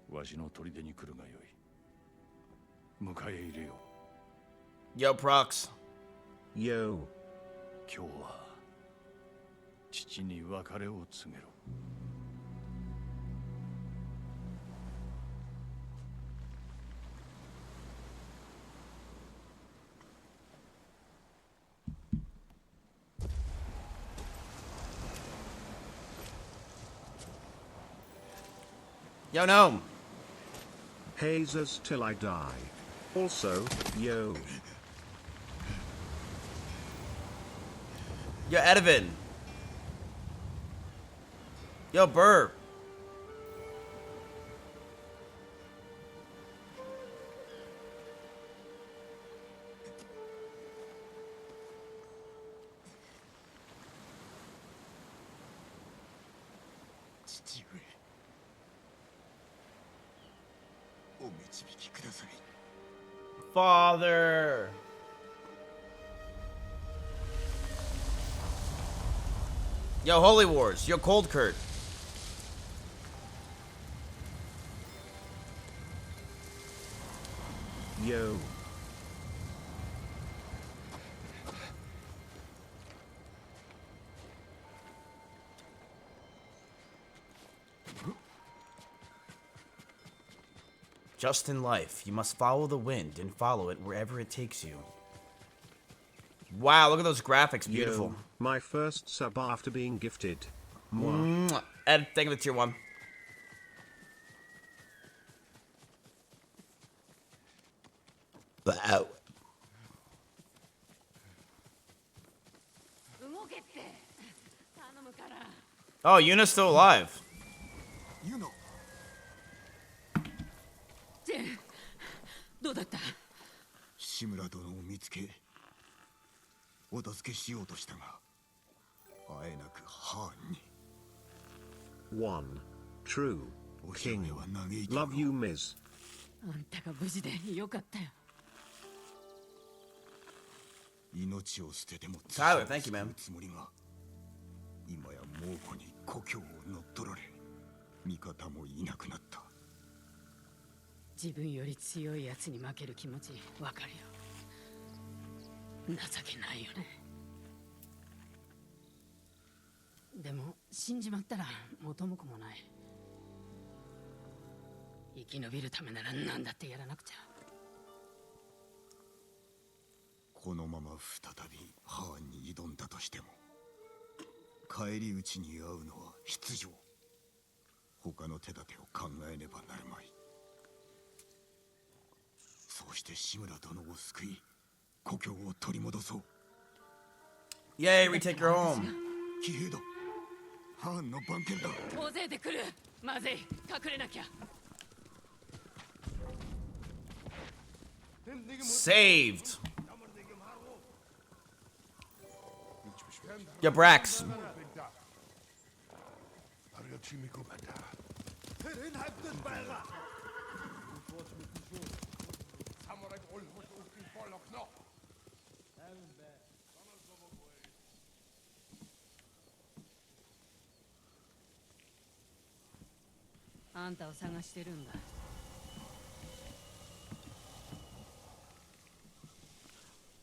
わしの砦に来るがよい。迎え入れよう。 Yo, Prox. Yo. 今日は父に別れを告げろ。Yo, Gnome. Hazers till I die. Also, yo. Yo, Edvin. Yo, Burr. Father. Yo, Holy Wars. Yo, Cold Kurt. Yo. Just in life, you must follow the wind and follow it wherever it takes you. Wow, look at those graphics. Beautiful. Yo, my first sub after being gifted. Mwah. Ed, thank you for the tier 1. Wow. Oh, Yuna's still alive. You know. どうだった？志村殿を見つけお助けしようとしたがあえなくハーンに。 One true king. Love you, Miz. あんたが無事でよかったよ。命を捨てても Tyler, thank you, man. つもりが今や猛虎に故郷を乗っ取られ味方もいなくなった。自分より強いやつに負ける気持ちわかるよ。情けないよね。でも死んじまったら元も子もない。生き延びるためなら何だってやらなくちゃ。このまま再びハーンに挑んだとしても返り討ちに遭うのは必要。他の手立てを考えねばなるまい。そうして志村殿を救い故郷を取り戻そう。 Yay, retake your home. 騎兵だ。ハーンの番犬だ。大勢で来る。まずい、隠れなきゃ。 Saved. Yo, Brax.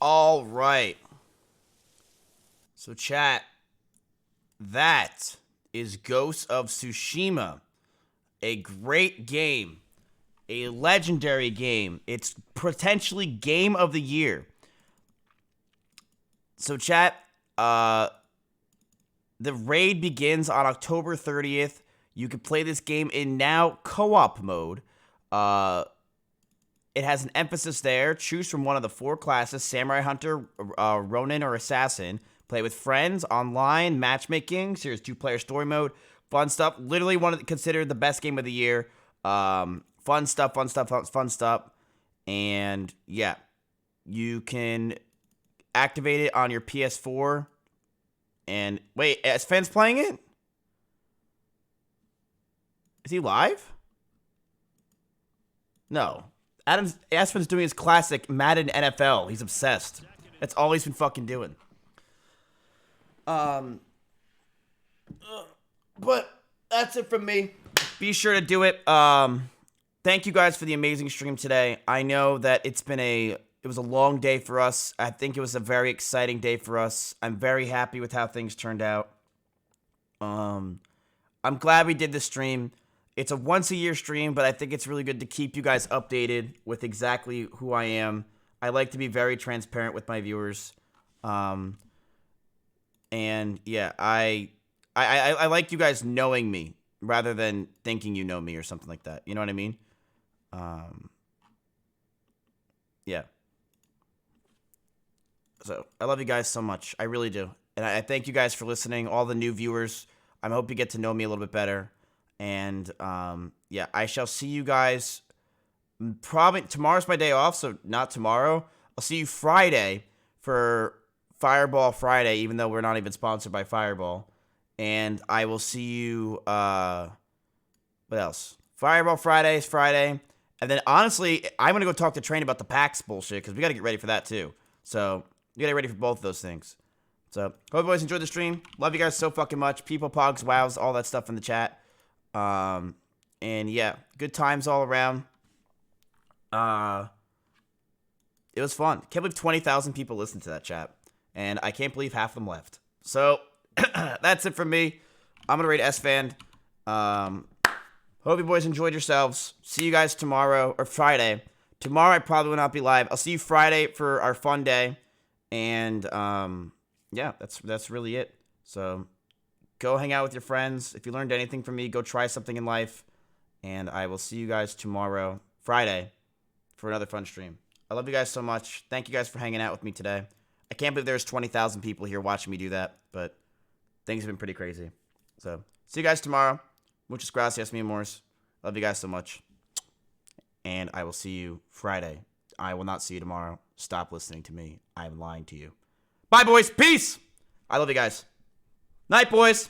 All right. So, chat, that is Ghost of Tsushima. A great game. A legendary game. It's potentially game of the year. So, chat, the raid begins on October 30th. You can play this game in now co-op mode. It has an emphasis there. Choose from one of the 4 classes: Samurai Hunter, Ronin, or Assassin. Play with friends, online, matchmaking. Here's 2-player story mode. Fun stuff. Literally considered the best game of the year. Fun stuff. And yeah, you can activate it on your PS4. And wait, Sven's playing it? Is he live? No. Aspen's doing his classic Madden NFL. He's obsessed. That's all he's been fucking doing. But that's it from me. Be sure to do it. Thank you guys for the amazing stream today. I know that it was a long day for us. I think it was a very exciting day for us. I'm very happy with how things turned out. I'm glad we did this stream. It's a once-a-year stream, but I think it's really good to keep you guys updated with exactly who I am. I like to be very transparent with my viewers. And yeah, I like you guys knowing me rather than thinking you know me or something like that. You know what I mean? Yeah. So I love you guys so much. I really do. And I thank you guys for listening. All the new viewers. I hope you get to know me a little bit better. And yeah, I shall see you guys probably tomorrow's my day off, so not tomorrow. I'll see you Friday for Fireball Friday, even though we're not even sponsored by Fireball. And I will see you what else? Fireball Friday is Friday. And then honestly, I'm gonna go talk to Train about the PAX bullshit, because we gotta get ready for that too. So you gotta get ready for both of those things. So hope you guys enjoyed the stream. Love you guys so fucking much. People, pogs, wows, all that stuff in the chat. And yeah, good times all around. It was fun. Can't believe 20,000 people listened to that chat. And I can't believe half of them left. So, that's it from me. I'm gonna rate SFan. Hope you boys enjoyed yourselves. See you guys tomorrow, or Friday. Tomorrow I probably will not be live. I'll see you Friday for our fun day. And, yeah, that's really it. So, go hang out with your friends. If you learned anything from me, go try something in life. And I will see you guys tomorrow, Friday, for another fun stream. I love you guys so much. Thank you guys for hanging out with me today. I can't believe there's 20,000 people here watching me do that, but things have been pretty crazy. So, see you guys tomorrow. Muchas gracias, mi amores. Love you guys so much. And I will see you Friday. I will not see you tomorrow. Stop listening to me. I'm lying to you. Bye, boys. Peace. I love you guys. Night, boys.